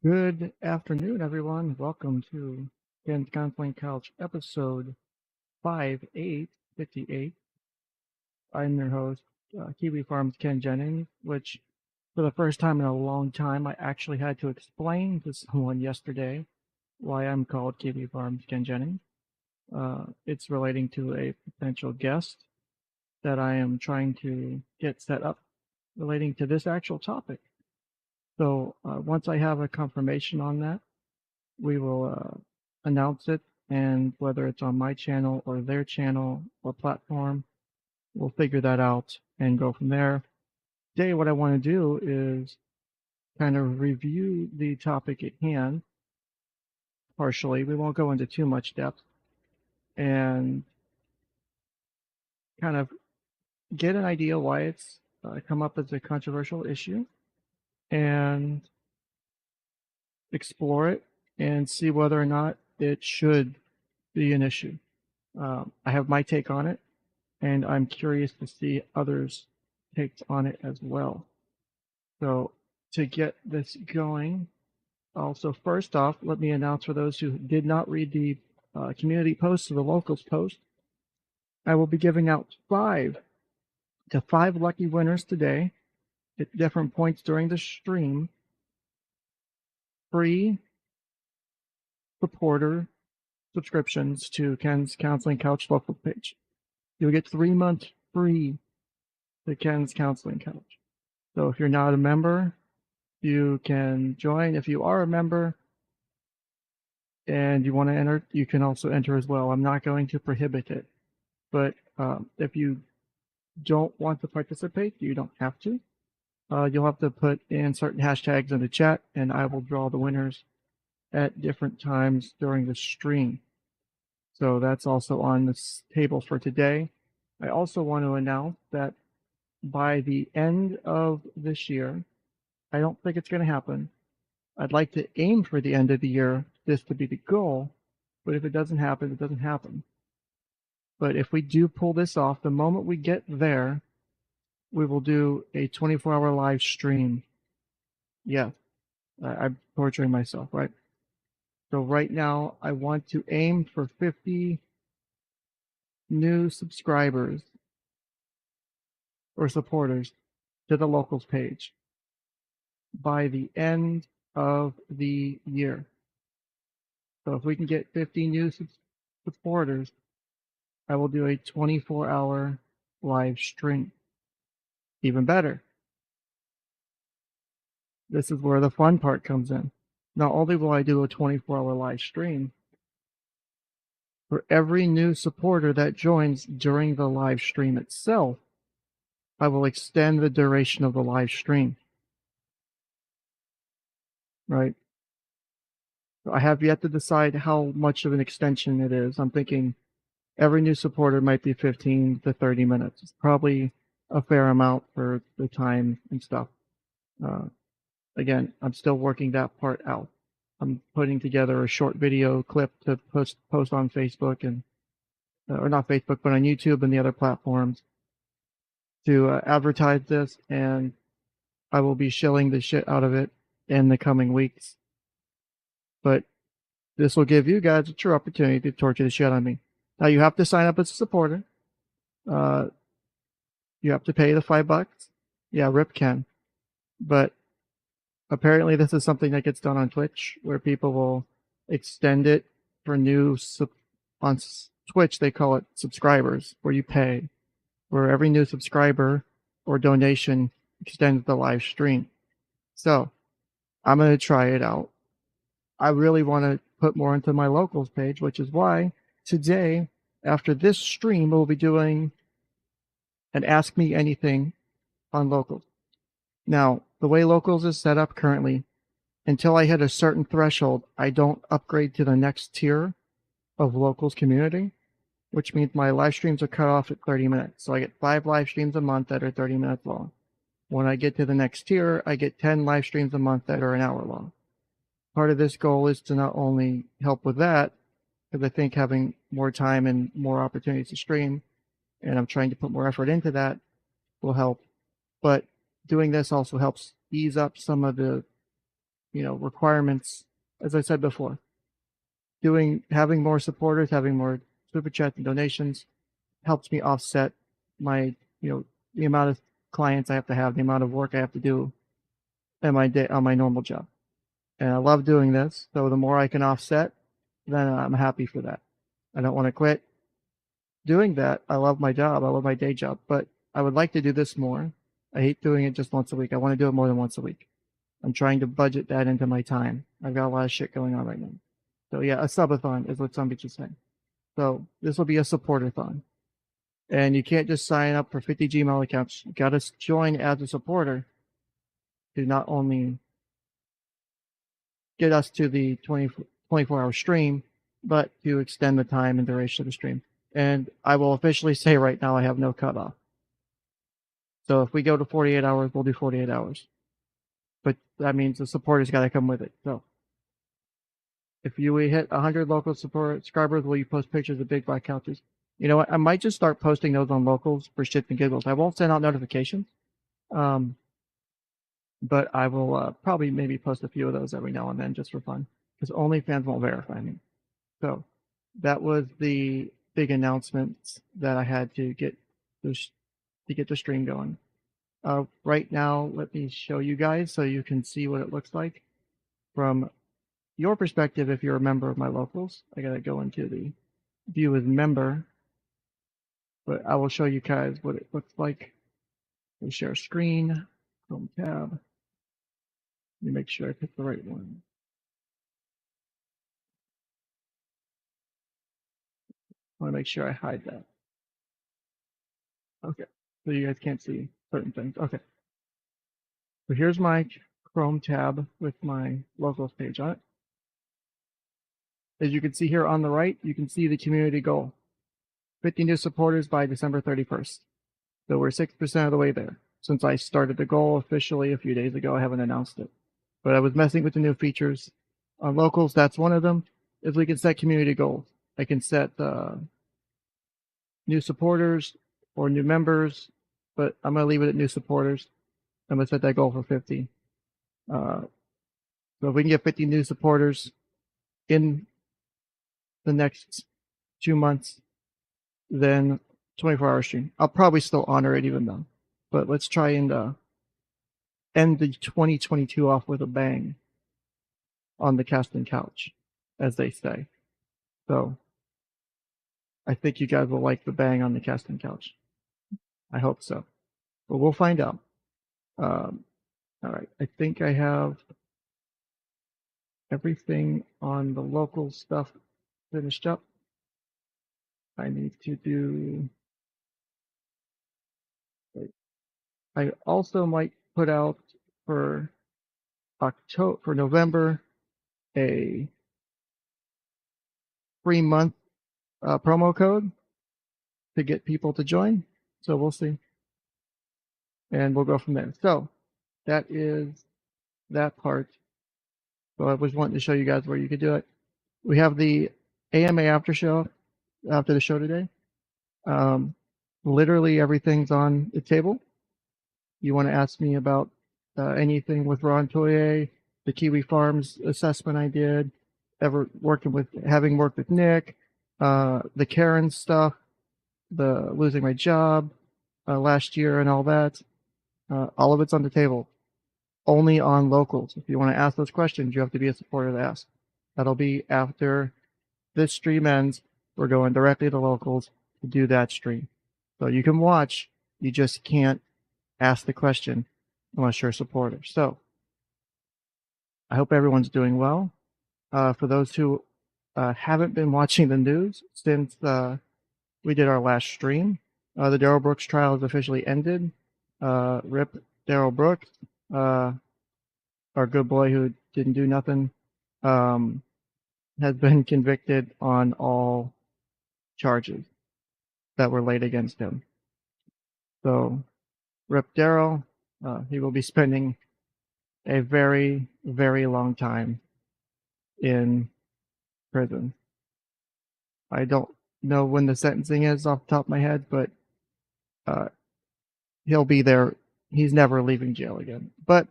Good afternoon, everyone. Welcome to 𝐋𝐨𝐜𝐚𝐥𝐬 episode 5858. I'm your host, Kiwi Farms Ken Jennings, which for the first time in a long time, I actually had to explain to someone yesterday why I'm called Kiwi Farms Ken Jennings. It's relating to a potential guest that I am trying to get set up relating to this actual topic. So once I have a confirmation on that, we will announce it, and whether it's on my channel or their channel or platform, we'll figure that out and go from there. Today, what I want to do is kind of review the topic at hand partially. We won't go into too much depth, and kind of get an idea why it's come up as a controversial issue, and explore it and see whether or not it should be an issue. I have my take on it, and I'm curious to see others' takes on it as well. So to get this going, also first off, let me announce for those who did not read the community post or the locals post, I will be giving out 5 lucky winners today at different points during the stream, free supporter subscriptions to Ken's Counseling Couch local page. You'll get 3 months free to Ken's Counseling Couch. So if you're not a member, you can join. If you are a member and you want to enter, you can also enter as well. I'm not going to prohibit it. But if you don't want to participate, you don't have to. You'll have to put in certain hashtags in the chat, and I will draw the winners at different times during the stream. So that's also on this table for today. I also want to announce that by the end of this year, I don't think it's going to happen. I'd like to aim for the end of the year, this to be the goal, but if it doesn't happen, it doesn't happen. But if we do pull this off, the moment we get there, we will do a 24-hour live stream. Yeah, I'm torturing myself, right? So right now, I want to aim for 50 new subscribers or supporters to the locals page by the end of the year. So if we can get 50 new supporters, I will do a 24-hour live stream. Even better. This is where the fun part comes in. Not only will I do a 24-hour live stream, for every new supporter that joins during the live stream itself, I will extend the duration of the live stream. Right? I have yet to decide how much of an extension it is. I'm thinking every new supporter might be 15 to 30 minutes. It's probably a fair amount for the time and stuff. Again, I'm still working that part out. I'm putting together a short video clip to post on Facebook and, or not Facebook, but on YouTube and the other platforms to advertise this, and I will be shilling the shit out of it in the coming weeks. But this will give you guys a true opportunity to torture the shit out of me. Now you have to sign up as a supporter. You have to pay the $5. Yeah, rip Ken. But apparently this is something that gets done on Twitch, where people will extend it for new on Twitch. They call it subscribers, where you pay, where every new subscriber or donation extends the live stream. So I'm going to try it out. I really want to put more into my locals page, which is why today, after this stream, we'll be doing an Ask Me Anything on locals. Now, the way locals is set up currently, until I hit a certain threshold, I don't upgrade to the next tier of locals community, which means my live streams are cut off at 30 minutes. So I get 5 live streams a month that are 30 minutes long. When I get to the next tier, I get 10 live streams a month that are an hour long. Part of this goal is to not only help with that, because I think having more time and more opportunities to stream, and I'm trying to put more effort into that, will help. But doing this also helps ease up some of the, requirements. As I said before, having more supporters, having more super chats and donations helps me offset my, the amount of clients I have to have, the amount of work I have to do in my day on my normal job. And I love doing this, so the more I can offset, then I'm happy for that. I don't want to quit doing that. I love my job. I love my day job, but I would like to do this more. I hate doing it just once a week. I want to do it more than once a week. I'm trying to budget that into my time. I've got a lot of shit going on right now. So yeah, a subathon is what some bitches say. So this will be a supportathon. And you can't just sign up for 50 Gmail accounts. You got to join as a supporter to not only get us to the 24-hour stream, but to extend the time and duration of the stream. And I will officially say right now I have no cutoff. So if we go to 48 hours, we'll do 48 hours. But that means the supporters got to come with it. So if we hit 100 local subscribers, will you post pictures of big black couches? You know what? I might just start posting those on locals for shits and giggles. I won't send out notifications. But I will probably maybe post a few of those every now and then just for fun, because OnlyFans won't verify me. So that was the big announcements that I had to get the stream going. Right now, let me show you guys so you can see what it looks like from your perspective if you're a member of my locals. I gotta go into the view as member, but I will show you guys what it looks like. We'll share screen, Chrome tab. Let me make sure I pick the right one. I want to make sure I hide that. Okay, so you guys can't see certain things. Okay, so here's my Chrome tab with my locals page on it. As you can see here on the right, you can see the community goal. 50 new supporters by December 31st. So we're 6% of the way there. Since I started the goal officially a few days ago, I haven't announced it. But I was messing with the new features. On locals, that's one of them, is we can set community goals. I can set new supporters or new members, but I'm going to leave it at new supporters. I'm going to set that goal for 50. So if we can get 50 new supporters in the next 2 months, then 24-hour stream. I'll probably still honor it even though. But let's try and end the 2022 off with a bang on the casting couch, as they say. So I think you guys will like the bang on the casting couch. I hope so. But we'll find out. All right. I think I have everything on the local stuff finished up. I need to do... I also might put out for November a free month promo code to get people to join. So we'll see. And we'll go from there. So that is that part. So I was wanting to show you guys where you could do it. We have the AMA after the show today. Literally everything's on the table. You want to ask me about anything with 𝐷𝐷𝐿, the Kiwi Farms assessment I did, having worked with Nick, the Karen stuff, the losing my job last year and all that. All of it's on the table. Only on locals. If you want to ask those questions, you have to be a supporter to ask. That'll be after this stream ends. We're going directly to locals to do that stream. So you can watch, you just can't ask the question unless you're a supporter. So I hope everyone's doing well. For those who haven't been watching the news since we did our last stream, the Darrell Brooks trial has officially ended. Rip Darrell Brooks, our good boy who didn't do nothing, has been convicted on all charges that were laid against him. So, Rip Darrell, he will be spending a very, very long time in prison. I don't know when the sentencing is off the top of my head, but he'll be there. He's never leaving jail again. But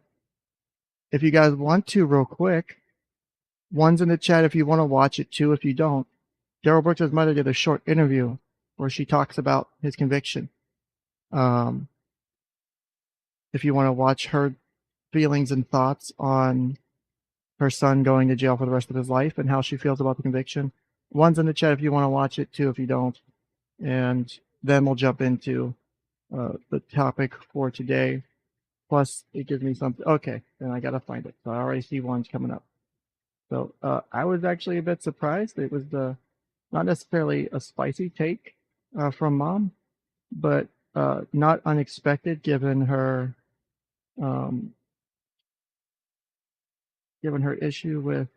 if you guys want to, real quick, one's in the chat if you want to watch it too. If you don't, Darrell Brooks' mother did a short interview where she talks about his conviction. If you want to watch her feelings and thoughts on her son going to jail for the rest of his life and how she feels about the conviction, one's in the chat if you want to watch it too. If you don't, and then we'll jump into the topic for today. Plus, it gives me something. Okay, then I gotta find it. So I already see one's coming up. So I was actually a bit surprised. It was not necessarily a spicy take from Mom, but not unexpected given her issue with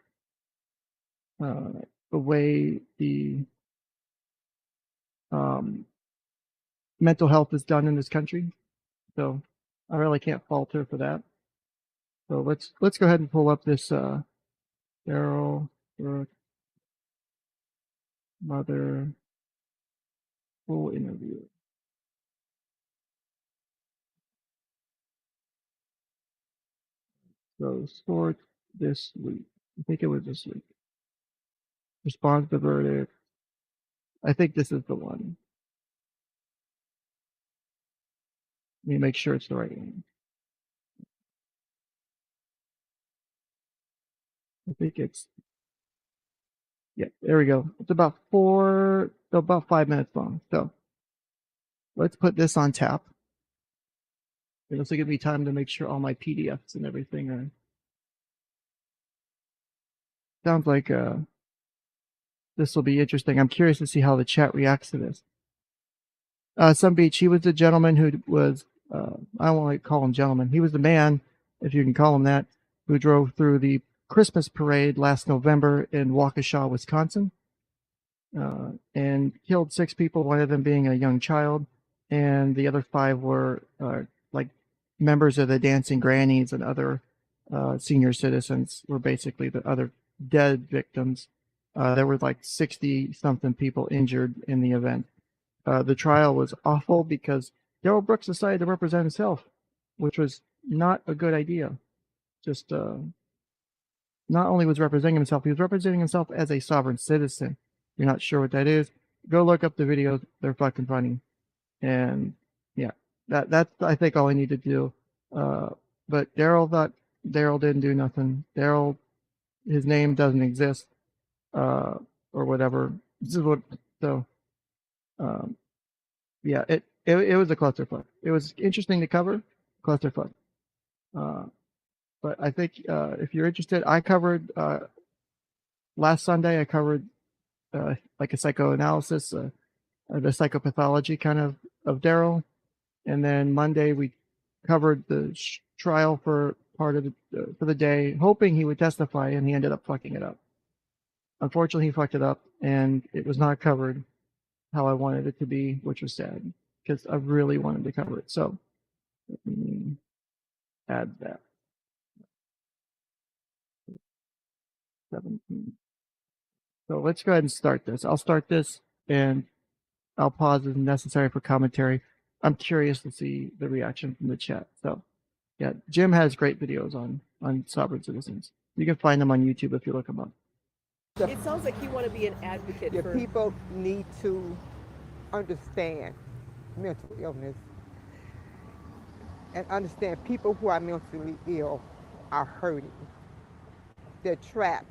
the way the mental health is done in this country. So I really can't fault her for that. So let's go ahead and pull up this Darrell Brooks mother full interview. So sort this week. I think it was this week. Response to the verdict. I think this is the one. Let me make sure it's the right one. I think it's, yeah, there we go. It's about 5 minutes long. So let's put this on tap. It'll also give me time to make sure all my PDFs and everything are. Sounds like this will be interesting. I'm curious to see how the chat reacts to this. Some Beach, he was the gentleman who was, I don't want to call him gentleman. He was the man, if you can call him that, who drove through the Christmas parade last November in Waukesha, Wisconsin, and killed 6 people, one of them being a young child, and the other 5 were like members of the Dancing Grannies and other senior citizens were basically the other dead victims. There were like 60-something people injured in the event. The trial was awful because Darrell Brooks decided to represent himself, which was not a good idea. Just not only was representing himself, he was representing himself as a sovereign citizen. If you're not sure what that is, go look up the videos. They're fucking funny. And yeah, that's I think all I need to do. But Darrell thought Darrell didn't do nothing. Darrell, his name doesn't exist, or whatever. This is what so. Yeah, it was a clusterfuck. It was interesting to cover, clusterfuck. But I think if you're interested, I covered last Sunday. I covered like a psychoanalysis, the psychopathology kind of Darrell, and then Monday we covered the trial for part of for the day, hoping he would testify, and he ended up fucking it up. Unfortunately, he fucked it up, and it was not covered how I wanted it to be, which was sad because I really wanted to cover it. So let me add that. 17. So let's go ahead and start this. I'll start this and I'll pause as necessary for commentary. I'm curious to see the reaction from the chat. So yeah, Jim has great videos on sovereign citizens. You can find them on YouTube if you look them up. It sounds like you want to be an advocate The for. people need to understand mental illness and understand people who are mentally ill are hurting. They're trapped.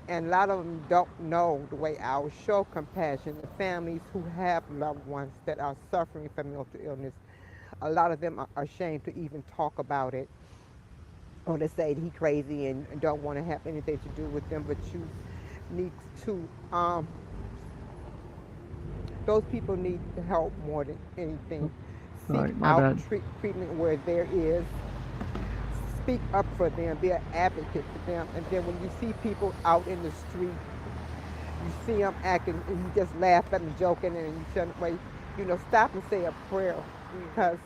And a lot of them don't know the way I will show compassion. The families who have loved ones that are suffering from mental illness, a lot of them are ashamed to even talk about it, or they say he crazy and don't want to have anything to do with them. But you need to, those people need help more than anything. All Seek right, my out bad. treatment where there is. Speak up for them. Be an advocate for them. And then when you see people out in the street, you see them acting, and you just laugh at them, joking, and you shouldn't wait. Stop and say a prayer. Because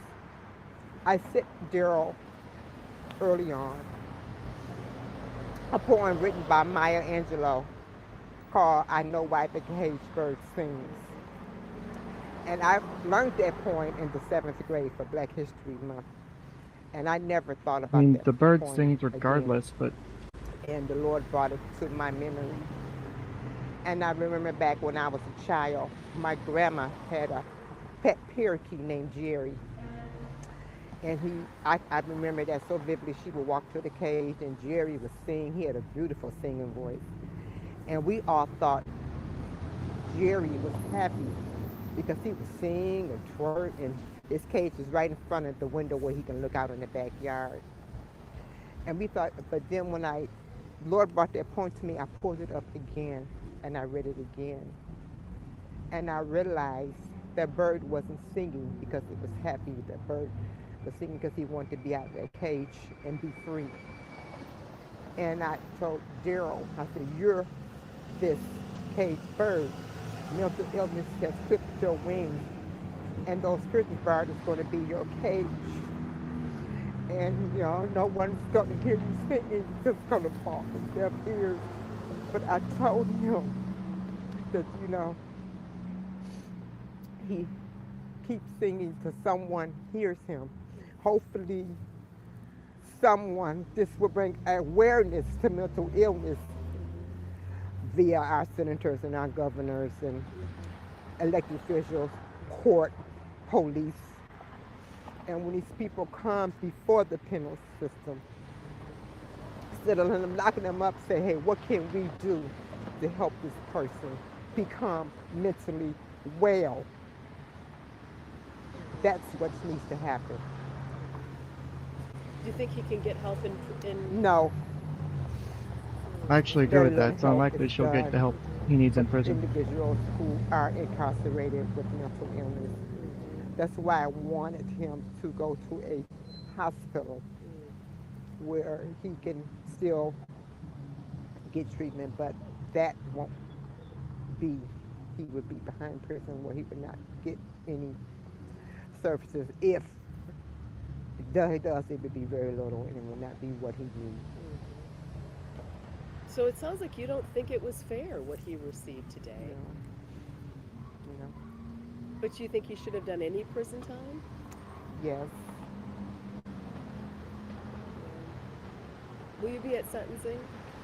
I sent Daryl early on a poem written by Maya Angelou called "I Know Why the Cage Bird Sings." And I learned that poem in the 7th grade for Black History Month. And I never thought I about mean, that the bird poem sings again. regardless, but And the Lord brought it to my memory. And I remember back when I was a child, my grandma had a pet parakeet named Jerry. And I remember that so vividly. She would walk to the cage and Jerry would sing. He had a beautiful singing voice. And we all thought Jerry was happy because he would sing and twerk, and his cage was right in front of the window where he can look out in the backyard. And we thought, but then when Lord brought that point to me, I pulled it up again and I read it again. And I realized that bird wasn't singing because it was happy. That bird was singing because he wanted to be out of that cage and be free. And I told Daryl, I said, you're this caged bird. Mental illness has clipped your wings, and those Christmas birds is going to be your cage. And, no one's going to hear you singing. It's just going to fall in their ears. But I told him that, he keeps singing till someone hears him. Hopefully, this will bring awareness to mental illness via our senators and our governors and elected officials, court, police. And when these people come before the penal system, instead of them locking them up, say, hey, what can we do to help this person become mentally well? That's what needs to happen. Do you think he can get help in? No, I actually agree very with that. little It's help is unlikely she'll get done the help he needs for in prison. individuals who are incarcerated with mental illness. Mm-hmm. That's why I wanted him to go to a hospital where he can still get treatment, but that won't be, he would be behind prison where he would not get any services. If he does, it would be very little and it would not be what he needs. Mm-hmm. So it sounds like you don't think it was fair what he received You today, know, you know. but you think he should have done any prison time? Yes, Yeah. Will you be at sentencing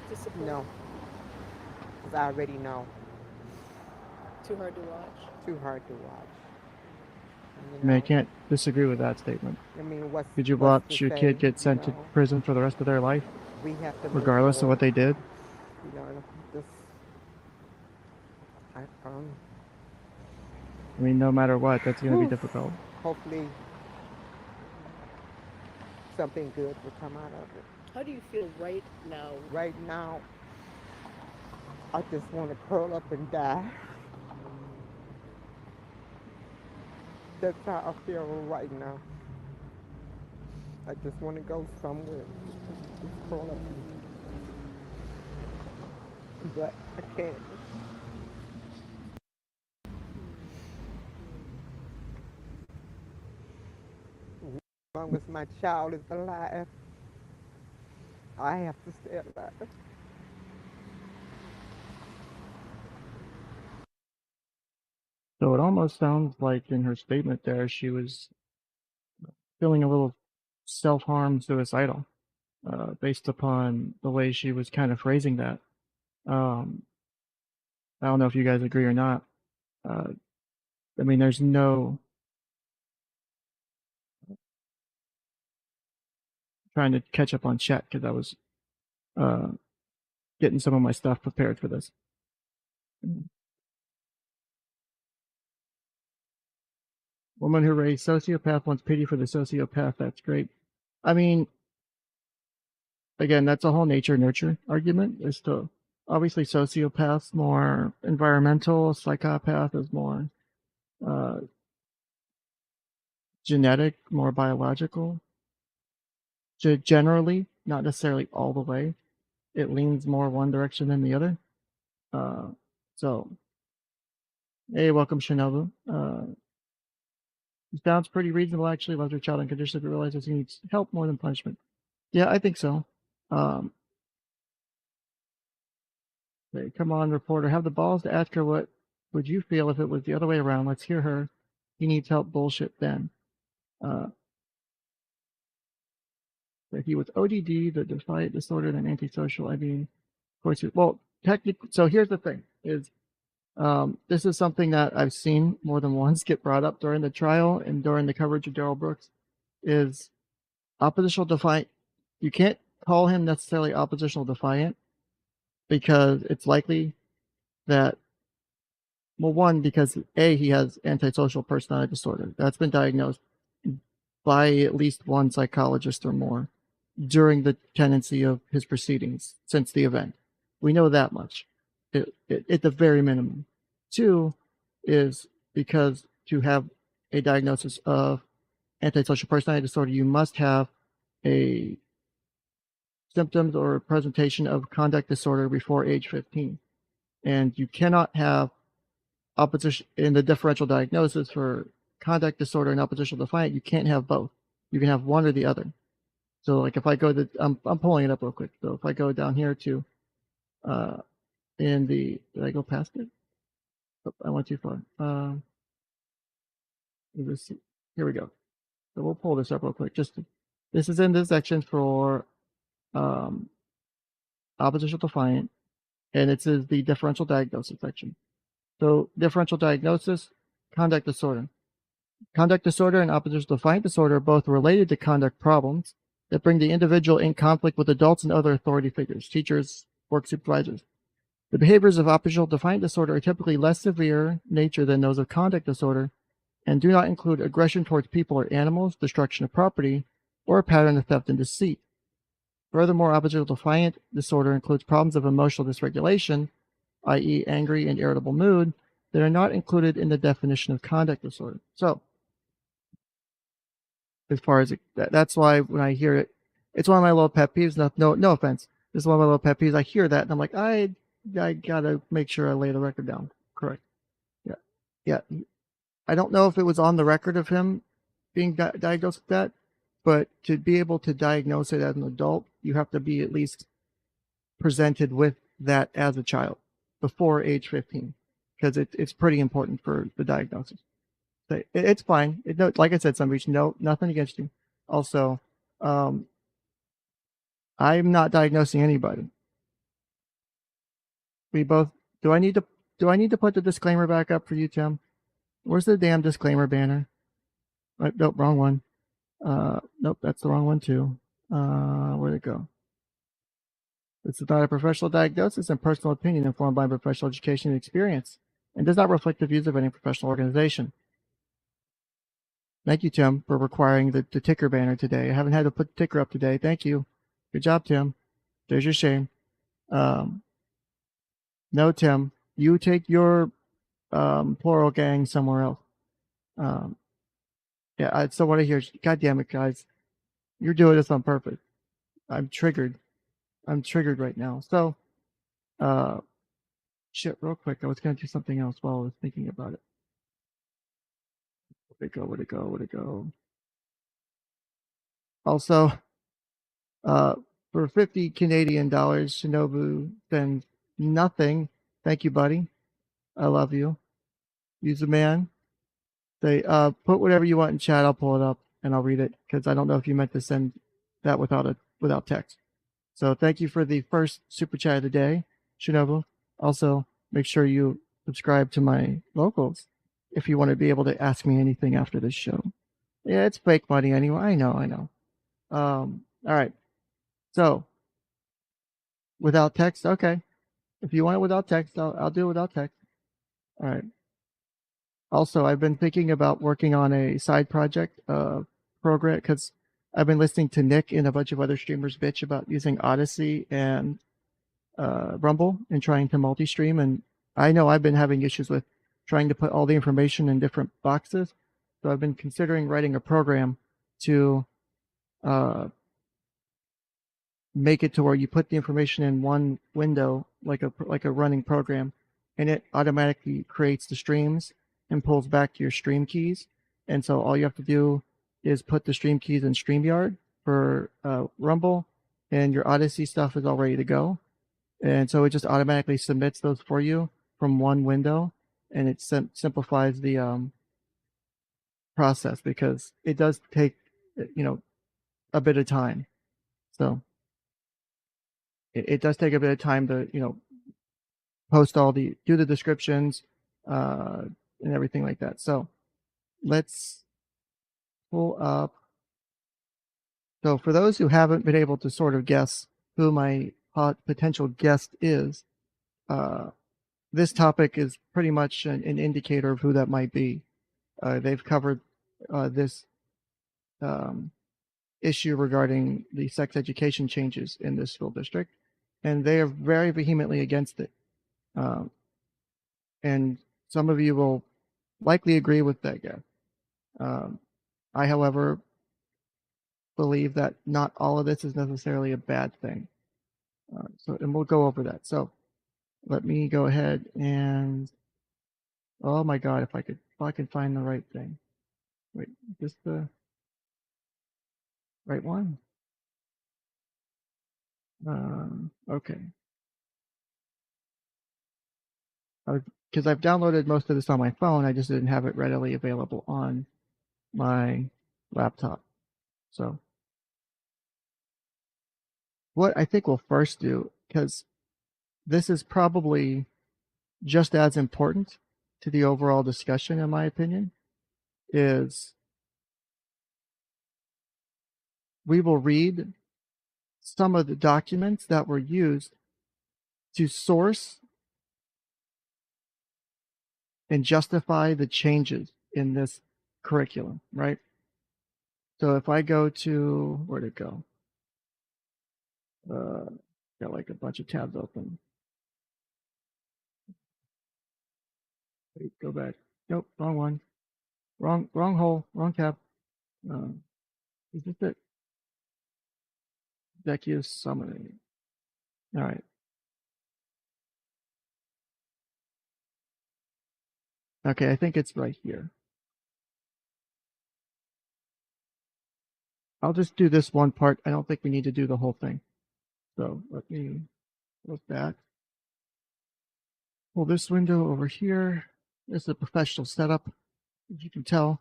to support? no, because I already know. Too hard to watch. Too hard to watch. I mean, I can't disagree with that statement. I mean, what's Could you what's to watch your say? kid get sent to prison for the rest of their life, We have to move regardless of forward. what they did? And this, I, I mean, no matter what, that's going to be whew, difficult. hopefully something good will come out of it. How do you feel right now? Right now, I just want to curl up and die. That's how I feel right now. I just want to go somewhere, just curl up, but I can't. As long as my child is alive, I have to stay alive. So it almost sounds like in her statement there, she was feeling a little self-harm, suicidal, based upon the way she was kind of phrasing that. I don't know if you guys agree or not. I mean, there's no trying to catch up on chat because I was getting some of my stuff prepared for this. Woman who raised sociopath wants pity for the sociopath. That's great. I mean, again, that's a whole nature nurture argument. Is to obviously sociopaths more environmental, psychopath is more genetic, more biological. Generally, not necessarily all the way. It leans more one direction than the other. So, hey, welcome, Shinobu. Sounds pretty reasonable, actually. Loves her child unconditionally, but realizes he needs help more than punishment. Yeah, I think so. Okay, come on, reporter. Have the balls to ask her what would you feel if it was the other way around. Let's hear her. He needs help bullshit then. That he was ODD, the defiant disorder, and antisocial. I mean, of course, well, technically, so here's the thing is, this is something that I've seen more than once get brought up during the trial and during the coverage of Darrell Brooks is oppositional defiant. You can't call him necessarily oppositional defiant because it's likely that, well, one, because A, he has antisocial personality disorder. That's been diagnosed by at least one psychologist or more during the tendency of his proceedings since the event. We know that much at the very minimum. Two is because to have a diagnosis of antisocial personality disorder, you must have a symptoms or presentation of conduct disorder before age 15. And you cannot have opposition in the differential diagnosis for conduct disorder and oppositional defiant. You can't have both. You can have one or the other. So like if I go to, I'm pulling it up real quick. So if I go down here to, in the, did I go past it? Oh, I went too far. Here we go. So we'll pull this up real quick. This is in this section for oppositional defiant, and it says the differential diagnosis section. So differential diagnosis, conduct disorder. Conduct disorder and oppositional defiant disorder are both related to conduct problems that bring the individual in conflict with adults and other authority figures, teachers, work supervisors. The behaviors of oppositional defiant disorder are typically less severe nature than those of conduct disorder and do not include aggression towards people or animals, destruction of property, or a pattern of theft and deceit. Furthermore, oppositional defiant disorder includes problems of emotional dysregulation, i.e. angry and irritable mood, that are not included in the definition of conduct disorder. So, as far as that's why when I hear it, it's one of my little pet peeves. No offense. This is one of my little pet peeves. I hear that and I'm like, I gotta make sure I lay the record down. Correct. Yeah. I don't know if it was on the record of him being diagnosed with that, but to be able to diagnose it as an adult, you have to be at least presented with that as a child before age 15, because it's pretty important for the diagnosis. It's fine. Like I said, nothing against you. Also, I'm not diagnosing anybody. Do I need to put the disclaimer back up for you, Tim? Where's the damn disclaimer banner? Nope, wrong one. Nope, that's the wrong one too. Where'd it go? This is not a professional diagnosis and personal opinion informed by professional education and experience, and does not reflect the views of any professional organization. Thank you, Tim, for requiring the ticker banner today. I haven't had to put the ticker up today. Thank you. Good job, Tim. There's your shame. No, Tim, you take your plural gang somewhere else. Yeah, I still want to hear. God damn it, guys. You're doing this on purpose. I'm triggered right now. So, shit, real quick. I was going to do something else while I was thinking about it. Where'd it go? Also, for 50 Canadian dollars, Shinobu sends nothing. Thank you, buddy. I love you. Use a man. They put whatever you want in chat. I'll pull it up and I'll read it because I don't know if you meant to send that without text. So thank you for the first super chat of the day. Shinobu. Also, make sure you subscribe to my locals if you want to be able to ask me anything after this show. Yeah, it's fake money anyway. I know. All right. So, without text, okay. If you want it without text, I'll do it without text. All right. Also, I've been thinking about working on a side project program because I've been listening to Nick and a bunch of other streamers bitch about using Odysee and Rumble and trying to multi-stream. And I know I've been having issues with trying to put all the information in different boxes. So I've been considering writing a program to make it to where you put the information in one window, like a running program, and it automatically creates the streams and pulls back your stream keys. And so all you have to do is put the stream keys in StreamYard for Rumble, and your Odysee stuff is all ready to go. And so it just automatically submits those for you from one window, and it simplifies the process because it does take, a bit of time. So it does take a bit of time to, post do the descriptions, and everything like that. So let's pull up. So for those who haven't been able to sort of guess who my potential guest is, this topic is pretty much an indicator of who that might be. They've covered this issue regarding the sex education changes in this school district, and they are very vehemently against it. And some of you will likely agree with that guy. I, however, believe that not all of this is necessarily a bad thing. And we'll go over that. So let me go ahead and, oh my God, if I can find the right thing. Wait, is this the right one? Okay. Because I've downloaded most of this on my phone, I just didn't have it readily available on my laptop. So what I think we'll first do, because this is probably just as important to the overall discussion, in my opinion, is we will read some of the documents that were used to source and justify the changes in this curriculum, right? So if I go to, where'd it go? Got like a bunch of tabs open. Wait, go back. Nope, wrong one. Wrong hole, wrong tab. Is this it? Executive summary. All right. Okay, I think it's right here. I'll just do this one part. I don't think we need to do the whole thing. So let me close that. Pull this window over here. This is a professional setup, as you can tell.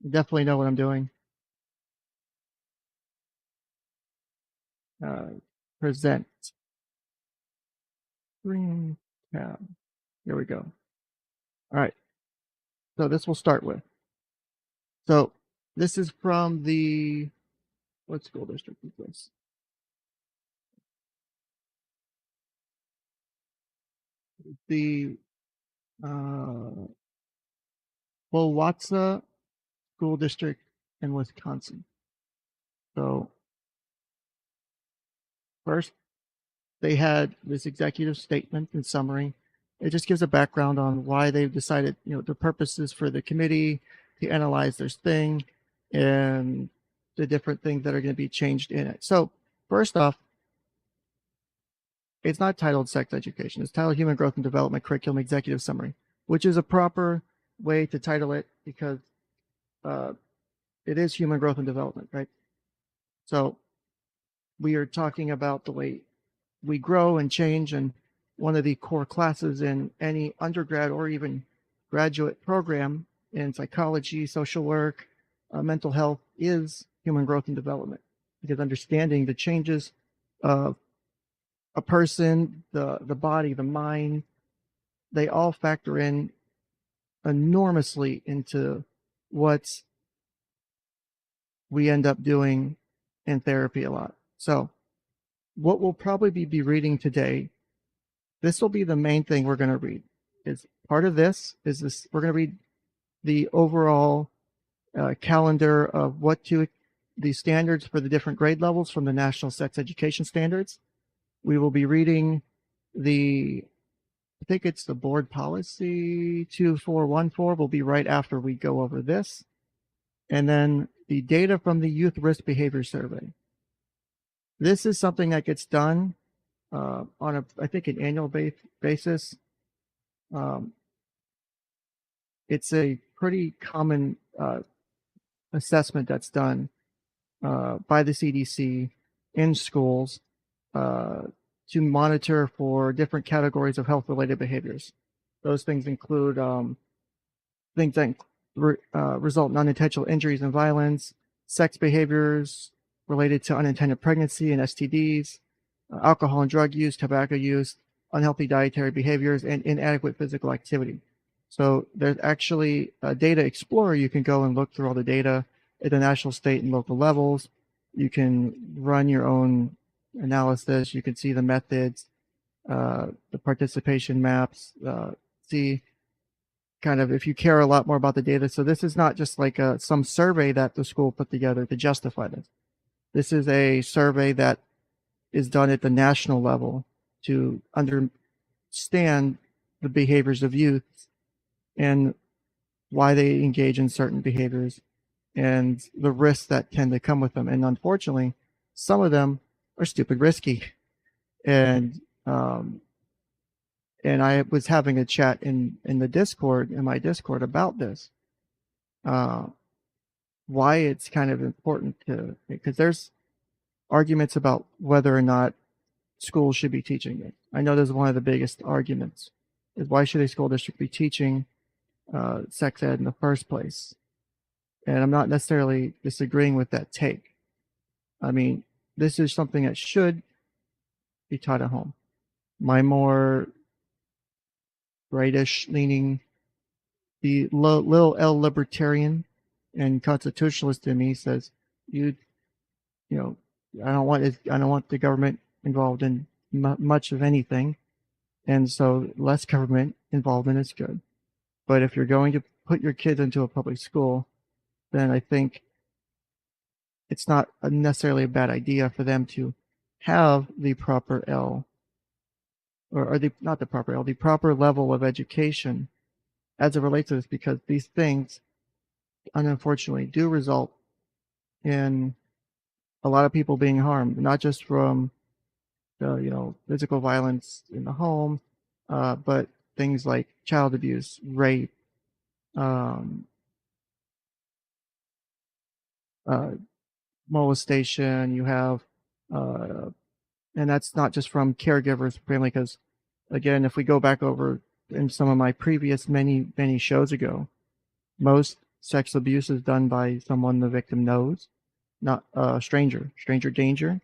I definitely know what I'm doing. Present. Screen tab. Here we go. All right. So this will start with. So this is from the, what school district is this? The 𝐓𝐢𝐩𝐬 School District in Wisconsin. So first, they had this executive statement and summary. It just gives a background on why they've decided, the purposes for the committee to analyze this thing and the different things that are going to be changed in it. So first off, it's not titled sex education. It's titled Human Growth and Development Curriculum Executive Summary, which is a proper way to title it because it is human growth and development, right? So we are talking about the way we grow and change, and one of the core classes in any undergrad or even graduate program in psychology, social work, mental health is human growth and development, because understanding the changes of a person, the body, the mind, they all factor in enormously into what we end up doing in therapy a lot. So what we'll probably be reading today, this will be the main thing we're going to read. Is part of this is this, we're going to read the overall calendar of the standards for the different grade levels from the National Sex Education Standards. We will be reading I think it's the board policy 2414 will be right after we go over this. And then the data from the Youth Risk Behavior Survey. This is something that gets done on I think an annual basis. It's a pretty common assessment that's done by the CDC in schools to monitor for different categories of health-related behaviors. Those things include things that result in unintentional injuries and violence, sex behaviors related to unintended pregnancy and STDs, alcohol and drug use, tobacco use, unhealthy dietary behaviors, and inadequate physical activity. So there's actually a Data Explorer. You can go and look through all the data at the national, state, and local levels. You can run your own analysis. You can see the methods, the participation maps, see kind of if you care a lot more about the data. So this is not just like some survey that the school put together to justify this. This is a survey that is done at the national level to understand the behaviors of youth and why they engage in certain behaviors and the risks that tend to come with them. And unfortunately, some of them are stupid risky. And I was having a chat in the Discord, in my Discord, about this. Why it's kind of important to, because there's arguments about whether or not schools should be teaching it. I know there's one of the biggest arguments is why should a school district be teaching sex ed in the first place? And I'm not necessarily disagreeing with that take. I mean, this is something that should be taught at home. My more rightish leaning, the little L libertarian and constitutionalist in me says, you know, I don't want the government involved in much of anything, and so less government involvement is good. But if you're going to put your kids into a public school, then I think it's not necessarily a bad idea for them to have the proper L, or not the proper L, the proper level of education as it relates to this, because these things, unfortunately, do result in a lot of people being harmed, not just from physical violence in the home, but things like child abuse, rape, molestation. You have, and that's not just from caregivers, family, because again, if we go back over in some of my previous many shows ago, most sexual abuse is done by someone the victim knows, not stranger danger.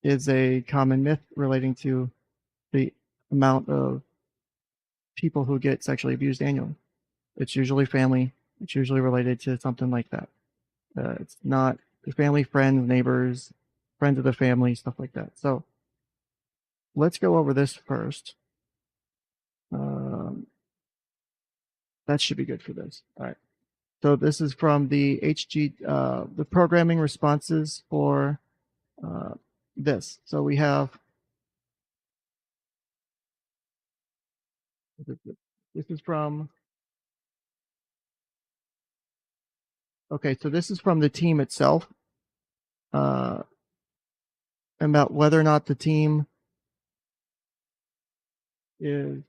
Is a common myth relating to the amount of people who get sexually abused annually. It's usually family. It's usually related to something like that. It's not family, friends, neighbors, friends of the family, stuff like that. So let's go over this first. That should be good for this. All right. So this is from the the programming responses for this. So we have, this is from, okay, so this is from the team itself, about whether or not the team is,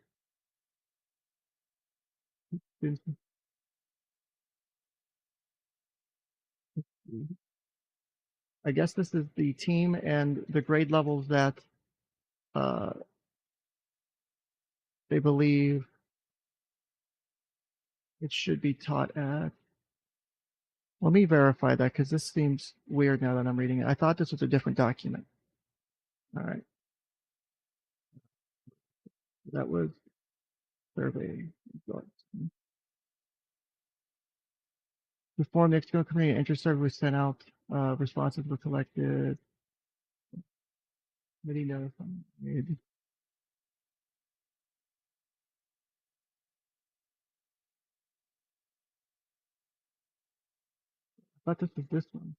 I guess this is the team and the grade levels that they believe it should be taught at. Let me verify that, because this seems weird now that I'm reading it. I thought this was a different document. All right. That was survey results. Before Mexico Community Interest Survey was sent out, responses were collected. Committee notice made. I thought this was this one.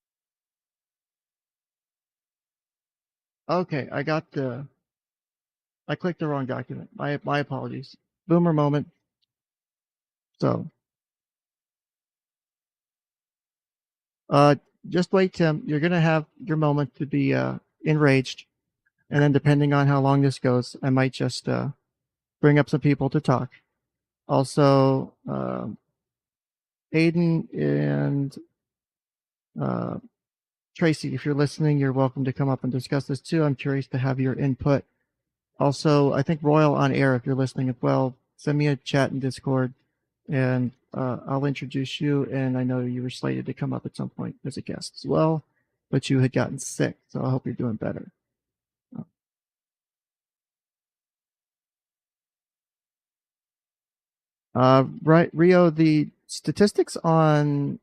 Okay, I clicked the wrong document. My apologies. Boomer moment. So, just wait, Tim. You're gonna have your moment to be enraged, and then depending on how long this goes, I might just bring up some people to talk. Also, Aiden and Tracy, if you're listening, you're welcome to come up and discuss this too. I'm curious to have your input. Also, I think Royal on air, if you're listening as well, send me a chat in Discord, and I'll introduce you. And I know you were slated to come up at some point as a guest as well, but you had gotten sick, so I hope you're doing better. Right, Rio, the statistics on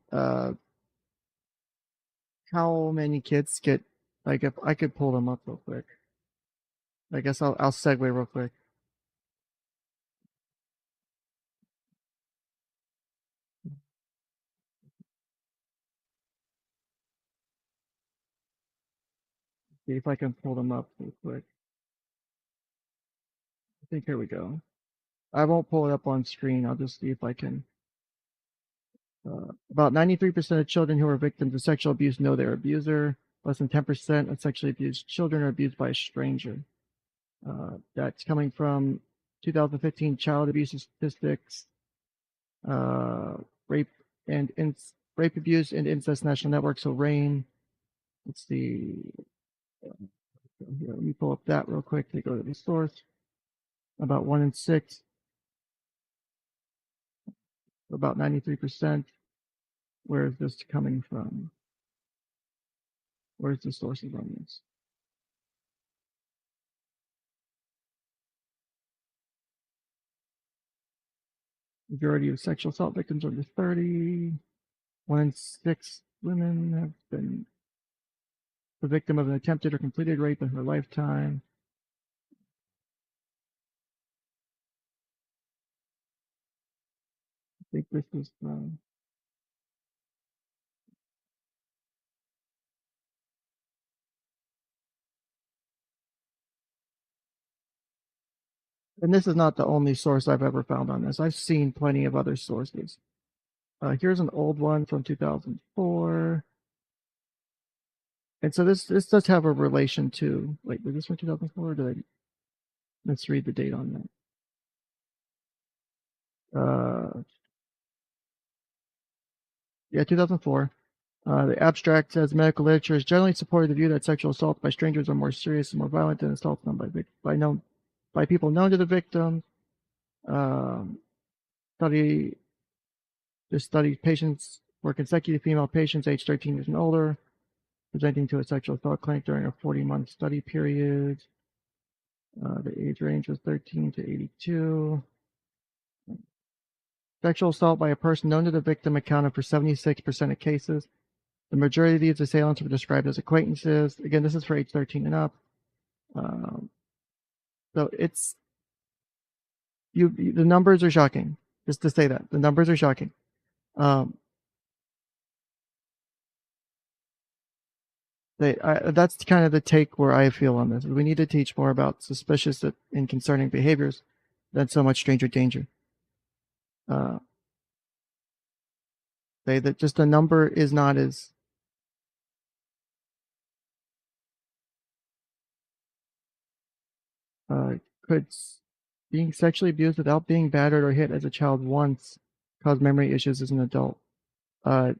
how many kids get, like, if I could pull them up real quick. I guess I'll segue real quick. See if I can pull them up real quick. I think here we go. I won't pull it up on screen. I'll just see if I can. About 93% of children who are victims of sexual abuse know their abuser. Less than 10% of sexually abused children are abused by a stranger. That's coming from 2015 Child Abuse Statistics, Rape Abuse and Incest National Network, so RAIN. Let's see. Here, let me pull up that real quick to go to the source. About 1 in 6. About 93%. Where is this coming from? Where's the sources on this? Majority of sexual assault victims under 30. 1 in 6 women have been the victim of an attempted or completed rape in her lifetime. I think this is from. And this is not the only source I've ever found on this. I've seen plenty of other sources. Here's an old one from 2004. And so this does have a relation to, wait, was this from 2004? Let's read the date on that. Yeah, 2004. The abstract says medical literature has generally supported the view that sexual assault by strangers are more serious and more violent than assaults done by people known to the victim. This study patients were consecutive female patients aged 13 years and older, presenting to a sexual assault clinic during a 40-month study period. The age range was 13 to 82. Sexual assault by a person known to the victim accounted for 76% of cases. The majority of these assailants were described as acquaintances. Again, this is for age 13 and up. So it's the numbers are shocking. Just to say that the numbers are shocking. That's kind of the take where I feel on this. We need to teach more about suspicious and concerning behaviors than so much stranger danger. Say that just a number is not as could being sexually abused without being battered or hit as a child once cause memory issues as an adult. I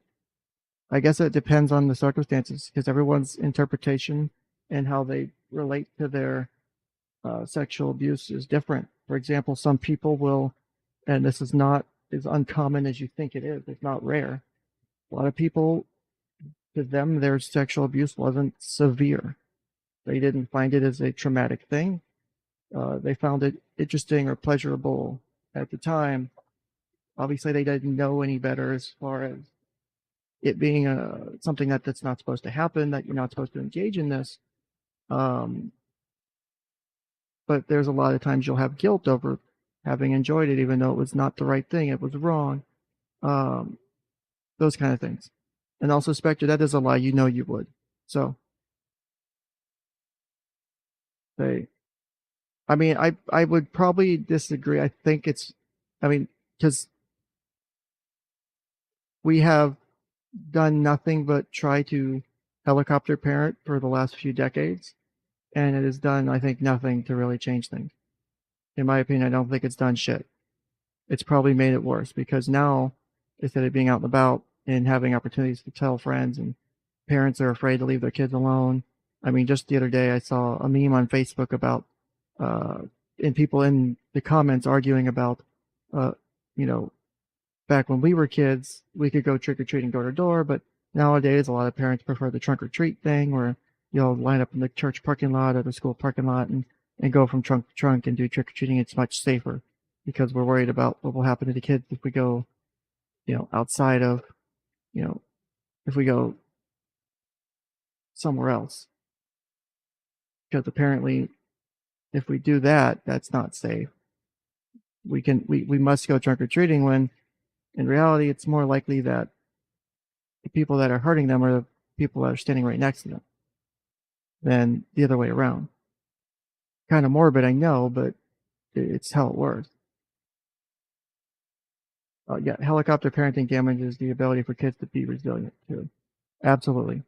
guess it depends on the circumstances because everyone's interpretation and how they relate to their sexual abuse is different. For example, some people will, and this is not as uncommon as you think it is. It's not rare. A lot of people, to them, their sexual abuse wasn't severe. They didn't find it as a traumatic thing. They found it interesting or pleasurable at the time. Obviously, they didn't know any better as far as it being something that's not supposed to happen, that you're not supposed to engage in this. But there's a lot of times you'll have guilt over having enjoyed it, even though it was not the right thing, it was wrong. Those kind of things. And also, Spectre, that is a lie. You know you would. So, I mean, I would probably disagree. I think because we have done nothing but try to helicopter parent for the last few decades, and it has done, I think, nothing to really change things. In my opinion, I don't think it's done shit. It's probably made it worse, because now, instead of being out and about and having opportunities to tell friends, and parents are afraid to leave their kids alone. I mean, just the other day I saw a meme on Facebook about and people in the comments arguing about back when we were kids, we could go trick-or-treating door to door, but nowadays a lot of parents prefer the trunk or treat thing, where you'll line up in the church parking lot or the school parking lot and go from trunk to trunk and do trick-or-treating. It's much safer, because we're worried about what will happen to the kids if we go, outside of, if we go somewhere else. Because apparently, if we do that, that's not safe. We must go trunk-or-treating, when in reality, it's more likely that the people that are hurting them are the people that are standing right next to them than the other way around. Kind of morbid, I know, but it's how it works. Yeah, helicopter parenting damages the ability for kids to be resilient too. Absolutely.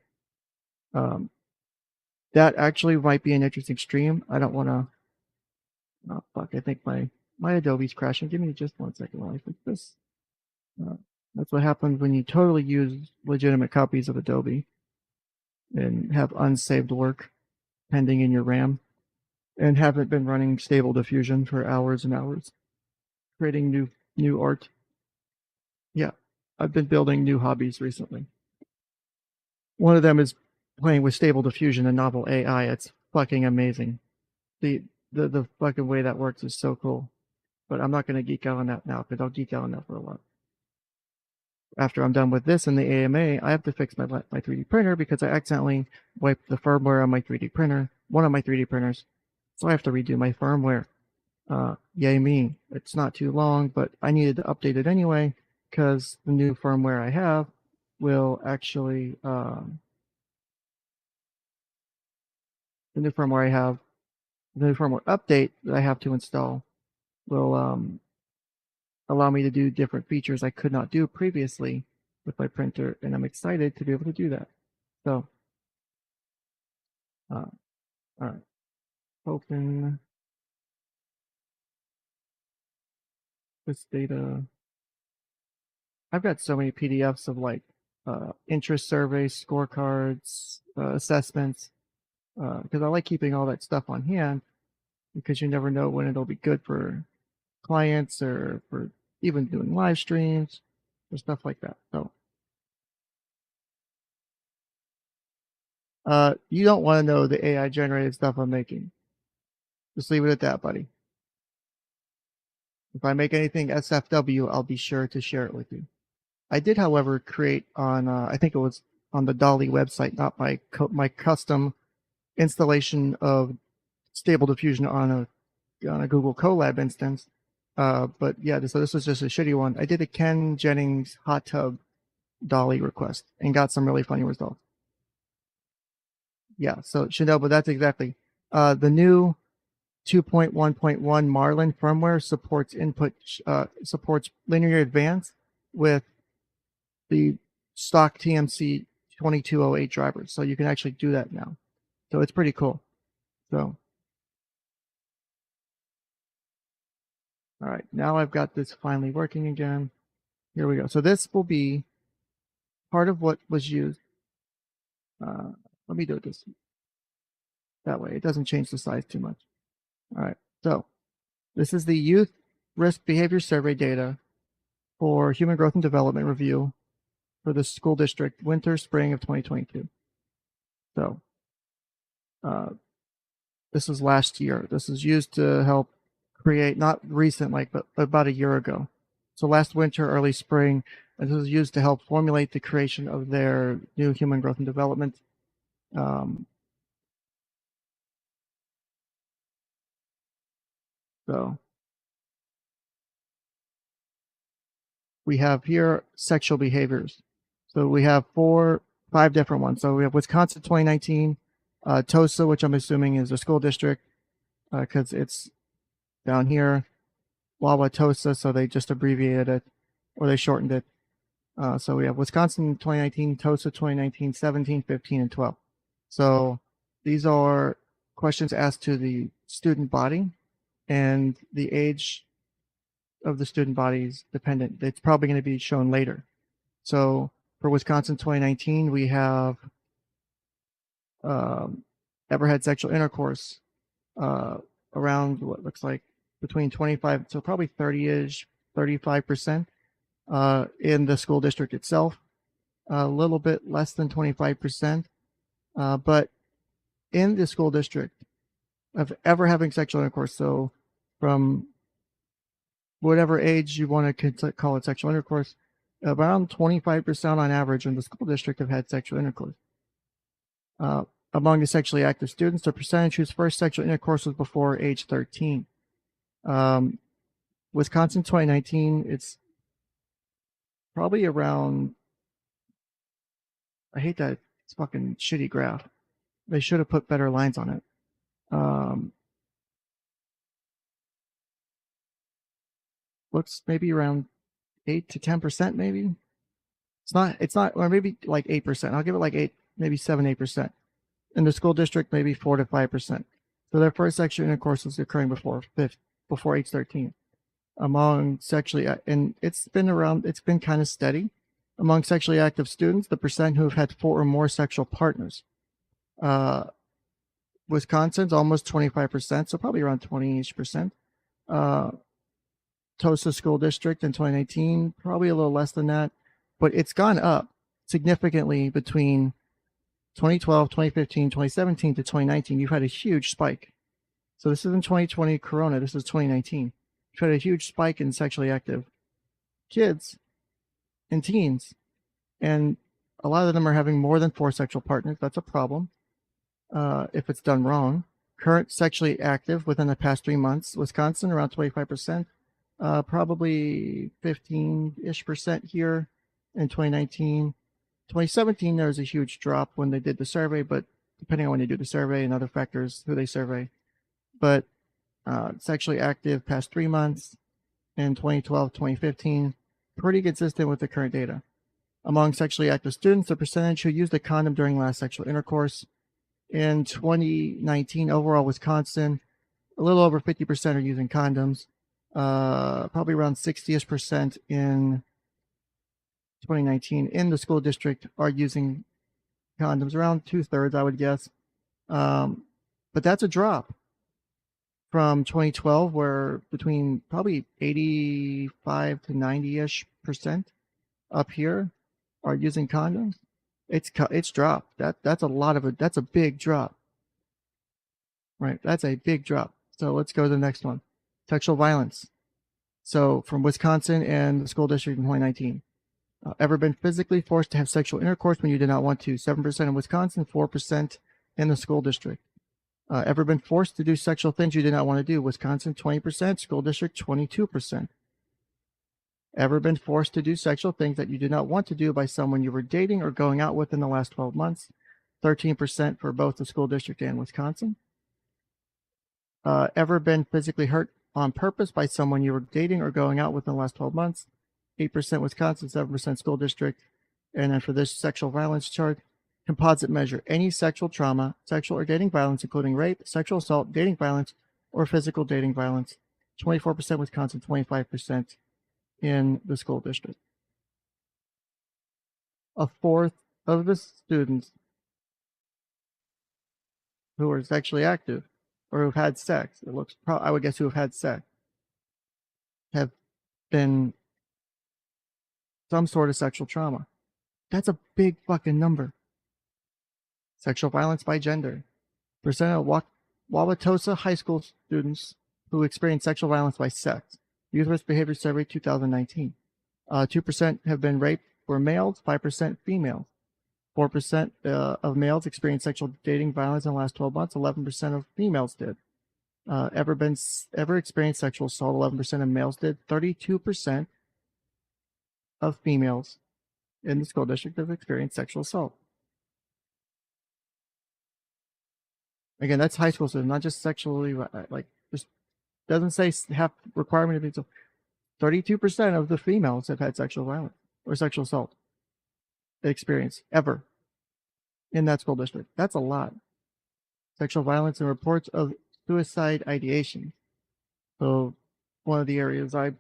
That actually might be an interesting stream. I don't want to. Oh fuck! I think my Adobe's crashing. Give me just 1 second while I fix this. That's what happens when you totally use legitimate copies of Adobe and have unsaved work pending in your RAM, and haven't been running Stable Diffusion for hours and hours, creating new art. Yeah, I've been building new hobbies recently. One of them is playing with Stable Diffusion and novel AI. It's fucking amazing. The fucking way that works is so cool. But I'm not going to geek out on that now, because I'll geek out on that for a while. After I'm done with this and the AMA, I have to fix my 3D printer, because I accidentally wiped the firmware on my 3D printer, one of my 3D printers. So I have to redo my firmware. Yay me. It's not too long, but I needed to update it anyway, because the new firmware I have will actually, the new firmware update that I have to install will allow me to do different features I could not do previously with my printer, and I'm excited to be able to do that. So, all right, open this data. I've got so many PDFs of interest surveys, scorecards, assessments, because I like keeping all that stuff on hand, because you never know when it'll be good for clients, or for even doing live streams or stuff like that. So, you don't want to know the AI generated stuff I'm making. Just leave it at that, buddy. If I make anything SFW, I'll be sure to share it with you. I did, however, create on, I think it was on the DALL-E website, not my custom installation of Stable Diffusion on a Google Colab instance. But yeah, so this was just a shitty one. I did a Ken Jennings hot tub DALL-E request and got some really funny results. Yeah, so Chanel, but that's exactly the new 2.1.1 Marlin firmware supports linear advance with the stock TMC 2208 drivers, so you can actually do that now. So it's pretty cool. So, all right, now I've got this finally working again. Here we go. So this will be part of what was used. Let me do it this that way. It doesn't change the size too much. All right, so this is the Youth Risk Behavior Survey data for Human Growth and Development Review for the school district winter, spring of 2022. So This is last year. This is used to help create, not recent, like, but about a year ago. So last winter, early spring, and this is used to help formulate the creation of their new human growth and development. So we have here sexual behaviors. So we have 5 different ones. So we have Wisconsin 2019, TOSA, which I'm assuming is a school district because it's down here, 𝐷𝐷𝐿, so they just abbreviated it or they shortened it. So we have Wisconsin 2019, TOSA 2019, 17, 15, and 12. So these are questions asked to the student body, and the age of the student body is dependent. It's probably going to be shown later. So for Wisconsin 2019, we have ever had sexual intercourse around what looks like between 25, so probably 30-ish, 35% in the school district itself. A little bit less than 25%, but in the school district of ever having sexual intercourse, so from whatever age you want to call it sexual intercourse, around 25% on average in the school district have had sexual intercourse. Among the sexually active students, the percentage whose first sexual intercourse was before age 13. Wisconsin 2019, it's probably around, I hate that it's fucking shitty graph. They should have put better lines on it. Looks maybe around 8 to 10%, maybe. It's not, or maybe like 8%. I'll give it like 8, maybe 7, 8%. In the school district, maybe 4 to 5%. So their first sexual intercourse was occurring before age 13. Among sexually, and it's been kind of steady. Among sexually active students, the percent who have had 4 or more sexual partners. Wisconsin's almost 25%, so probably around 20-ish%. TOSA school district in 2019, probably a little less than that, but it's gone up significantly between 2012, 2015, 2017 to 2019. You've had a huge spike. So this isn't 2020 Corona, this is 2019. You've had a huge spike in sexually active kids and teens, and a lot of them are having more than 4 sexual partners. That's a problem if it's done wrong. Current sexually active within the past 3 months, Wisconsin around 25%. Probably 15-ish% here in 2019. 2017, there was a huge drop when they did the survey, but depending on when they do the survey and other factors, who they survey. But sexually active past 3 months in 2012, 2015, pretty consistent with the current data. Among sexually active students, the percentage who used a condom during last sexual intercourse in 2019, overall Wisconsin, a little over 50% are using condoms. Probably around 60-ish% in 2019 in the school district are using condoms, around 2/3, I would guess. But that's a drop from 2012, where between probably 85 to 90-ish% up here are using condoms. It's dropped. That's a lot of it. That's a big drop. Right, that's a big drop. So let's go to the next one. Sexual violence. So from Wisconsin and the school district in 2019. Ever been physically forced to have sexual intercourse when you did not want to? 7% in Wisconsin, 4% in the school district. Ever been forced to do sexual things you did not want to do? Wisconsin, 20%, school district, 22%. Ever been forced to do sexual things that you did not want to do by someone you were dating or going out with in the last 12 months? 13% for both the school district and Wisconsin. Ever been physically hurt on purpose by someone you were dating or going out with in the last 12 months? 8% Wisconsin, 7% school district. And then for this sexual violence chart, composite measure, any sexual trauma, sexual or dating violence, including rape, sexual assault, dating violence, or physical dating violence. 24% Wisconsin, 25% in the school district. A fourth of the students who are sexually active or who've had sex, I would guess who have had sex, have been some sort of sexual trauma. That's a big fucking number. Sexual violence by gender. Percent of Wauwatosa High School students who experienced sexual violence by sex. Youth Risk Behavior Survey 2019. 2% have been raped were males, 5% females. 4% of males experienced sexual dating violence in the last 12 months. 11% of females did. Ever experienced sexual assault? 11% of males did. 32% of females in the school district have experienced sexual assault. Again, that's high school students, not just sexually, like, just doesn't say have requirement of it. So 32% of the females have had sexual violence or sexual assault experience ever in that school district. That's a lot. Sexual violence and reports of suicide ideation. So one of the areas I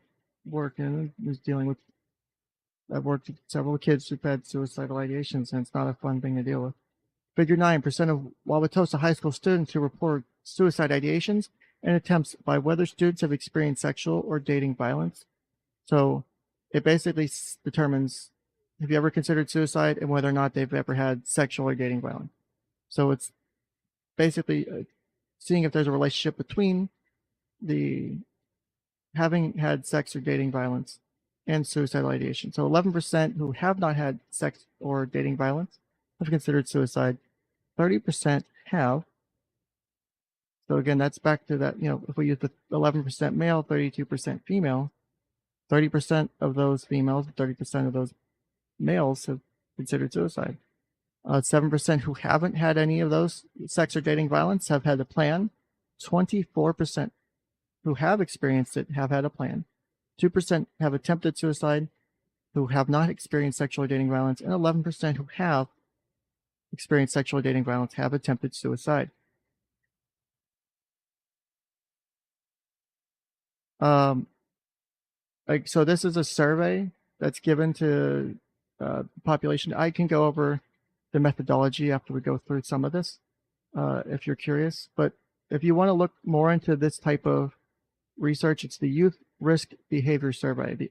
work in is dealing with, I've worked with several kids who've had suicidal ideations, and it's not a fun thing to deal with. Figure 9% of Wauwatosa High School students who report suicide ideations and attempts by whether students have experienced sexual or dating violence. So it basically determines have you ever considered suicide and whether or not they've ever had sexual or dating violence. So it's basically seeing if there's a relationship between the having had sex or dating violence and suicidal ideation. So 11% who have not had sex or dating violence have considered suicide. 30% have. So again, that's back to that, if we use the 11% male, 32% female, 30% of those females, 30% of those males have considered suicide. 7% who haven't had any of those sex or dating violence have had a plan. 24% who have experienced it have had a plan. 2% have attempted suicide who have not experienced sexual or dating violence, and 11% who have experienced sexual or dating violence have attempted suicide. So this is a survey that's given to the population. I can go over the methodology after we go through some of this, if you're curious. But if you want to look more into this type of research, it's the Youth Risk Behavior Survey, the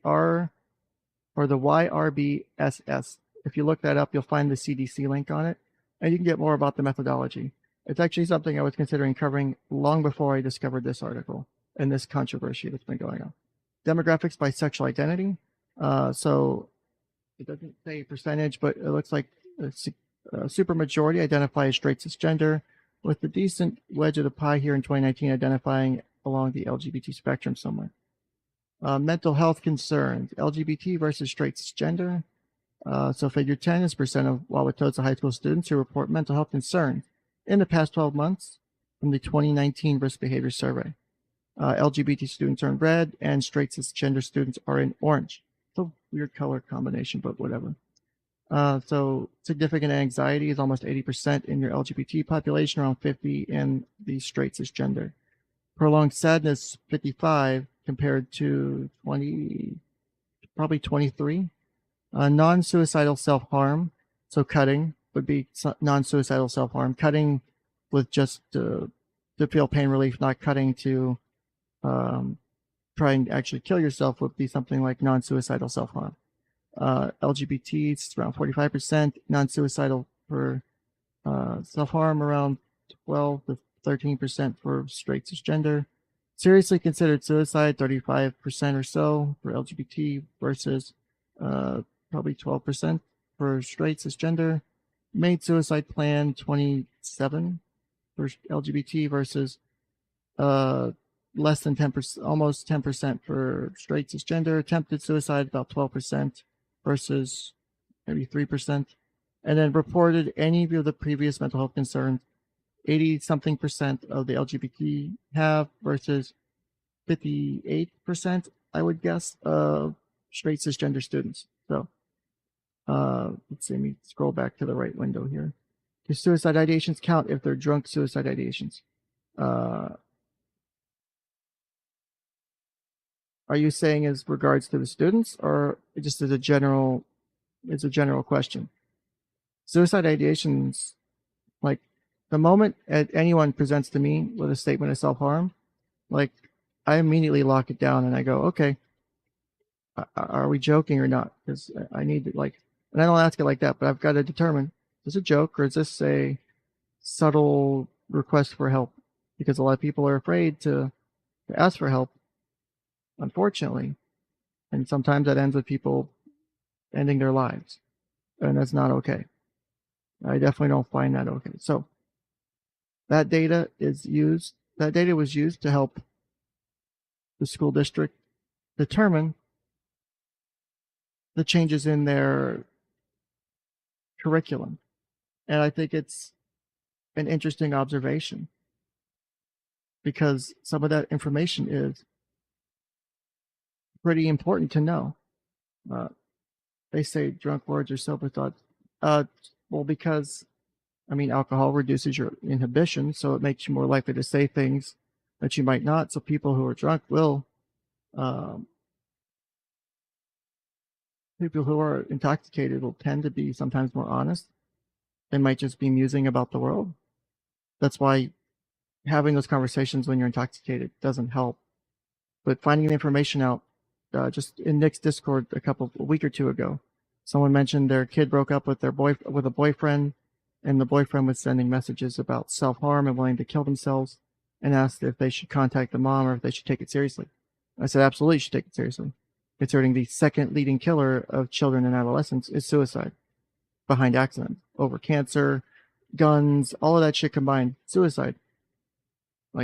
YRBSS. If you look that up, you'll find the CDC link on it, and you can get more about the methodology. It's actually something I was considering covering long before I discovered this article and this controversy that's been going on. Demographics by sexual identity. So it doesn't say percentage, but it looks like a super majority identify as straight cisgender, with the decent wedge of the pie here in 2019 identifying along the LGBT spectrum somewhere. Mental health concerns, LGBT versus straight cisgender. So figure 10 is percent of Wauwatosa High School students who report mental health concerns in the past 12 months from the 2019 Risk Behavior Survey. LGBT students are in red and straight cisgender students are in orange. It's a weird color combination, but whatever. So significant anxiety is almost 80% in your LGBT population, around 50% in the straight cisgender. Prolonged sadness, 55 compared to 20, probably 23. Non-suicidal self-harm, so cutting would be non-suicidal self-harm. Cutting with just to feel pain relief, not cutting to try and actually kill yourself would be something like non-suicidal self-harm. LGBT, it's around 45%. Non-suicidal for self-harm, around 12 to 13% for straight cisgender. Seriously considered suicide, 35% or so for LGBT versus probably 12% for straight cisgender. Made suicide plan, 27% for LGBT versus less than 10%, almost 10% for straight cisgender. Attempted suicide, about 12% versus maybe 3%. And then reported any of the previous mental health concerns, 80-something% of the LGBT have versus 58%, I would guess, of straight cisgender students. So let's see, let me scroll back to the right window here. Do suicide ideations count if they're drunk suicide ideations? Are you saying as regards to the students, or just as a general, question? Suicide ideations, like the moment anyone presents to me with a statement of self-harm, like I immediately lock it down and I go, okay, are we joking or not? Because I need to, like, and I don't ask it like that, but I've got to determine, is this a joke or is this a subtle request for help? because a lot of people are afraid to ask for help, unfortunately. And sometimes that ends with people ending their lives. And that's not okay. I definitely don't find that okay. So that data was used to help the school district determine the changes in their curriculum. And I think it's an interesting observation because some of that information is pretty important to know. They say drunk words are sober thoughts. Well, because, I mean, alcohol reduces your inhibition, so it makes you more likely to say things that you might not. So people who are drunk will, people who are intoxicated will tend to be sometimes more honest. They might just be musing about the world. That's why having those conversations when you're intoxicated doesn't help. But finding the information out, just in Nick's Discord a week or two ago, someone mentioned their kid broke up with a boyfriend, and the boyfriend was sending messages about self-harm and wanting to kill themselves, and asked if they should contact the mom or if they should take it seriously. I said absolutely you should take it seriously, considering the second leading killer of children and adolescents is suicide, behind accidents, over cancer, guns, all of that shit combined. Suicide,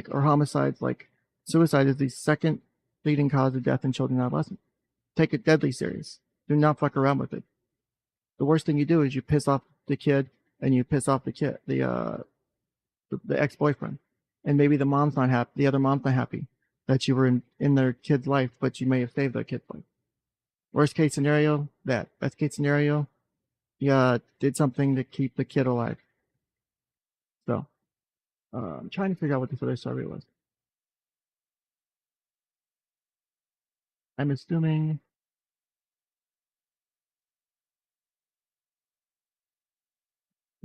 or homicides, suicide is the second leading cause of death in children and adolescents. Take it deadly serious. Do not fuck around with it. The worst thing you do is you piss off the kid and you piss off the ex-boyfriend, and maybe the mom's not happy. The other mom's not happy that you were in their kid's life, but you may have saved their kid's life. Worst case scenario, that. Best case scenario, you did something to keep the kid alive. So, I'm trying to figure out what this other survey was. I'm assuming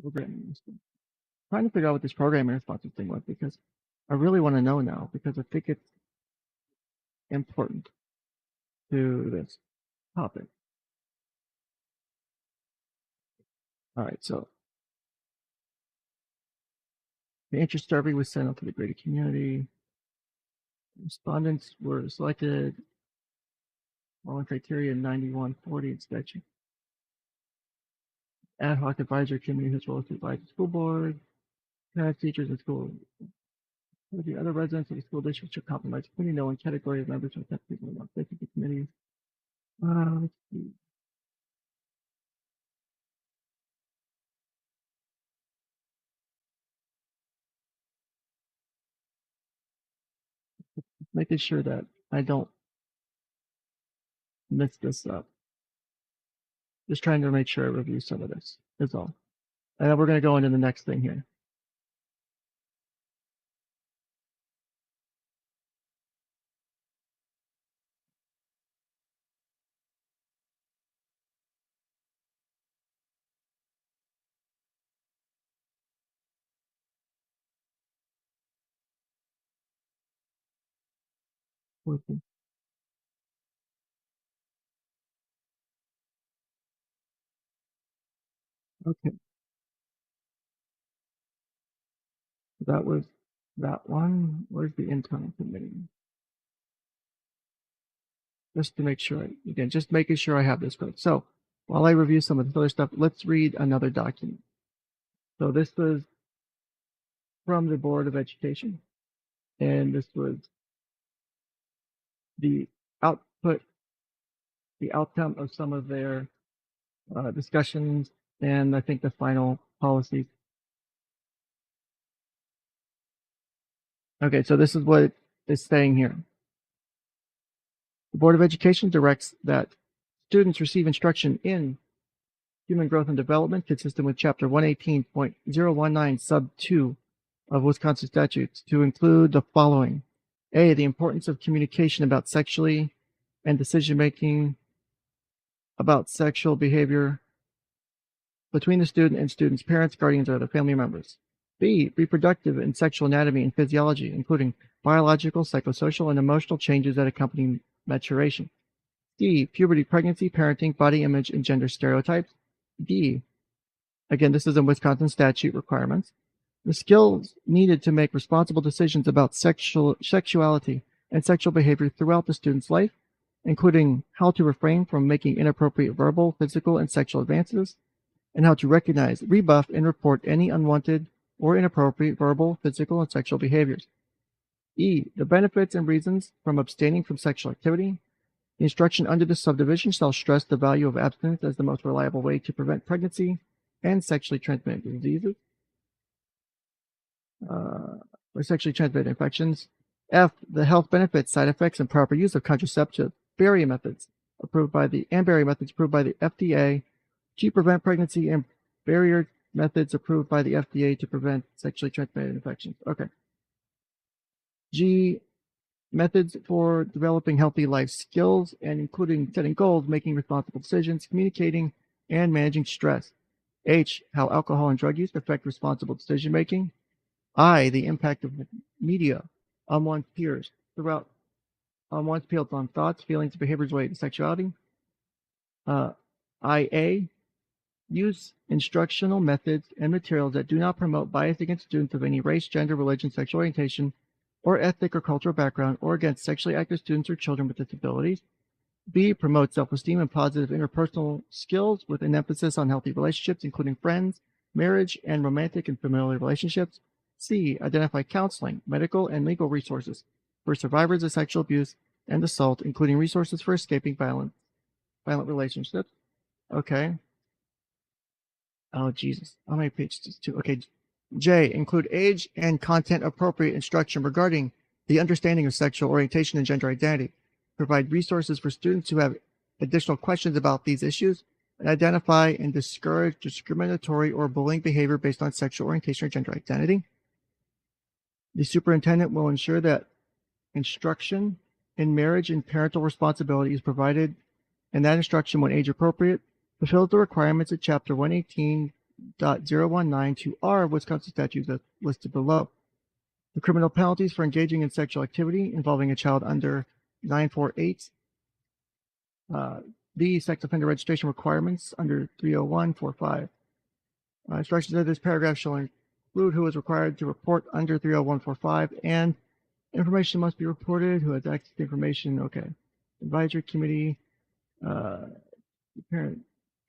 programming. Trying to figure out what this programming responsive thing was, because I really want to know now, because I think it's important to this topic. All right, so the interest survey was sent out to the greater community. Respondents were selected. Following criteria 9140 inspection. Ad hoc advisory committee whose role is to advise the school board, parents, teachers, and school. The other residents of the school district should compromise the committee. No one category of members will have people not thank the committee. Let's see. Making sure that I don't mess this up. Just trying to make sure I review some of this, is all. And then we're going to go into the next thing here. Okay. Okay. That was that one. Where's the internal committee? Just to make sure, again, just making sure I have this correct. So while I review some of the other stuff, let's read another document. So this was from the Board of Education, and this was the output, the outcome of some of their discussions, and I think the final policy. Okay, so this is what is saying here. The Board of Education directs that students receive instruction in human growth and development consistent with Chapter 118.019 Sub 2 of Wisconsin statutes to include the following. A, the importance of communication about sexually and decision-making about sexual behavior between the student and student's parents, guardians, or other family members. B, reproductive and sexual anatomy and physiology, including biological, psychosocial, and emotional changes that accompany maturation. D, puberty, pregnancy, parenting, body image, and gender stereotypes. D, again, this is in Wisconsin statute requirements. The skills needed to make responsible decisions about sexuality and sexual behavior throughout the student's life, including how to refrain from making inappropriate verbal, physical, and sexual advances, and how to recognize, rebuff, and report any unwanted or inappropriate verbal, physical, and sexual behaviors. E. The benefits and reasons from abstaining from sexual activity. The instruction under this subdivision shall stress the value of abstinence as the most reliable way to prevent pregnancy and sexually transmitted diseases, or sexually transmitted infections. F. The health benefits, side effects, and proper use of contraceptive barrier methods approved by the FDA to prevent pregnancy, and barrier methods approved by the FDA to prevent sexually transmitted infections. Okay. G. Methods for developing healthy life skills, and including setting goals, making responsible decisions, communicating, and managing stress. H. How alcohol and drug use affect responsible decision making. I. The impact of media on one's peers on thoughts, feelings, and behaviors related to sexuality. IA. Use instructional methods and materials that do not promote bias against students of any race, gender, religion, sexual orientation, or ethnic or cultural background, or against sexually active students or children with disabilities. B. Promote self-esteem and positive interpersonal skills with an emphasis on healthy relationships, including friends, marriage, and romantic and familial relationships. C. Identify counseling, medical, and legal resources for survivors of sexual abuse and assault, including resources for escaping violent relationships. Okay. Oh, Jesus. How many pages? Two. Okay. J. Include age and content appropriate instruction regarding the understanding of sexual orientation and gender identity. Provide resources for students who have additional questions about these issues, and identify and discourage discriminatory or bullying behavior based on sexual orientation or gender identity. The superintendent will ensure that instruction in marriage and parental responsibility is provided, and that instruction, when age appropriate, fulfills the requirements of Chapter 118.019-R of Wisconsin statutes as listed below. The criminal penalties for engaging in sexual activity involving a child under 948. The sex offender registration requirements under 301.45. Instructions of this paragraph shall include who is required to report under 301.45, and information must be reported, who has access to information. Okay. Advisory committee. The parent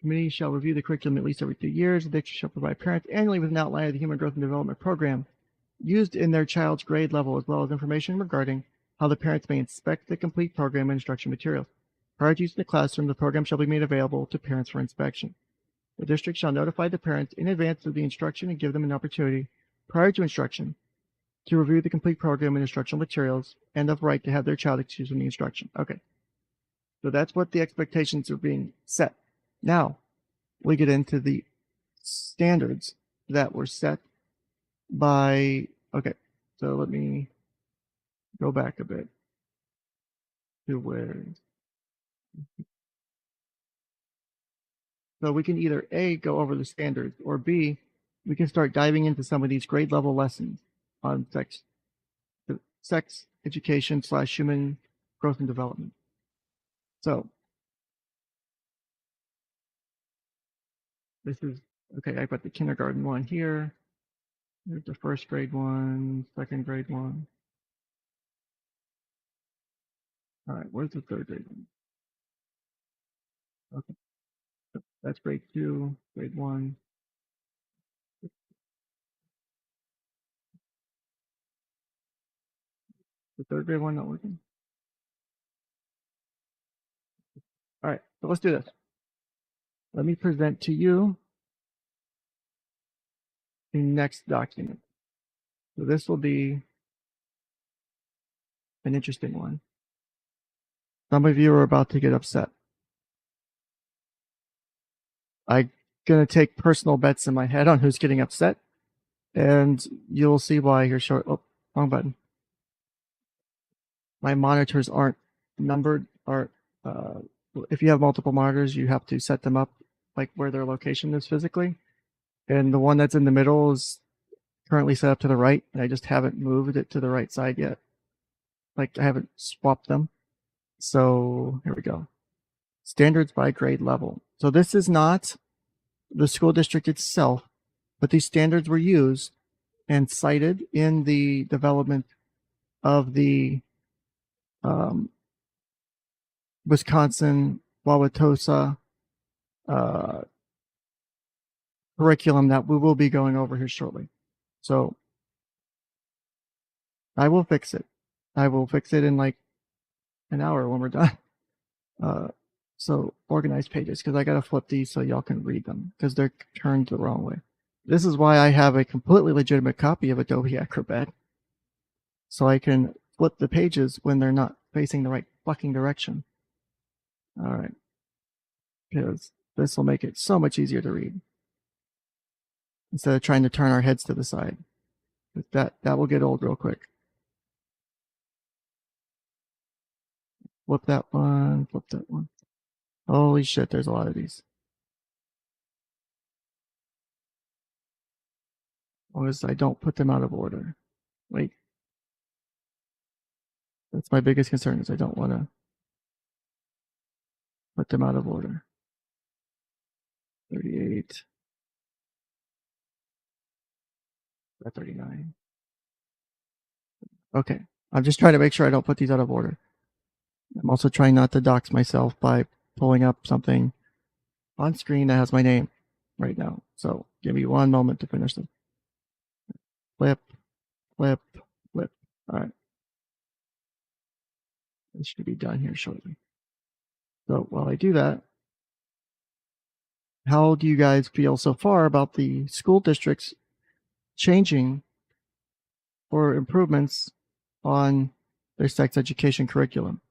committee shall review the curriculum at least every 2 years. The district shall provide parents annually with an outline of the human growth and development program used in their child's grade level, as well as information regarding how the parents may inspect the complete program and instruction materials. Prior to use in the classroom, the program shall be made available to parents for inspection. The district shall notify the parents in advance of the instruction and give them an opportunity prior to instruction to review the complete program and instructional materials, and of right to have their child excused from the instruction. Okay. So that's what the expectations are being set. Now, we get into the standards that were set by, okay, so let me go back a bit to where, so we can either A, go over the standards, or B, we can start diving into some of these grade level lessons on sex education / human growth and development. So this is, okay, I got the kindergarten one here. There's the first grade one, second grade one. All right, where's the third grade one? Okay, that's grade 2, grade 1. The third grade one not working? All right, so let's do this. Let me present to you the next document. So this will be an interesting one. Some of you are about to get upset. I'm going to take personal bets in my head on who's getting upset, and you'll see why here short. Oh, wrong button. My monitors aren't numbered. If you have multiple monitors, you have to set them up like where their location is physically. And the one that's in the middle is currently set up to the right, and I just haven't moved it to the right side yet. Like I haven't swapped them. So here we go. Standards by grade level. So this is not the school district itself, but these standards were used and cited in the development of the Wisconsin Wauwatosa curriculum that we will be going over here shortly. So I will fix it. I will fix it in like an hour when we're done. So organized pages, because I got to flip these so y'all can read them because they're turned the wrong way. This is why I have a completely legitimate copy of Adobe Acrobat, so I can flip the pages when they're not facing the right fucking direction. All right, because this will make it so much easier to read instead of trying to turn our heads to the side. That will get old real quick. Flip that one, flip that one. Holy shit, there's a lot of these. As long as I don't put them out of order. Wait. That's my biggest concern, is I don't want to put them out of order. 38. 39. Okay. I'm just trying to make sure I don't put these out of order. I'm also trying not to dox myself by pulling up something on screen that has my name right now. So give me one moment to finish them. Flip, flip, flip. All right. It should be done here shortly. So while I do that, how do you guys feel so far about the school districts changing for improvements on their sex education curriculum?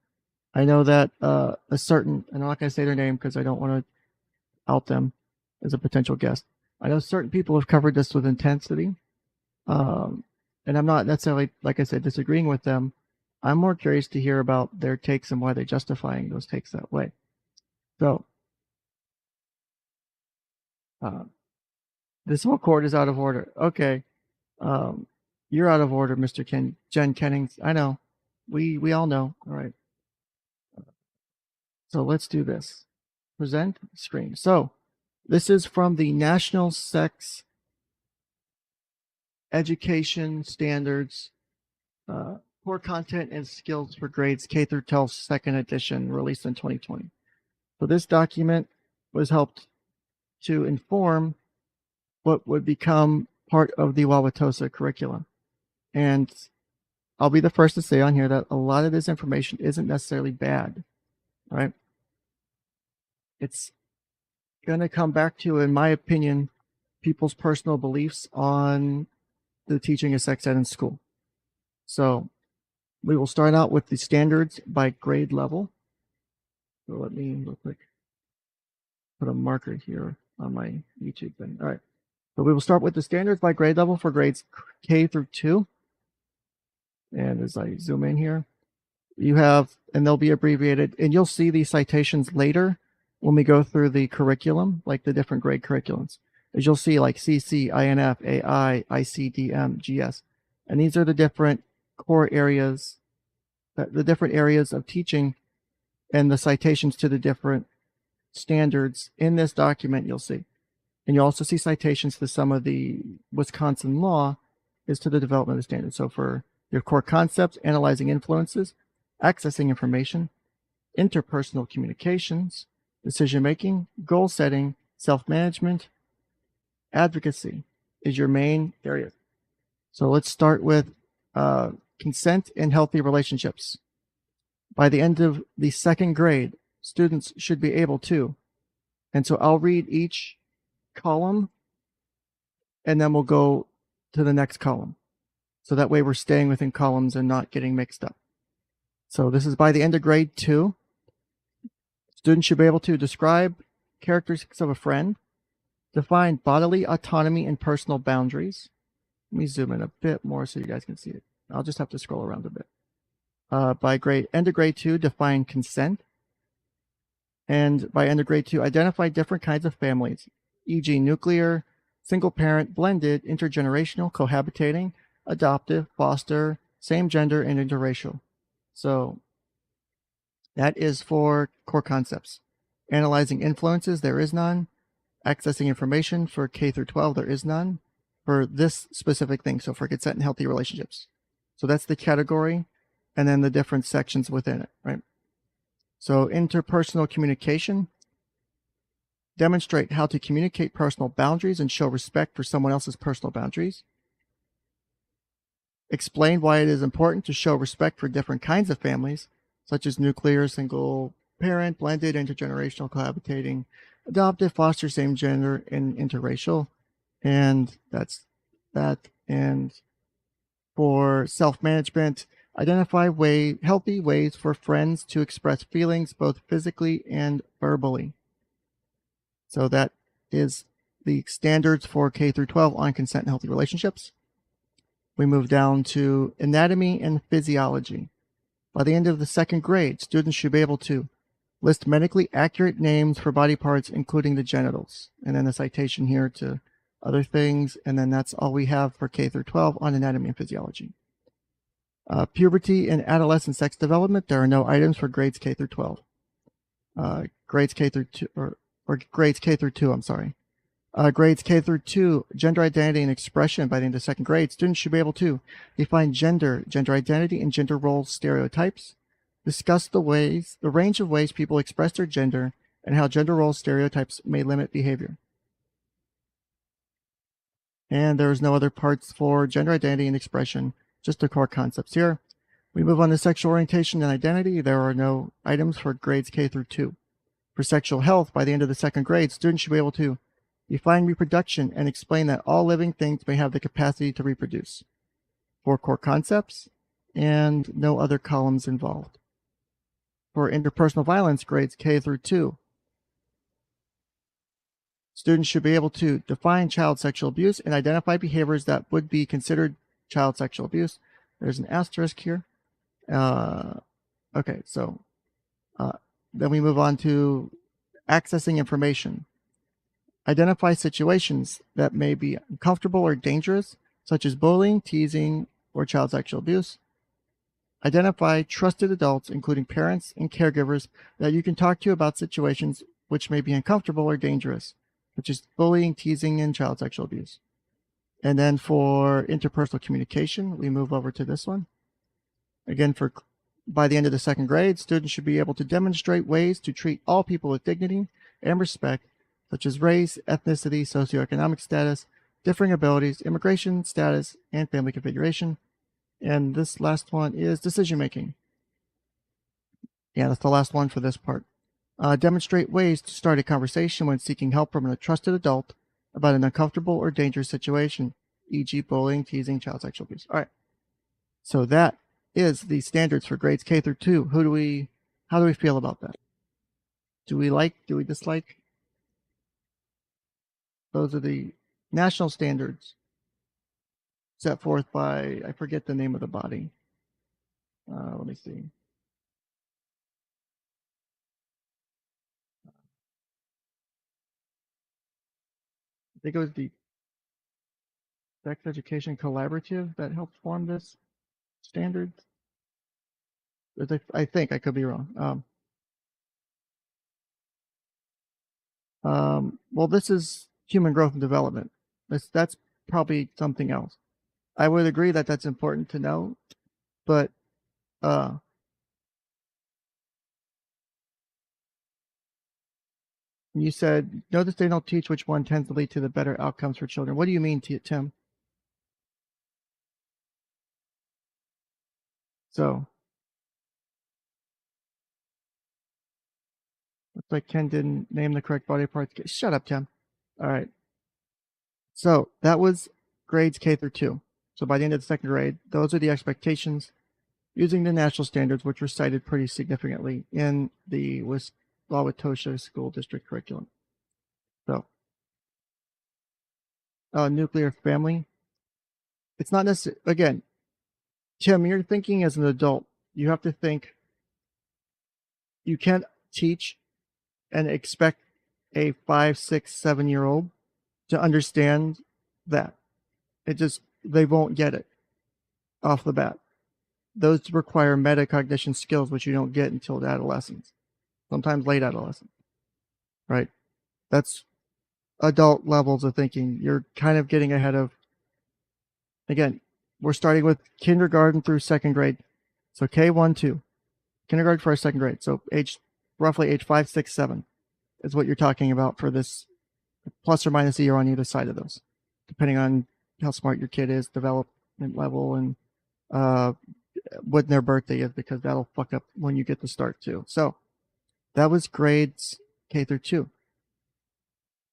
I know that a certain, and I'm not going to say their name because I don't want to out them as a potential guest. I know certain people have covered this with intensity, and I'm not necessarily, like I said, disagreeing with them. I'm more curious to hear about their takes and why they're justifying those takes that way. So, this whole court is out of order. Okay, you're out of order, Mr. Jen Kennings. I know, we all know. All right. So let's do this. Present screen. So this is from the National Sex Education Standards, Core Content and Skills for Grades K through 12, second edition, released in 2020. So this document was helped to inform what would become part of the Wauwatosa curriculum. And I'll be the first to say on here that a lot of this information isn't necessarily bad, right? It's going to come back to, in my opinion, people's personal beliefs on the teaching of sex ed in school. So we will start out with the standards by grade level. So let me real quick put a marker here on my YouTube thing. All right. So we will start with the standards by grade level for grades K through 2. And as I zoom in here, you have, and they'll be abbreviated, and you'll see these citations later when we go through the curriculum, like the different grade curriculums. As you'll see, like CC, INF, AI, ICDM, GS. And these are the different core areas, the different areas of teaching, and the citations to the different standards in this document you'll see. And you'll also see citations to some of the Wisconsin law is to the development of the standards. So for your core concepts, analyzing influences, accessing information, interpersonal communications, decision-making, goal setting, self-management, advocacy is your main area. So let's start with consent and healthy relationships. By the end of the second grade, students should be able to, and so I'll read each column and then we'll go to the next column. So that way we're staying within columns and not getting mixed up. So this is by the end of grade 2. Students should be able to describe characteristics of a friend, define bodily autonomy and personal boundaries. Let me zoom in a bit more so you guys can see it. I'll just have to scroll around a bit. By end of grade 2, define consent. And by end of grade 2, identify different kinds of families, e.g. nuclear, single parent, blended, intergenerational, cohabitating, adoptive, foster, same gender, and interracial. So that is for core concepts. Analyzing influences, there is none. Accessing information for K through 12, there is none. for this specific thing. So for consent and healthy relationships. So that's the category and then the different sections within it, right? So interpersonal communication. Demonstrate how to communicate personal boundaries and show respect for someone else's personal boundaries. Explain why it is important to show respect for different kinds of families, such as nuclear, single parent, blended, intergenerational, cohabitating, adoptive, foster, same gender, and interracial. And that's that. And for self-management, identify healthy ways for friends to express feelings both physically and verbally. So that is the standards for K through 12 on consent and healthy relationships. We move down to anatomy and physiology. By the end of the second grade, students should be able to list medically accurate names for body parts, including the genitals. And then a citation here to other things. And then that's all we have for K through 12 on anatomy and physiology. Puberty and adolescent sex development. There are no items for grades K through 12. Grades K through 2, or grades K through 2, I'm sorry. Grades K through 2, gender identity and expression. By the end of second grade, students should be able to define gender identity, and gender role stereotypes. Discuss the range of ways people express their gender and how gender role stereotypes may limit behavior. And there's no other parts for gender identity and expression, just the core concepts here. We move on to sexual orientation and identity. There are no items for grades K through 2. For sexual health, by the end of the second grade, students should be able to define reproduction and explain that all living things may have the capacity to reproduce. 4 core concepts and no other columns involved. For interpersonal violence, grades K through 2, students should be able to define child sexual abuse and identify behaviors that would be considered child sexual abuse. There's an asterisk here. Okay, so then we move on to accessing information. Identify situations that may be uncomfortable or dangerous, such as bullying, teasing, or child sexual abuse. Identify trusted adults, including parents and caregivers, that you can talk to about situations which may be uncomfortable or dangerous, such as bullying, teasing, and child sexual abuse. And then for interpersonal communication, we move over to this one. Again, by the end of the second grade, students should be able to demonstrate ways to treat all people with dignity and respect, such as race, ethnicity, socioeconomic status, differing abilities, immigration status, and family configuration. And this last one is decision making. Yeah, that's the last one for this part. Demonstrate ways to start a conversation when seeking help from a trusted adult about an uncomfortable or dangerous situation, e.g. bullying, teasing, child sexual abuse. All right. So that is the standards for grades K through 2. How do we feel about that? Do we dislike? Those are the national standards set forth by, I forget the name of the body. Let me see. I think it was the Sex Education Collaborative that helped form this standard. I think, I could be wrong. Well, this is human growth and development. That's probably something else. I would agree that that's important to know, but you said, notice they don't teach which one tends to lead to the better outcomes for children. What do you mean, Tim? So, looks like Ken didn't name the correct body parts. Shut up, Tim. All right. So that was grades K through 2. So by the end of the second grade, those are the expectations using the national standards, which were cited pretty significantly in the 𝐻𝐨𝐿 school district curriculum. So, nuclear family. It's not necessarily, again, Tim, you're thinking as an adult. You have to think, you can't teach and expect a 5, 6, 7-year-old to understand that. They won't get it off the bat. Those require metacognition skills, which you don't get until adolescence, sometimes late adolescence, right? That's adult levels of thinking. You're kind of getting ahead of Again, we're starting with kindergarten through second grade. So K1, 2. Kindergarten, first, second grade. So roughly age 5, 6, 7 is what you're talking about for this, plus or minus a year on either side of those, depending on how smart your kid is, development level, and when their birthday is, because that'll fuck up when you get to start too. So that was grades K through 2.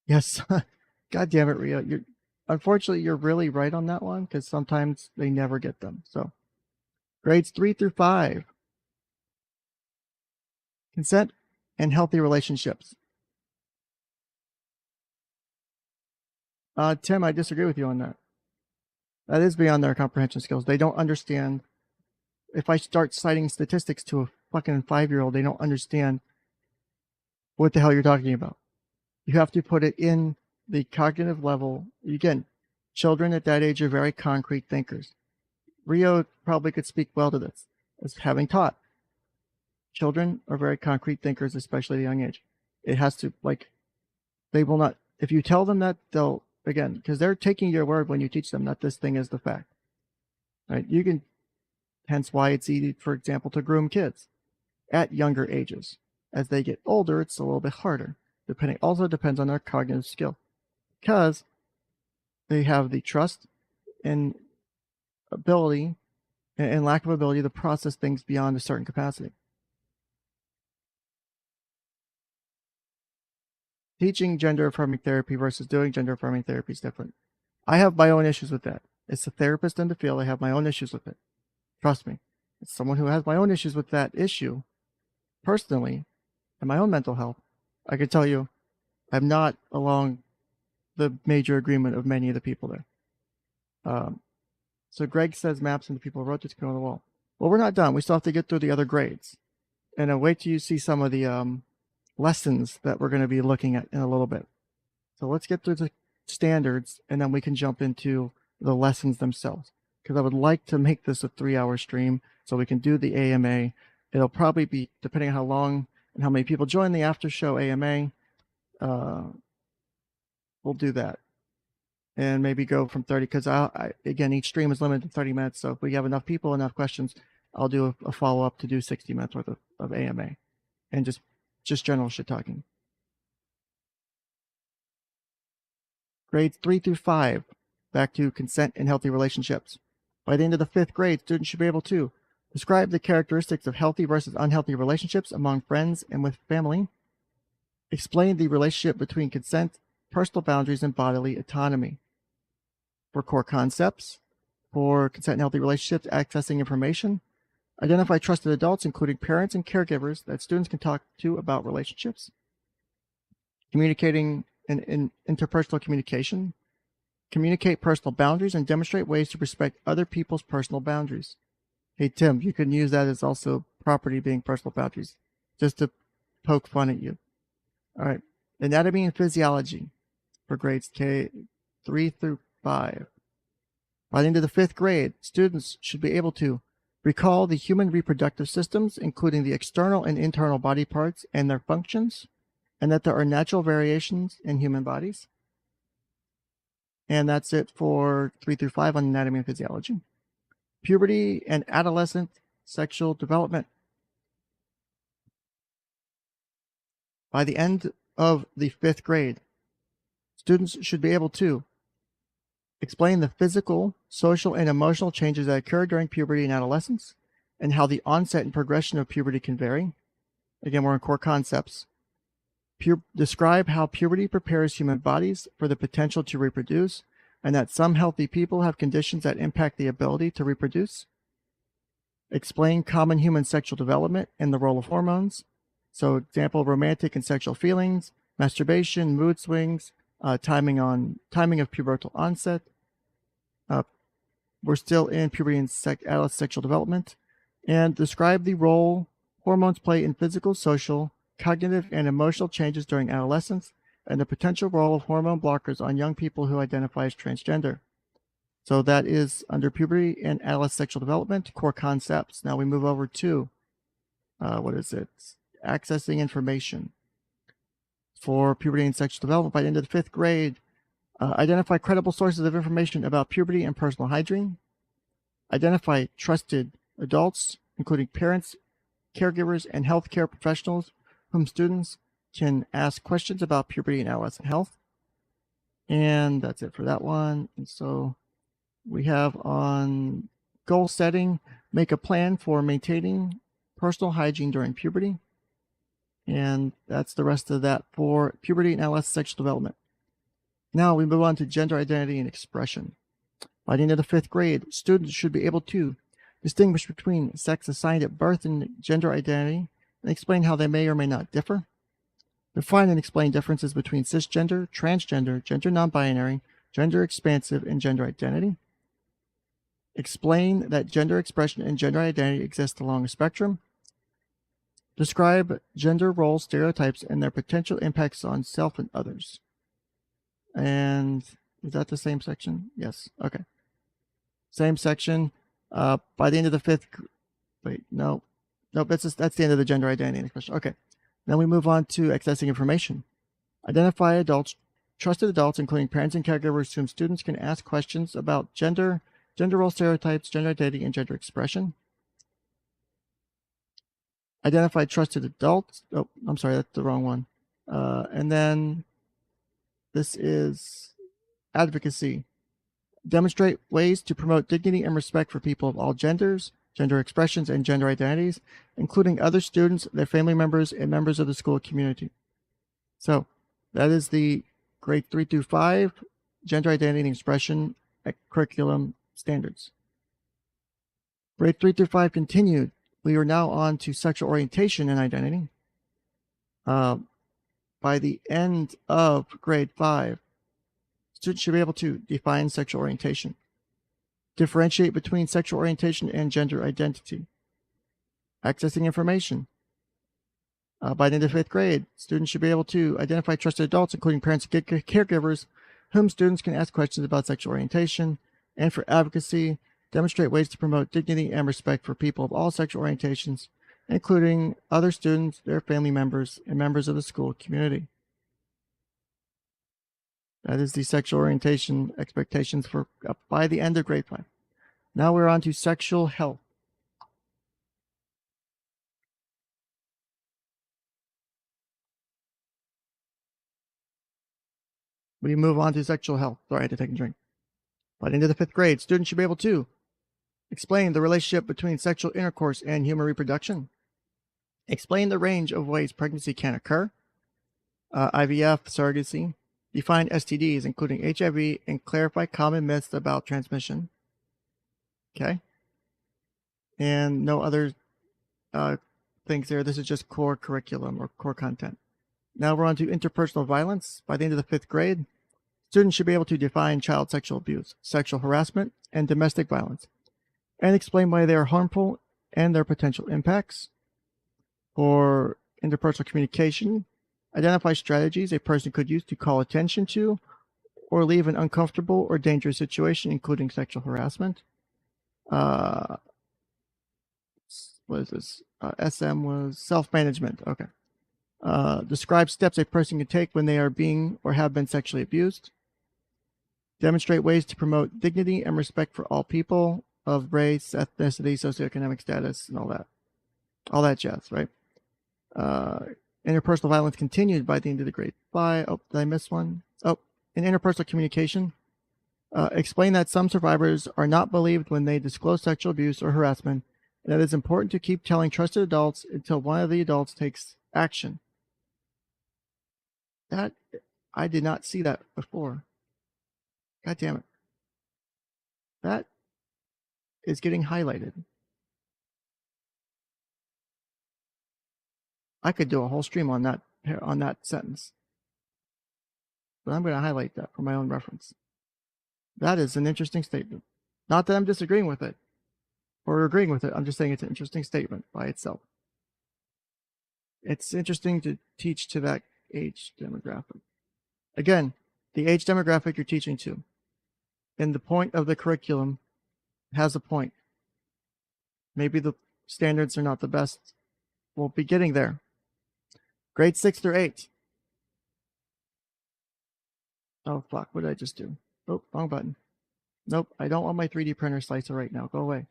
Yes. God damn it, Rio. Unfortunately, you're really right on that one, because sometimes they never get them. So grades 3 through 5. Consent and healthy relationships. Tim, I disagree with you on that. That is beyond their comprehension skills. They don't understand. If I start citing statistics to a fucking 5-year-old, they don't understand what the hell you're talking about. You have to put it in the cognitive level. Again, children at that age are very concrete thinkers. Rio probably could speak well to this, as having taught. Children are very concrete thinkers, especially at a young age. It has to, like, they will not, if you tell them that, they'll, again, because they're taking your word when you teach them that this thing is the fact. Right? You can, hence why it's easy, for example, to groom kids at younger ages. As they get older, it's a little bit harder. Also depends on their cognitive skill, because they have the trust and ability and lack of ability to process things beyond a certain capacity. Teaching gender affirming therapy versus doing gender affirming therapy is different. I have my own issues with that. It's a therapist in the field. I have my own issues with it. Trust me. It's someone who has my own issues with that issue personally and my own mental health. I can tell you I'm not along the major agreement of many of the people there. So Greg says maps and the people wrote this on the wall. Well, we're not done. We still have to get through the other grades. And I'll wait till you see some of the lessons that we're going to be looking at in a little bit. So let's get through the standards, and then we can jump into the lessons themselves, because I would like to make this a 3-hour stream so we can do the AMA. It'll probably be, depending on how long and how many people join the after show AMA, we'll do that. And maybe go from 30, because again, each stream is limited to 30 minutes. So if we have enough people, enough questions, I'll do a follow-up to do 60 minutes worth of AMA and just general shit talking. Grades 3 through 5, back to consent and healthy relationships. By the end of the 5th grade, students should be able to describe the characteristics of healthy versus unhealthy relationships among friends and with family, explain the relationship between consent, personal boundaries, and bodily autonomy. For core concepts, for consent and healthy relationships, accessing information, identify trusted adults, including parents and caregivers that students can talk to about relationships, communicating in interpersonal communication, communicate personal boundaries, and demonstrate ways to respect other people's personal boundaries. Hey, Tim, you can use that as also property being personal boundaries, just to poke fun at you. All right, anatomy and physiology for grades K 3 through 5. By the end of the 5th grade, students should be able to recall the human reproductive systems, including the external and internal body parts and their functions, and that there are natural variations in human bodies. And that's it for 3 through 5 on anatomy and physiology. Puberty and adolescent sexual development. By the end of the 5th grade, students should be able to explain the physical, social, and emotional changes that occur during puberty and adolescence, and how the onset and progression of puberty can vary. Again, we're in core concepts. Describe how puberty prepares human bodies for the potential to reproduce, and that some healthy people have conditions that impact the ability to reproduce. Explain common human sexual development and the role of hormones. So, example, romantic and sexual feelings, masturbation, mood swings, timing of pubertal onset. We're still in puberty and adolescent sexual development. And describe the role hormones play in physical, social, cognitive, and emotional changes during adolescence, and the potential role of hormone blockers on young people who identify as transgender. So that is under puberty and adolescent sexual development, core concepts. Now we move over to, what is it? Accessing information. For puberty and sexual development, by the end of the 5th grade, Identify credible sources of information about puberty and personal hygiene. Identify trusted adults, including parents, caregivers, and healthcare professionals whom students can ask questions about puberty and adolescent health. And that's it for that one. And so we have on goal setting, make a plan for maintaining personal hygiene during puberty. And that's the rest of that for puberty and adolescent sexual development. Now we move on to gender identity and expression. By the end of the 5th grade, students should be able to distinguish between sex assigned at birth and gender identity and explain how they may or may not differ. Define and explain differences between cisgender, transgender, gender non-binary, gender expansive, and gender identity. Explain that gender expression and gender identity exist along a spectrum. Describe gender role stereotypes and their potential impacts on self and others. And is that the same section? Yes. Okay. Same section. By the end of the 5th, that's the end of the gender identity and expression. Okay. Then we move on to accessing information. Identify adults, trusted adults, including parents and caregivers, whom students can ask questions about gender role stereotypes, gender identity, and gender expression. Identify trusted adults. Oh, I'm sorry, that's the wrong one. And then this is advocacy. Demonstrate ways to promote dignity and respect for people of all genders, gender expressions, and gender identities, including other students, their family members, and members of the school community. So that is the grade 3 through 5 gender identity and expression curriculum standards. Grade 3 through 5 continued. We are now on to sexual orientation and identity. By the end of grade 5, students should be able to define sexual orientation, differentiate between sexual orientation and gender identity, accessing information. By the end of 5th grade, students should be able to identify trusted adults, including parents and caregivers, whom students can ask questions about sexual orientation. And for advocacy, demonstrate ways to promote dignity and respect for people of all sexual orientations, including other students, their family members, and members of the school community. That is the sexual orientation expectations for by the end of grade 5. Now we're on to sexual health. We move on to sexual health. Sorry, I had to take a drink. By the end of the 5th grade, students should be able to explain the relationship between sexual intercourse and human reproduction. Explain the range of ways pregnancy can occur. IVF, surrogacy. Define STDs, including HIV, and clarify common myths about transmission. Okay. And no other things there. This is just core curriculum or core content. Now we're on to interpersonal violence. By the end of the 5th grade, students should be able to define child sexual abuse, sexual harassment, and domestic violence, and explain why they are harmful and their potential impacts. For interpersonal communication, identify strategies a person could use to call attention to or leave an uncomfortable or dangerous situation, including sexual harassment. What is this? SM was self-management. Okay. Describe steps a person can take when they are being or have been sexually abused. Demonstrate ways to promote dignity and respect for all people of race, ethnicity, socioeconomic status, and all that jazz, right? Interpersonal violence continued by the end of the grade 5. Oh, did I miss one? Oh, in interpersonal communication, explain that some survivors are not believed when they disclose sexual abuse or harassment, and that it's important to keep telling trusted adults until one of the adults takes action. That, I did not see that before. God damn it. That is getting highlighted. I could do a whole stream on that sentence, but I'm going to highlight that for my own reference. That is an interesting statement. Not that I'm disagreeing with it or agreeing with it. I'm just saying it's an interesting statement by itself. It's interesting to teach to that age demographic. Again, the age demographic you're teaching to, and the point of the curriculum has a point. Maybe the standards are not the best. We'll be getting there. Grade 6 through 8. Oh, fuck. What did I just do? Oh, wrong button. Nope. I don't want my 3D printer slicer right now. Go away.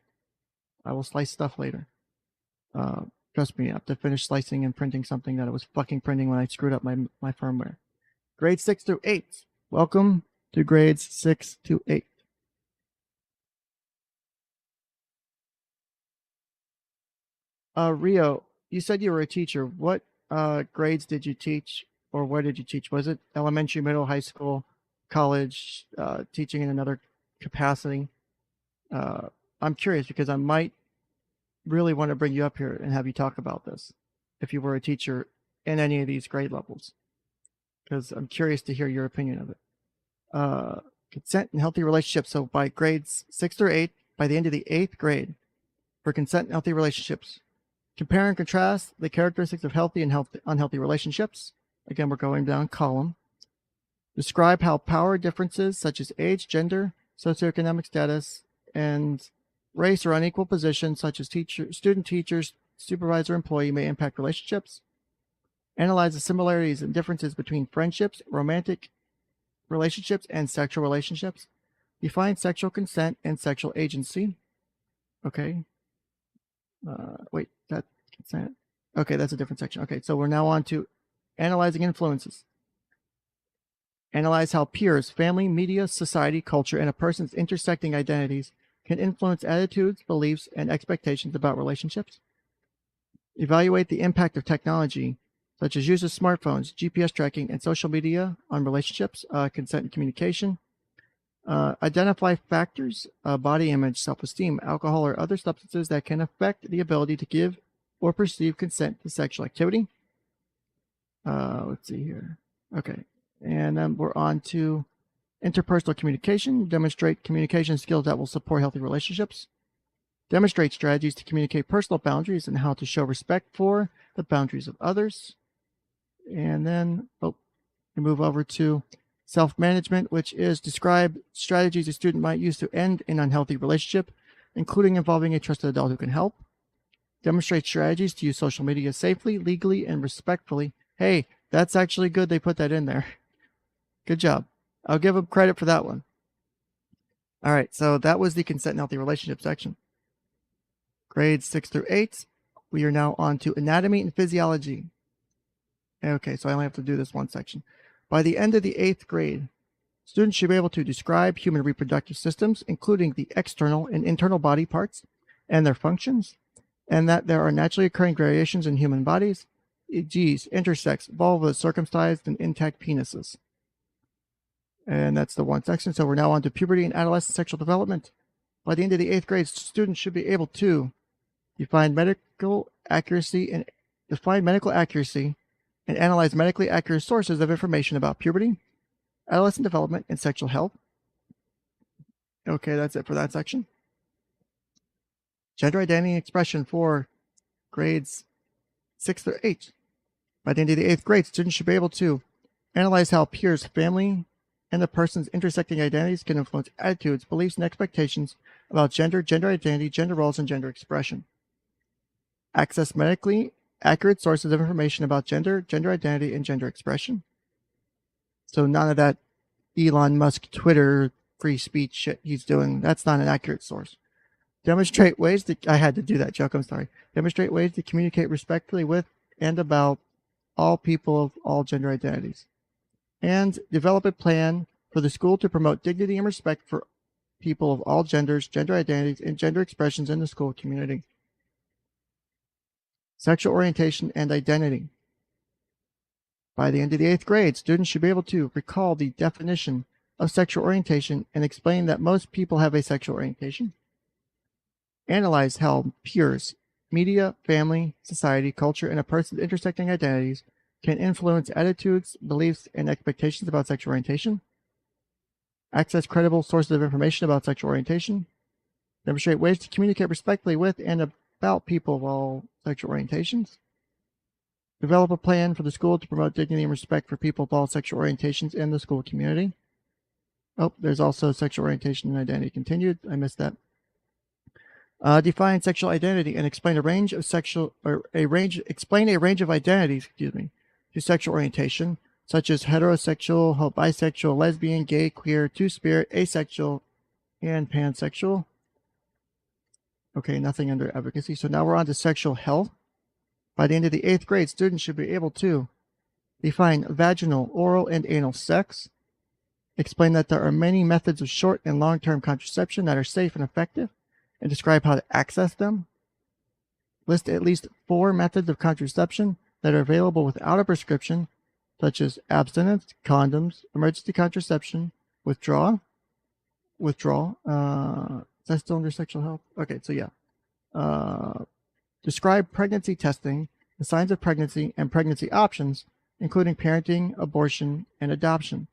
I will slice stuff later. Trust me, I have to finish slicing and printing something that I was fucking printing when I screwed up my firmware. Grades 6 through 8. Welcome to grades 6 to 8. Rio, you said you were a teacher. What grades did you teach, or where did you teach? Was it elementary, middle, high school, college, teaching in another capacity? I'm curious because I might really want to bring you up here and have you talk about this if you were a teacher in any of these grade levels, because I'm curious to hear your opinion of it. Consent and healthy relationships. So by grades 6 through 8, by the end of the 8th grade, for consent and healthy relationships, compare and contrast the characteristics of healthy and unhealthy relationships. Again, we're going down column. Describe how power differences such as age, gender, socioeconomic status, and race or unequal positions such as student, teachers, supervisor, employee may impact relationships. Analyze the similarities and differences between friendships, romantic relationships, and sexual relationships. Define sexual consent and sexual agency. Okay. Wait, that consent. Okay, that's a different section. Okay, so we're now on to analyzing influences. Analyze how peers, family, media, society, culture, and a person's intersecting identities can influence attitudes, beliefs, and expectations about relationships. Evaluate the impact of technology, such as use of smartphones, GPS tracking, and social media on relationships, consent and communication. Identify factors, body image, self-esteem, alcohol, or other substances that can affect the ability to give or perceive consent to sexual activity. Let's see here. Okay. And then we're on to interpersonal communication. Demonstrate communication skills that will support healthy relationships. Demonstrate strategies to communicate personal boundaries and how to show respect for the boundaries of others. And then we move over to self-management, which is describe strategies a student might use to end an unhealthy relationship, including involving a trusted adult who can help. Demonstrate strategies to use social media safely, legally, and respectfully. Hey, that's actually good they put that in there. Good job. I'll give them credit for that one. All right, so that was the consent and healthy relationship section. Grades 6 through 8. We are now on to anatomy and physiology. Okay, so I only have to do this one section. By the end of the 8th grade, students should be able to describe human reproductive systems, including the external and internal body parts and their functions, and that there are naturally occurring variations in human bodies, e.g., intersex, vulvas, circumcised, and intact penises. And that's the one section. So we're now on to puberty and adolescent sexual development. By the end of the 8th grade, students should be able to define medical accuracy and analyze medically accurate sources of information about puberty, adolescent development, and sexual health. Okay, that's it for that section. Gender identity and expression for grades 6 through 8. By the end of the 8th grade, students should be able to analyze how peers, family, and a person's intersecting identities can influence attitudes, beliefs, and expectations about gender, gender identity, gender roles, and gender expression. Access medically accurate sources of information about gender, gender identity, and gender expression. So none of that Elon Musk Twitter free speech shit he's doing, that's not an accurate source. Demonstrate ways to, I had to do that joke, I'm sorry. Demonstrate ways to communicate respectfully with and about all people of all gender identities. And develop a plan for the school to promote dignity and respect for people of all genders, gender identities, and gender expressions in the school community. Sexual orientation and identity. By the end of the 8th grade, students should be able to recall the definition of sexual orientation and explain that most people have a sexual orientation. Analyze how peers, media, family, society, culture, and a person's intersecting identities can influence attitudes, beliefs, and expectations about sexual orientation. Access credible sources of information about sexual orientation. Demonstrate ways to communicate respectfully with and about people of all sexual orientations. Develop a plan for the school to promote dignity and respect for people of all sexual orientations in the school community. Oh, there's also sexual orientation and identity continued. I missed that. Define sexual identity and explain a range of identities, to sexual orientation, such as heterosexual, bisexual, lesbian, gay, queer, two-spirit, asexual, and pansexual. Okay, nothing under advocacy. So now we're on to sexual health. By the end of the 8th grade, students should be able to define vaginal, oral, and anal sex, explain that there are many methods of short and long-term contraception that are safe and effective, and describe how to access them, list at least 4 methods of contraception that are available without a prescription, such as abstinence, condoms, emergency contraception, withdrawal. Is that still under sexual health? Okay, so yeah. Describe pregnancy testing, the signs of pregnancy, and pregnancy options, including parenting, abortion, and adoption.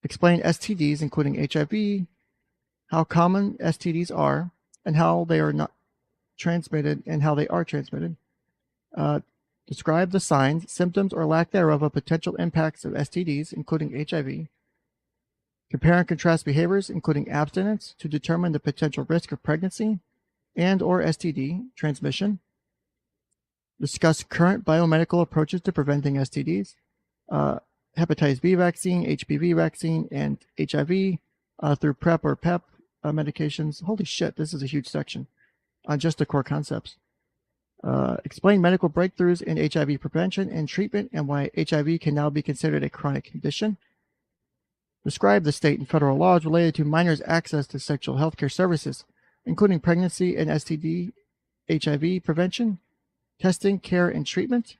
Explain STDs, including HIV, how common STDs are, and how they are not transmitted, and how they are transmitted. Describe the signs, symptoms, or lack thereof of potential impacts of STDs, including HIV. Compare and contrast behaviors, including abstinence, to determine the potential risk of pregnancy and or STD transmission. Discuss current biomedical approaches to preventing STDs, hepatitis B vaccine, HPV vaccine, and HIV through PrEP or PEP medications. Holy shit, this is a huge section on just the core concepts. Explain medical breakthroughs in HIV prevention and treatment and why HIV can now be considered a chronic condition. Describe the state and federal laws related to minors' access to sexual health care services, including pregnancy and STD, HIV prevention, testing, care, and treatment.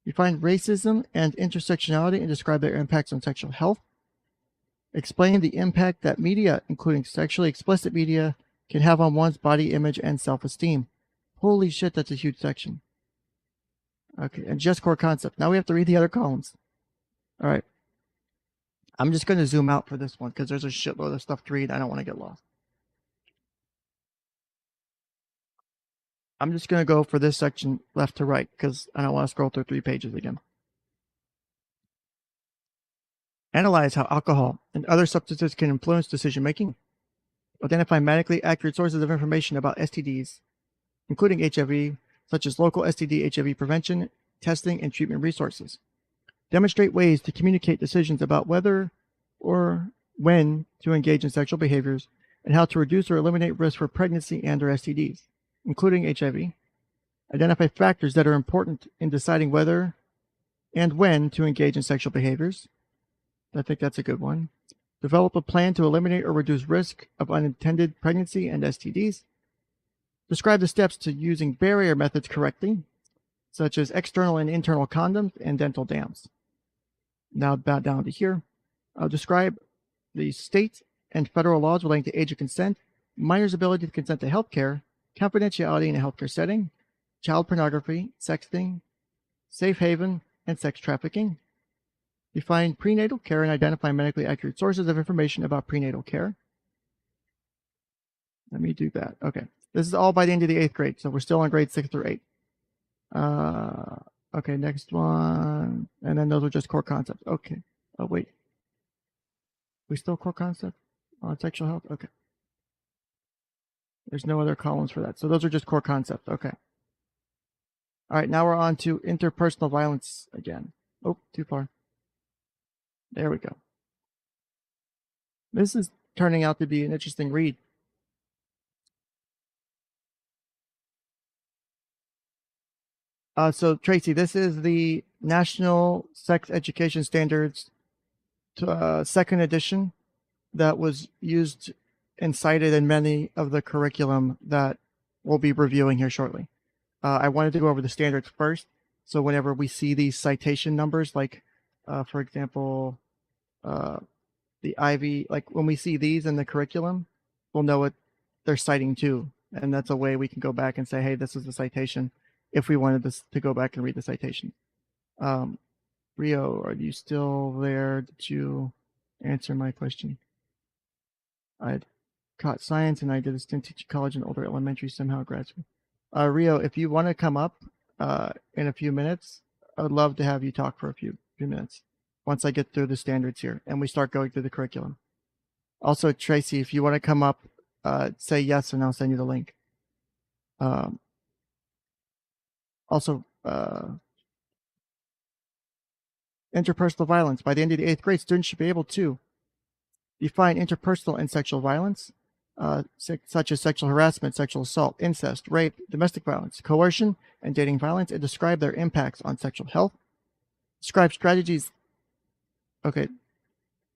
Define racism and intersectionality and describe their impacts on sexual health. Explain the impact that media, including sexually explicit media, can have on one's body image and self-esteem. Holy shit, that's a huge section. Okay, and just core concept. Now we have to read the other columns. All right. I'm just going to zoom out for this one because there's a shitload of stuff to read. I don't want to get lost. I'm just going to go for this section left to right because I don't want to scroll through 3 pages again. Analyze how alcohol and other substances can influence decision making. Identify medically accurate sources of information about STDs, including HIV, such as local STD HIV prevention, testing, and treatment resources. Demonstrate ways to communicate decisions about whether or when to engage in sexual behaviors and how to reduce or eliminate risk for pregnancy and or STDs, including HIV. Identify factors that are important in deciding whether and when to engage in sexual behaviors. I think that's a good one. Develop a plan to eliminate or reduce risk of unintended pregnancy and STDs. Describe the steps to using barrier methods correctly, such as external and internal condoms and dental dams. Now back down to here. I'll describe the state and federal laws relating to age of consent, minors' ability to consent to health care, confidentiality in a healthcare setting, child pornography, sexting, safe haven, and sex trafficking. Define prenatal care and identify medically accurate sources of information about prenatal care. Let me do that. Okay. This is all by the end of the 8th grade, so we're still on grade 6 through 8. Okay, next one. And then those are just core concepts. Okay. Oh, wait. We still core concept on sexual health? Okay. There's no other columns for that. So those are just core concepts. Okay. All right, now we're on to interpersonal violence again. Oh, too far. There we go. This is turning out to be an interesting read. So Tracy, this is the National Sex Education Standards 2nd edition that was used and cited in many of the curriculum that we'll be reviewing here shortly. I wanted to go over the standards first, so whenever we see these citation numbers, like for example, the Ivy, like when we see these in the curriculum, we'll know what they're citing to, and that's a way we can go back and say, hey, this is the citation, if we wanted this to go back and read the citation. Rio, are you still there? Did you answer my question? I taught science and I did a stint teaching college and older elementary, somehow grad school. Rio, if you want to come up in a few minutes, I would love to have you talk for a few minutes once I get through the standards here and we start going through the curriculum. Also, Tracy, if you want to come up, say yes and I'll send you the link. Also, interpersonal violence. By the end of the 8th grade, students should be able to define interpersonal and sexual violence, such as sexual harassment, sexual assault, incest, rape, domestic violence, coercion, and dating violence, and describe their impacts on sexual health. Describe strategies. Okay,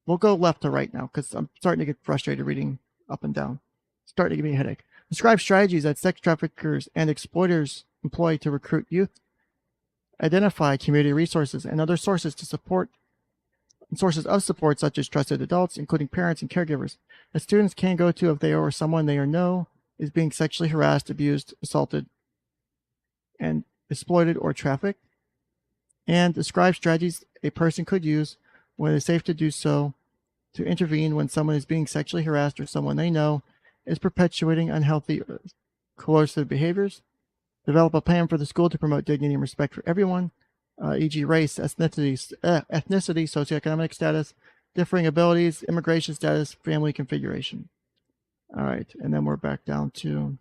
we'll go left to right now because I'm starting to get frustrated reading up and down. It's starting to give me a headache. Describe strategies that sex traffickers and exploiters employ to recruit youth. Identify community resources and other sources to support, sources of support such as trusted adults, including parents and caregivers, that students can go to if they or someone they know is being sexually harassed, abused, assaulted, and exploited or trafficked. And describe strategies a person could use when it's safe to do so to intervene when someone is being sexually harassed or someone they know is perpetuating unhealthy or coercive behaviors. Develop a plan for the school to promote dignity and respect for everyone, e.g. race, ethnicity, socioeconomic status, differing abilities, immigration status, family configuration. All right, and then we're back down to,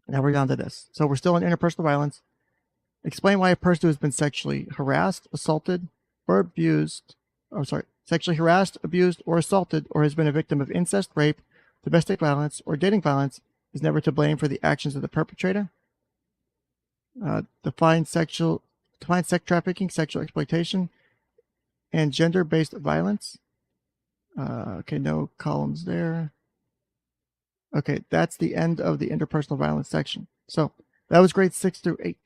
now we're down to this. So we're still in interpersonal violence. Explain why a person who has been sexually harassed, assaulted, or abused, sexually harassed, abused, or assaulted, or has been a victim of incest, rape, domestic violence, or dating violence is never to blame for the actions of the perpetrator. Define sex trafficking, sexual exploitation, and gender-based violence. Okay, no columns there. Okay, that's the end of the interpersonal violence section. So that was grades 6 through 8.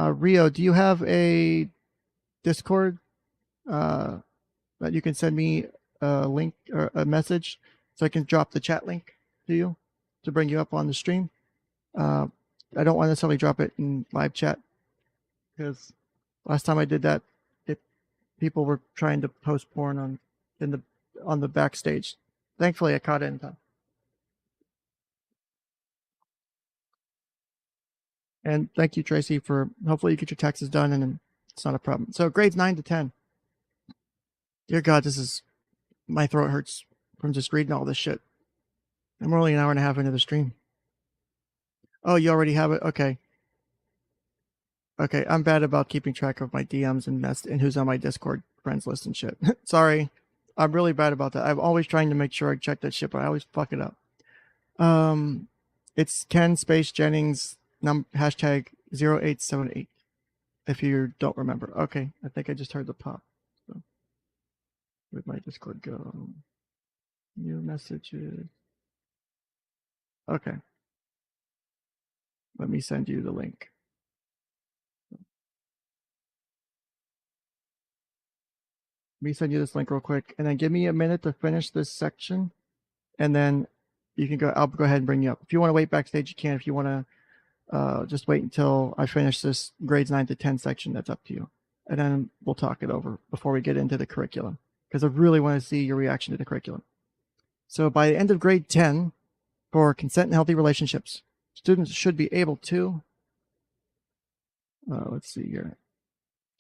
Rio, do you have a Discord that you can send me a link or a message so I can drop the chat link to you to bring you up on the stream? I don't want to necessarily drop it in live chat because last time I did that, people were trying to post porn on the backstage. Thankfully, I caught it in time. And thank you, Tracy, for hopefully you get your taxes done and it's not a problem. So grades 9 to 10. Dear God, my throat hurts from just reading all this shit. I'm only an hour and a half into the stream. Oh, you already have it? Okay. Okay, I'm bad about keeping track of my DMs and who's on my Discord friends list and shit. Sorry. I'm really bad about that. I'm always trying to make sure I check that shit, but I always fuck it up. It's Ken Space Jennings hashtag 0878 if you don't remember. Okay, I think I just heard the pop. So where'd my Discord go? New messages. Okay. Let me send you the link. Let me send you this link real quick, and then give me a minute to finish this section, and then you can go. I'll go ahead and bring you up. If you want to wait backstage, you can. If you want to just wait until I finish this grades 9 to 10 section, that's up to you. And then we'll talk it over before we get into the curriculum, because I really want to see your reaction to the curriculum. So by the end of grade 10, for consent and healthy relationships, students should be able to, let's see here,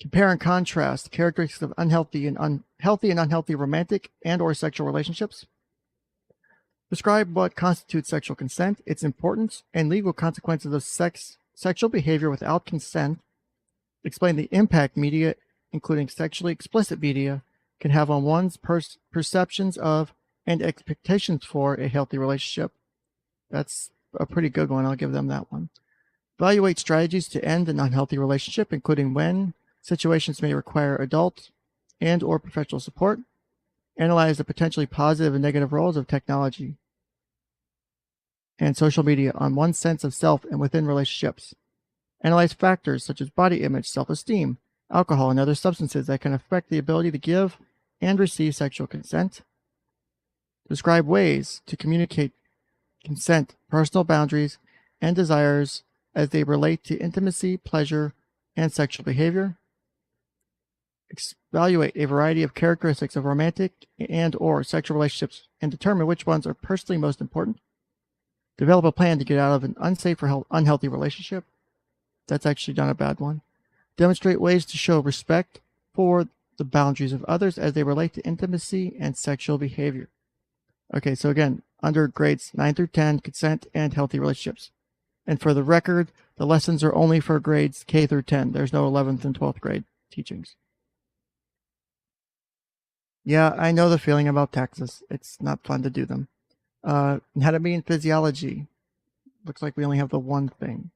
compare and contrast characteristics of unhealthy and unhealthy romantic and or sexual relationships. Describe what constitutes sexual consent, its importance, and legal consequences of sexual behavior without consent. Explain the impact media, including sexually explicit media, can have on one's perceptions of and expectations for a healthy relationship. That's a pretty good one. I'll give them that one. Evaluate strategies to end an unhealthy relationship, including when situations may require adult and or professional support. Analyze the potentially positive and negative roles of technology and social media on one's sense of self and within relationships. Analyze factors such as body image, self-esteem, alcohol, and other substances that can affect the ability to give and receive sexual consent. Describe ways to communicate consent, personal boundaries, and desires as they relate to intimacy, pleasure, and sexual behavior. Evaluate a variety of characteristics of romantic and or sexual relationships and determine which ones are personally most important. Develop a plan to get out of an unsafe or unhealthy relationship. That's actually not a bad one. Demonstrate ways to show respect for the boundaries of others as they relate to intimacy and sexual behavior. Okay, so again, under grades 9 through 10, consent and healthy relationships. And for the record, the lessons are only for grades K through 10. There's no 11th and 12th grade teachings. Yeah, I know the feeling about taxes. It's not fun to do them. Anatomy and physiology. Looks like we only have the one thing.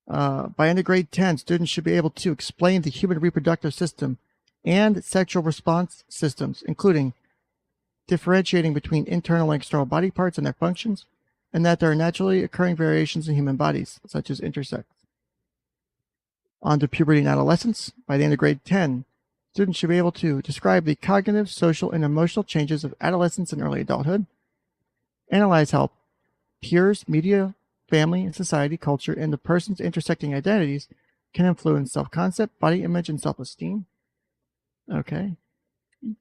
By end of grade 10, students should be able to explain the human reproductive system and sexual response systems, including differentiating between internal and external body parts and their functions, and that there are naturally occurring variations in human bodies, such as intersex. On to puberty and adolescence. By the end of grade 10, students should be able to describe the cognitive, social, and emotional changes of adolescence and early adulthood, analyze how peers, media, family, and society, culture, and the person's intersecting identities can influence self-concept, body image, and self-esteem. Okay.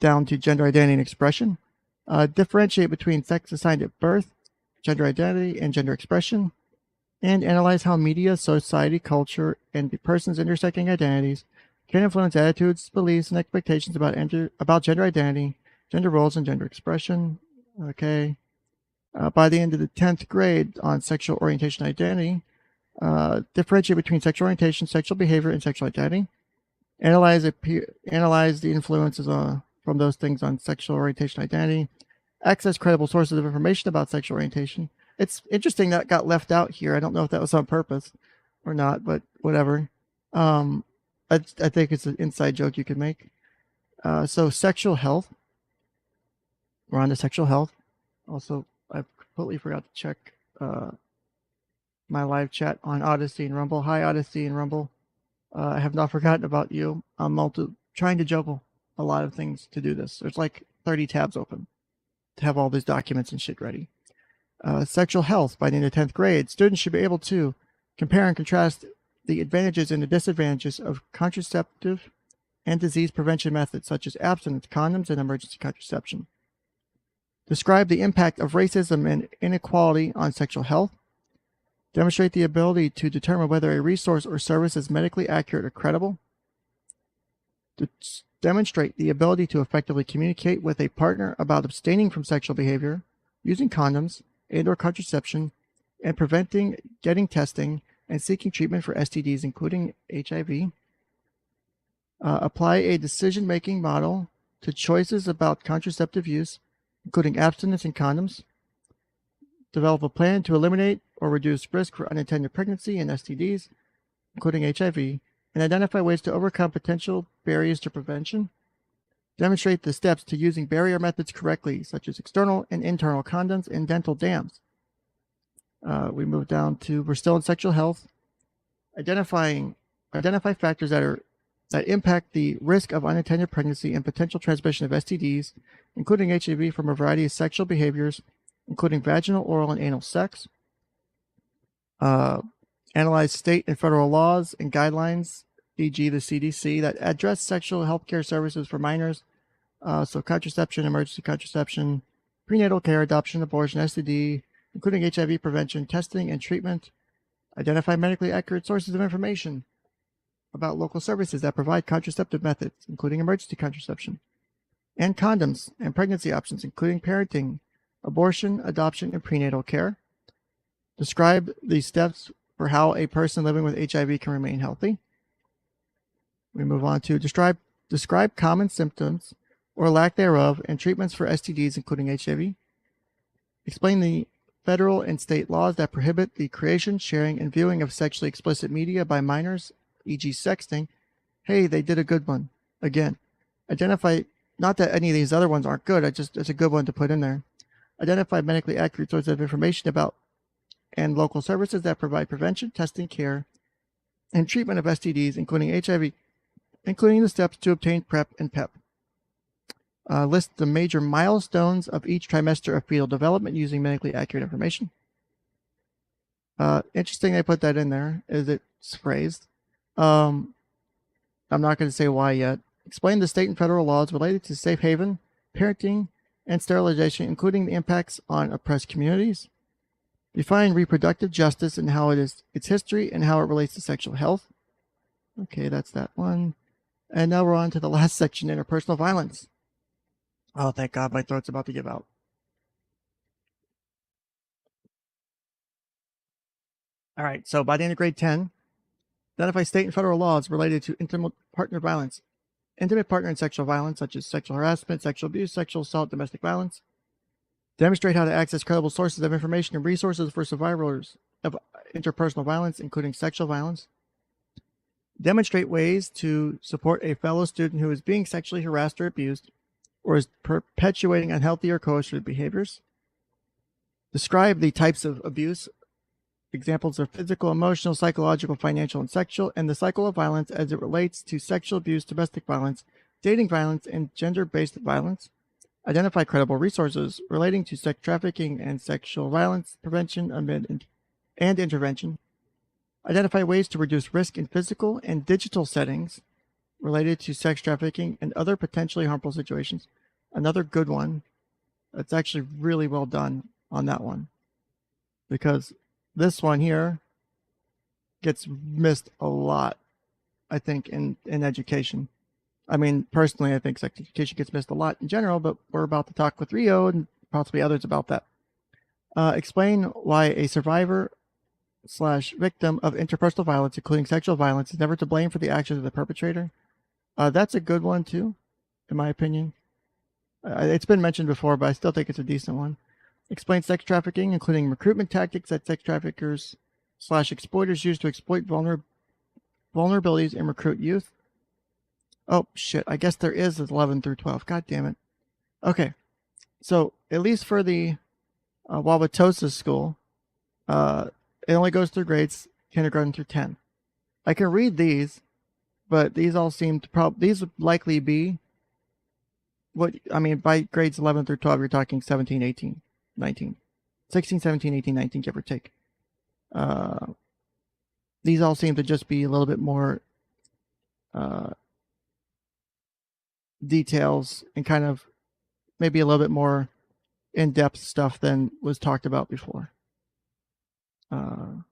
Down to gender identity and expression. Differentiate between sex assigned at birth, gender identity, and gender expression, and analyze how media, society, culture, and the person's intersecting identities can influence attitudes, beliefs, and expectations about gender identity, gender roles, and gender expression. Okay. By the end of the 10th grade on sexual orientation identity, differentiate between sexual orientation, sexual behavior, and sexual identity. Analyze the influences from those things on sexual orientation identity. Access credible sources of information about sexual orientation. It's interesting that got left out here. I don't know if that was on purpose or not, but whatever. I think it's an inside joke you could make. So sexual health. We're on to sexual health. Also, I completely forgot to check my live chat on Odysee and Rumble. Hi, Odysee and Rumble. I have not forgotten about you. I'm trying to juggle a lot of things to do this. There's like 30 tabs open to have all these documents and shit ready. Sexual health. By the end of 10th grade, students should be able to compare and contrast the advantages and the disadvantages of contraceptive and disease prevention methods such as abstinence, condoms, and emergency contraception. Describe the impact of racism and inequality on sexual health. Demonstrate the ability to determine whether a resource or service is medically accurate or credible. Demonstrate the ability to effectively communicate with a partner about abstaining from sexual behavior, using condoms and/or contraception, and preventing, getting testing, and seeking treatment for STDs, including HIV. Apply a decision-making model to choices about contraceptive use, including abstinence and condoms. Develop a plan to eliminate or reduce risk for unintended pregnancy and STDs, including HIV, and identify ways to overcome potential barriers to prevention. Demonstrate the steps to using barrier methods correctly, such as external and internal condoms and dental dams. We move down to, we're still in sexual health. Identify factors that impact the risk of unintended pregnancy and potential transmission of STDs, including HIV, from a variety of sexual behaviors, including vaginal, oral, and anal sex. Analyze state and federal laws and guidelines, e.g. the CDC, that address sexual health care services for minors. So contraception, emergency contraception, prenatal care, adoption, abortion, STD, including HIV prevention, testing, and treatment. Identify medically accurate sources of information about local services that provide contraceptive methods, including emergency contraception, and condoms and pregnancy options, including parenting, abortion, adoption, and prenatal care. Describe the steps for how a person living with HIV can remain healthy. We move on to describe common symptoms or lack thereof and treatments for STDs, including HIV. Explain the federal and state laws that prohibit the creation, sharing, and viewing of sexually explicit media by minors, e.g. sexting. Hey, they did a good one. Again, identify, not that any of these other ones aren't good, it's a good one to put in there. Identify medically accurate sources of information about and local services that provide prevention, testing, care, and treatment of STDs, including HIV, including the steps to obtain PrEP and PEP. List the major milestones of each trimester of fetal development using medically accurate information. Interesting they put that in there, as it's phrased. I'm not going to say why yet. Explain the state and federal laws related to safe haven, parenting, and sterilization, including the impacts on oppressed communities. Define reproductive justice and how its history and how it relates to sexual health. Okay, that's that one. And now we're on to the last section, interpersonal violence. Oh, thank God, my throat's about to give out. All right, so by the end of grade 10, identify state and federal laws related to intimate partner violence, intimate partner and sexual violence, such as sexual harassment, sexual abuse, sexual assault, domestic violence. Demonstrate how to access credible sources of information and resources for survivors of interpersonal violence, including sexual violence. Demonstrate ways to support a fellow student who is being sexually harassed or abused, or is perpetuating unhealthy or coercive behaviors. Describe the types of abuse. Examples are physical, emotional, psychological, financial, and sexual, and the cycle of violence as it relates to sexual abuse, domestic violence, dating violence, and gender-based violence. Identify credible resources relating to sex trafficking and sexual violence prevention and intervention. Identify ways to reduce risk in physical and digital settings related to sex trafficking and other potentially harmful situations. Another good one. It's actually really well done on that one, because this one here gets missed a lot, I think, in education. I mean, personally, I think sex education gets missed a lot in general, but we're about to talk with Rio and possibly others about that. Explain why a survivor/victim of interpersonal violence, including sexual violence, is never to blame for the actions of the perpetrator. That's a good one too, in my opinion. It's been mentioned before, but I still think it's a decent one. Explain sex trafficking, including recruitment tactics that sex traffickers/exploiters use to exploit vulnerabilities and recruit youth. Oh, shit. I guess there is 11 through 12. God damn it. Okay. So, at least for the 𝐓𝐢𝐻𝐽𝐽 school, it only goes through grades kindergarten through 10. I can read these, but these all seem to these would likely be by grades 11 through 12, you're talking 17, 18, 19, 16, 17, 18, 19, give or take. These all seem to just be a little bit more details and kind of maybe a little bit more in-depth stuff than was talked about before. All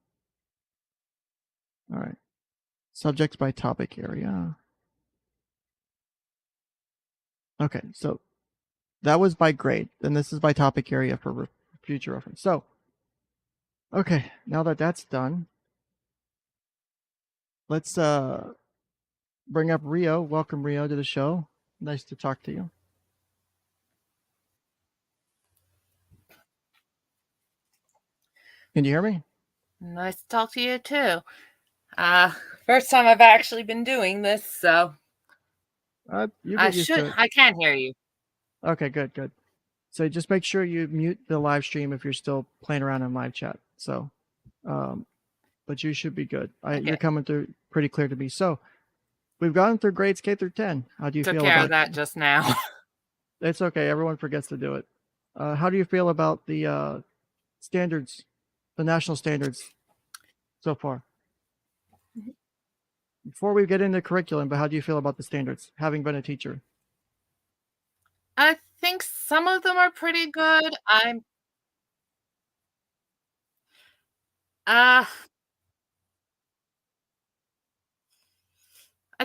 right. Subjects by topic area. Okay, so that was by grade. Then this is by topic area for future reference. So, okay, now that that's done, let's bring up Rio. Welcome, Rio, to the show. Nice to talk to you. Can you hear me? Nice to talk to you too. First time I've actually been doing this, so you get used to it. I can hear you. Okay, good. So just make sure you mute the live stream if you're still playing around in live chat. So, but you should be good. Okay. You're coming through pretty clear to me. So we've gone through grades K through 10. How do you feel Took about care of that just now. It's okay. Everyone forgets to do it. How do you feel about the standards, the national standards so far? Before we get into curriculum, but how do you feel about the standards, having been a teacher? I think some of them are pretty good. I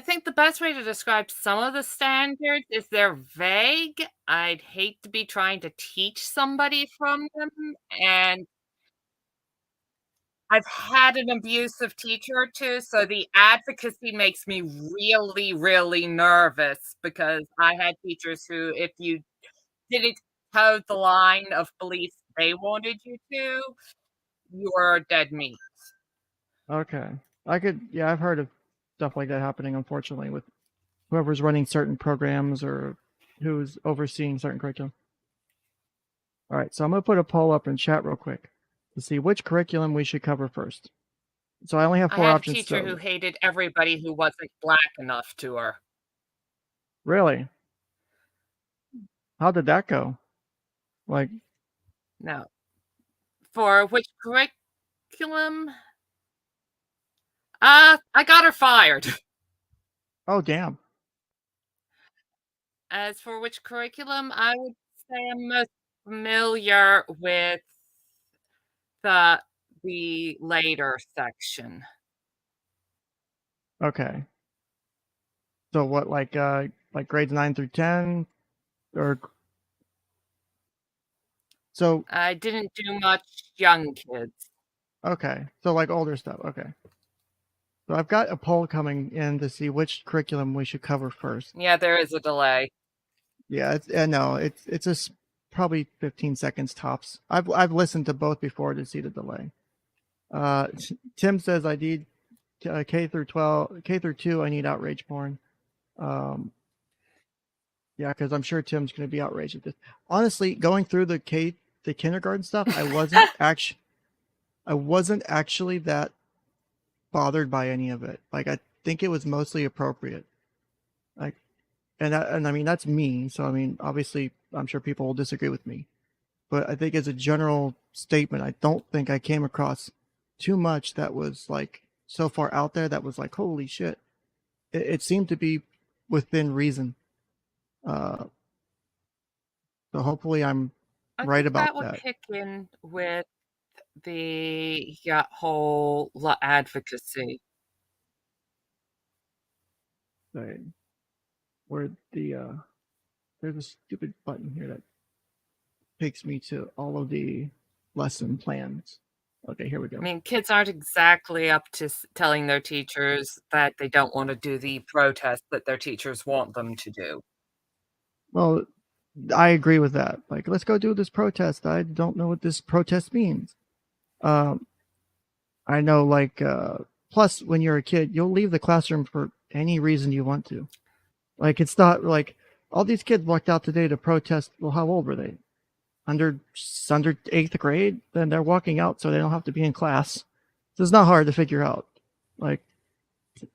think the best way to describe some of the standards is they're vague. I'd hate to be trying to teach somebody from them, and I've had an abusive teacher or two, so the advocacy makes me really, really nervous, because I had teachers who, if you didn't toe the line of beliefs they wanted you to, you were dead meat. Okay. I've heard of stuff like that happening, unfortunately, with whoever's running certain programs or who's overseeing certain curriculum. All right, so I'm going to put a poll up in chat real quick to see which curriculum we should cover first. So I only have 4 options. I had a teacher who hated everybody who wasn't black enough to her. Really? How did that go? Like, no. For which curriculum? I got her fired. Oh, damn. As for which curriculum, I would say I'm most familiar with the later section. Okay. So what, like grades 9 through 10, or so? I didn't do much young kids. Okay, so like older stuff. Okay. So I've got a poll coming in to see which curriculum we should cover first. Yeah, there is a delay. Yeah, it's just probably 15 seconds tops. I've listened to both before to see the delay. Tim says I need K through 2. I need outrage porn. Yeah, because I'm sure Tim's going to be outraged at this. Honestly, going through the kindergarten stuff, I wasn't actually that bothered by any of it. Like, I think it was mostly appropriate. Like, and I mean, that's me. So I mean, obviously, I'm sure people will disagree with me, but I think as a general statement, I don't think I came across too much that was like so far out there that was like, holy shit. It seemed to be within reason. So hopefully I'm right about that. Would kick in with the whole advocacy. Right. Where there's a stupid button here that takes me to all of the lesson plans. Okay, here we go. I mean, kids aren't exactly up to telling their teachers that they don't want to do the protest that their teachers want them to do. Well, I agree with that. Like, let's go do this protest. I don't know what this protest means. I know, like, plus when you're a kid, you'll leave the classroom for any reason you want to. Like, it's not like all these kids walked out today to protest. Well, how old were they? Under 8th grade? Then they're walking out so they don't have to be in class. So it's not hard to figure out. Like,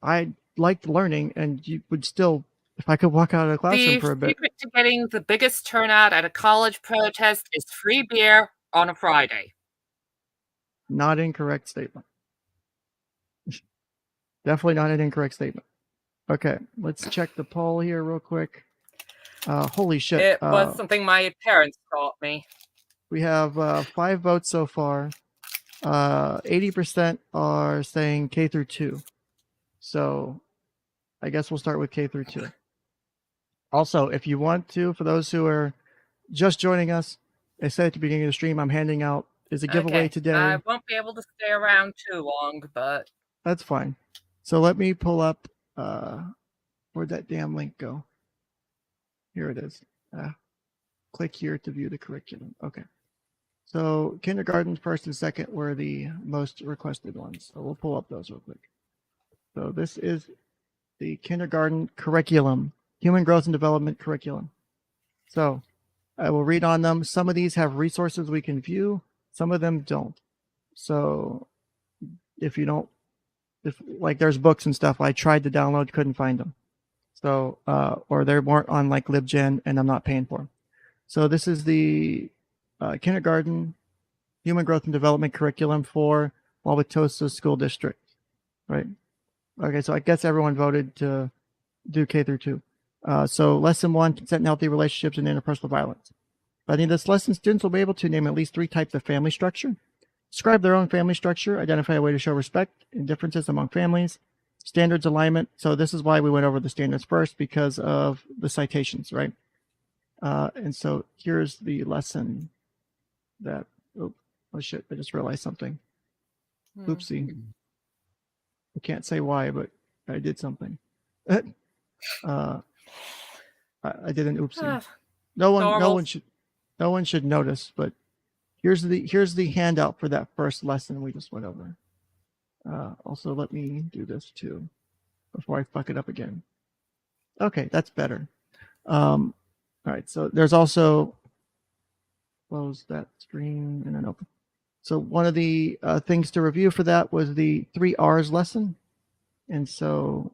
I liked learning, and you would still, if I could walk out of the classroom for a bit. The secret to getting the biggest turnout at a college protest is free beer on a Friday. Not incorrect statement. Definitely not an incorrect statement. Okay, let's check the poll here real quick. Holy shit. It was something my parents taught me. We have 5 votes so far. 80% are saying K through 2. So I guess we'll start with K through 2. Also, if you want to, for those who are just joining us, I said at the beginning of the stream, I'm handing out is a giveaway today. I won't be able to stay around too long, but that's fine. So let me pull up where'd that damn link go? Here it is. Click here to view the curriculum. Okay. So kindergarten, 1st and 2nd were the most requested ones. So we'll pull up those real quick. So this is the kindergarten curriculum, human growth and development curriculum. So I will read on them. Some of these have resources we can view. Some of them don't. So if like there's books and stuff I tried to download, couldn't find them. So, or they weren't on like LibGen and I'm not paying for them. So this is the kindergarten human growth and development curriculum for 𝐷𝐷𝐿 School District, right? Okay, so I guess everyone voted to do K through 2. So lesson 1, consent and healthy relationships and interpersonal violence. By the end of this lesson, students will be able to name at least 3 types of family structure, describe their own family structure, identify a way to show respect and differences among families, standards alignment. So this is why we went over the standards first, because of the citations, right? And so here's the lesson that, oh shit, I just realized something. Oopsie. I can't say why, but I did something. I did an oopsie. No one should notice, but here's the handout for that first lesson we just went over. Also, let me do this too before I fuck it up again. Okay, that's better. All right, so there's also, close that screen and then open. So one of the things to review for that was the 3 R's lesson. And so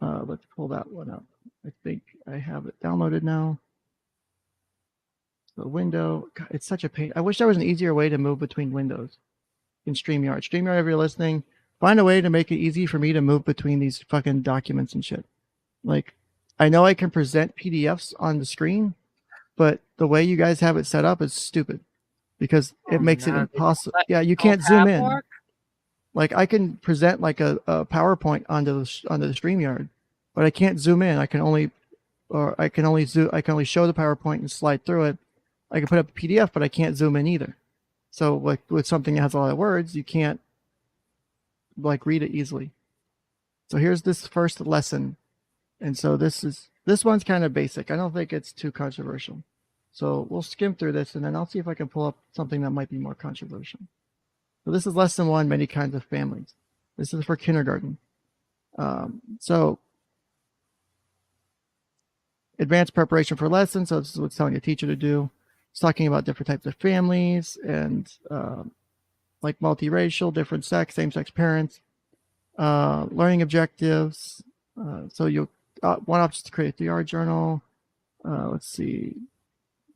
let's pull that one up. I think I have it downloaded now. The window, God, it's such a pain. I wish there was an easier way to move between windows in StreamYard. StreamYard, if you're listening, find a way to make it easy for me to move between these fucking documents and shit. Like, I know I can present PDFs on the screen, but the way you guys have it set up is stupid because it makes it impossible. Yeah, you can't zoom in. Like, I can present like a PowerPoint onto the StreamYard, but I can't zoom in. I can only show the PowerPoint and slide through it. I can put up a PDF, but I can't zoom in either. So like with something that has a lot of words, you can't like read it easily. So here's this first lesson. And so this one's kind of basic. I don't think it's too controversial. So we'll skim through this and then I'll see if I can pull up something that might be more controversial. So this is lesson 1, many kinds of families. This is for kindergarten. So advanced preparation for lessons. So this is what's telling a teacher to do. It's talking about different types of families and like multiracial, different sex, same-sex parents, learning objectives. So you'll one option is to create a 3R journal. Let's see.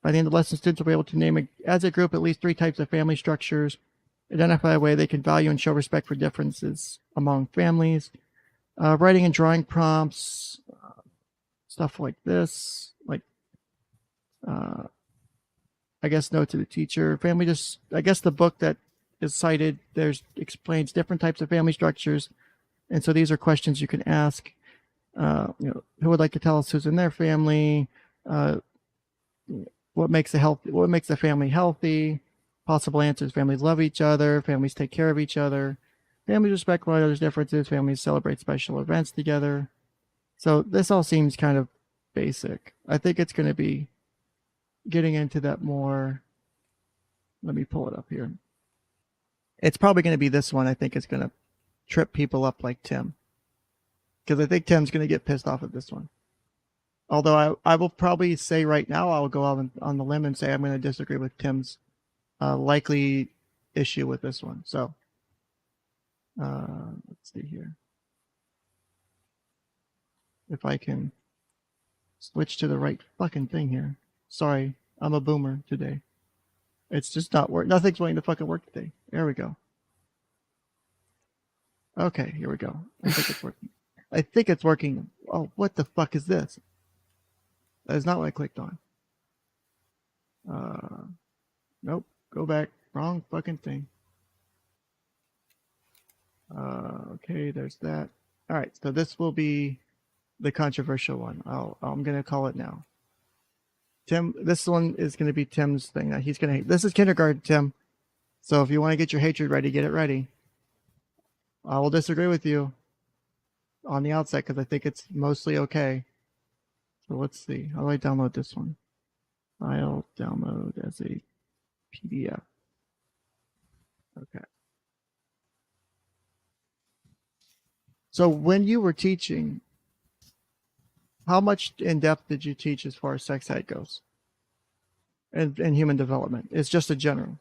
By the end of the lesson, students will be able to name as a group at least 3 types of family structures, identify a way they can value and show respect for differences among families, writing and drawing prompts, stuff like this, like I guess note to the teacher. Family just, I guess the book that is cited explains different types of family structures, and so these are questions you can ask. Who would like to tell us who's in their family? What makes a family healthy? Possible answers: families love each other, families take care of each other, families respect one another's differences, families celebrate special events together. So this all seems kind of basic. I think it's going to be getting into that more. Let me pull it up here. It's probably going to be this one. I think it's going to trip people up like Tim, because I think Tim's going to get pissed off at this one. Although I will probably say right now, I'll go out on the limb and say I'm going to disagree with Tim's likely issue with this one. So let's see here. If I can switch to the right fucking thing here. Sorry, I'm a boomer today. It's just not work. Nothing's going to fucking work today. There we go. Okay, here we go. I think it's working. I think it's working. Oh, what the fuck is this? That is not what I clicked on. Nope. Go back. Wrong fucking thing. Okay, there's that. All right, so this will be the controversial one. I'm gonna call it now. Tim, this one is gonna be Tim's thing. He's gonna hate. This is kindergarten, Tim. So if you want to get your hatred ready, get it ready. I will disagree with you on the outset because I think it's mostly okay. So let's see. How do I download this one? I'll download as a PDF. Okay. So when you were teaching, how much in depth did you teach as far as sex ed goes? And human development? It's just a general.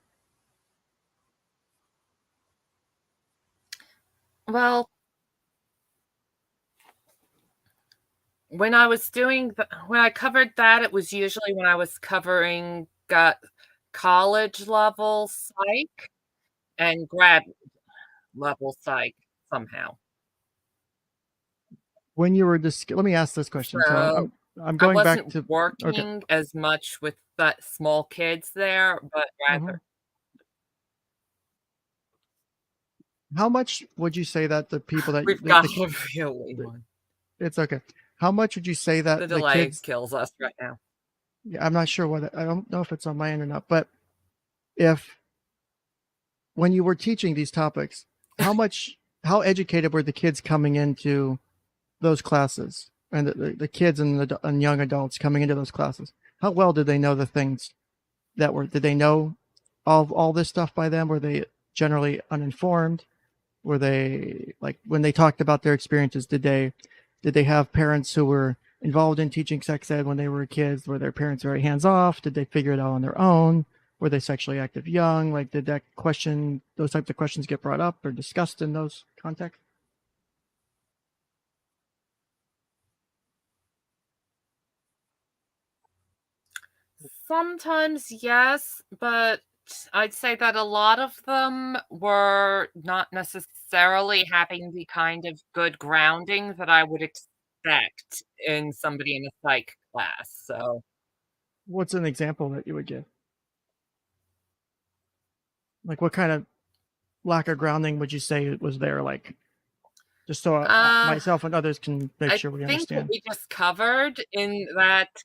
Well, when I was when I covered that, it was usually when I was covering college level psych and grad level psych somehow. When you were let me ask this question. So I'm going back to working as much with that small kids there, but rather. How much would you say that the people that we've got a really one? It's okay. How much would you say that the delay kids kills us right now? Yeah, I'm not sure what. I don't know if it's on my end or not. But when you were teaching these topics, how educated were the kids coming into those classes, and the kids and young adults coming into those classes? How well did they know the things that were? Did they know all this stuff by them? Were they generally uninformed? Were they, like, when they talked about their experiences, did they have parents who were involved in teaching sex ed when they were kids? Were their parents very hands off? Did they figure it out on their own? Were they sexually active young? Like, did those types of questions get brought up or discussed in those contexts? Sometimes yes, but I'd say that a lot of them were not necessarily having the kind of good grounding that I would expect in somebody in a psych class. So, what's an example that you would give? Like, what kind of lack of grounding would you say was there? Like, just so myself and others can make sure we understand. I think what we just covered in that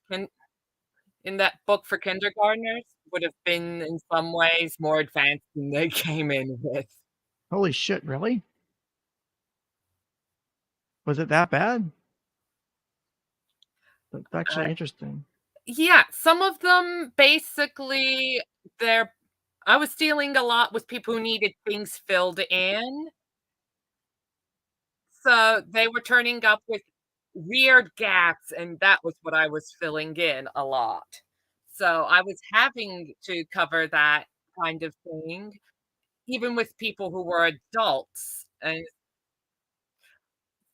book for kindergartners would have been in some ways more advanced than they came in with. Holy shit, really? Was it that bad? That's actually interesting. Yeah, some of them basically I was dealing a lot with people who needed things filled in. So they were turning up with weird gaps, and that was what I was filling in a lot. So I was having to cover that kind of thing, even with people who were adults. And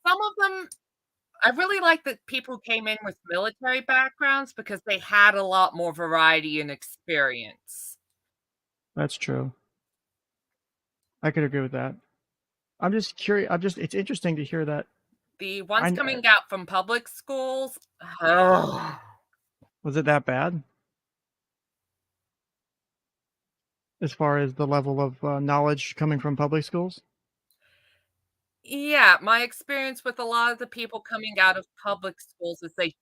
some of them, I really like that people came in with military backgrounds because they had a lot more variety and experience. That's true. I could agree with that. I'm just curious. It's interesting to hear that. The ones coming out from public schools, ugh. Was it that bad? As far as the level of knowledge coming from public schools? Yeah, my experience with a lot of the people coming out of public schools is they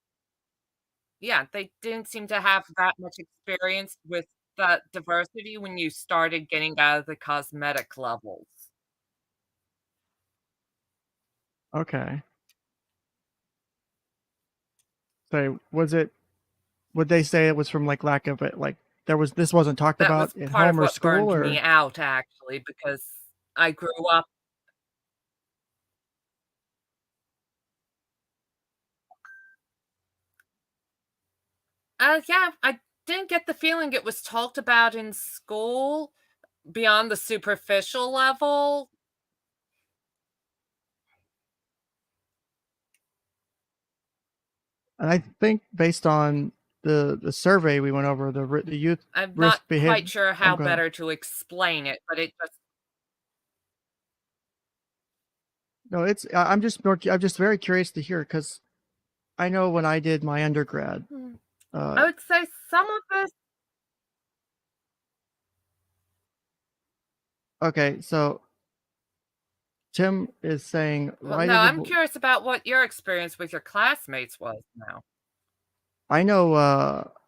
didn't seem to have that much experience with that diversity when you started getting out of the cosmetic levels. Okay. So would they say it was from like lack of it, like this wasn't talked That about was at part of home or what burned school, or me out, actually, because I grew up yeah, I didn't get the feeling it was talked about in school beyond the superficial level. and I think based on the survey we went over, the youth I'm risk not behavior. quite sure how better to explain it, but it just No, I'm just very curious to hear, because I know when I did my undergrad, I would say some of this. Okay, so Tim is saying, Well, no, I'm curious about what your experience with your classmates was now. I know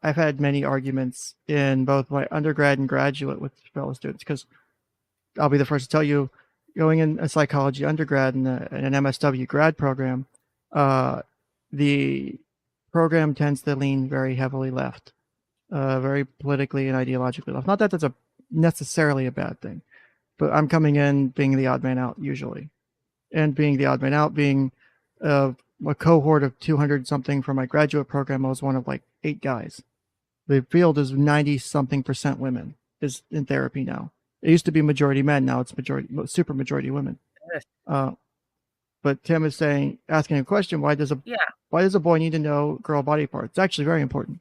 I've had many arguments in both my undergrad and graduate with fellow students, because I'll be the first to tell you, going in a psychology undergrad and an MSW grad program, the program tends to lean very heavily left, very politically and ideologically left. Not that that's necessarily a bad thing, but I'm coming in being the odd man out usually. And being the odd man out, being a cohort of 200 something for my graduate program, I was one of like 8 guys. The field is 90-something% women is in therapy now. It used to be majority men, now it's super majority women. But Tim is asking a question: why does a boy need to know girl body parts? It's actually very important.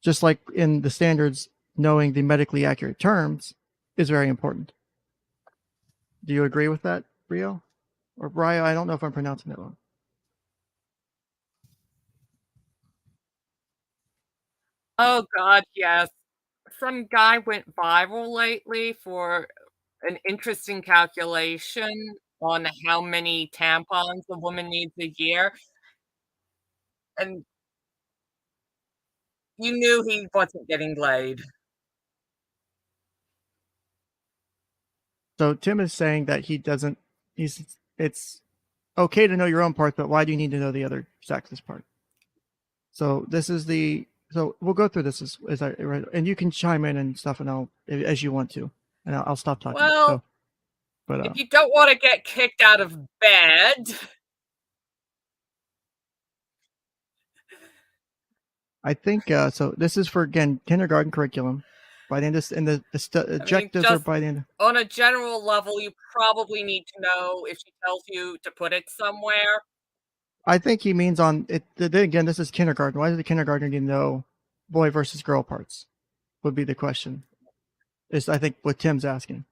Just like in the standards, knowing the medically accurate terms is very important. Do you agree with that, Rio? Or Rio? I don't know if I'm pronouncing it wrong. Oh God, yes. Some guy went viral lately for an interesting calculation on how many tampons a woman needs a year, and you knew he wasn't getting laid. So Tim is saying that it's okay to know your own part, but why do you need to know the other sex's part? So so we'll go through this as I and you can chime in and stuff, and as you want to, and I'll stop talking. Well, but if you don't want to get kicked out of bed, I think so. This is for, again, kindergarten curriculum. By the end of the objectives are by the end. On a general level, you probably need to know if she tells you to put it somewhere. I think he means on it. Then again, this is kindergarten. Why does the kindergartner need to know boy versus girl parts? Would be the question. Is, I think, what Tim's asking.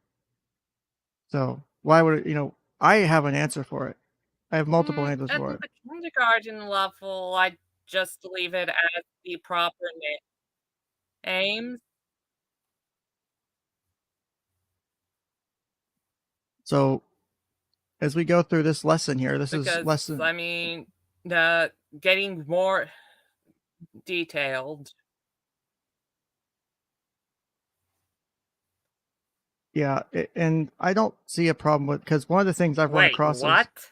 So why would I have an answer for it. I have multiple answers for it. At the kindergarten level, I just leave it as the proper names. So as we go through this lesson here, is lesson. I mean, getting more detailed. Yeah, and I don't see a problem with, because one of the things I've run Wait, across what? is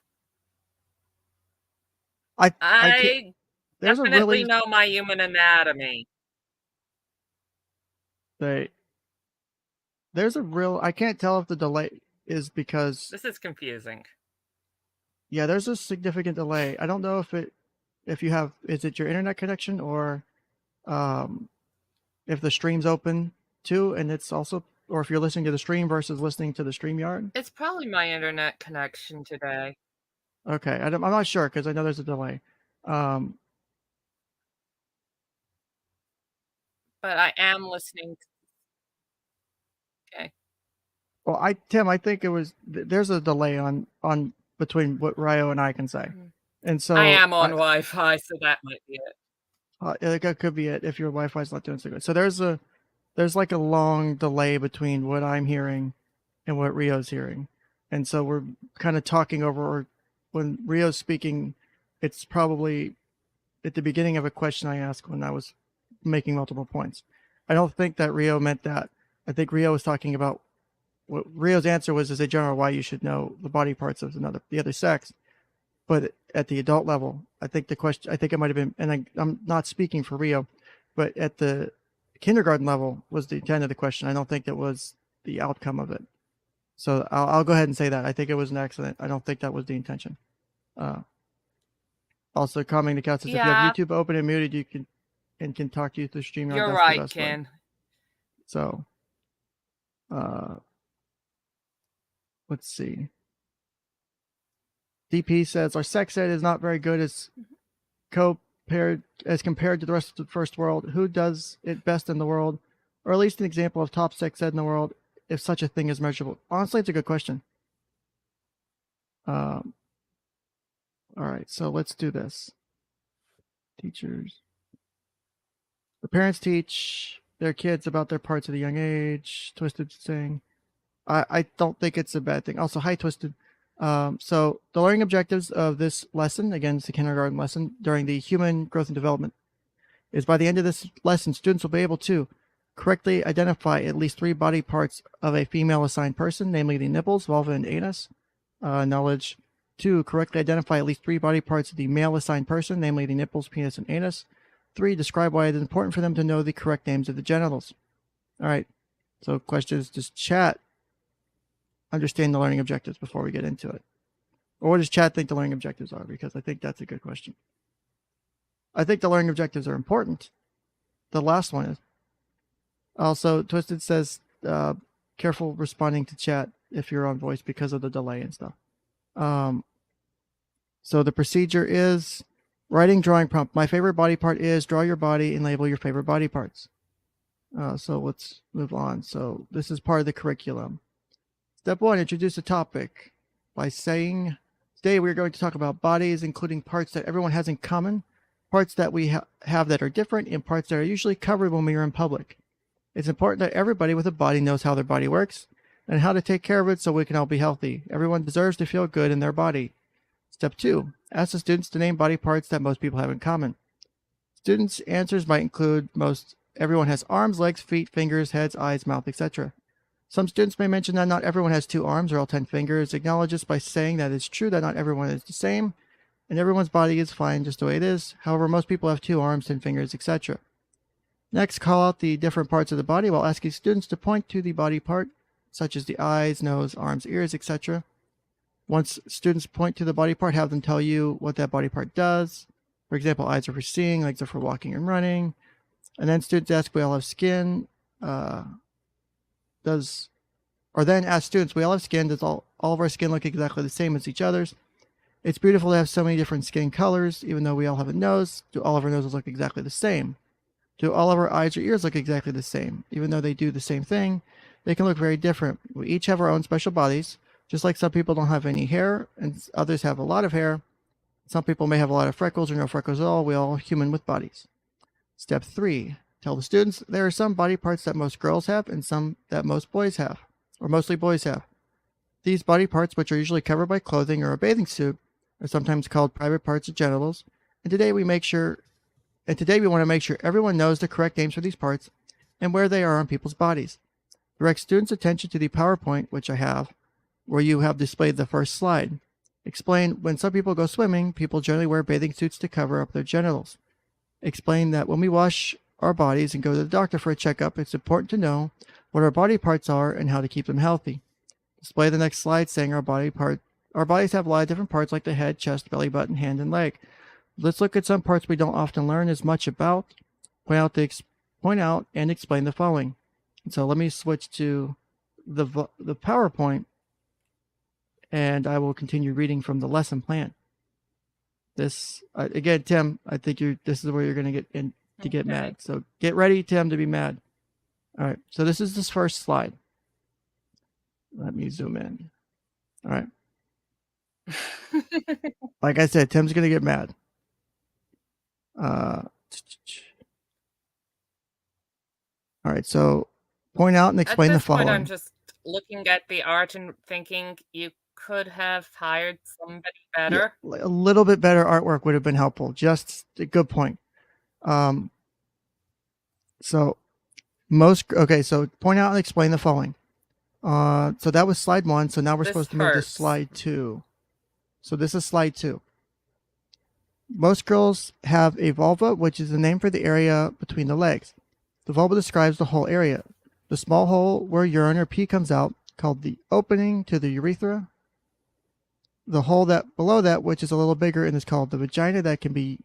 I can't, I there's a definitely really know my human anatomy. there's a real, I can't tell if the delay is because This is confusing. yeah, there's a significant delay. I don't know if you have, is it your internet connection or if the stream's open too, and it's also, or if you're listening to the stream versus listening to the StreamYard. It's probably my internet connection today. Okay, I'm not sure because I know there's a delay. But I am listening. Okay. Well, Tim, I think it was there's a delay on between what Ryo and I can say, and so I am on Wi-Fi, so that might be it. That could be it if your Wi-Fi's not doing so good. So there's like a long delay between what I'm hearing and what Rio's hearing, and so we're kind of talking over. Or when Rio's speaking, it's probably at the beginning of a question I asked when I was making multiple points. I don't think that Rio meant that. I think Rio was talking about what Rio's answer was as a general why you should know the body parts of the other sex. But at the adult level, I think the question, I think it might have been, and I'm not speaking for Rio, but at the kindergarten level was the intent of the question. I don't think it was the outcome of it. So I'll go ahead and say that. I think it was an accident. I don't think that was the intention. Also, commenting the cat says, if you have YouTube open and muted, you can talk to you through StreamYard. You're right, Ken. So, let's see. DP says our sex ed is not very good as compared to the rest of the first world. Who does it best in the world, or at least an example of top sex ed in the world, if such a thing is measurable? Honestly, it's a good question. All right, so let's do this. Teachers. The parents teach their kids about their parts at a young age. Twisted saying, I don't think it's a bad thing. Also, hi, Twisted. So the learning objectives of this lesson, again, it's a kindergarten lesson during the human growth and development, is by the end of this lesson, students will be able to correctly identify at least 3 body parts of a female assigned person, namely the nipples, vulva, and anus. Knowledge 2, correctly identify at least 3 body parts of the male assigned person, namely the nipples, penis, and anus. 3, describe why it is important for them to know the correct names of the genitals. All right. So question is, does chat understand the learning objectives before we get into it? Or what does chat think the learning objectives are? Because I think that's a good question. I think the learning objectives are important. The last one is. Also, Twisted says, careful responding to chat if you're on voice because of the delay and stuff. So the procedure is writing drawing prompt. My favorite body part is draw your body and label your favorite body parts. So let's move on. So this is part of the curriculum. Step 1, introduce a topic by saying, today we're going to talk about bodies, including parts that everyone has in common, parts that we have that are different, and parts that are usually covered when we are in public. It's important that everybody with a body knows how their body works and how to take care of it so we can all be healthy. Everyone deserves to feel good in their body. Step 2, ask the students to name body parts that most people have in common. Students' answers might include everyone has arms, legs, feet, fingers, heads, eyes, mouth, etc. Some students may mention that not everyone has 2 arms or all 10 fingers. Acknowledge this by saying that it's true that not everyone is the same, and everyone's body is fine just the way it is. However, most people have 2 arms, 10 fingers, etc. Next, call out the different parts of the body while asking students to point to the body part, such as the eyes, nose, arms, ears, etc. Once students point to the body part, have them tell you what that body part does. For example, eyes are for seeing, legs are for walking and running. And then students ask, we all have skin. Then ask students, we all have skin. Does all of our skin look exactly the same as each other's? It's beautiful to have so many different skin colors, even though we all have a nose. Do all of our noses look exactly the same? Do all of our eyes or ears look exactly the same? Even though they do the same thing, they can look very different. We each have our own special bodies, just like some people don't have any hair and others have a lot of hair. Some people may have a lot of freckles or no freckles at all. We all are human with bodies. Step 3, tell the students there are some body parts that most girls have and some that most boys have, or mostly boys have. These body parts, which are usually covered by clothing or a bathing suit, are sometimes called private parts or genitals. And today we want to make sure everyone knows the correct names for these parts and where they are on people's bodies. Direct students' attention to the PowerPoint, which I have, where you have displayed the first slide. Explain when some people go swimming, people generally wear bathing suits to cover up their genitals. Explain that when we wash our bodies and go to the doctor for a checkup, it's important to know what our body parts are and how to keep them healthy. Display the next slide saying our bodies have a lot of different parts like the head, chest, belly button, hand, and leg. Let's look at some parts we don't often learn as much about. Point out and explain the following. And so let me switch to the PowerPoint, and I will continue reading from the lesson plan. This again, Tim, I think this is where you're going to get mad. So get ready, Tim, to be mad. All right. So this is this first slide. Let me zoom in. All right. Like I said, Tim's going to get mad. All right. So point out and explain the following. I'm just looking at the art and thinking you could have hired somebody better. Yeah, a little bit better artwork would have been helpful. Just a good point. So point out and explain the following. So that was slide 1. So now we're supposed to move to slide 2. So this is slide 2. Most girls have a vulva, which is the name for the area between the legs. The vulva describes the whole area. The small hole where urine or pee comes out, called the opening to the urethra. The hole that below that, which is a little bigger and is called the vagina, that can be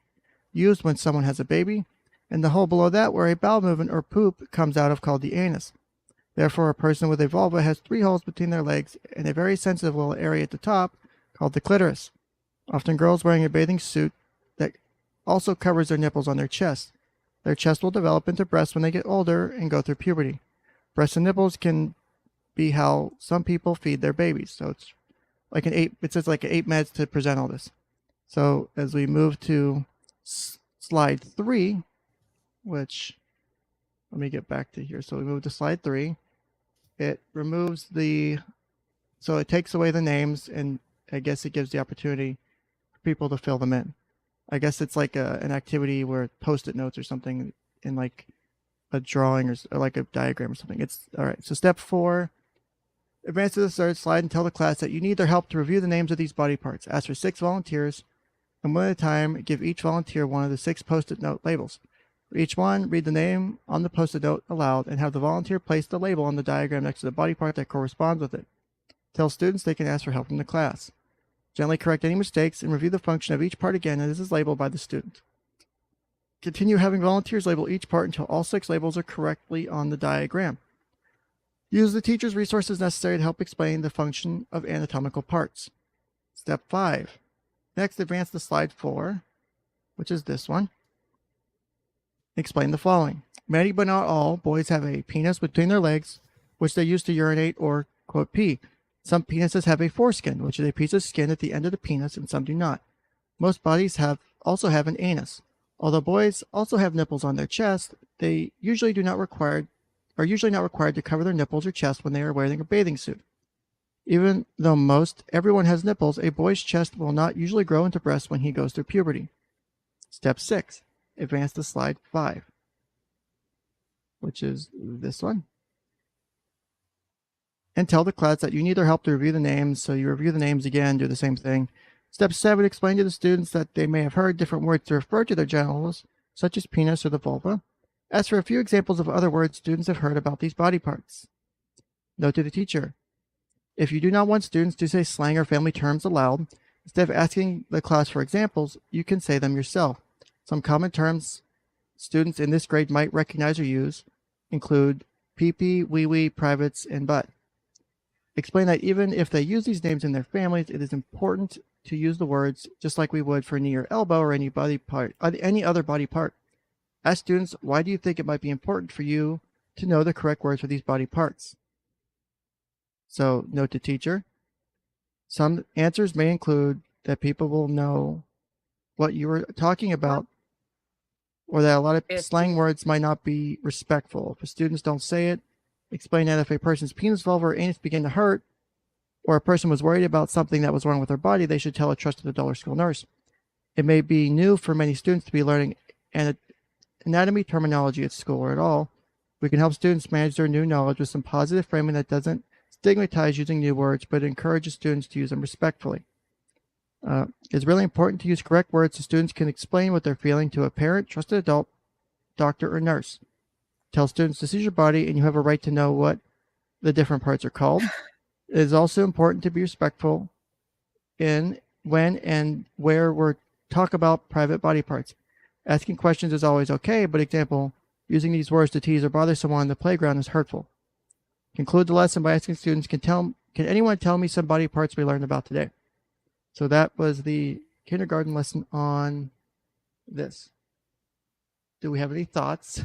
used when someone has a baby. And the hole below that, where a bowel movement or poop comes out of, called the anus. Therefore, a person with a vulva has 3 holes between their legs and a very sensitive little area at the top, called the clitoris. Often girls wearing a bathing suit that also covers their nipples on their chest. Their chest will develop into breasts when they get older and go through puberty. Breasts and nipples can be how some people feed their babies. So it's like it says like 8 meds to present all this. So as we move to slide 3, which, let me get back to here. So we move to slide 3. It removes so it takes away the names, and I guess it gives the opportunity for people to fill them in. I guess it's like an activity where Post-it notes or something in like a drawing or like a diagram or something. It's all right. So step 4, advance to the 3rd slide and tell the class that you need their help to review the names of these body parts. Ask for 6 volunteers, and one at a time, give each volunteer one of the 6 Post-it note labels. For each one, read the name on the Post-it note aloud and have the volunteer place the label on the diagram next to the body part that corresponds with it. Tell students they can ask for help from the class. Gently correct any mistakes and review the function of each part again as is labeled by the student. Continue having volunteers label each part until all 6 labels are correctly on the diagram. Use the teacher's resources necessary to help explain the function of anatomical parts. Step 5. Next, advance to slide 4, which is this one. Explain the following. Many, but not all, boys have a penis between their legs, which they use to urinate or, quote, pee. Some penises have a foreskin, which is a piece of skin at the end of the penis, and some do not. Most bodies also have an anus. Although boys also have nipples on their chest, they are usually not required to cover their nipples or chest when they are wearing a bathing suit. Even though everyone has nipples, a boy's chest will not usually grow into breasts when he goes through puberty. Step 6. Advance to slide 5, which is this one. And tell the class that you need their help to review the names, so you review the names again, do the same thing. Step 7, explain to the students that they may have heard different words to refer to their genitals, such as penis or the vulva. Ask for a few examples of other words students have heard about these body parts. Note to the teacher. If you do not want students to say slang or family terms aloud, instead of asking the class for examples, you can say them yourself. Some common terms students in this grade might recognize or use include pee-pee, wee-wee, privates, and butt. Explain that even if they use these names in their families, it is important to use the words just like we would for knee or elbow or any other body part. Ask students, why do you think it might be important for you to know the correct words for these body parts? So, note to teacher. Some answers may include that people will know what you were talking about, or that a lot of slang words might not be respectful. If students don't say it, explain that if a person's penis, vulva, or anus begin to hurt, or a person was worried about something that was wrong with their body, they should tell a trusted adult or school nurse. It may be new for many students to be learning anatomy terminology at school or at all. We can help students manage their new knowledge with some positive framing that doesn't stigmatize using new words, but encourages students to use them respectfully. It's really important to use correct words so students can explain what they're feeling to a parent, trusted adult, doctor, or nurse. Tell students this is your body and you have a right to know what the different parts are called. It is also important to be respectful in when and where we're talk about private body parts. Asking questions is always okay, but example, using these words to tease or bother someone on the playground is hurtful. Conclude the lesson by asking students, can anyone tell me some body parts we learned about today? So that was the kindergarten lesson on this. Do we have any thoughts?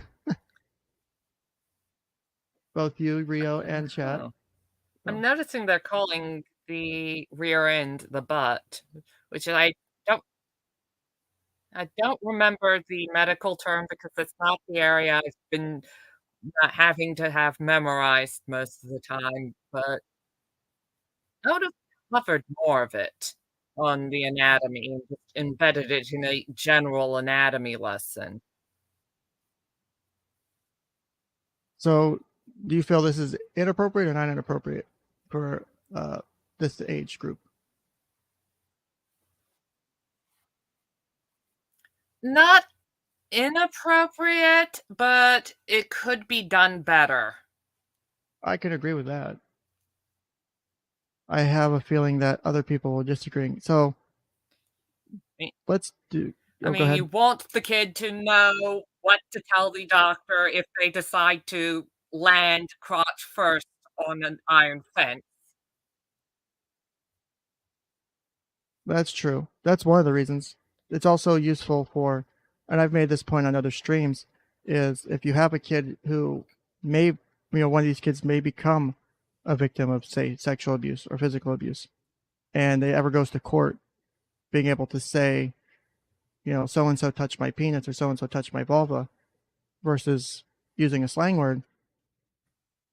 Both you, Rio, and chat. I'm noticing they're calling the rear end the butt, which I don't remember the medical term because it's not the area I've been not having to have memorized most of the time, but I would have covered more of it on the anatomy and just embedded it in a general anatomy lesson. So do you feel this is inappropriate or not inappropriate for this age group? Not inappropriate, but it could be done better. I can agree with that. I have a feeling that other people will disagree. So let's do. I mean, you want the kid to know what to tell the doctor if they decide to land crotch first on an iron fence. That's true. That's one of the reasons. It's also useful for, and I've made this point on other streams, is if you have a kid who may, one of these kids may become a victim of, say, sexual abuse or physical abuse, and they ever goes to court, being able to say, so-and-so touched my penis or so-and-so touched my vulva versus using a slang word,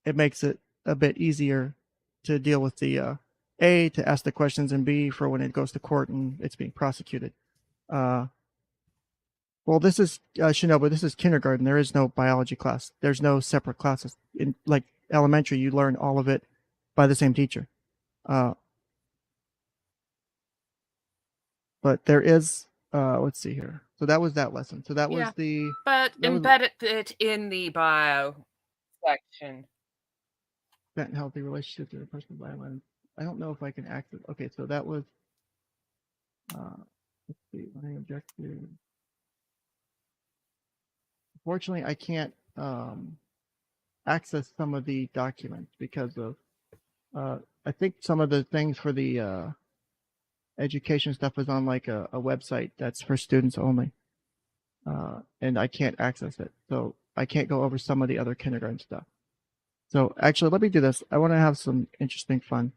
it makes it a bit easier to deal with the A, to ask the questions, and B, for when it goes to court and it's being prosecuted. Well, this is, Shinobu, this is kindergarten. There is no biology class. There's no separate classes. In like elementary, you learn all of it by the same teacher. But there is, let's see here. So that was that lesson. So that was the... But embedded it in the bio section. That healthy relationships or personal violence. I don't know if I can access. Okay, so that was. Let's see. When I object to. Unfortunately, I can't access some of the documents because of. I think some of the things for the education stuff is on like a website that's for students only, and I can't access it, so I can't go over some of the other kindergarten stuff. So actually, let me do this. I want to have some interesting fun.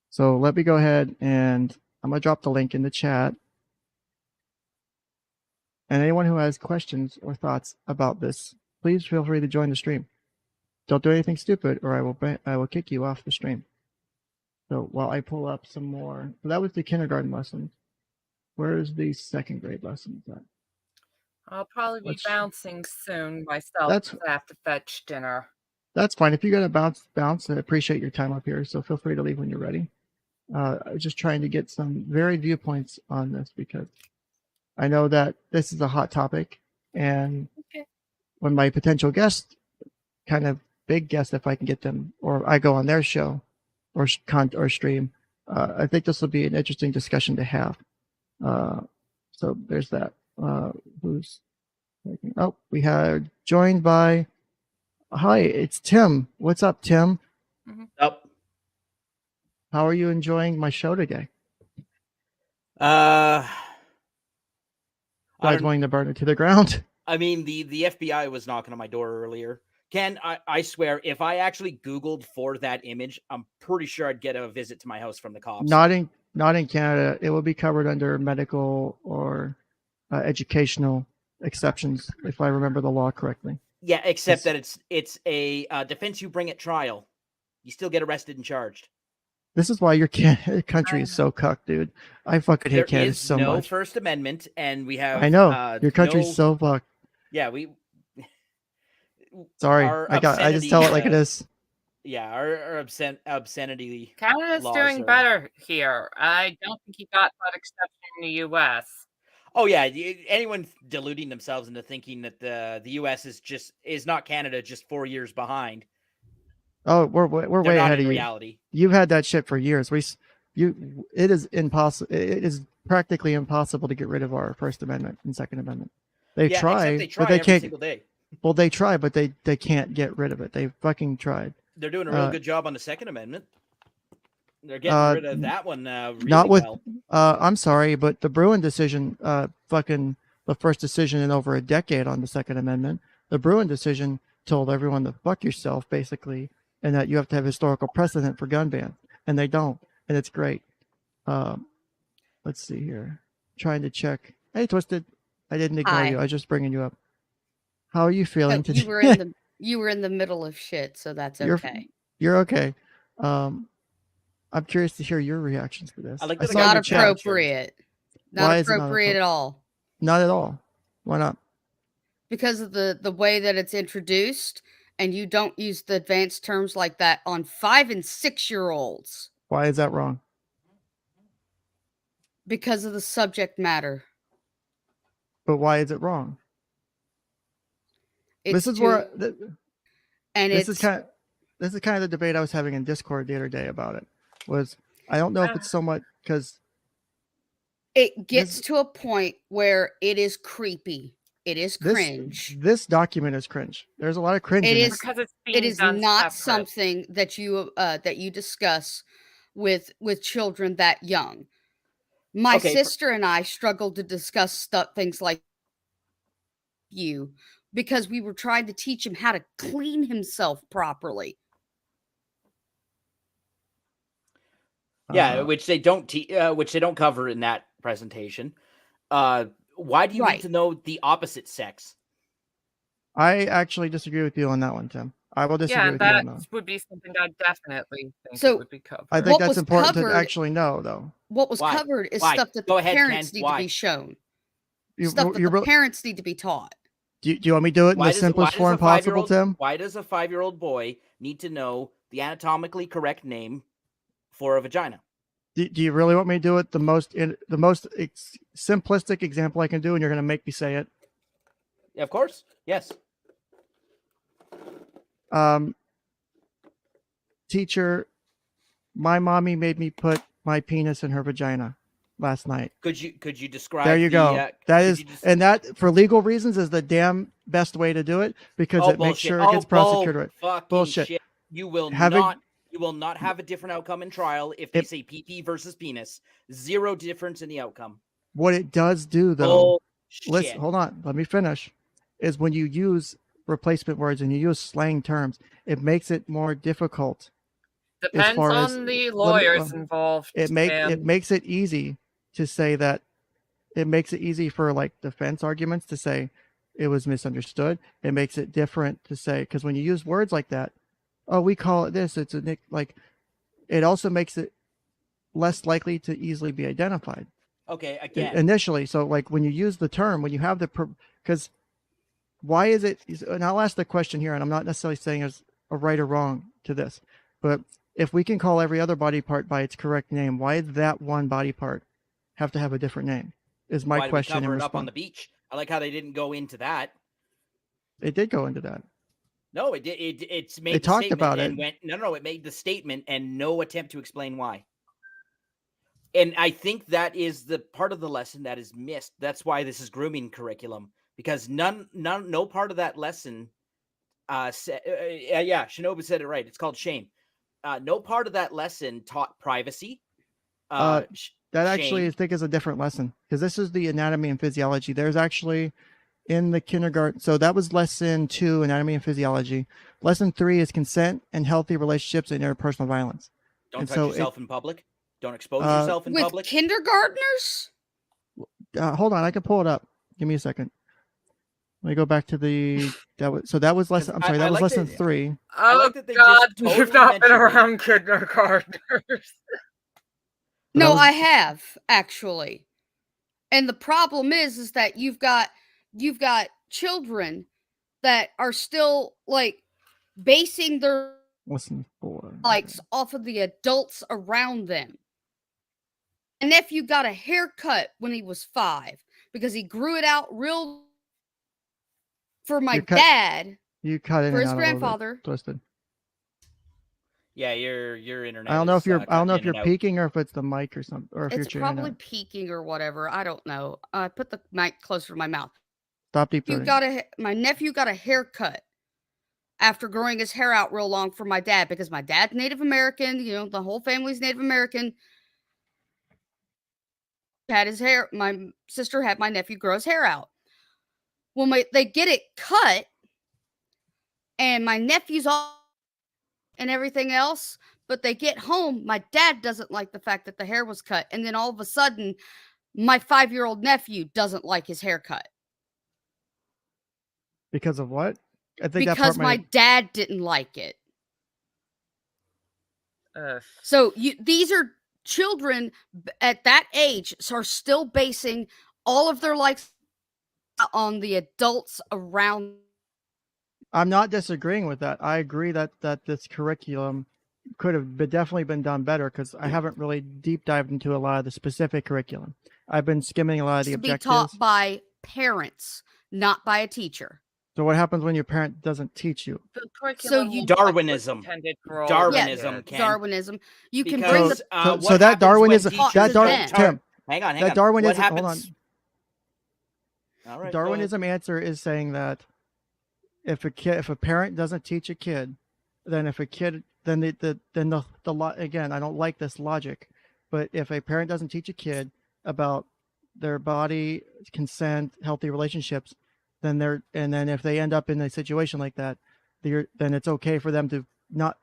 So let me go ahead and I'm going to drop the link in the chat. And anyone who has questions or thoughts about this, please feel free to join the stream. Don't do anything stupid or I will kick you off the stream. So while I pull up some more, so that was the kindergarten lesson. Where is the second grade lessons at? I'll probably be bouncing soon myself because I have to fetch dinner. That's fine. If you got to bounce, I appreciate your time up here. So feel free to leave when you're ready. I was just trying to get some varied viewpoints on this because I know that this is a hot topic. And when my potential guest, kind of big guest, if I can get them, or I go on their show or stream, I think this will be an interesting discussion to have. So there's that. We had joined by... Hi, it's Tim. What's up, Tim? Up. How are you enjoying my show today? I wanting to burn it to the ground. I mean, the FBI was knocking on my door earlier. Ken, I swear, if I actually Googled for that image, I'm pretty sure I'd get a visit to my house from the cops. Not in Canada. It will be covered under medical or educational exceptions, if I remember the law correctly. Yeah, except that it's a defense you bring at trial. You still get arrested and charged. This is why your country is so cucked, dude. I fucking hate Canada so much. There is no First Amendment, and we have... I know. Your country's so fucked. Yeah, Sorry, our I just tell it like it is. Yeah, our obscenity. Canada's laws doing are- better here. I don't think he got that exception in the U.S. Oh yeah, anyone deluding themselves into thinking that the U.S. is not Canada, just 4 years behind. Oh, we're They're way not ahead in of you. reality. You've had that shit for years. It is impossible. It is practically impossible to get rid of our First Amendment and Second Amendment. They Yeah, try, except they try but they every can't. single day. Well, they try, but they can't get rid of it. They fucking tried. They're doing a real good job on the Second Amendment. They're getting rid of that one really not with. well. I'm sorry, but the Bruin decision, fucking the first decision in over a decade on the Second Amendment. The Bruin decision told everyone to fuck yourself, basically, and that you have to have historical precedent for gun ban, and they don't, and it's great. Let's see here. Trying to check. Hey, Twisted. I didn't ignore Hi. you. I was just bringing you up. How are you feeling Oh, today? you were in the middle of shit, so that's You're- okay. You're okay. I'm curious to hear your reactions to this. I like I that saw I got Not your the chat. chat. appropriate. Why Not is it not appropriate at all. Not at all. Why not? Because of the way that it's introduced, and you don't use the advanced terms like that on 5 and 6-year-olds Why is that wrong? because of the subject matter. But why is it wrong? It's This is too- where and this it's is kind of the debate I was having in Discord the other day about it. Was I don't know if it's so much because it gets to a point where it is creepy. It is this cringe. this document is cringe. There's a lot of cringe It in is- Because it's It being is done not separate. something that you discuss with children that young. My Okay, sister and I struggled to discuss things like you because we were trying to teach him how to clean himself properly. Yeah, Uh, which they don't cover in that presentation. Why do you Right. need to know the opposite sex? I actually disagree with you on that one, Tim. I will disagree Yeah, with you that on that. would be something I definitely think So, it would be covered. I think What that's was important covered- to actually know, though. What was Why? covered is Why? stuff that Go the ahead, parents Ken. need Why? to be shown. You, Stuff that you, the parents need to be taught. do you want me to do it in Why the does simplest a form possible, 5-year-old Tim? Why does a 5-year-old boy need to know the anatomically correct name for a vagina? Do you really want me to do it the most simplistic example I can do, and you're going to make me say it? Yeah, of course. Yes. Teacher, my mommy made me put my penis in her vagina last night. Could you describe? There you go. That could is, you just- and that for legal reasons is the damn best way to do it because Oh, it makes bullshit. sure it gets prosecuted right. Fucking Bullshit. shit. You will Having- not have a different outcome in trial if they say PP versus penis. Zero difference in the outcome. What it does do, though, Bullshit. listen, hold on, let me finish. Is when you use replacement words and you use slang terms, it makes it more difficult. Depends far on as- the let me- lawyers involved. It and makes it easy to say that. It makes it easy for like defense arguments to say it was misunderstood. It makes it different to say because when you use words like that, oh, we call it this. It's a nick. Like, it also makes it less likely to easily be identified Okay, again. initially. So, like when you use the term, when you have the because why is it? And I'll ask the question here, and I'm not necessarily saying there's a right or wrong to this, but if we can call every other body part by its correct name, why does that one body part have to have a different name? Is my Why did we question. cover in it up on response. the beach? I like how they didn't go into that. It did go into that. No, it did. It's made. It the talked statement about and it. Went, no. It made the statement and no attempt to explain why. And I think that is the part of the lesson that is missed. That's why this is grooming curriculum because no part of that lesson. Shinobu said it right. It's called shame. No part of that lesson taught privacy. That actually, shame. I think, is a different lesson because this is the anatomy and physiology. There's actually in the kindergarten. So that was lesson 2, anatomy and physiology. Lesson 3 is consent and healthy relationships and interpersonal violence. Don't and touch so yourself in public. Don't expose yourself in With public. kindergartners? Hold on, I can pull it up. Give me a second. Let me go back to the that was lesson. I'm sorry, that I was like lesson that- 3. I Oh like that they God, just totally you've not been mentioned it. around kindergartners. No, that was- I have actually. And the problem is that you've got children that are still like basing their Listen for likes off of the adults around them. My nephew got a haircut when he was 5 because he grew it out real for my dad, You cut in for and his out a little bit, grandfather. twisted. Yeah, your internet. I don't know if you're cutting in and out. peaking or if it's the mic or something, or if It's you're probably peaking or whatever. I don't know. I put the mic closer to my mouth. Stop deep throating. My nephew got a haircut after growing his hair out real long for my dad because my dad's Native American. You know, the whole family's Native American. Had his hair. My sister had my nephew grow his hair out. Well, they get it cut, and my nephew's all and everything else. But they get home. My dad doesn't like the fact that the hair was cut, and then all of a sudden, my 5-year-old nephew doesn't like his haircut. Because of what? I think because my dad didn't like it. So these are children at that age are still basing all of their likes on the adults around. I'm not disagreeing with that. I agree that this curriculum could have definitely been done better because I haven't really deep dived into a lot of the specific curriculum. I've been skimming a lot of the objectives. To be taught by parents, not by a teacher. So what happens when your parent doesn't teach you? Darwinism. Darwinism. Yes, Darwinism. You can bring the so that Darwinism. Tim. Hang on. That Darwinism. What happens? All right. Darwinism answer is saying that if a parent doesn't teach a kid, then again, I don't like this logic, but if a parent doesn't teach a kid about their body, consent, healthy relationships, then if they end up in a situation like that, then it's okay for them to not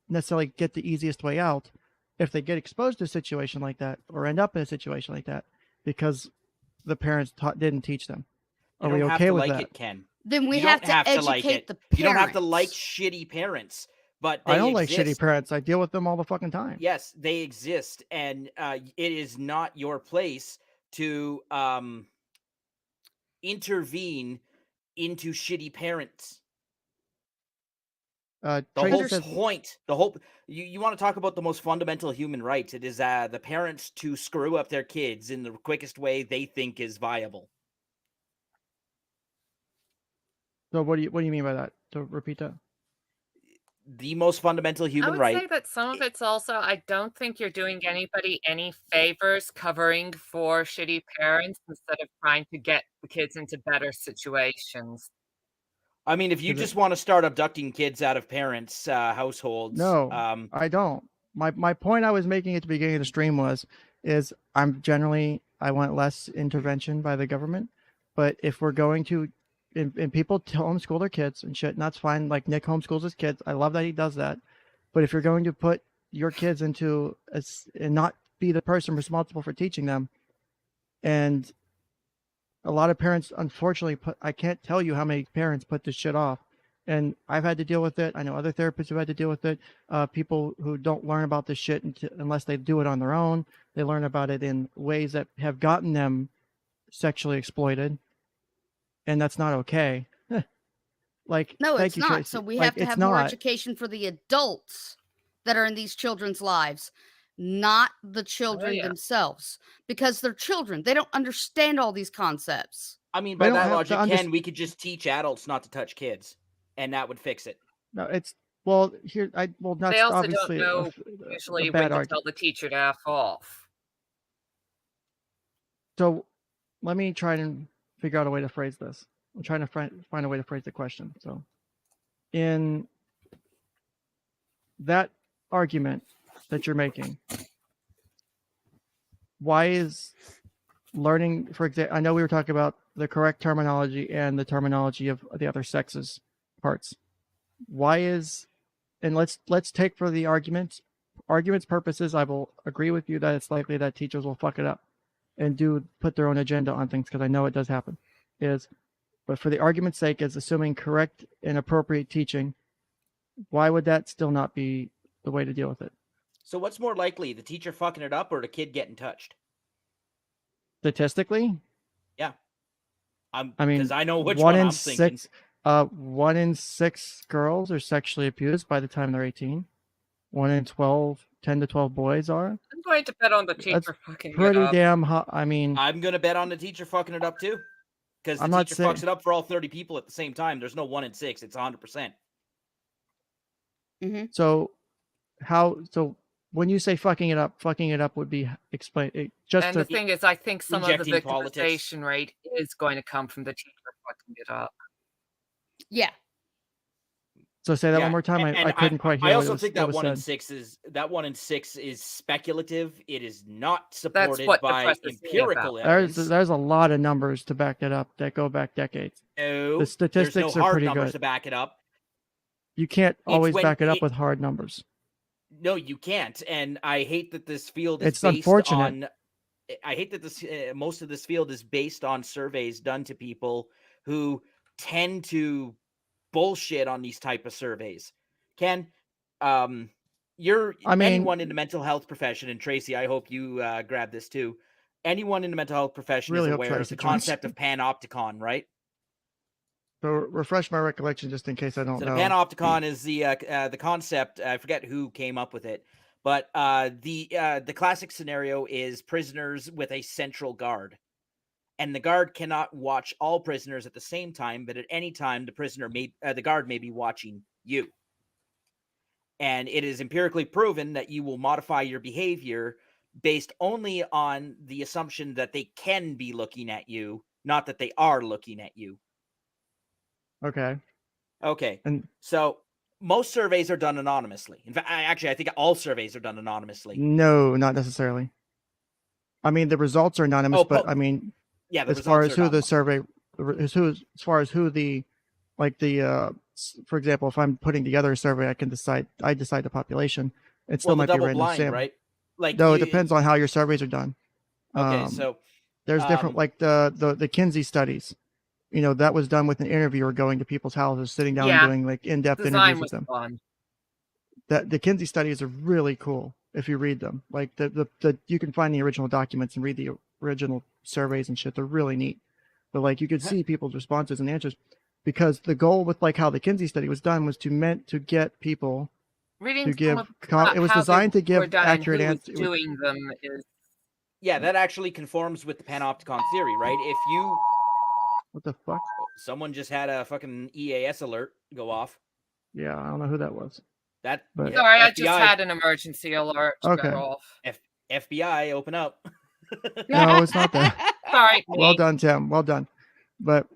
necessarily get the easiest way out if they get exposed to a situation like that or end up in a situation like that because the parents didn't teach them. Are we okay with that? Ken. Then we have to educate the parents. You don't have to like shitty parents, but I don't like shitty parents. I deal with them all the fucking time. Yes, they exist, and it is not your place to intervene into shitty parents. You want to talk about the most fundamental human rights? It is the parents to screw up their kids in the quickest way they think is viable. So what do you mean by that? To repeat that? The most fundamental human right. I would say that some of it's also, I don't think you're doing anybody any favors covering for shitty parents instead of trying to get the kids into better situations. I mean, if you just want to start abducting kids out of parents' households. No, I don't. My point I was making at the beginning of the stream is I want less intervention by the government. But if we're going to, and people homeschool their kids and shit, and that's fine. Like Nick homeschools his kids. I love that he does that. But if you're going to put your kids into and not be the person responsible for teaching them, and a lot of parents, unfortunately, I can't tell you how many parents put this shit off. And I've had to deal with it. I know other therapists have had to deal with it. People who don't learn about this shit unless they do it on their own. They learn about it in ways that have gotten them sexually exploited. And that's not okay. No, it's not. Tracy. So we have to have more education for the adults that are in these children's lives, not the children themselves, because they're children. They don't understand all these concepts. I mean, by that logic, Ken, we could just teach adults not to touch kids, and that would fix it. No, that's they also obviously don't know usually when to tell the teacher to F off. So let me try and figure out a way to phrase this. I'm trying to find a way to phrase the question. So in that argument that you're making, why is learning, for example, I know we were talking about the correct terminology and the terminology of the other sexes parts. Why is, and let's take for the argument's purposes, I will agree with you that it's likely that teachers will fuck it up and put their own agenda on things, because I know it does happen. But for the argument's sake, is assuming correct and appropriate teaching, why would that still not be the way to deal with it? So what's more likely, the teacher fucking it up or the kid getting touched? Statistically? Yeah. I mean, because I know which one I'm thinking. 1 in 6 girls are sexually abused by the time they're 18. 1 in 10 to 12 boys are. I'm going to bet on the That's teacher fucking it pretty up. damn hot. I mean, I'm gonna bet on the teacher fucking it up too, because the I'm not teacher fucks it up for all 30 people at the same time. There's no 1 in 6. It's 100%. so when you say fucking it up would be explain just And to the thing is, I think some of the Injecting politics. victimization rate is going to come from the teacher fucking it up. Yeah. so say that Yeah, one more time. and I couldn't quite hear. I what also was, think what that was 1 in said. 6 is speculative. It is not That's supported what the by press is saying empirical about evidence. There's a lot of numbers to back that up that go back decades. No, The statistics there's no are hard pretty numbers good. to back it up. You can't always when back it up it- with hard numbers. No, you can't. And I hate that this field is It's based unfortunate. on. I hate that this most of this field is based on surveys done to people who tend to bullshit on these type of surveys. Ken, anyone in the mental health profession, and Tracy, I hope you grab this too. Anyone in the mental health profession Really is hope aware of Tracy the joins. concept of panopticon, right? So refresh my recollection just in case I don't So know. the panopticon is the concept. I forget who came up with it, but the classic scenario is prisoners with a central guard, and the guard cannot watch all prisoners at the same time. But at any time, the guard may be watching you, and it is empirically proven that you will modify your behavior based only on the assumption that they can be looking at you, not that they are looking at you. Okay. And so most surveys are done anonymously. In fact, I think all surveys are done anonymously. No, not necessarily. I mean, the results are anonymous, but I mean, yeah, as far as who the survey, as far as who the, for example, if I'm putting together a survey, I decide the population. It still might be random blind, sample. right? Like no, it depends on how your surveys are done. Okay, so there's different, like the Kinsey studies. You know, that was done with an interviewer going to people's houses, sitting down and doing like in-depth interviews with them. Fun. The Kinsey studies are really cool if you read them. Like you can find the original documents and read the original surveys and shit. They're really neat. But like you could see people's responses and answers, because the goal with like how the Kinsey study was done was to get people Reading to give. it was designed to give accurate answers. Doing them is. Yeah, that actually conforms with the panopticon theory, right? If you. What the fuck? Someone just had a fucking EAS alert go off. Yeah, I don't know who that was. Sorry, I just had an emergency alert go off. FBI, open up. No, it's not that. Sorry. Well done, Tim. Well done. But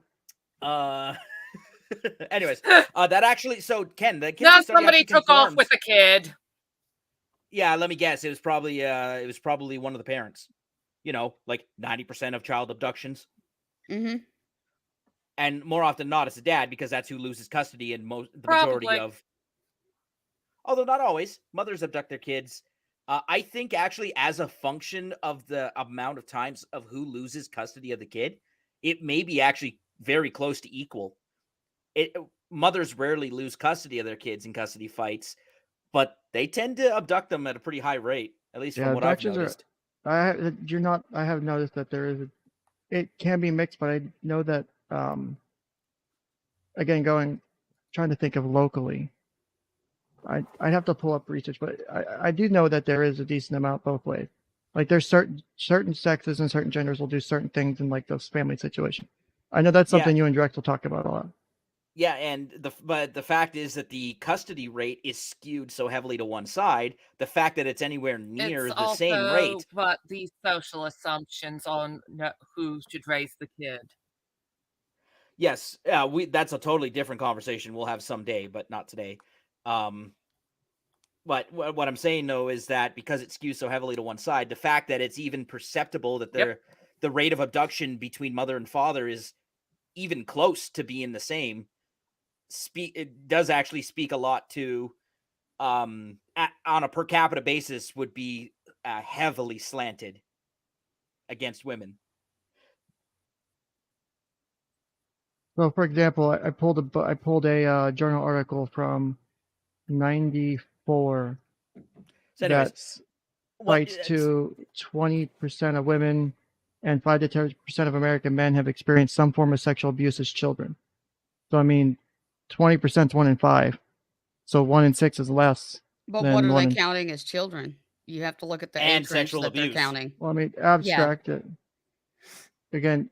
anyways, that actually, so Ken, the Kinsey no, study somebody took off with a kid. Yeah, let me guess. It was probably one of the parents. You know, like 90% of child abductions. Mm-hmm. And more often than not, it's the dad, because that's who loses custody in majority of. Although not always, mothers abduct their kids. I think actually, as a function of the amount of times of who loses custody of the kid, it may be actually very close to equal. Mothers rarely lose custody of their kids in custody fights, but they tend to abduct them at a pretty high rate, at least from what I've noticed. I have noticed that there is it can be mixed, but I know that again, trying to think of locally. I'd have to pull up research, but I do know that there is a decent amount both ways. Like there's certain sexes and certain genders will do certain things in like those family situations. I know that's something you and Drex will talk about a lot. Yeah, and the fact is that the custody rate is skewed so heavily to one side. The fact that it's anywhere near the same rate, but these social assumptions on who should raise the kid. Yes, that's a totally different conversation we'll have someday, but not today. But what I'm saying though is that because it skews so heavily to one side, the fact that it's even perceptible that the rate of abduction between mother and father is even close to being the same, it does actually speak a lot to on a per capita basis would be heavily slanted against women. So, for example, I pulled a journal article from '94 that cites to 20% of women and 5 to 10% of American men have experienced some form of sexual abuse as children. So, I mean, 20% is 1 in 5. So 1 in 6 is less. But Then what are one they in- counting as children? You have to look at the And age range sexual that they're abuse. counting. Well, I mean, abstract it. Again,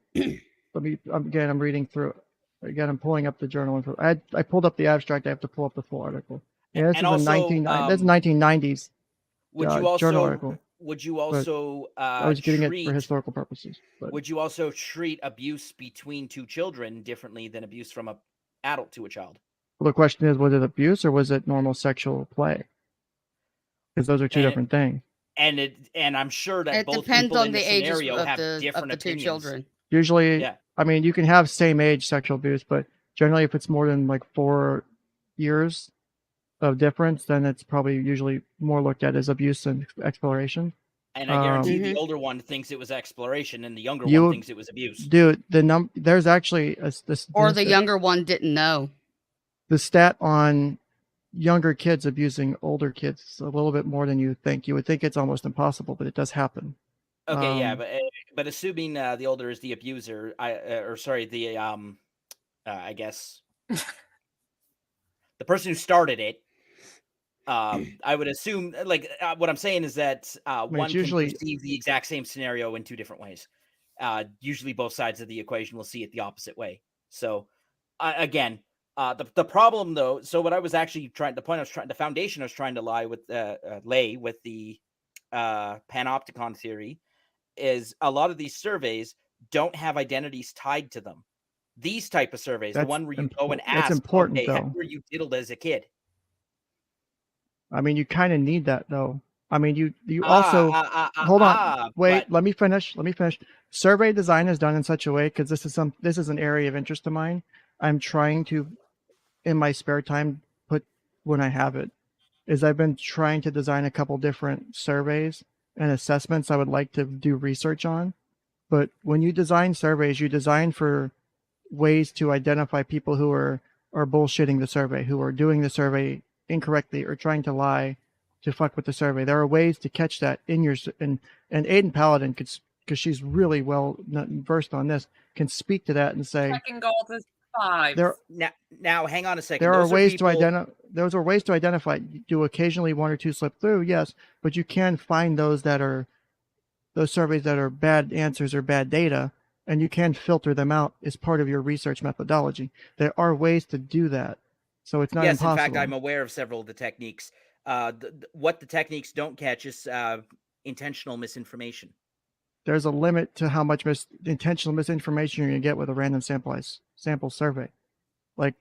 I'm reading through. Again, I'm pulling up the journal. I pulled up the abstract. I have to pull up the full article. Yeah, this And is also, that's 1990s Would you journal also article. would you also I was getting it for treat historical purposes. But would you also treat abuse between two children differently than abuse from a adult to a child? well, the question is, was it abuse or was it normal sexual play? Because those are two different things. And I'm sure that It both depends people on in the this ages scenario of have the different two opinions. children. Usually, Yeah. I mean, you can have same age sexual abuse, but generally, if it's more than like 4 years of difference, then it's probably usually more looked at as abuse and exploration. And I guarantee the Mhm. older one thinks it was exploration, and the younger You- one thinks it was abuse. Dude, there's actually Or the younger one didn't know. the stat on younger kids abusing older kids is a little bit more than you think. You would think it's almost impossible, but it does happen. Okay, yeah, but assuming the older is the abuser, I guess the person who started it. I would assume, what I'm saying is that one usually- can perceive the exact same scenario in two different ways. Usually, both sides of the equation will see it the opposite way. So, again, the problem though. So, what I was actually the foundation I was trying to lay with the panopticon theory is a lot of these surveys don't have identities tied to them. These type of surveys, the That's one where you go and that's ask, important, okay, how though. were you diddled as a kid? I mean, you kind of need that though. I mean, you also hold on. Wait, but let me finish. Survey design is done in such a way because this is an area of interest of mine. I'm trying to, in my spare time, when I have it, is I've been trying to design a couple different surveys and assessments I would like to do research on. But when you design surveys, you design for ways to identify people who are bullshitting the survey, who are doing the survey incorrectly or trying to lie to fuck with the survey. There are ways to catch that in your and Aiden Paladin could, because she's really well versed on this, can speak to that and say Second goal is 5. now hang on a second. there are Those ways people- to identify. Those are ways to identify. Do occasionally 1 or 2 slip through, yes, but you can find those surveys that are bad answers or bad data, and you can filter them out as part of your research methodology. There are ways to do that, so it's not impossible. In fact, I'm aware of several of the techniques. What the techniques don't catch is intentional misinformation. There's a limit to how much intentional misinformation you're gonna get with a random sample survey. Like,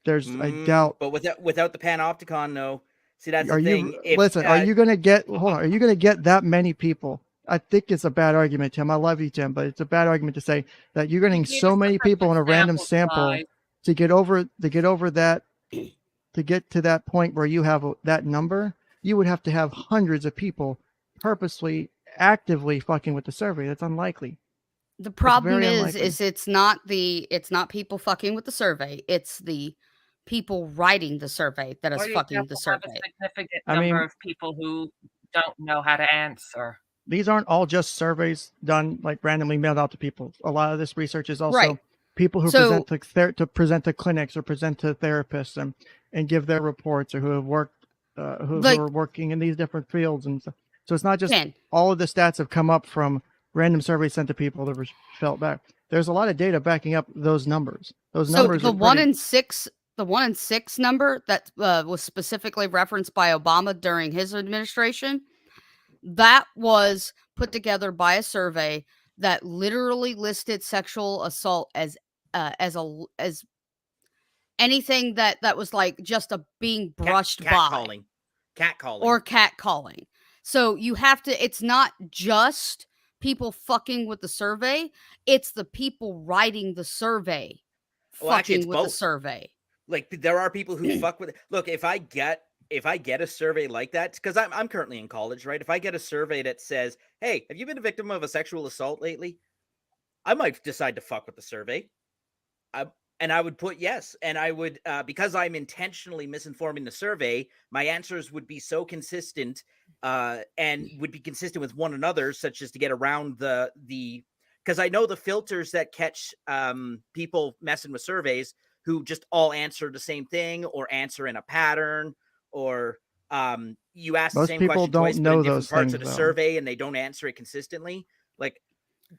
I doubt. But without the panopticon, no. See, that's Are the thing. Are you gonna get? Hold on. Are you gonna get that many people? I think it's a bad argument, Tim. I love you, Tim, but it's a bad argument to say that you're getting so many people in a random sample to get over that, to get to that point where you have that number. You would have to have hundreds of people purposely, actively fucking with the survey. That's unlikely. The problem very is unlikely. it's not people fucking with the survey. It's the people writing the survey that is Or you fucking have the to have survey. a significant I mean- number of people who don't know how to answer. These aren't all just surveys done like randomly mailed out to people. A lot of this research is also Right. people who So- present to clinics or present to therapists and give their reports, or who have worked who Like- are working in these different fields and stuff. So it's not just Ken, all of the stats have come up from random surveys sent to people that were felt back. There's a lot of data backing up those numbers. Those so numbers the are 1 pretty- in 6, the 1 in 6 number that was specifically referenced by Obama during his administration, that was put together by a survey that literally listed sexual assault as anything that was like just a being brushed by Catcalling. or catcalling. So you have to, it's not just people fucking with the survey, it's the people writing the survey Well, actually, fucking it's with the both. survey. Like, there are people who fuck with it. Look, if I get a survey like that, because I'm currently in college, right? If I get a survey that says, "Hey, have you been a victim of a sexual assault lately?" I might decide to fuck with the survey. And I would put yes, and I would because I'm intentionally misinforming the survey, my answers would be so consistent and would be consistent with one another, such as to get around the because I know the filters that catch people messing with surveys who just all answer the same thing or answer in a pattern, or you ask the Most same people question don't twice, but know in different those parts things, of the though. survey, and they don't answer it consistently. Like,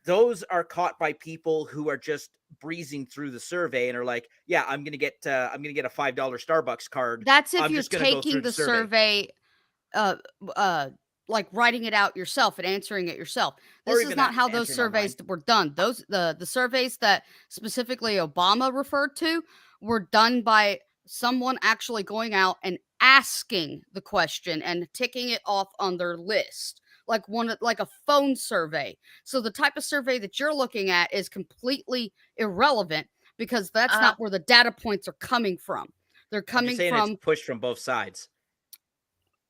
those are caught by people who are just breezing through the survey and are like, yeah, I'm gonna get a $5 Starbucks card. That's if I'm you're just gonna go taking through the survey, like writing it out yourself and answering it yourself. Or This is even not how those answering surveys were done. The surveys that specifically Obama referred to were done by someone actually going out and asking the question and ticking it off on their list, like a phone survey. So the type of survey that you're looking at is completely irrelevant, because that's not where the data points are coming from. They're I'm coming just saying from it's pushed from both sides.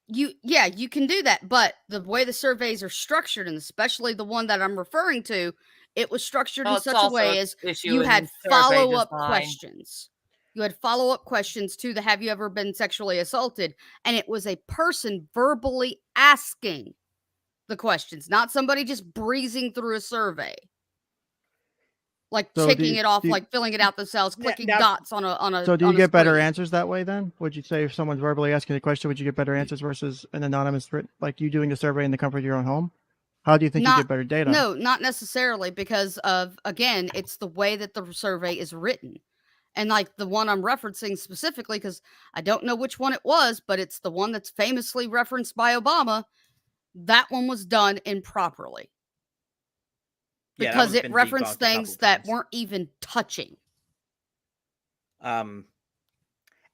you can do that, but the way the surveys are structured, and especially the one that I'm referring to, it was structured in Well, it's such a also way an as issue you in had survey follow-up design. questions. You had follow-up questions to the have you ever been sexually assaulted, and it was a person verbally asking the questions, not somebody just breezing through a survey. Like So ticking it off, like filling it out themselves, clicking now- dots on a So do you on a get better screen. answers that way then? Would you say if someone's verbally asking a question, would you get better answers versus an anonymous, like you doing the survey in the comfort of your own home? How do you think you get better data? No, not necessarily, because of, again, it's the way that the survey is written. And like the one I'm referencing specifically, because I don't know which one it was, but it's the one that's famously referenced by Obama. That one was done improperly. Yeah, that Because one's it been referenced debunked a things couple that times. weren't even touching. And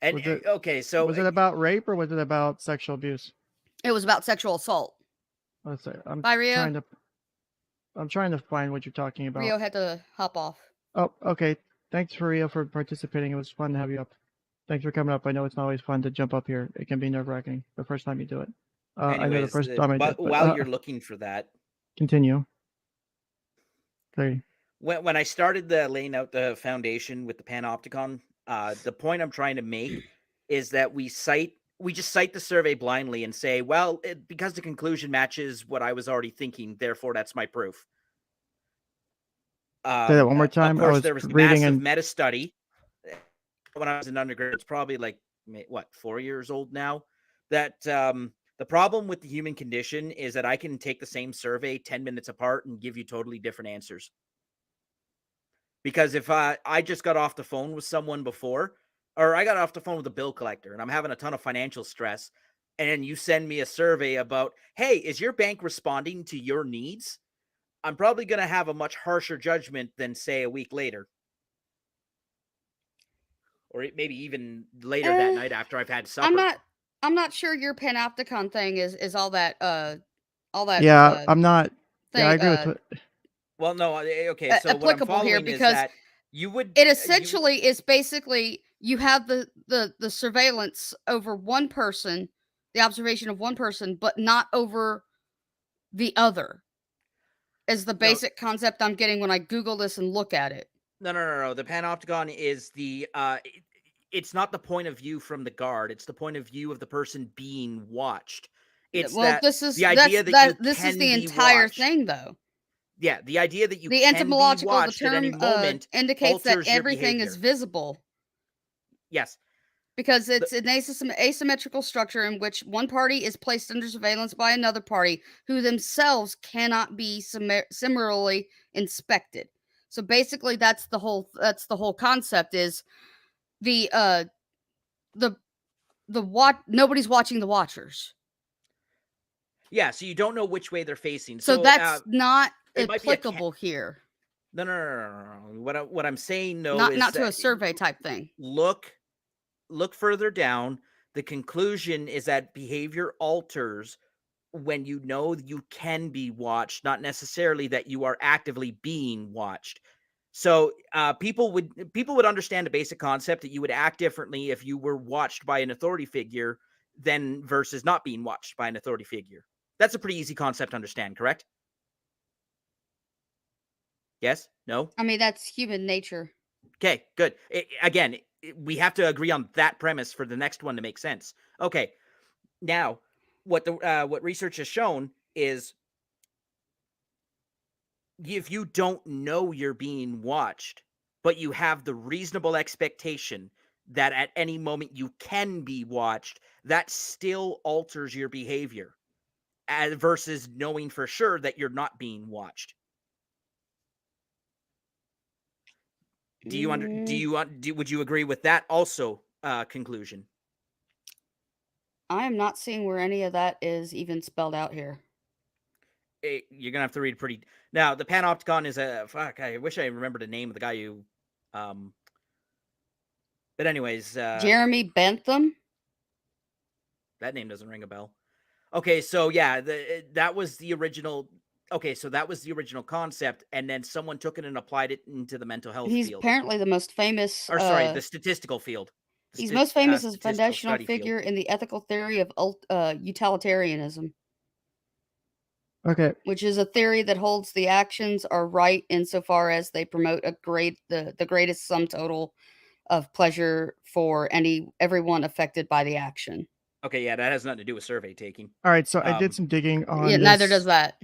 Was okay, so was it about rape or was it about sexual abuse? It was about sexual assault. Let's say I'm Bye, Rio. trying to find what you're talking about. Rio had to hop off. Oh, okay. Thanks for Rio for participating. It was fun to have you up. Thanks for coming up. I know it's not always fun to jump up here. It can be nerve-wracking the first time you do it. I know the anyways, first time I did. But, while you're looking for that, continue. Okay. when I started laying out the foundation with the panopticon, the point I'm trying to make is that we just cite the survey blindly and say, well, because the conclusion matches what I was already thinking, therefore that's my proof. Say that one more time. Of course, there was massive meta study when I was in undergrad. It's probably like 4 years old now. That the problem with the human condition is that I can take the same survey 10 minutes apart and give you totally different answers. Because if I just got off the phone with someone before, or I got off the phone with a bill collector and I'm having a ton of financial stress, and then you send me a survey about, hey, is your bank responding to your needs? I'm probably going to have a much harsher judgment than, say, a week later. Or maybe even later that night after I've had supper. I'm not sure your panopticon thing is all that Yeah, I'm not. thing, Yeah, I agree with. Well, no, okay. So what I'm applicable following here, is because that you would. it essentially is basically you have the surveillance over one person, the observation of one person, but not over the other. Is the basic concept I'm getting when I Google this and look at it. No. The panopticon is it's not the point of view from the guard. It's the point of view of the person being watched. It's this is the idea this is the entire thing, though. Yeah, the idea that you the can etymological be watched the term at any moment indicates that alters your everything is behavior. visible. Yes. Because it's an asymmetrical structure in which one party is placed under surveillance by another party who themselves cannot be similarly inspected. So basically, that's the whole concept. Is nobody's watching the watchers. Yeah, so you don't know which way they're facing. So that's not applicable here. No. What I'm saying, though, not is not to a survey type thing. Look further down. The conclusion is that behavior alters when you know you can be watched, not necessarily that you are actively being watched. So people would understand the basic concept that you would act differently if you were watched by an authority figure than versus not being watched by an authority figure. That's a pretty easy concept to understand, correct? Yes? No? I mean, that's human nature. Okay, good. Again, we have to agree on that premise for the next one to make sense. Okay. Now, what research has shown is if you don't know you're being watched, but you have the reasonable expectation that at any moment you can be watched, that still alters your behavior versus knowing for sure that you're not being watched. Would you agree with that also conclusion? I am not seeing where any of that is even spelled out here. You're gonna have to read pretty. Now, the panopticon is a fuck. I wish I remembered the name of the guy who. But anyways, Jeremy Bentham. That name doesn't ring a bell. Okay, so yeah, that was the original. Okay, so that was the original concept, and then someone took it and applied it into the mental health He's field. apparently the most famous. Or sorry, the statistical field. He's most famous as a statistical foundational study figure field. in the ethical theory of utilitarianism, Okay. which is a theory that holds the actions are right insofar as they promote the greatest sum total of pleasure for everyone affected by the action. Okay, yeah, that has nothing to do with survey taking. All right. So I did some digging on. Yeah, neither does that.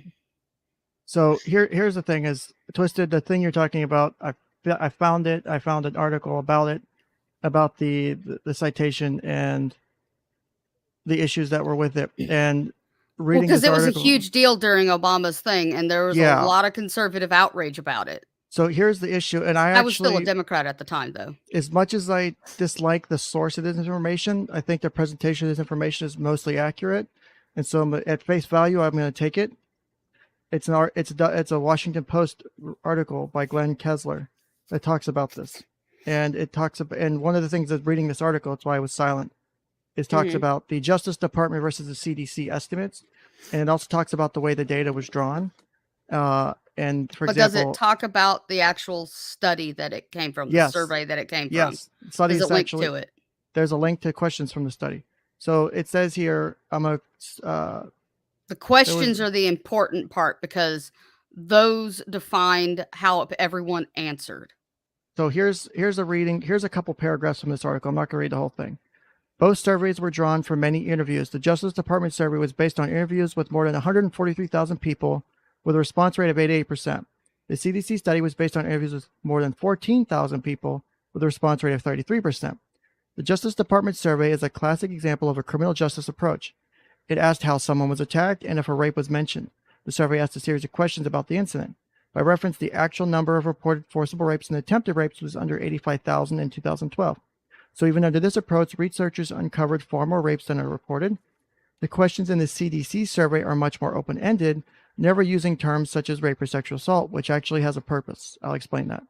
So here's the thing: is Twisted. The thing you're talking about, I found it. I found an article about it, about the citation and the issues that were with it, and reading because this it was article, a huge deal during Obama's thing, and there was Yeah. a lot of conservative outrage about it. So here's the issue, and I was still a Democrat at the time, though. As much as I dislike the source of this information, I think the presentation of this information is mostly accurate, and so at face value, I'm going to take it. It's a Washington Post article by 𝐋𝐨𝐜𝐚𝐥𝐬 that talks about this, and and one of the things that reading this article, that's why I was silent, is talks about the Justice Department versus the CDC estimates, and it also talks about the way the data was drawn. And for But example, does it talk about the actual study that it came from, the Yes. survey that it came from? Yes, studies Does it link actually, to it? There's a link to questions from the study. So it says here, The questions are the important part because those defined how everyone answered. so here's a reading. Here's a couple paragraphs from this article. I'm not going to read the whole thing. Both surveys were drawn from many interviews. The Justice Department survey was based on interviews with more than 143,000 people with a response rate of 88%. The CDC study was based on interviews with more than 14,000 people with a response rate of 33%. The Justice Department survey is a classic example of a criminal justice approach. It asked how someone was attacked and if a rape was mentioned. The survey asked a series of questions about the incident. By reference, the actual number of reported forcible rapes and attempted rapes was under 85,000 in 2012. So even under this approach, researchers uncovered far more rapes than are reported. The questions in the CDC survey are much more open-ended, never using terms such as rape or sexual assault, which actually has a purpose. I'll explain that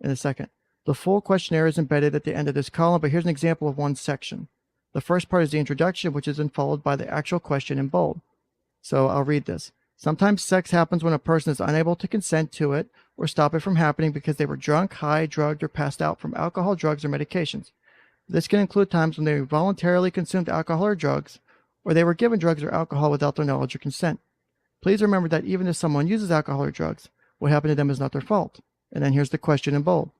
in a second. The full questionnaire is embedded at the end of this column, but here's an example of one section. The first part is the introduction, which is then followed by the actual question in bold. So I'll read this. Sometimes sex happens when a person is unable to consent to it or stop it from happening because they were drunk, high, drugged, or passed out from alcohol, drugs, or medications. This can include times when they voluntarily consumed alcohol or drugs, or they were given drugs or alcohol without their knowledge or consent. Please remember that even if someone uses alcohol or drugs, what happened to them is not their fault. And then here's the question in bold.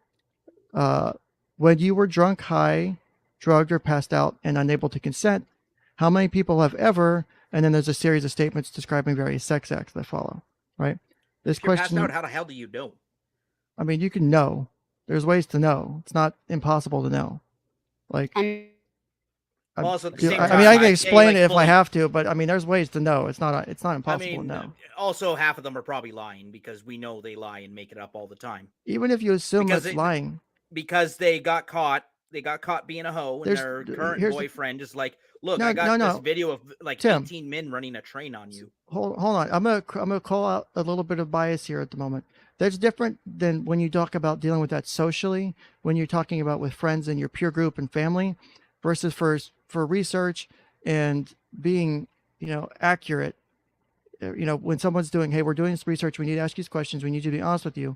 When you were drunk, high, drugged, or passed out and unable to consent, how many people have ever, and then there's a series of statements describing various sex acts that follow, right? This If you're question, passed out, how the hell do you know? I mean, you can know. There's ways to know. It's not impossible to know. Like, Well, also at the I same mean, time, I can I'd say, explain like, it if I fully- have to, but I mean, there's ways to know. It's not I impossible mean, to know. also half of them are probably lying because we know they lie and make it up all the time. Even if you assume because it's it- lying, Because they got caught being a hoe, and There's- their current here's the- boyfriend is like, "Look, No, I got no, this no. video of like Tim. 18 men running a train on you." hold on. I'm gonna call out a little bit of bias here at the moment. That's different than when you talk about dealing with that socially, when you're talking about with friends and your peer group and family, versus for research and being, accurate. When someone's doing, hey, we're doing this research, we need to ask these questions, we need you to be honest with you.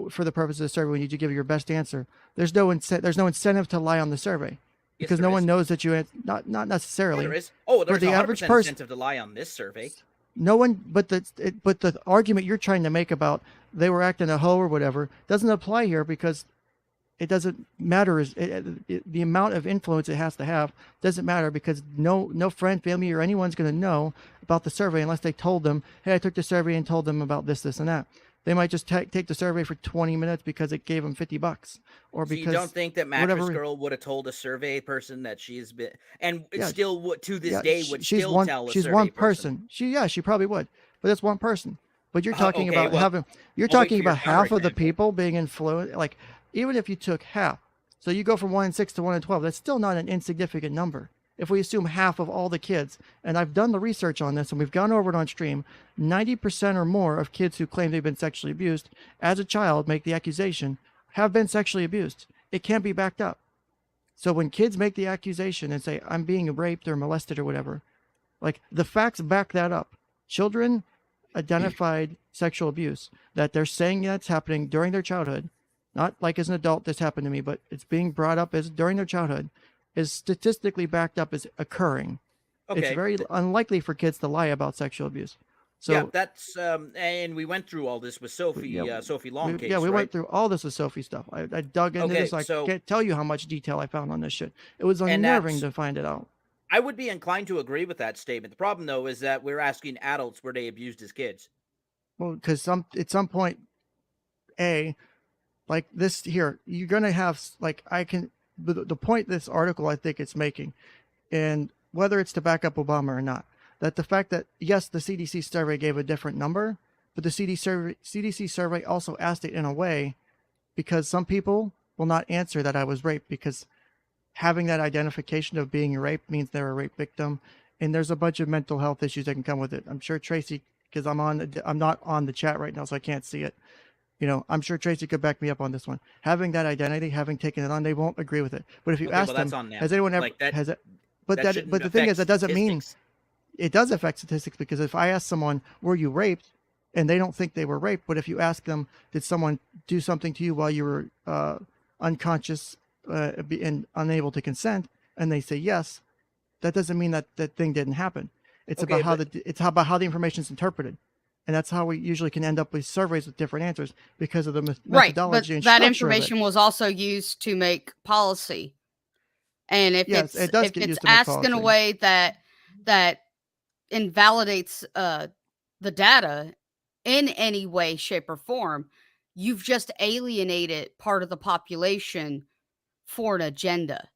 For the purpose of the survey, we need you to give your best answer. There's no incentive to lie on the survey because no one knows that you not necessarily. Yeah, there is. Oh, there's the 100% average person- incentive to lie on this survey. No one, but the argument you're trying to make about they were acting a hoe or whatever doesn't apply here because it doesn't matter. The amount of influence it has to have doesn't matter because no friend, family, or anyone's going to know about the survey unless they told them, hey, I took the survey and told them about this, and that. They might just take the survey for 20 minutes because it gave them $50, or So because you don't think that Mattress whatever- Girl would have told a survey person that she's been, and Yeah, still would to this yeah, day sh- would she's still one. tell a She's survey one person. She probably would, but that's one person. But you're talking okay, about well, having. You're I'll wait talking for your about half of the counterexample. people being influenced. Like, even if you took half, so you go from 1 in 6 to 1 in 12. That's still not an insignificant number. If we assume half of all the kids, and I've done the research on this, and we've gone over it on stream, 90% or more of kids who claim they've been sexually abused as a child, make the accusation, have been sexually abused. It can't be backed up. So when kids make the accusation and say, I'm being raped or molested or whatever, like, the facts back that up. Children identified sexual abuse, that they're saying that's happening during their childhood, not like as an adult, this happened to me, but it's being brought up as during their childhood, is statistically backed up as occurring. Okay. It's very unlikely for kids to lie about sexual abuse. So yeah, that's and we went through all this with Sophie, Yeah, Sophie Long case. we right? went through all this with Sophie stuff. I dug into Okay, this. I so- can't tell you how much detail I found on this shit. It was And unnerving that's- to find it out. I would be inclined to agree with that statement. The problem, though, is that we're asking adults were they abused as kids. Well, because at some point, like this here, you're gonna have like the point this article I think it's making, and whether it's to back up Obama or not, that the fact that yes, the CDC survey gave a different number, but the CDC survey also asked it in a way, because some people will not answer that I was raped, because having that identification of being raped means they're a rape victim, and there's a bunch of mental health issues that can come with it. I'm sure Tracy, because I'm not on the chat right now, so I can't see it. You know, I'm sure Tracy could back me up on this one. Having that identity, having taken it on, they won't agree with it. But if you Okay, ask well, them, that's on them. has anyone ever Like, that- has it? But that shouldn't but the thing affect is, that doesn't mean statistics. it does affect statistics, because if I ask someone, were you raped, and they don't think they were raped, but if you ask them, did someone do something to you while you were unconscious and unable to consent, and they say yes, that doesn't mean that that thing didn't happen. It's Okay, about how the information is interpreted, and that's how we usually can end up with surveys with different answers, because of the Right, but methodology and that structure of it. information was also used to make policy. And if Yes, it does get it's used to make asked in a policy. way that invalidates the data in any way, shape, or form, you've just alienated part of the population for an agenda.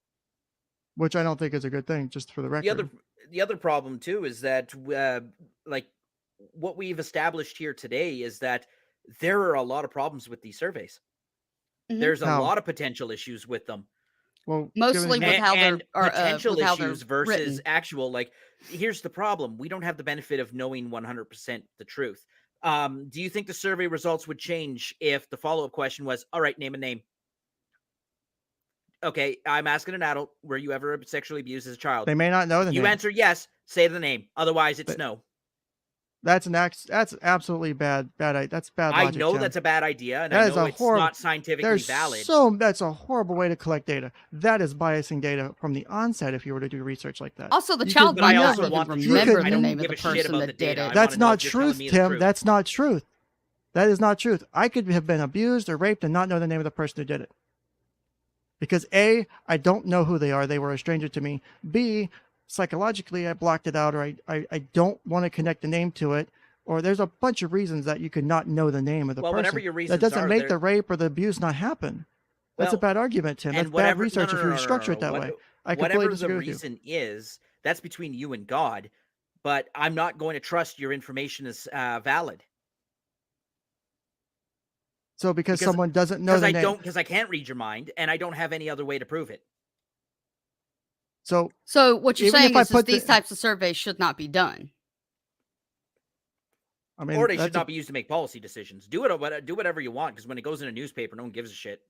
Which I don't think is a good thing, just for the record. The other problem too is that like what we've established here today is that there are a lot of problems with these surveys. Mhm. There's a How? lot of potential issues with them. Well, Mostly given- with how they're and or, potential with how they're issues versus written. actual. Like, here's the problem: we don't have the benefit of knowing 100% the truth. Do you think the survey results would change if the follow-up question was, "All right, name a name"? Okay, I'm asking an adult: were you ever sexually abused as a child? they may not know the You name. answer yes, say the name. Otherwise, it's But- no. That's absolutely bad. That's bad I logic, know Tim. that's a bad idea, and That I is know a it's horrible- not scientifically valid. That's a horrible way to collect data. That is biasing data from the onset if you were to do research like that. Also, the You child could- but I might also not even want the truth. remember I the don't name of give the a shit person about that the did data. it. I That's wanna know not if you're telling truth, me the Tim. truth. That's not truth. That is not truth. I could have been abused or raped and not know the name of the person who did it. Because A, I don't know who they are. They were a stranger to me. B, psychologically, I blocked it out, or I don't want to connect the name to it. Or there's a bunch of reasons that you could not know the name of the Well, person. whatever your reasons that doesn't are, make they're- the rape or the abuse not happen. That's a Well, bad argument, Tim. and That's whatever- bad research no, if no, you no, no, structure it no, that what- way. I completely whatever the disagree with you. reason is, that's between you and God. But I'm not going to trust your information as valid So because because- someone doesn't know because the I name. don't because I can't read your mind, and I don't have any other way to prove it. So So what you're Even saying if I is put these the- types of surveys should not be done. I mean, Or they that's should not be used to make policy decisions. Do whatever you want, because when it goes in a newspaper, no one gives a shit.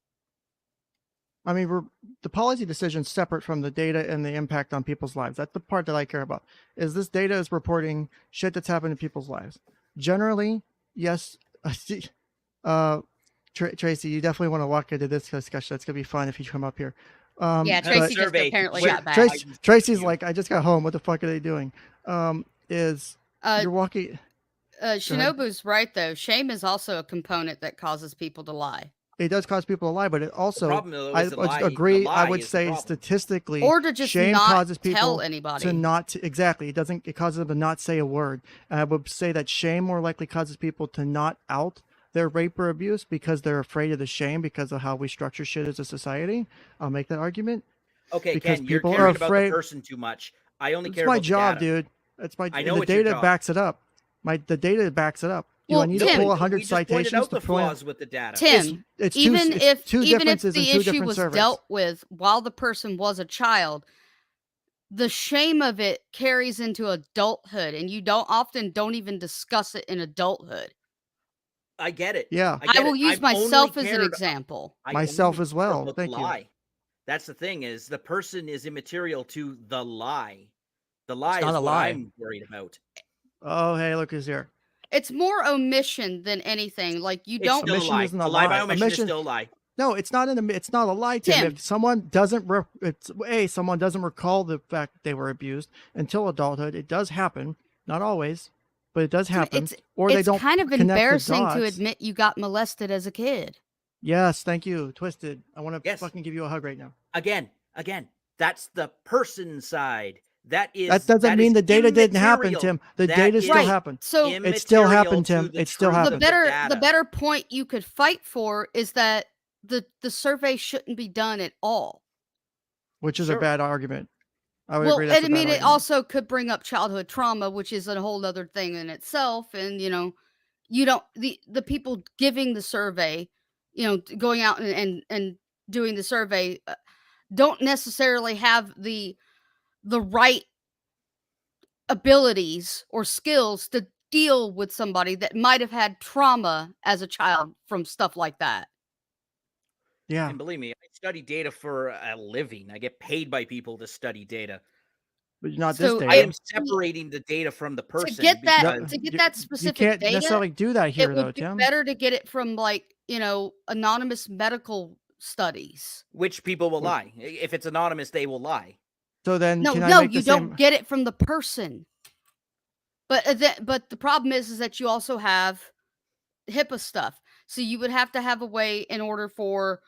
I mean, the policy decision's separate from the data and the impact on people's lives. That's the part that I care about. Is this data is reporting shit that's happened in people's lives. Generally, yes. Tracy, you definitely want to walk into this discussion. That's gonna be fun if you come up here. Yeah, but- Tracy just survey- apparently wait, got back. Tracy's like, I just got home. What the fuck are they doing? Is Uh, you're walking. Shinobu's right though. Shame is also a component that causes people to lie, It does cause people to lie, but it also, problem, though, I is the would lie- agree. the I lie would is the say problem. statistically, or to just shame not causes people tell anybody. to not exactly. It causes them to not say a word. And I would say that shame more likely causes people to not out they're rape or abuse because they're afraid of the shame because of how we structure shit as a society, I'll make that argument. Okay, Because Ken, you're people are caring about the afraid- person too much. I only It's care my about job, the data. dude. It's my. I know the it's your data job. backs it up. The data backs it up. Do Well, I need Tim, to pull we 100 just pointed citations out to the point? flaws with the data. Tim, It's even it's two if differences in the two issue different was surveys. dealt with while the person was a child, the shame of it carries into adulthood, and you don't even discuss it in adulthood. I get it. Yeah. I will use I've only myself as an cared- example. I Myself only as care well. about Thank the you. lie. That's the thing is the person is immaterial to the lie. The lie not is a what lie. I'm worried about. Oh, hey, look who's here. It's more omission than anything. Like you It's don't. still a Omission lie. isn't a A lie by lie. omission is Omission- still a lie. No, it's not it's not a lie, Tim. Tim. If someone doesn't someone doesn't recall the fact that they were abused until adulthood, it does happen. Not always, but it does happen. Or they It's don't kind of connect the embarrassing to dots. admit you got molested as a kid. Yes, thank you, Twisted. I want to Yes. fucking give you a hug right now. Again, that's the person side. That Doesn't mean is the data didn't happen, immaterial. Tim. The That data is still Right. happened. So It still immaterial happened, to Tim. the It still truth happened. of the better data. the better point you could fight for is that the survey shouldn't be done at all. Which is Sure. a bad argument. I would Well, agree that's and I a bad mean, it argument. also could bring up childhood trauma, which is a whole other thing in itself. And you don't the people giving the survey, going out and doing the survey, don't necessarily have the right abilities or skills to deal with somebody that might have had trauma as a child from stuff like that. Yeah. And believe me, I study data for a living. I get paid by people to study data. But not So this I data. am separating the data from the person. To get that because- to get You- that You specific can't data, necessarily do that it here, though, would be Tim. better to get it from anonymous medical studies. which people will Well- lie. If it's anonymous, they will lie. So then, No, can I no, make you the don't same? get it from the person. But but the problem is that you also have HIPAA stuff. So you would have to have a way in order for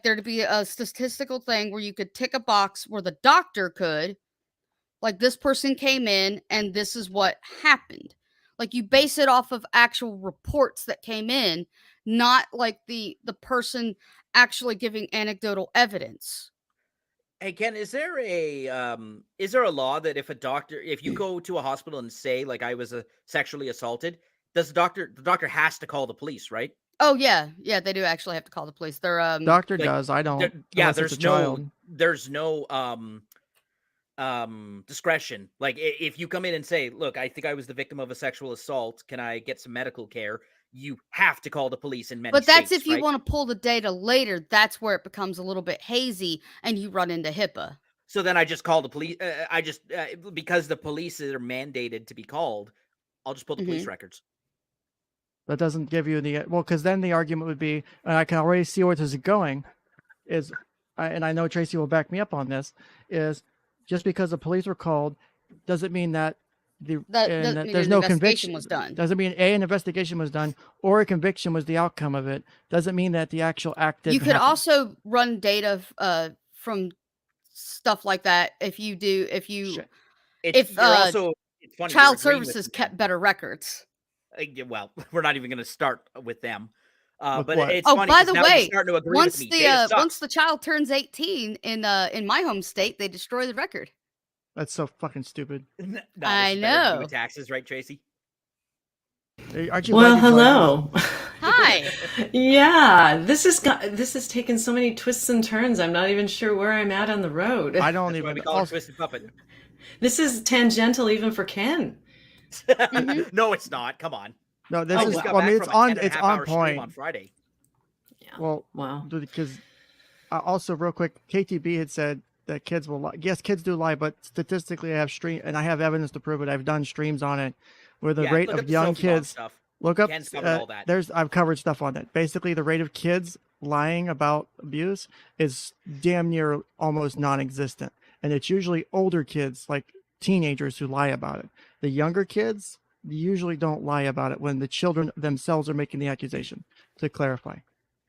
there to be a statistical thing where you could tick a box where the doctor could, this person came in and this is what happened. You base it off of actual reports that came in, not the person actually giving anecdotal evidence. Hey Ken, is there a law that if you go to a hospital and say I was sexually assaulted, does the doctor has to call the police, right? Oh yeah, they do actually have to call the police. They're Doctor like, does. I don't. Yeah, unless it's a child. there's no discretion. If you come in and say, look, I think I was the victim of a sexual assault, can I get some medical care? You have to call the police in many But that's states, if you right? want to pull the data later. That's where it becomes a little bit hazy and you run into HIPAA. So then I just call the police. Because the police are mandated to be called, I'll just pull the police records. That doesn't give you because then the argument would be, and I can already see where this is going, and I know Tracy will back me up on this, is just because the police were called doesn't mean that there's no conviction was done. Doesn't mean an investigation was done or a conviction was the outcome of it. Doesn't mean that the actual act didn't You could happen. also run data from stuff like that if Funny, child you're agreeing with services me. kept better records. Well, we're not even going to start with them. With But what? it's Oh, funny by 'cause the now you're way, starting to agree once with me. Data sucks. once the child turns 18 in my home state, they destroy the record. That's so fucking stupid. No, this I is better to do know. with taxes, right, Tracy? Aren't you Well, glad you joined us? hello. Hi. Yeah, this has taken so many twists and turns. I'm not even sure where I'm at on the road. I don't That's why even. we call it Also, Twisted Puppet. This is tangential even for Ken. No, it's not. Come on. no, this I is. just got Well, I mean, back it's from a on. 10 and a It's half on hour stream point. on Friday. Yeah. Well, Wow. because also real quick, KTB had said that kids will lie. Yes, kids do lie, but statistically, I have evidence to prove it. I've done streams on it, where the Yeah, rate look at of the young Sophie Mom kids. stuff. Look up. Ken's covered all that. I've covered stuff on it. Basically, the rate of kids lying about abuse is damn near almost non-existent, and it's usually older kids, like teenagers, who lie about it. The younger kids usually don't lie about it when the children themselves are making the accusation. To clarify,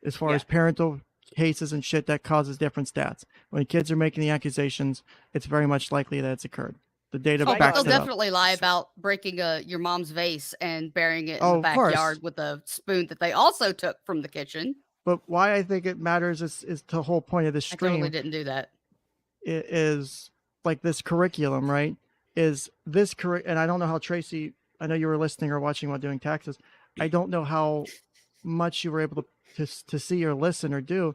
as far Yeah. as parental cases and shit, that causes different stats. When kids are making the accusations, it's very much likely that it's occurred. The data Folks backs They'll it up. definitely lie about breaking your mom's vase and burying it in Oh, the of course. backyard with a spoon that they also took from the kitchen. But why I think it matters is the whole point of this I stream totally didn't do that. is like this curriculum, right? Is this and I don't know how Tracy, I know you were listening or watching while doing taxes. I don't know how much you were able to see or listen or do,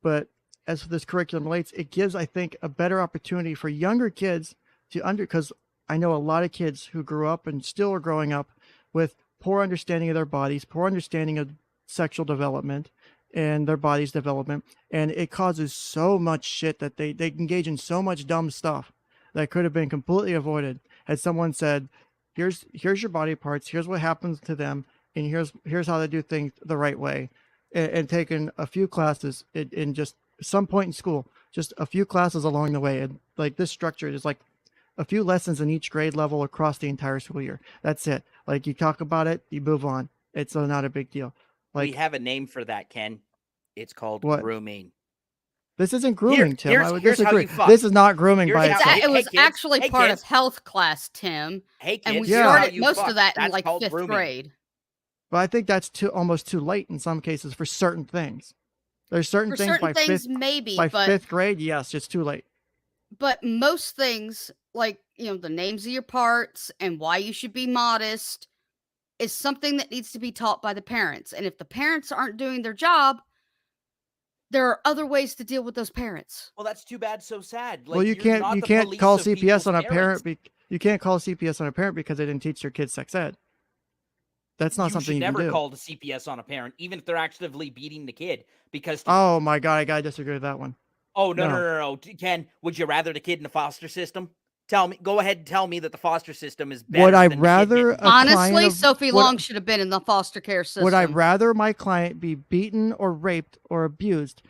but as this curriculum relates, it gives, I think, a better opportunity for younger kids to because I know a lot of kids who grew up and still are growing up with poor understanding of their bodies, poor understanding of sexual development and their body's development. And it causes so much shit that they engage in so much dumb stuff that could have been completely avoided had someone said, here's your body parts, here's what happens to them, and here's how to do things the right way. And taken a few classes in just some point in school, just a few classes along the way. And like this structure is like a few lessons in each grade level across the entire school year. That's it. Like you talk about it, you move on. It's not a big deal. Like, we have a name for that, Ken. It's called what? grooming. This isn't grooming, Tim. I would here's how disagree. you fuck. This is not grooming by Here's itself. how- It was kids. actually Hey, part kids. of health class, Tim. Hey, kids. And we Yeah. here's how started you most fuck. of that in That's like called 5th grooming. grade. But I think that's almost too late in some cases for certain things. There's certain For things certain by things, fifth maybe, by but fifth grade. Yes, it's too late. but most things, like the names of your parts and why you should be modest, is something that needs to be taught by the parents. And if the parents aren't doing their job, there are other ways to deal with those parents. Well, that's too bad. So sad. Like, Well, you you're not can't the police call of CPS people's on a parents. parent. You can't call CPS on a parent because they didn't teach their kids sex ed. That's not You something should you can never do. call the CPS on a parent, even if they're actively beating the kid. Because Oh my god, I gotta disagree with that one. no, no. Ken, would you rather the kid in the foster system? Tell me. Go ahead and tell me that the foster system is better. Would I than rather the kid Honestly, Sophie would- Long should have been in the foster care system. Would I rather my client be beaten or raped or abused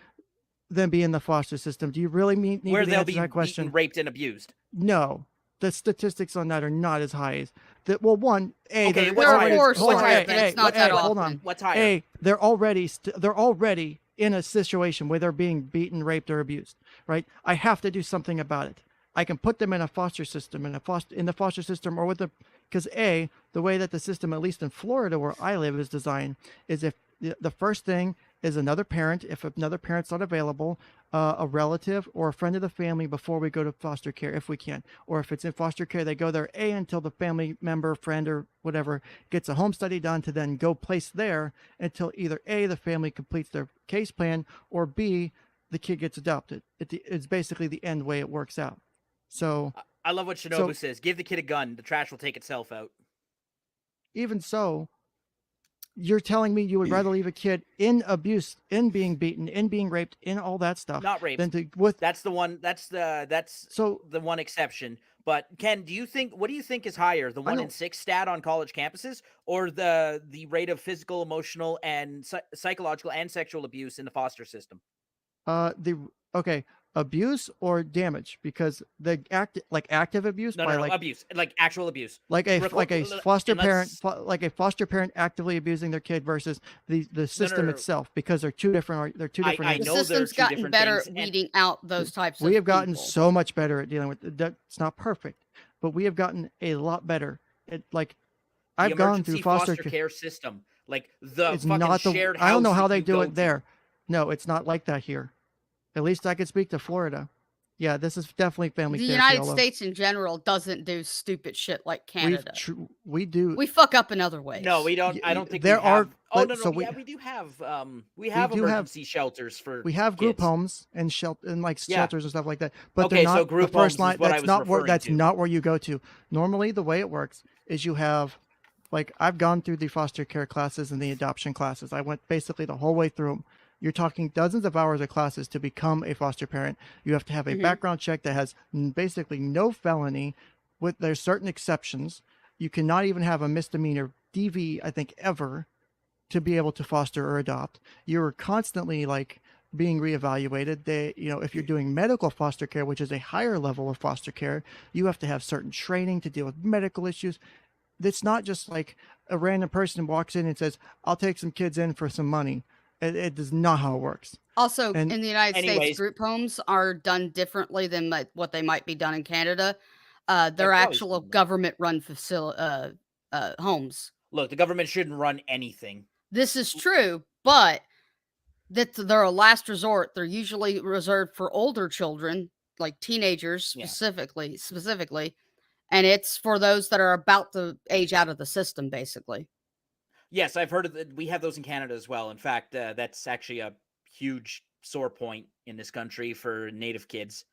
than be in the foster system? Do you really need where to they'll answer be that question? beaten, raped, and abused? No, the statistics on that are not as high as that. Well, one, Okay, they're what's already- higher? Of course, hold on, higher, hey, but hey, it's not hey, that hold often. on. What's higher? Hey, they're already in a situation where they're being beaten, raped, or abused. Right? I have to do something about it. I can put them in a foster system, in the foster system, or because the way that the system, at least in Florida where I live, is designed, is if the first thing is another parent. If another parent's not available, a relative or a friend of the family before we go to foster care, if we can. Or if it's in foster care, they go there until the family member, friend, or whatever gets a home study done to then go place there until either the family completes their case plan, or B, the kid gets adopted. It's basically the end way it works out. So I love what Shinobu says. Give the kid a gun. The trash will take itself out. even so, you're telling me you would rather leave a kid in abuse, in being beaten, in being raped, in all that stuff, Not raped. than That's the one. That's so the one exception. But Ken, what do you think is higher, the 1 in 6 stat on college campuses, or the rate of physical, emotional, and psychological and sexual abuse in the foster system? Abuse or damage? Because the active abuse No, abuse, like actual abuse, like a foster parent, let's- like a foster parent actively abusing their kid versus the system itself, because they're two different. They're two different. I The know there are system's two gotten different better things, at and- weeding out those types of We have gotten people. so much better at dealing with that. It's not perfect, but we have gotten a lot better. I've gone through emergency foster care system, like the It's fucking not shared house. I don't know how that they you do go it to. there. No, it's not like that here. At least I could speak to Florida. Yeah, this is definitely family The therapy. United although States in general doesn't do stupid shit like Canada. we do. We fuck up in other ways. No, we don't. I don't think there we have. are. Oh but- no, so yeah, we do have. We have do have- emergency shelters for. We have group kids. homes and shelters Yeah. and stuff like that. But Okay, they're not so group the first homes line. is what I That's was not where. referring That's to. not where you go to. Normally, the way it works is you have, I've gone through the foster care classes and the adoption classes. I went basically the whole way through them. You're talking dozens of hours of classes to become a foster parent. You have to have a background check that has basically no felony. There's certain exceptions. You cannot even have a misdemeanor DV, I think, ever, to be able to foster or adopt. You're constantly being reevaluated. If you're doing medical foster care, which is a higher level of foster care, you have to have certain training to deal with medical issues. It's not just like a random person walks in and says, "I'll take some kids in for some money." It is not how it works. Also, And in the United anyways- States, group homes are done differently than what they might be done in Canada. They're That's always actual been there. government-run homes. Look, the government shouldn't run anything. This is true, but they're a last resort. They're usually reserved for older children, like teenagers Yeah. specifically, and it's for those that are about to age out of the system, basically. Yes, I've heard of it. We have those in Canada as well. In fact, that's actually a huge sore point in this country for Native kids.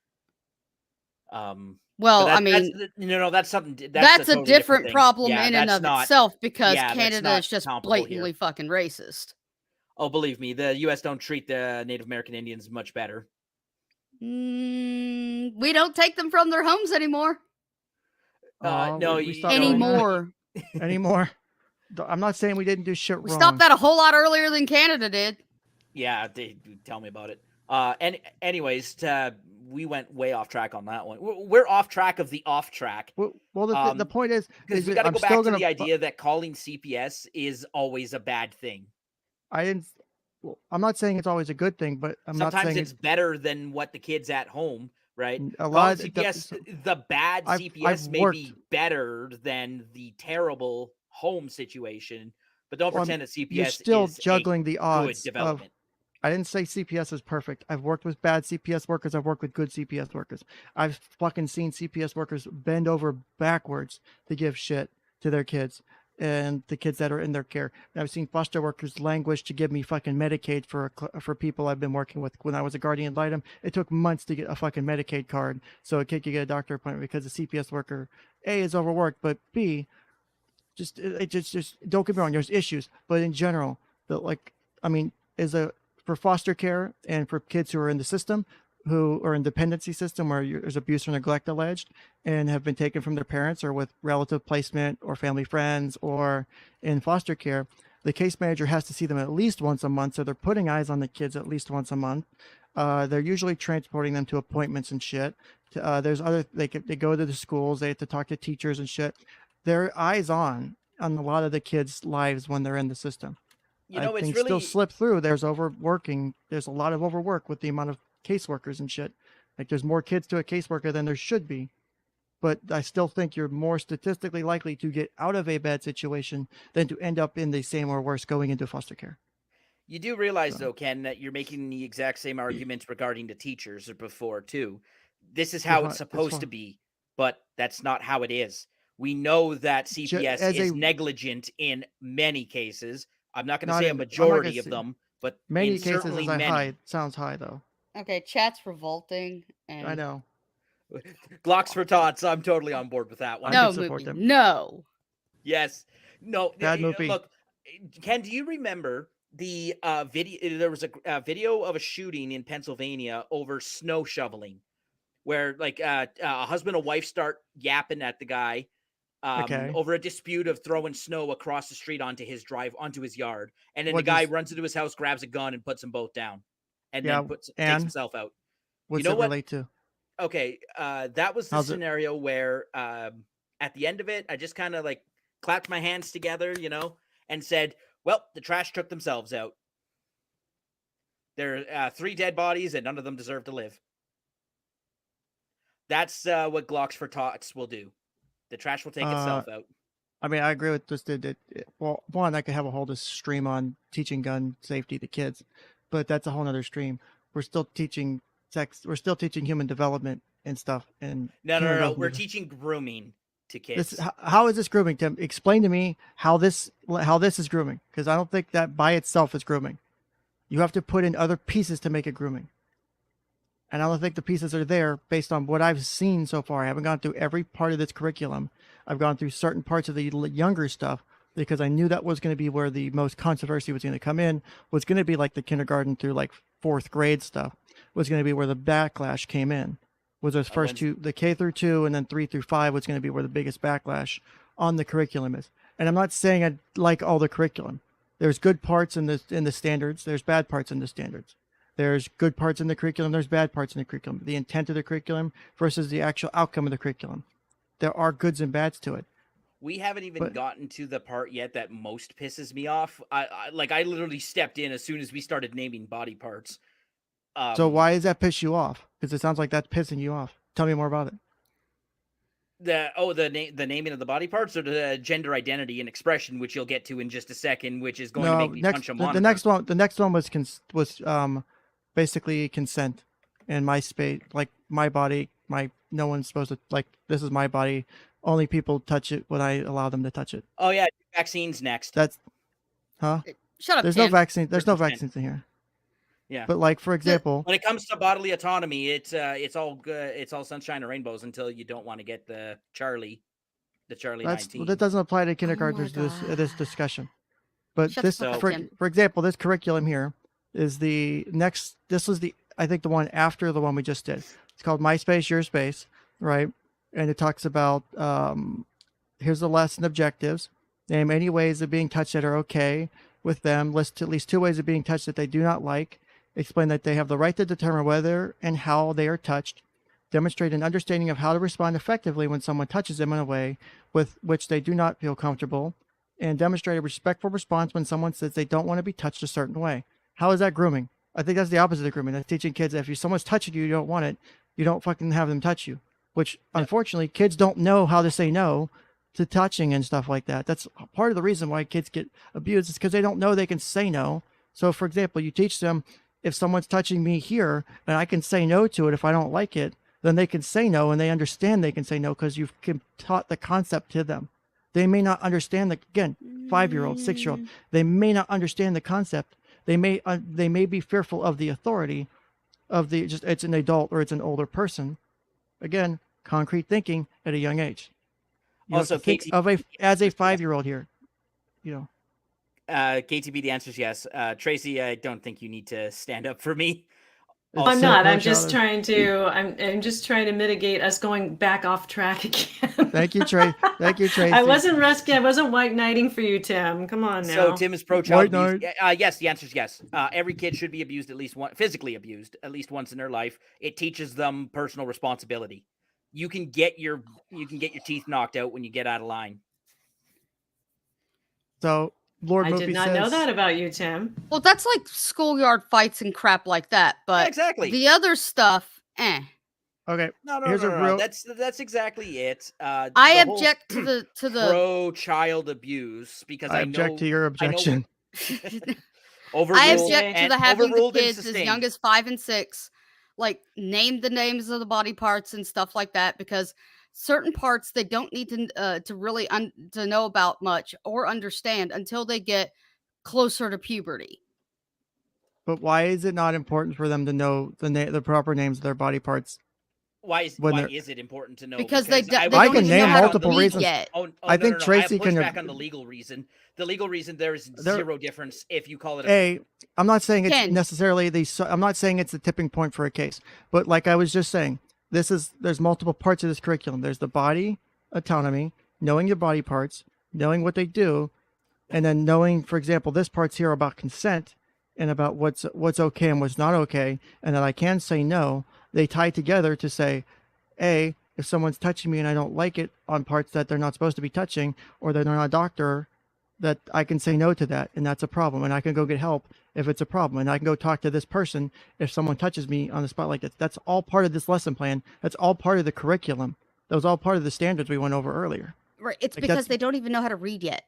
Well, I mean, that's something. That's a totally different thing. problem Yeah, in and that's of not- itself because yeah, that's Canada not is just comparable here. blatantly fucking racist. Oh, believe me, the U.S. don't treat the Native American Indians much better. We don't take them from their homes anymore. No, we stopped you know, doing that. Anymore. I'm not saying we didn't do shit wrong. We stopped that a whole lot earlier than Canada did. Yeah, tell me about it. And anyways, we went way off track on that one. We're off track of the off track. Well, the point is because we got to go back to the idea that calling CPS is always a bad thing. I'm not saying it's always a good thing, but sometimes it's better than what the kids at home, right? A lot of CPS, the bad CPS may be better than the terrible home situation, but don't pretend that CPS you're still is juggling the odds good development. I didn't say CPS is perfect. I've worked with bad CPS workers. I've worked with good CPS workers. I've fucking seen CPS workers bend over backwards to give shit to their kids and the kids that are in their care. And I've seen foster workers languish to give me fucking Medicaid for people I've been working with. When I was a guardian ad litem, it took months to get a fucking Medicaid card so a kid could get a doctor appointment because the CPS worker, A, is overworked, but B, just don't get me wrong, there's issues, but in general, for foster care and for kids who are in the system, who are in dependency system where there's abuse or neglect alleged and have been taken from their parents or with relative placement or family friends or in foster care, the case manager has to see them at least once a month. So they're putting eyes on the kids at least once a month. They're usually transporting them to appointments and shit. They go to the schools, they have to talk to teachers and shit. They're eyes on a lot of the kids' lives when they're in the system. Things still slip through. There's overworking. There's a lot of overwork with the amount of caseworkers and shit. Like there's more kids to a caseworker than there should be. But I still think you're more statistically likely to get out of a bad situation than to end up in the same or worse going into foster care. You do realize, though, Ken, that you're making the exact same arguments regarding the teachers before, too. This is how it's supposed to be, but that's not how it is. We know that CPS is negligent in many cases. I'm not going to say a majority of them, but many cases certainly is many. Sounds high, though. Okay, chat's revolting. And... I know. Glocks for tots. I'm totally on board with that one. No, movie. No. Yes. No. Bad movie. Look, Ken, do you remember the video? There was a video of a shooting in Pennsylvania over snow shoveling, where like a husband and wife start yapping at the guy over a dispute of throwing snow across the street onto his yard, and then the guy runs into his house, grabs a gun, and puts them both down, and then takes himself out. What's it relate to? Okay, that was the scenario where at the end of it, I just kind of like clapped my hands together, and said, well, the trash took themselves out. There are 3 dead bodies, and none of them deserve to live. That's what Glocks for Tots will do. The trash will take itself out. I mean, I agree with this. Well, one, I could have a whole stream on teaching gun safety to kids, but that's a whole nother stream. We're still teaching sex. We're still teaching human development and stuff. And no. We're teaching grooming to kids. How is this grooming, Tim? Explain to me how this is grooming, because I don't think that by itself is grooming. You have to put in other pieces to make it grooming. And I don't think the pieces are there based on what I've seen so far. I haven't gone through every part of this curriculum. I've gone through certain parts of the younger stuff because I knew that was going to be where the most controversy was going to come in, was going to be like the kindergarten through like 4th grade stuff, was going to be where the backlash came in. Was those first two, the K through 2 and then 3 through 5 was going to be where the biggest backlash on the curriculum is. And I'm not saying I like all the curriculum. There's good parts in the standards. There's bad parts in the standards. There's good parts in the curriculum. There's bad parts in the curriculum. The intent of the curriculum versus the actual outcome of the curriculum. There are goods and bads to it. We haven't even gotten to the part yet that most pisses me off. I literally stepped in as soon as we started naming body parts. So why does that piss you off? Because it sounds like that's pissing you off. Tell me more about it. The naming of the body parts, or the gender identity and expression, which you'll get to in just a second, which is going to make me punch a monitor. The next one was basically consent, and my space, like my body, no one's supposed to, like, this is my body. Only people touch it when I allow them to touch it. Oh yeah, vaccines next. Shut up. There's Tim. no vaccine. There's no 100%. vaccines in here. Yeah. But like, for example, when it comes to bodily autonomy, it's all good. It's all sunshine and rainbows until you don't want to get the Charlie 19. that doesn't apply to kindergartners this discussion. But Shut this, the fuck up, Tim. for example, this curriculum here is the next. This was I think the one after the one we just did. It's called My Space, Your Space, right? And it talks about here's the lesson objectives. Name any ways of being touched that are okay with them. List at least 2 ways of being touched that they do not like. Explain that they have the right to determine whether and how they are touched. Demonstrate an understanding of how to respond effectively when someone touches them in a way with which they do not feel comfortable. And demonstrate a respectful response when someone says they don't want to be touched a certain way. How is that grooming? I think that's the opposite of grooming. That's teaching kids that if someone's touching you, you don't want it, you don't fucking have them touch you. Which, unfortunately, kids don't know how to say no to touching and stuff like that. That's part of the reason why kids get abused, is because they don't know they can say no. So, for example, you teach them, if someone's touching me here and I can say no to it if I don't like it, then they can say no, and they understand they can say no because you've taught the concept to them. They may not understand again, 5-year-old, 6-year-old, they may not understand the concept. They may be fearful of the authority of it's an adult or it's an older person. Again, concrete thinking at a young age. You Also, have to think as a 5-year-old here, you know. KTB, the answer is yes. Tracy, I don't think you need to stand up for me. I'm not. I'm just trying to. I'm just trying to mitigate us going back off track again. Thank you, Trey. Thank you, Tracy. I wasn't rescuing. I wasn't white knighting for you, Tim. Come on now. So Tim is pro child abuse. Yes, the answer is yes. Every kid should be abused physically abused at least once in their life. It teaches them personal responsibility. You can get your teeth knocked out when you get out of line. So Lord I Murphy did not know that about you, Tim. Well, that's like schoolyard fights and crap like that. But exactly. The other stuff, Okay. No. That's exactly it. I object to the pro child abuse because I object to your objection. I object to the having the kids as young as 5 and 6, like name the names of the body parts and stuff like that, because certain parts they don't need to really to know about much or understand until they get closer to puberty. But why is it not important for them to know the proper names of their body parts? Why is it important to know? Because I can name multiple reasons. I think Tracy can back on the legal reason. The legal reason there is zero difference if you call it I'm not saying it's necessarily I'm not saying it's the tipping point for a case, but like I was just saying, there's multiple parts of this curriculum. There's the body autonomy, knowing your body parts, knowing what they do, and then knowing, for example, this part's here about consent and about what's okay and what's not okay, and that I can say no. They tie together to say, if someone's touching me and I don't like it on parts that they're not supposed to be touching, or that they're not a doctor, that I can say no to that, and that's a problem, and I can go get help if it's a problem, and I can go talk to this person if someone touches me on the spot like that. That's all part of this lesson plan. That's all part of the curriculum. That was all part of the standards we went over earlier. Right. It's because they don't even know how to read yet.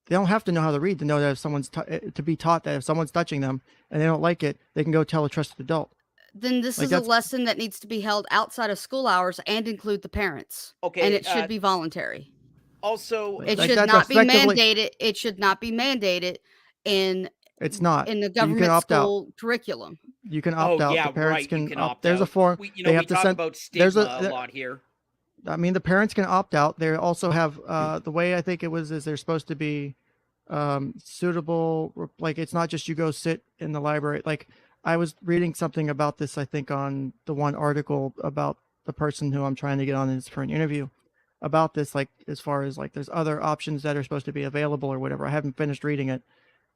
They don't have to know how to read to know that if someone's to be taught that if someone's touching them and they don't like it, they can go tell a trusted adult. Then this is a lesson that needs to be held outside of school hours and include the parents. Okay. And it should be voluntary. Also, it should not be mandated. It should not be mandated in the government school curriculum. You can opt out. The parents can opt. There's a form. They have to send. There's a lot here. I mean, the parents can opt out. They also have the way I think it was is they're supposed to be suitable. Like it's not just you go sit in the library. Like I was reading something about this. I think on the one article about the person who I'm trying to get on this for an interview about this. Like as far as like there's other options that are supposed to be available or whatever. I haven't finished reading it.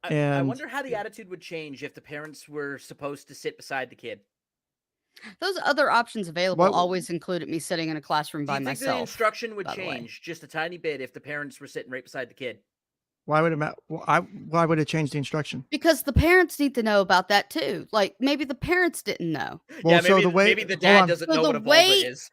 I wonder how the attitude would change if the parents were supposed to sit beside the kid. Those other options available always included me sitting in a classroom by myself. Do you think the instruction would change just a tiny bit if the parents were sitting right beside the kid? Why would it matter? Why would it change the instruction? Because the parents need to know about that too. Like maybe the parents didn't know. Well, maybe the dad doesn't know what a vulva is.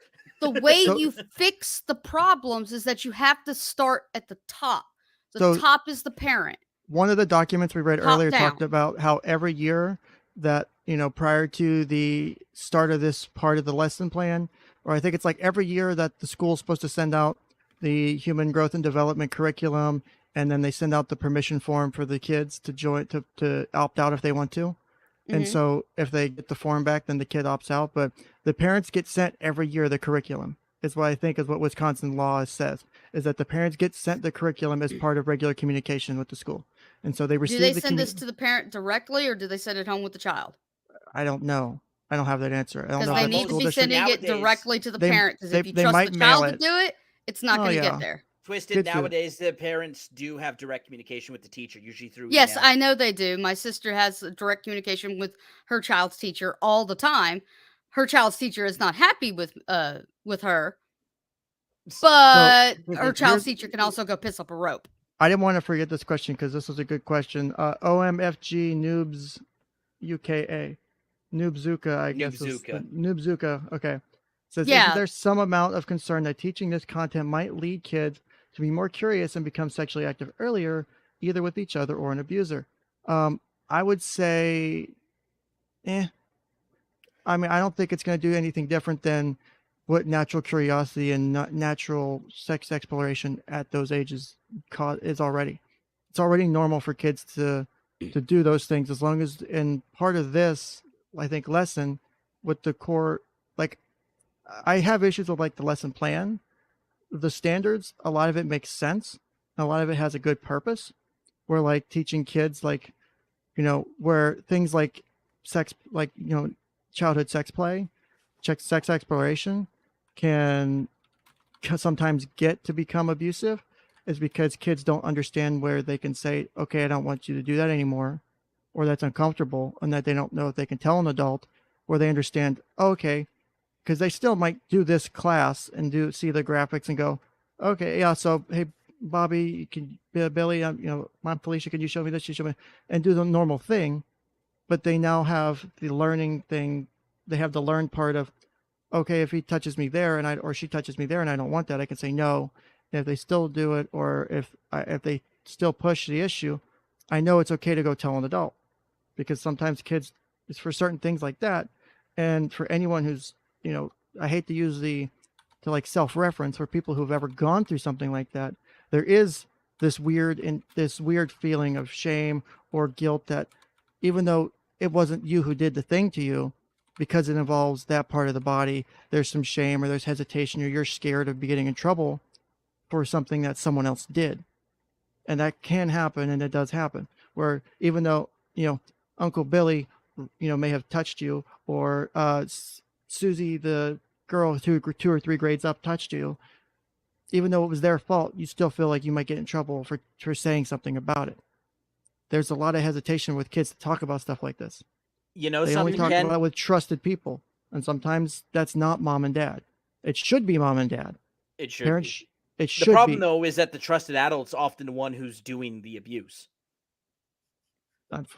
the way So- you fix the problems is that you have to start at the top. The So- top is the parent. One of the documents we read Top earlier down. talked about how every year that, prior to the start of this part of the lesson plan, or I think it's like every year that the school's supposed to send out the human growth and development curriculum, and then they send out the permission form for the kids to join, to opt out if they want to. And Mhm. so if they get the form back, then the kid opts out. But the parents get sent every year the curriculum, is what I think is what Wisconsin law says, is that the parents get sent the curriculum as part of regular communication with the school. And so they receive Do they the send this to the parent directly, or do they send it home with the child? I don't know. I don't have that answer. I don't Because know they if the need to school be district. sending it Nowadays, directly to the they- parent. Because if you they trust might the mail child to it. do it, it's not Oh, going to yeah. get there. Twisted, Kids do it. nowadays the parents do have direct communication with the teacher, usually through Yes, email. I know they do. My sister has direct communication with her child's teacher all the time. Her child's teacher is not happy with her, but her child's here's- teacher can also go piss up a rope. I didn't want to forget this question because this was a good question. OMFG Noobs UKA. Noobzuka, I guess. Noobzuka. Noobzuka. Okay. Says, Yeah. isn't there some amount of concern that teaching this content might lead kids to be more curious and become sexually active earlier, either with each other or an abuser? I would say, I mean, I don't think it's going to do anything different than what natural curiosity and natural sex exploration at those ages is already. It's already normal for kids to do those things, as long as, and part of this, I think, lesson with the core, like, I have issues with like the lesson plan, the standards. A lot of it makes sense. A lot of it has a good purpose. We're like teaching kids, like, where things like sex, like, childhood sex play, sex exploration can sometimes get to become abusive, is because kids don't understand where they can say, okay, I don't want you to do that anymore, or that's uncomfortable, and that they don't know if they can tell an adult, where they understand, okay, because they still might do this class and see the graphics and go, okay, yeah, so hey, Bobby, Billy, Mom Felicia, can you show me this? You show me, and do the normal thing. But they now have the learning thing. They have the learn part of, okay, if he touches me there or she touches me there and I don't want that, I can say no. And if they still do it, or if they still push the issue, I know it's okay to go tell an adult, because sometimes kids, it's for certain things like that. And for anyone who's, I hate to use to like self-reference, for people who've ever gone through something like that, there is this weird feeling of shame or guilt that, even though it wasn't you who did the thing to you, because it involves that part of the body, there's some shame or there's hesitation, or you're scared of getting in trouble for something that someone else did. And that can happen, and it does happen, where even though, Uncle Billy, may have touched you, or Susie, the girl two or three grades up, touched you, even though it was their fault, you still feel like you might get in trouble for saying something about it. There's a lot of hesitation with kids to talk about stuff like this. They only something, talk Ken? about it with trusted people, and sometimes that's not mom and dad. It should be mom and dad. It should Parents. be. It The should problem, be. though, is that the trusted adult's often the one who's doing the abuse.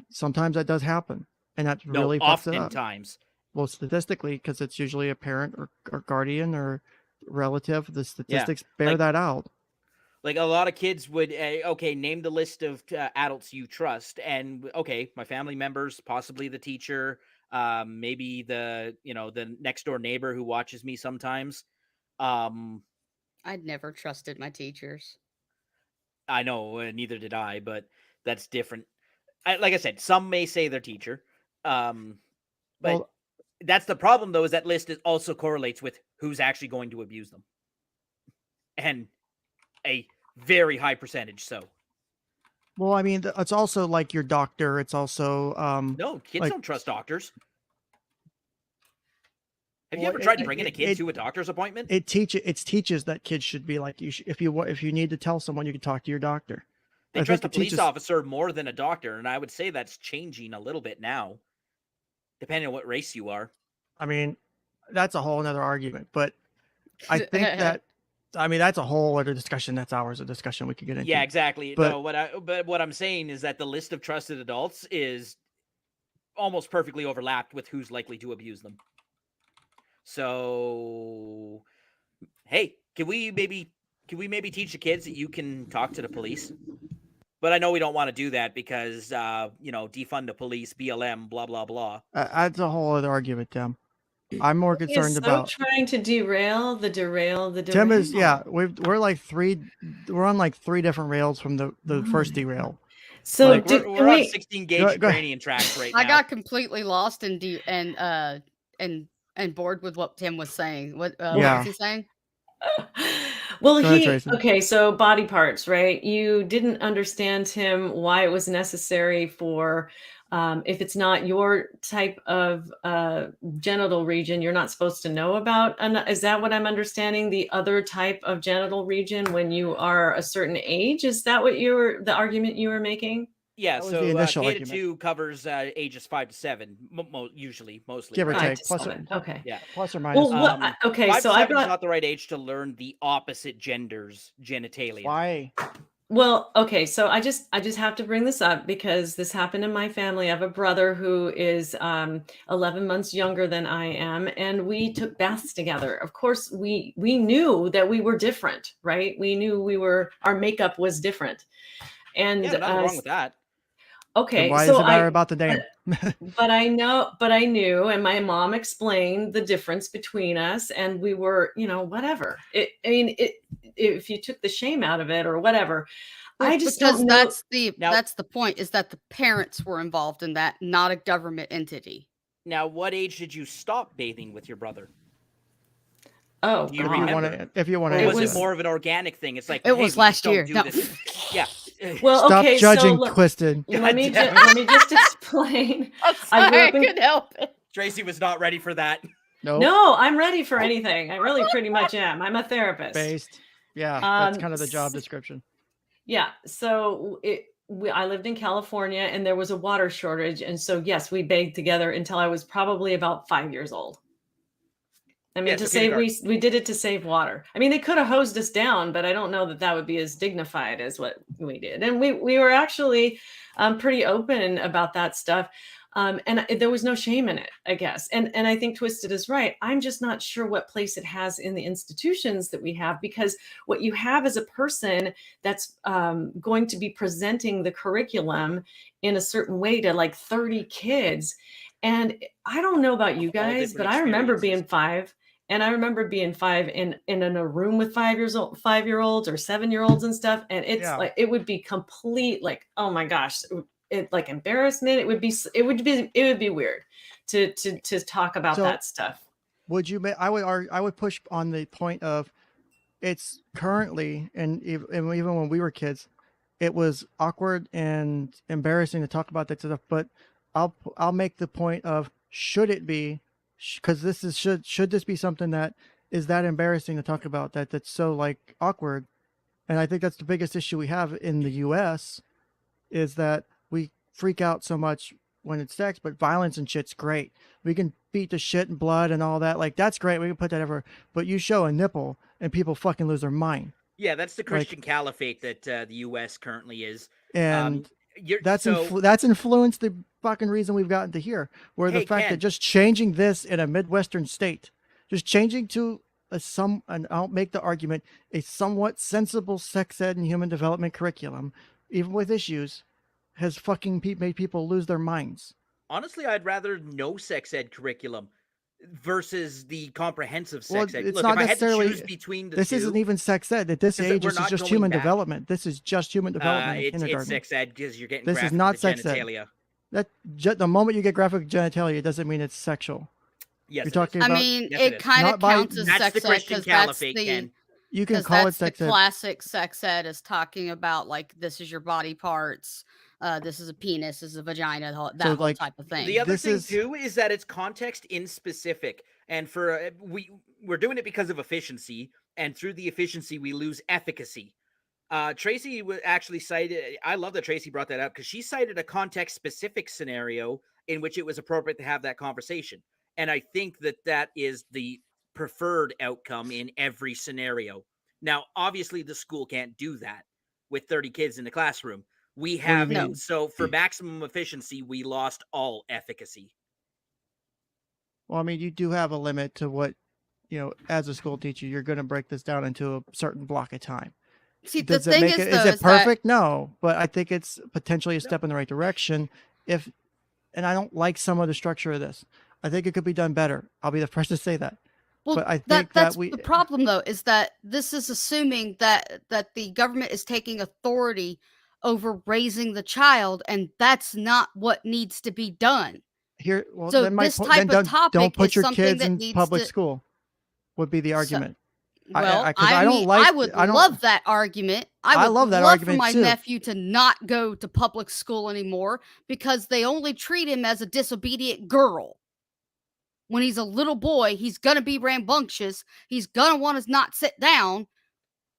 Sometimes that does happen, and that No, really fucks it up. oftentimes. Well, statistically, because it's usually a parent or guardian or relative, the statistics bear like- that out. Like, a lot of kids would, okay, name the list of adults you trust, and okay, my family members, possibly the teacher, maybe the next door neighbor who watches me sometimes. I'd never trusted my teachers. I know, neither did I, but that's different. Like I said, some may say their teacher, but Well, that's the problem, though, is that list also correlates with who's actually going to abuse them, and a very high percentage. So, well, I mean, it's also like your doctor. It's also no, kids like- don't trust doctors. Have you Well, ever tried it- bringing a it- kid it- to a doctor's appointment? it teaches that kids should be like, if you need to tell someone, you can talk to your doctor. They I trust a think it police teaches- officer more than a doctor, and I would say that's changing a little bit now, depending on what race you are. I mean, that's a whole another argument, but I think that, I mean, that's a whole other discussion. That's hours of discussion we could get into. Yeah, exactly. But- No, but what I'm saying is that the list of trusted adults is almost perfectly overlapped with who's likely to abuse them. So hey, can we maybe teach the kids that you can talk to the police? But I know we don't want to do that because defund the police, BLM, blah blah blah. That's a whole other argument, Tim. I'm more He concerned is so about trying to derail the derail. Tim is we're like we're on like 3 different rails from the first derail. So like we're on 16 gauge Ukrainian tracks right now. I got completely lost and bored with what Tim was saying. What was he saying? Well, Go ahead, Tracy. okay, so body parts, right? You didn't understand, Tim, why it was necessary for, if it's not your type of genital region, you're not supposed to know about. Is that what I'm understanding? The other type of genital region when you are a certain age? Is that what the argument you were making? Yeah, That was so the initial K-2 covers ages 5 to 7, mostly. Give or right? take. Plus, Okay. Yeah. Plus or minus. Well, okay, 5 so to I 7 is got not the right age to learn the opposite gender's genitalia. Why? Well, okay, so I just have to bring this up because this happened in my family. I have a brother who is 11 months younger than I am, and we took baths together. Of course, we knew that we were different, right? We knew our makeup was different. And yeah, nothing wrong with that. Okay, then why so does it matter about the name? but I knew, and my mom explained the difference between us, and we were, whatever. If you took the shame out of it or whatever, I just because don't know. that's the point, is that the parents were involved in that, not a government entity. Now, what age did you stop bathing with your brother? Oh, do you remember? If you want to, or was it more of an organic thing? It's like it was last year. No. Yeah. Well, stop okay, judging, so Twisted. Let me just explain. I'm sorry, I couldn't help it. Tracy was not ready for that. No, I'm ready for anything. I really pretty much am. I'm a therapist. Based. Yeah, that's kind of the job description. Yeah. So I lived in California and there was a water shortage. And so, yes, we bathed together until I was probably about 5 years old. I mean, we did it to save water. I mean, they could have hosed us down, but I don't know that would be as dignified as what we did. And we were actually pretty open about that stuff. And there was no shame in it, I guess. And I think Twisted is right. I'm just not sure what place it has in the institutions that we have, because what you have is a person that's going to be presenting the curriculum in a certain way to like 30 kids. And I don't know about you guys, but I remember being 5. And I remember being 5 in a room with 5-year-olds or 7-year-olds and stuff. And it's like, it would be complete, like, oh my gosh, like embarrassment. It would be weird to talk about that stuff. Would you? I would push on the point of, it's currently, and even when we were kids, it was awkward and embarrassing to talk about that stuff. But I'll make the point of, should it be? Because this is should this be something that is that embarrassing to talk about, that's so like awkward? And I think that's the biggest issue we have in the U.S. is that we freak out so much when it's sex, but violence and shit's great. We can beat the shit and blood and all that, like that's great. We can put that everywhere. But you show a nipple and people fucking lose their mind. Yeah, that's the Christian caliphate that the U.S. currently is. And that's influenced the fucking reason we've gotten to here, where the fact that just changing this in a Midwestern state, just changing to and I'll make the argument, a somewhat sensible sex ed and human development curriculum, even with issues, has fucking made people lose their minds. Honestly, I'd rather no sex ed curriculum versus the comprehensive sex ed. It's Look, not if I had to necessarily choose between the this two, isn't even sex ed. At this age, this is just human development. This is just human development in kindergarten. It's sex ed because you're getting this is not sex genitalia. Ed. The moment you get graphic genitalia, it doesn't mean it's sexual. Yes, you're talking about. I mean, it kind of counts as sex ed because that's the. You can call it sex ed. Classic sex ed is talking about like, this is your body parts. This is a penis, this is a vagina, that whole type of thing. The other thing too is that it's context in specific, and for we're doing it because of efficiency, and through the efficiency we lose efficacy. Tracy actually cited. I love that Tracy brought that up because she cited a context specific scenario in which it was appropriate to have that conversation, and I think that is the preferred outcome in every scenario. Now, obviously, the school can't do that with 30 kids in the classroom. We have so for maximum efficiency, we lost all efficacy. Well, I mean, you do have a limit to what as a school teacher, you're going to break this down into a certain block of time. See, Does the it thing make is, it? though, Is it is that perfect? No, but I think it's potentially a step in the right direction. And I don't like some of the structure of this. I think it could be done better. I'll be the first to say that. well, But I think that's we the problem, though, is that this is assuming that the government is taking authority over raising the child, and that's not what needs to be done. here. Well, So then my this po- type then of topic don't put is your something kids that in needs public to. school. Would be the So, argument. well, 'cause I don't mean, like. I would I don't. love that argument. I would love that love argument for my too. nephew to not go to public school anymore because they only treat him as a disobedient girl. When he's a little boy, he's gonna be rambunctious. He's gonna want to not sit down.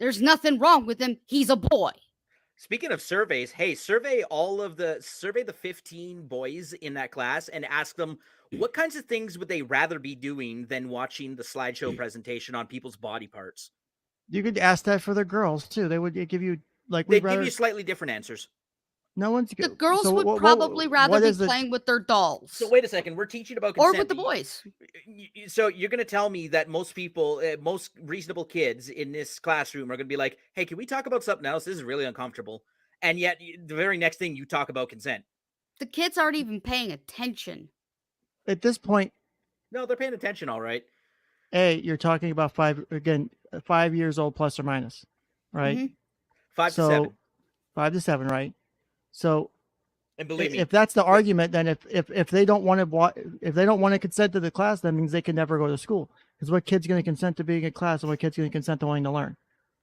There's nothing wrong with him. He's a boy. Speaking of surveys, hey, survey the 15 boys in that class and ask them what kinds of things would they rather be doing than watching the slideshow presentation on people's body parts. You could ask that for the girls too. They would give you like They'd we'd rather. give you slightly different answers. No one's. The girls so would what- probably rather what be is the- playing with their dolls So wait a second, we're teaching about or consent. with the boys. So you're going to tell me that most people, most reasonable kids in this classroom are going to be like, hey, can we talk about something else? This is really uncomfortable. And yet the very next thing you talk about consent. The kids aren't even paying attention. At this point, No, they're paying attention. All right. you're talking about 5 years old plus or minus, right? Mhm. 5 so, to 7. 5 to 7, right? So And believe me, if that's the argument, then if they don't want to consent to the class, that means they can never go to school. Because what kid's going to consent to being in class, and what kid's going to consent to wanting to learn?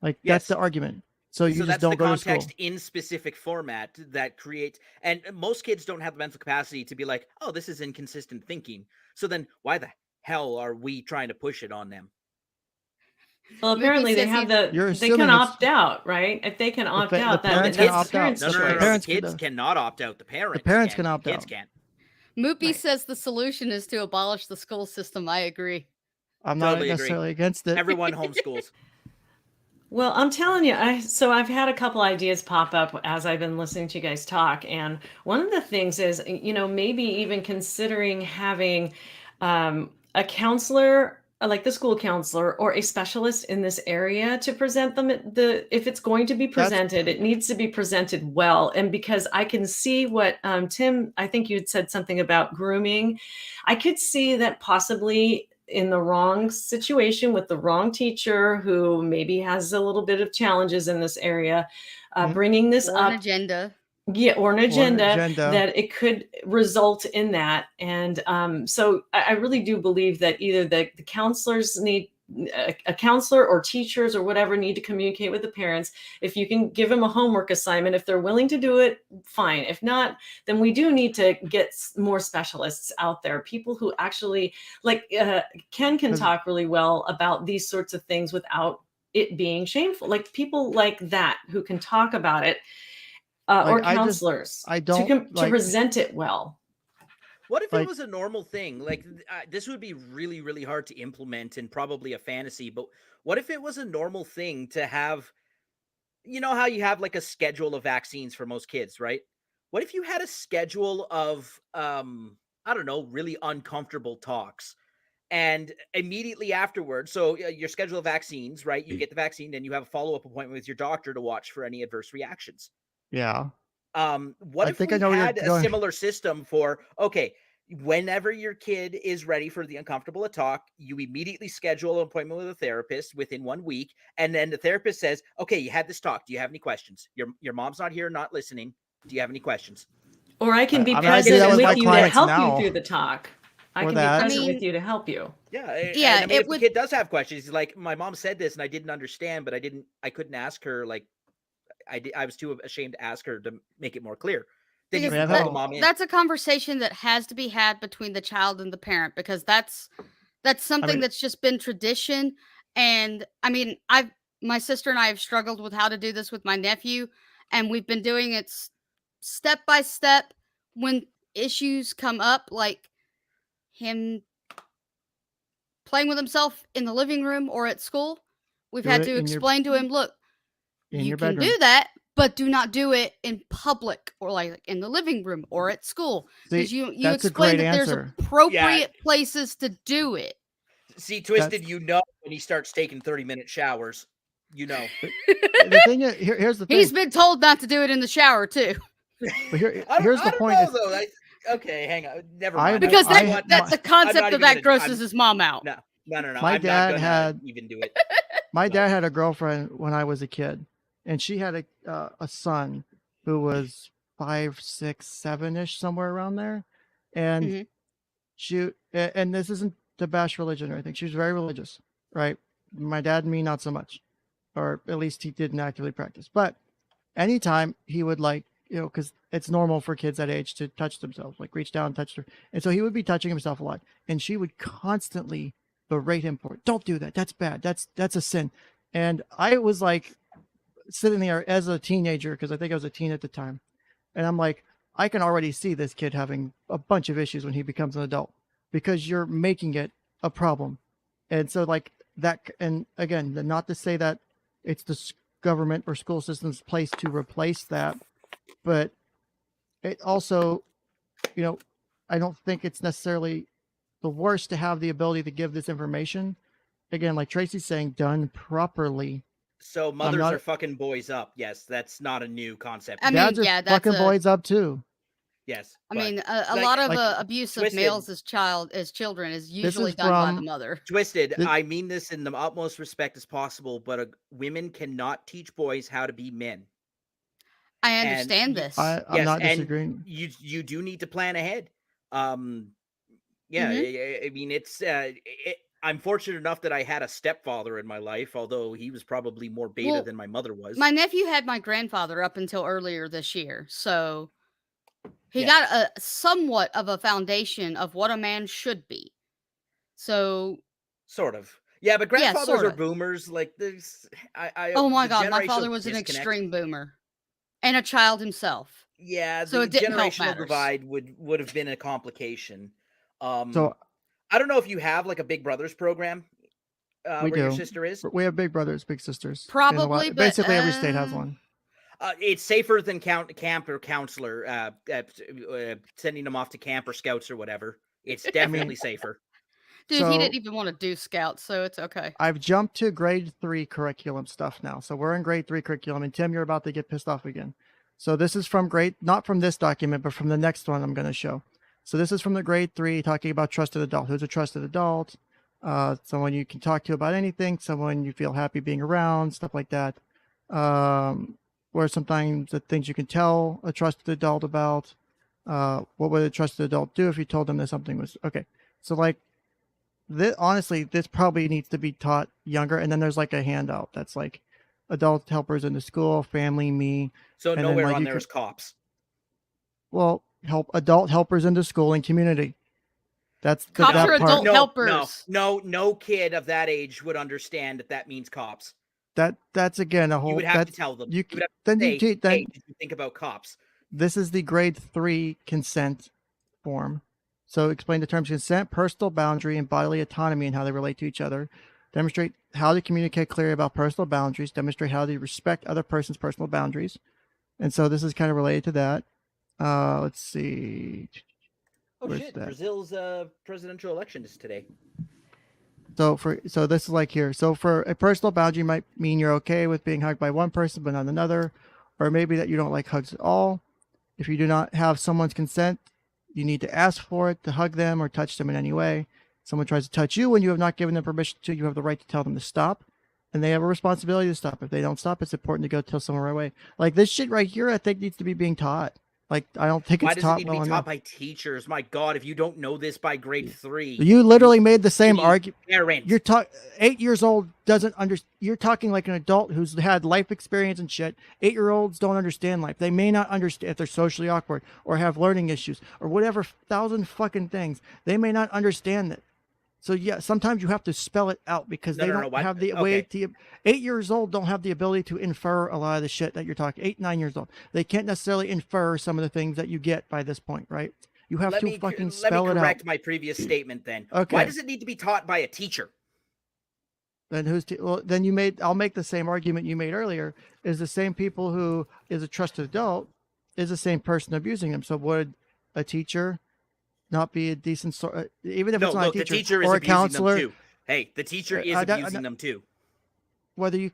Like that's Yes. the argument. So you so just that's don't the go to school. context in specific format that creates, and most kids don't have the mental capacity to be like, oh, this is inconsistent thinking. So then why the hell are we trying to push it on them? Well, Movie apparently they says have You're they assuming can it's- opt out, right? If they can opt the out, parents that's can opt out. parents' No, no, no, choice. no, Parents the kids can- cannot opt out. The parents parents can opt Kids out. can't. Moopy Right. says the solution is to abolish the school system. I agree. I'm not Totally agree. necessarily against it. Everyone homeschools. Well, I'm telling you, I've had a couple ideas pop up as I've been listening to you guys talk, and one of the things is, maybe even considering having a counselor, like the school counselor, or a specialist in this area to present them. If it's going to be presented, it needs to be presented well, and because I can see what Tim, I think you had said something about grooming. I could see that possibly in the wrong situation with the wrong teacher who maybe has a little bit of challenges in this area, bringing this Or an up, agenda. or an agenda, agenda. that it could result in that. And so I really do believe that either the counselors need a counselor, or teachers or whatever need to communicate with the parents. If you can give them a homework assignment, if they're willing to do it, fine. If not, then we do need to get more specialists out there, people who actually, like Ken can talk really well about these sorts of things without it being shameful, like people like that who can talk about it, or counselors to present it well. What if it was a normal thing? Like this would be really, really hard to implement and probably a fantasy, but what if it was a normal thing to have, how you have like a schedule of vaccines for most kids, right? What if you had a schedule of, I don't know, really uncomfortable talks, and immediately afterwards, so your schedule of vaccines, right? You get the vaccine and you have a follow-up appointment with your doctor to watch for any adverse reactions. Yeah. What if we had a similar system for, okay, whenever your kid is ready for the uncomfortable talk, you immediately schedule an appointment with a therapist within 1 week. And then the therapist says, okay, you had this talk. Do you have any questions? Your mom's not here, not listening. Do you have any questions? Or I can be present with you to help you through the talk. I can be present with you to help you. Yeah. And if the kid does have questions, he's like, my mom said this and I didn't understand, but I couldn't ask her, like, I was too ashamed to ask her to make it more clear. Then you can call the mom in. That's a conversation that has to be had between the child and the parent, because that's something that's just been tradition. And I mean, my sister and I have struggled with how to do this with my nephew, and we've been doing it step by step. When issues come up, like him playing with himself in the living room or at school, we've had to explain to him, look, you can do that, but do not do it in public or like in the living room or at school. Because you explain that there's appropriate places to do it. See, Twisted, you know when he starts taking 30-minute showers, you know. The thing is, here's the thing. He's been told not to do it in the shower too. But here's the point. I don't know, though. Okay, hang on. Never mind. Because that's the concept of that grosses his mom out. No. My I'm dad not had even do it. My dad had a girlfriend when I was a kid, and she had a son who was 5, 6, 7-ish, somewhere around there, and and this isn't to bash religion or anything. She was very religious, right? My dad and me, not so much, or at least he didn't actively practice. But anytime he would because it's normal for kids that age to touch themselves, like reach down and touch her. And so he would be touching himself a lot. And she would constantly berate him for it. Don't do that. That's bad. That's a sin. And I was like sitting there as a teenager, because I think I was a teen at the time. And I'm like, I can already see this kid having a bunch of issues when he becomes an adult, because you're making it a problem. And so like that, and again, not to say that it's the government or school system's place to replace that, but it also, I don't think it's necessarily the worst to have the ability to give this information. Again, like Tracy's saying, done properly. So mothers are fucking boys up. Yes, that's not a new concept. I mean, that's fucking boys up too. Yes. I mean, a lot of abuse of males as children is usually done by the mother. Twisted, I mean this in the utmost respect as possible, but women cannot teach boys how to be men. I understand this. I'm not disagreeing. You do need to plan ahead. I mean, I'm fortunate enough that I had a stepfather in my life, although he was probably more beta than my mother was. My nephew had my grandfather up until earlier this year, so he got a somewhat of a foundation of what a man should be. So sort of. Yeah, but grandfathers are boomers. Like this, oh my God, my father was an extreme boomer and a child himself. Yeah, so the generational divide would have been a complication. So I don't know if you have like a Big Brothers program. We where do. Your sister is. We have Big Brothers, Big Sisters. Probably, but basically every state has one. It's safer than camp or counselor, sending them off to camp or scouts or whatever. It's definitely safer. Dude, he didn't even want to do scouts, so it's okay. I've jumped to grade 3 curriculum stuff now. So we're in grade 3 curriculum, and Tim, you're about to get pissed off again. So this is from not from this document, but from the next one I'm going to show. So this is from the grade 3 talking about trusted adult. Who's a trusted adult? Someone you can talk to about anything, someone you feel happy being around, stuff like that. Or sometimes the things you can tell a trusted adult about. What would a trusted adult do if you told them that something was okay? So like, honestly, this probably needs to be taught younger. And then there's like a handout that's like adult helpers in the school, family, me. So and nowhere then, like, on there is cops. Well, adult helpers in the school and community. That's cops that are part. adult helpers. No kid of that age would understand that means cops. That's again a whole. You would have to tell them. You would have to then say, you did hey, did you think about cops? This is the grade 3 consent form. So explain the terms consent, personal boundary, and bodily autonomy and how they relate to each other. Demonstrate how to communicate clearly about personal boundaries. Demonstrate how to respect other person's personal boundaries. And so this is kind of related to that. Let's see. Oh shit! Brazil's presidential election is today. So this is like here. So for a personal boundary might mean you're okay with being hugged by one person but not another, or maybe that you don't like hugs at all. If you do not have someone's consent, you need to ask for it to hug them or touch them in any way. Someone tries to touch you when you have not given them permission to, you have the right to tell them to stop, and they have a responsibility to stop. If they don't stop, it's important to go tell someone right away. Like this shit right here, I think needs to be being taught. Like, I don't think it's taught well enough. Why does it need to be taught by teachers? My God, if you don't know this by grade 3. You literally made the same argument. Parents. You're 8 years old doesn't understand. You're talking like an adult who's had life experience and shit. 8-year-olds don't understand life. They may not understand if they're socially awkward or have learning issues or whatever 1,000 fucking things. They may not understand it. So yeah, sometimes you have to spell it out because they don't have the way to. 8 years old don't have the ability to infer a lot of the shit that you're talking. 8, 9 years old, they can't necessarily infer some of the things that you get by this point, right? You have to fucking spell it out. Let me correct my previous statement then. Okay. Why does it need to be taught by a teacher? Then I'll make the same argument you made earlier. Is the same people who is a trusted adult is the same person abusing them. So would a teacher not be a decent source, even if it's not a teacher is or a counselor? Hey, the teacher is I- abusing them too. whether you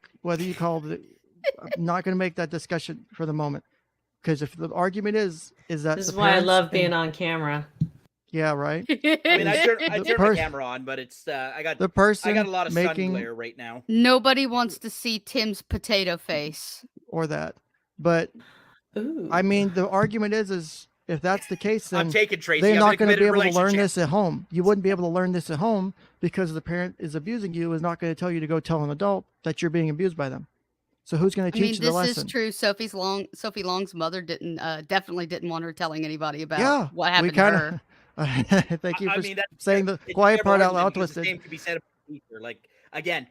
call it, I'm not going to make that discussion for the moment, because if the argument is that This the is why I parents love and- being on camera. yeah, right. I mean, I turn my pers- camera on, but it's I got The person a lot of sun making glare right now. Nobody wants to see Tim's potato face. or that, but Ooh. I mean, the argument is if that's the case, I'm then taking Tracy. they're I'm not going to be committed able to learn relationship. this at home. You wouldn't be able to learn this at home because the parent is abusing you, is not going to tell you to go tell an adult that you're being abused by them. So who's going to I mean, teach the this lesson? is true. Sophie Long's mother definitely didn't want her telling anybody about Yeah, what we happened to kind her. of. Thank you I for mean, that's saying the it's quiet fair part out argument loud. because the Twisted. same could be said about the teacher. Like again,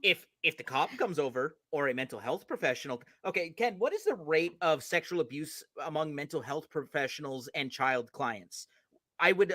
if the cop comes over or a mental health professional, okay, Ken, what is the rate of sexual abuse among mental health professionals and child clients? I would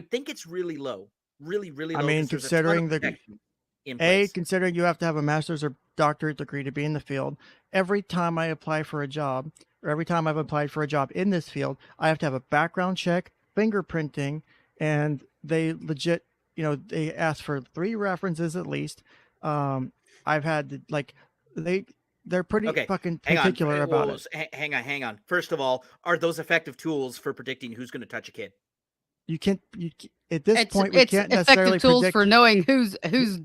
think it's really low, really low. I mean, 'cause there's a ton of considering the protection in place. considering you have to have a master's or doctorate degree to be in the field. Every time I apply for a job, or every time I've applied for a job in this field, I have to have a background check, fingerprinting, and they legit, they ask for 3 references at least. I've had they're pretty Okay, fucking hang on. particular about it. Hang on. First of all, are those effective tools for predicting who's going to touch a kid? You can't. At this It's point, we can't necessarily effective tools predict for knowing who's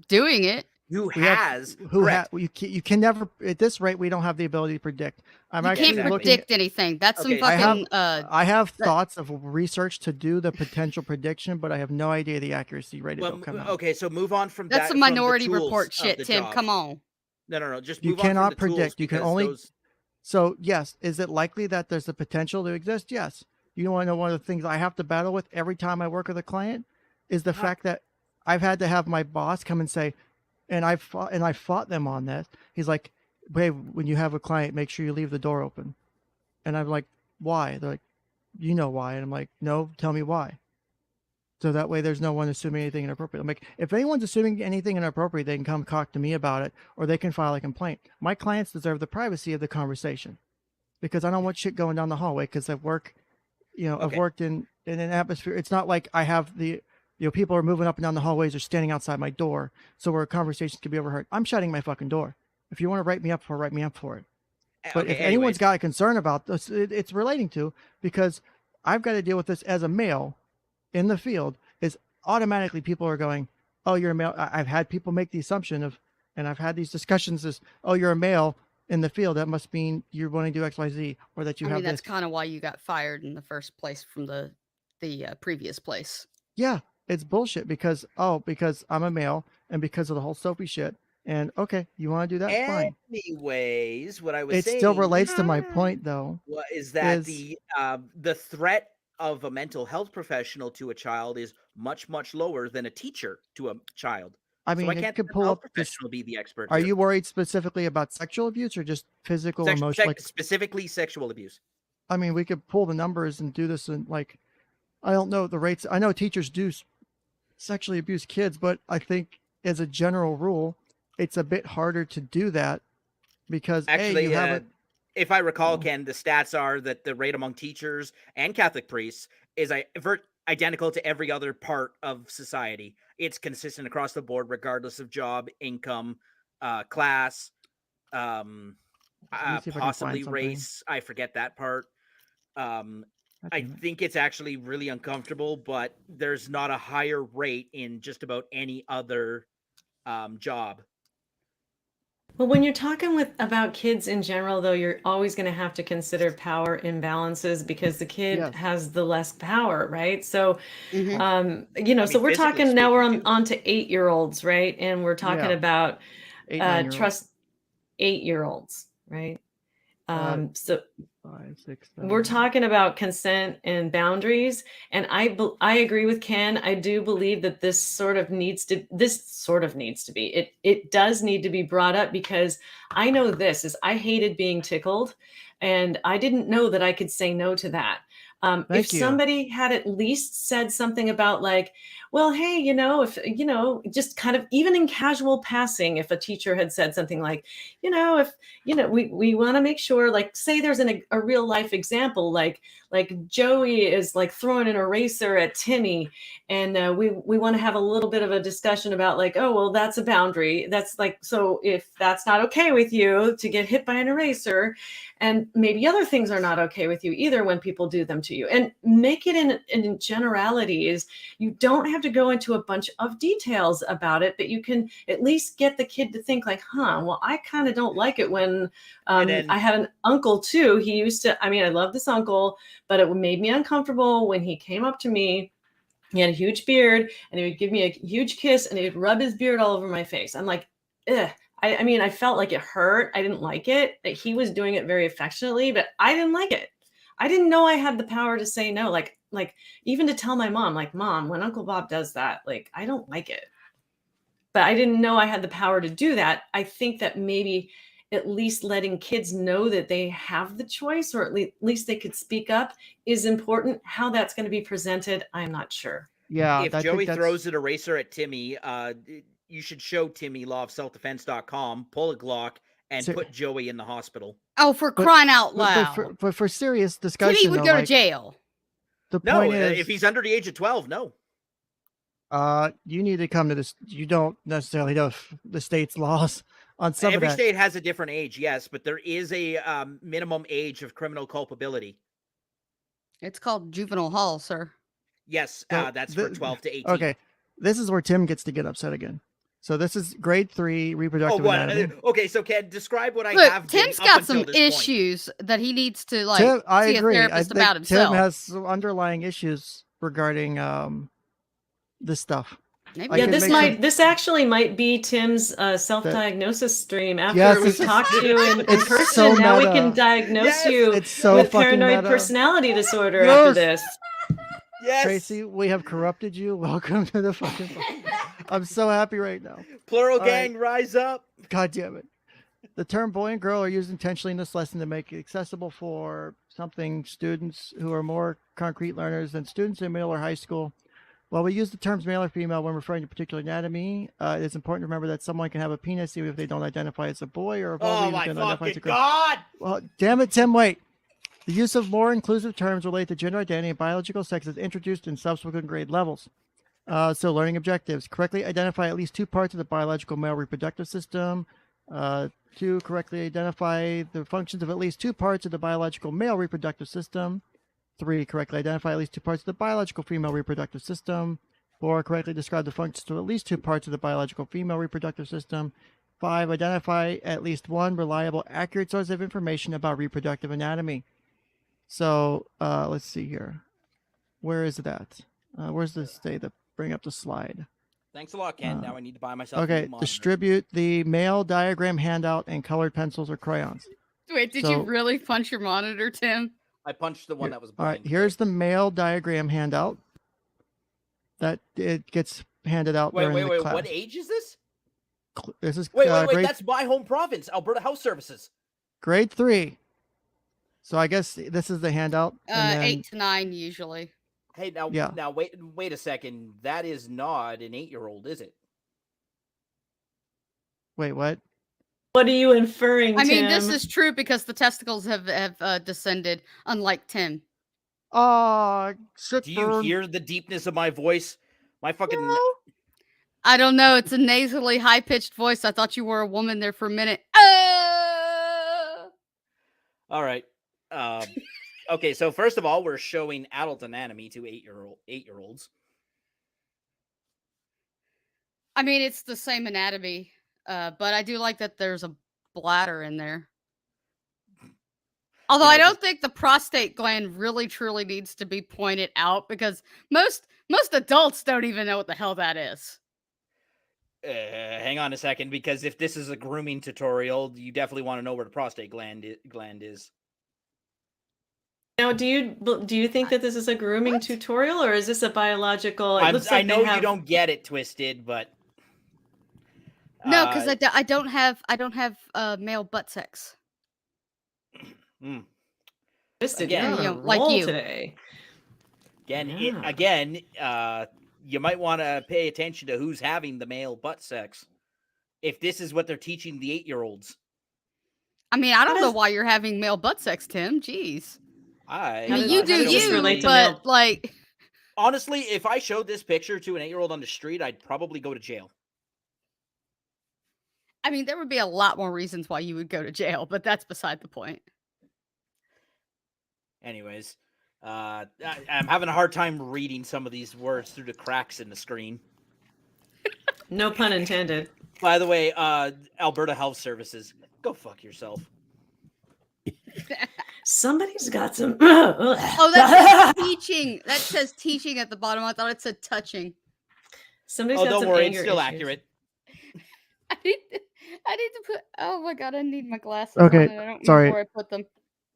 doing it. Who we have- has? who correct. you can never, at this rate, we don't have the ability to predict. I'm You actually can't looking. predict anything. That's some Okay, I have- fucking I have thoughts of research to do the potential prediction, but I have no idea the accuracy rate Well, it'll come out. okay, so move on from that's that. some from the Minority tools Report of shit, the Tim. job. Come on. No. Just You move on from cannot the tools predict. You can because only- those- So yes, is it likely that there's the potential to exist? Yes. You want to know one of the things I have to battle with every time I work with a client is the fact that I've had to have my boss come and say, and I fought them on this. He's like, "Babe, when you have a client, make sure you leave the door open." And I'm like, "Why?" They're like, "You know why?" And I'm like, "No, tell me why." So that way there's no one assuming anything inappropriate. I'm like, if anyone's assuming anything inappropriate, they can come talk to me about it, or they can file a complaint. My clients deserve the privacy of the conversation because I don't want shit going down the hallway because I've worked in an atmosphere. It's not like I have people are moving up and down the hallways or standing outside my door. So where conversations can be overheard. I'm shutting my fucking door. If you want to write me up for it. But if anyone's got a concern about this, it's relating to, because I've got to deal with this as a male in the field, is automatically people are going, "Oh, you're a male." I've had people make the assumption of, and I've had these discussions as, "Oh, you're a male in the field. That must mean you're wanting to do XYZ, or that you I have mean, that's this." kind of why you got fired in the first place from the previous place. Yeah, it's bullshit because I'm a male and because of the whole Sophie shit. And okay, you want to do that? Fine. Anyways, what I was It saying still relates to my point, though. is that is- the threat of a mental health professional to a child is much lower than a teacher to a child. I So mean, why it can't could the pull health up this. professional be the expert? Are here? you worried specifically about sexual abuse or just physical, emotional? Specifically sexual abuse? I mean, we could pull the numbers and do this, and I don't know the rates. I know teachers do sexually abuse kids, but I think as a general rule, it's a bit harder to do that because Actually, you haven't. if I recall, Oh. Ken, the stats are that the rate among teachers and Catholic priests is identical to every other part of society. It's consistent across the board, regardless of job, income, class, see if I can possibly find something. race. I forget that part. I Damn it. think it's actually really uncomfortable, but there's not a higher rate in just about any other job. Well, when you're talking about kids in general, though, you're always going to have to consider power imbalances because the kid Yes. has the less power, right? So, Mhm. so we're physically talking now. We're speaking, on to 8-year-olds, right? And we're talking Yeah. about 8, 9-year-old, trust 8-year-olds, right? So 5, 6, we're 7. talking about consent and boundaries, and I agree with Ken. I do believe that this sort of needs to be. It does need to be brought up because I know this is I hated being tickled, and I didn't know that I could say no to that. Thank If you. somebody had at least said something about like, well, hey, if just kind of even in casual passing, if a teacher had said something like, if we want to make sure, like, say there's a real life example, like Joey is like throwing an eraser at Timmy, and we want to have a little bit of a discussion about like, oh, well, that's a boundary. That's like, so if that's not okay with you to get hit by an eraser, and maybe other things are not okay with you either when people do them to you, and make it in generalities. You don't have to go into a bunch of details about it, but you can at least get the kid to think like, well, I kind of don't like it when I had an uncle too. He used to, I love this uncle, but it made me uncomfortable when he came up to me. He had a huge beard and he would give me a huge kiss and he would rub his beard all over my face. I'm like, ugh. I felt like it hurt. I didn't like it. He was doing it very affectionately, but I didn't like it. I didn't know I had the power to say no. Like even to tell my mom, like, Mom, when Uncle Bob does that, like, I don't like it. But I didn't know I had the power to do that. I think that maybe at least letting kids know that they have the choice, or at least they could speak up, is important. How that's going to be presented, I'm not sure. Yeah. If Joey throws an eraser at Timmy, you should show Timmy lawofselfdefense.com, pull a Glock, and put Joey in the hospital. Oh, for crying out loud. But for serious discussion, Timmy would go to jail. The point is, if he's under the age of 12, no. You need to come to this. You don't necessarily know the state's laws on some of that. Every state has a different age, yes, but there is a minimum age of criminal culpability. It's called juvenile hall, sir. Yes, that's for 12 to 18. Okay, this is where Tim gets to get upset again. So this is grade 3 reproductive anatomy. Okay, so Ken, describe what I Look, have. Tim's got some issues that he needs to Tim, I see agree. a therapist about himself. Tim has some underlying issues regarding this stuff. Maybe. Yeah, this actually might be Tim's self-diagnosis stream. After we've talked to you in person, so now we can diagnose you with paranoid personality disorder after this. Yes. Tracy, we have corrupted you. Welcome to the fucking I'm so happy right now. Plural gang, rise up. God damn it. The term boy and girl are used intentionally in this lesson to make it accessible for students who are more concrete learners than students in middle or high school. While we use the terms male or female when referring to particular anatomy, it is important to remember that someone can have a penis even if they don't identify as a boy or oh my fucking God. Well, damn it, Tim, wait. The use of more inclusive terms related to gender identity and biological sex is introduced in subsequent grade levels. So learning objectives: correctly identify at least 2 parts of the biological male reproductive system. 2, correctly identify the functions of at least 2 parts of the biological male reproductive system. 3, correctly identify at least 2 parts of the biological female reproductive system. 4, correctly describe the functions of at least 2 parts of the biological female reproductive system. 5, identify at least 1 reliable, accurate source of information about reproductive anatomy. So let's see here. Where is it at? Where's the state that bring up the slide? Thanks a lot, Ken. Now I need to buy myself a new monitor. Distribute the male diagram handout and colored pencils or crayons. Wait, did you really punch your monitor, Tim? I punched the one that was blind. All right, here's the male diagram handout. That it gets handed out during the class. What age is this? This is wait. That's my home province, Alberta House Services. Grade 3. So I guess this is the handout. 8 to 9 usually. Hey, now wait a second. That is not an 8-year-old, is it? Wait, what? What are you inferring, Tim? I mean, this is true because the testicles have descended, unlike Tim. Do you hear the deepness of my voice? My fucking... No. I don't know. It's a nasally, high-pitched voice. I thought you were a woman there for a minute. All right. Okay, so first of all, we're showing adult anatomy to 8-year-olds. I mean, it's the same anatomy, but I do like that there's a bladder in there. Although I don't think the prostate gland really truly needs to be pointed out because most adults don't even know what the hell that is. Hang on a second, because if this is a grooming tutorial, you definitely want to know where the prostate gland is. Now, do you think that this is a grooming tutorial, or is this a biological? I know you don't get it twisted, but no, because I don't have male butt sex. Again, you're on a like roll you. today. Again, you might want to pay attention to who's having the male butt sex. If this is what they're teaching the 8-year-olds. I mean, I don't know why you're having male butt sex, Tim. Jeez. I mean, you do how does this you, relate to but male- like, honestly, if I showed this picture to an 8-year-old on the street, I'd probably go to jail. I mean, there would be a lot more reasons why you would go to jail, but that's beside the point. Anyways, I'm having a hard time reading some of these words through the cracks in the screen. No pun intended. By the way, Alberta Health Services, go fuck yourself. Somebody's got some. Oh, that says teaching. That says teaching at the bottom. I thought it said touching. Somebody's Oh, got don't some worry, anger it's still issues. accurate. I need to put. Oh my god, I need my glasses. Okay, on and I don't sorry. know where I put them.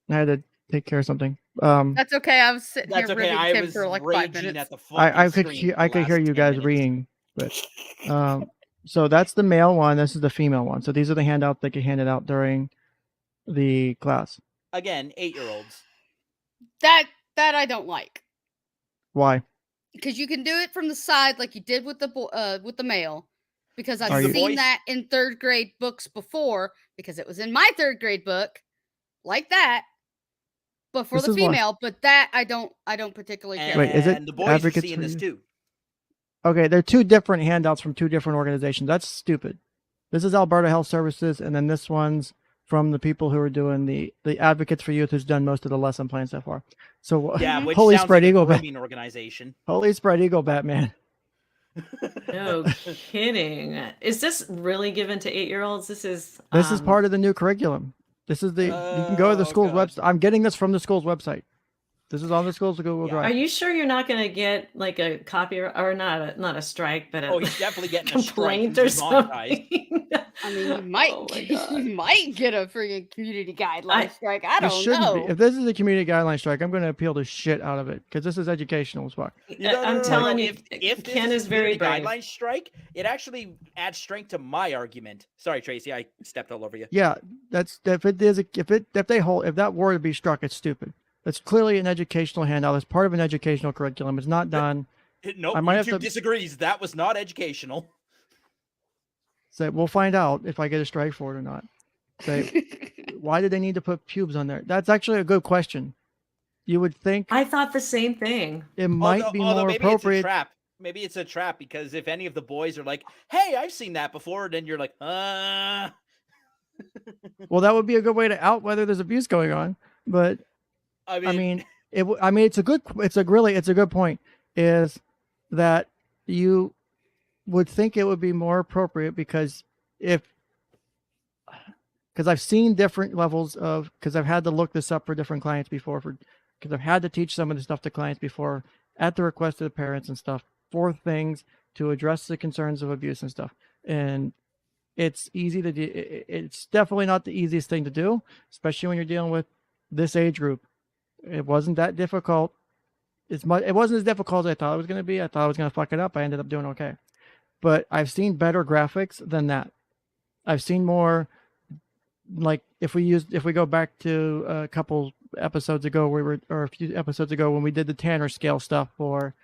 I had to take care of something. That's okay. I was sitting That's here okay. ribbing I Tim was for like 5 raging minutes. at the I fucking could screen I for could the hear last you 10 guys minutes. reading, but so that's the male one. This is the female one. So these are the handouts that get handed out during the class. Again, 8-year-olds. That I don't like, Why? because you can do it from the side like you did with the male. Because Are I've you- seen that in 3rd grade books before, because it was in my 3rd grade book, like that. But for This the is why- female, but that I don't particularly care. Wait, is it And the boys are advocates seeing for this you? too. Okay, they're 2 different handouts from 2 different organizations. That's stupid. This is Alberta Health Services, and then this one's from the people who are doing the Advocates for Youth, who's done most of the lesson plan so far. So Yeah, which holy sounds spread like eagle, a grooming organization. holy spread eagle, Batman. No kidding. Is this really given to 8-year-olds? This is Part of the new curriculum. This is you can go to the Oh, school's God. website. I'm getting this from the school's website. This is on the school's Google Yeah. Drive. Are you sure you're not going to get like a copy or not a strike, but a Oh, he's definitely getting a strike. complaint He's or demonetized. something? I mean, you might Oh my God. you might get a freaking community guideline strike. I This don't shouldn't know. be. If this is a community guideline strike, I'm going to appeal the shit out of it because this is educational as fuck. I'm telling you, if this Ken is very a brave. guideline strike, it actually adds strength to my argument. Sorry, Tracy, I stepped all over you. Yeah, that's if that were to be struck, it's stupid. That's clearly an educational handout. It's part of an educational curriculum. It's not done. Nope, I might have YouTube to- disagrees. That was not educational. Say we'll find out if I get a strike for it or not. Say why did they need to put pubes on there? That's actually a good question. You would think I thought the same thing. it might be more maybe appropriate. it's a trap. Maybe it's a trap because if any of the boys are like, "Hey, I've seen that before," then you're like, Well, that would be a good way to out whether there's abuse going on. But I mean, it's a good point. Is that you would think it would be more appropriate because I've seen different levels of, because I've had to look this up for different clients before, because I've had to teach some of the stuff to clients before at the request of the parents and stuff for things to address the concerns of abuse and stuff. And it's easy to do. It's definitely not the easiest thing to do, especially when you're dealing with this age group. It wasn't that difficult. It wasn't as difficult as I thought it was going to be. I thought I was going to fuck it up. I ended up doing okay. But I've seen better graphics than that. I've seen more, like if we go back to a couple episodes ago, or a few episodes ago when we did the Tanner scale stuff for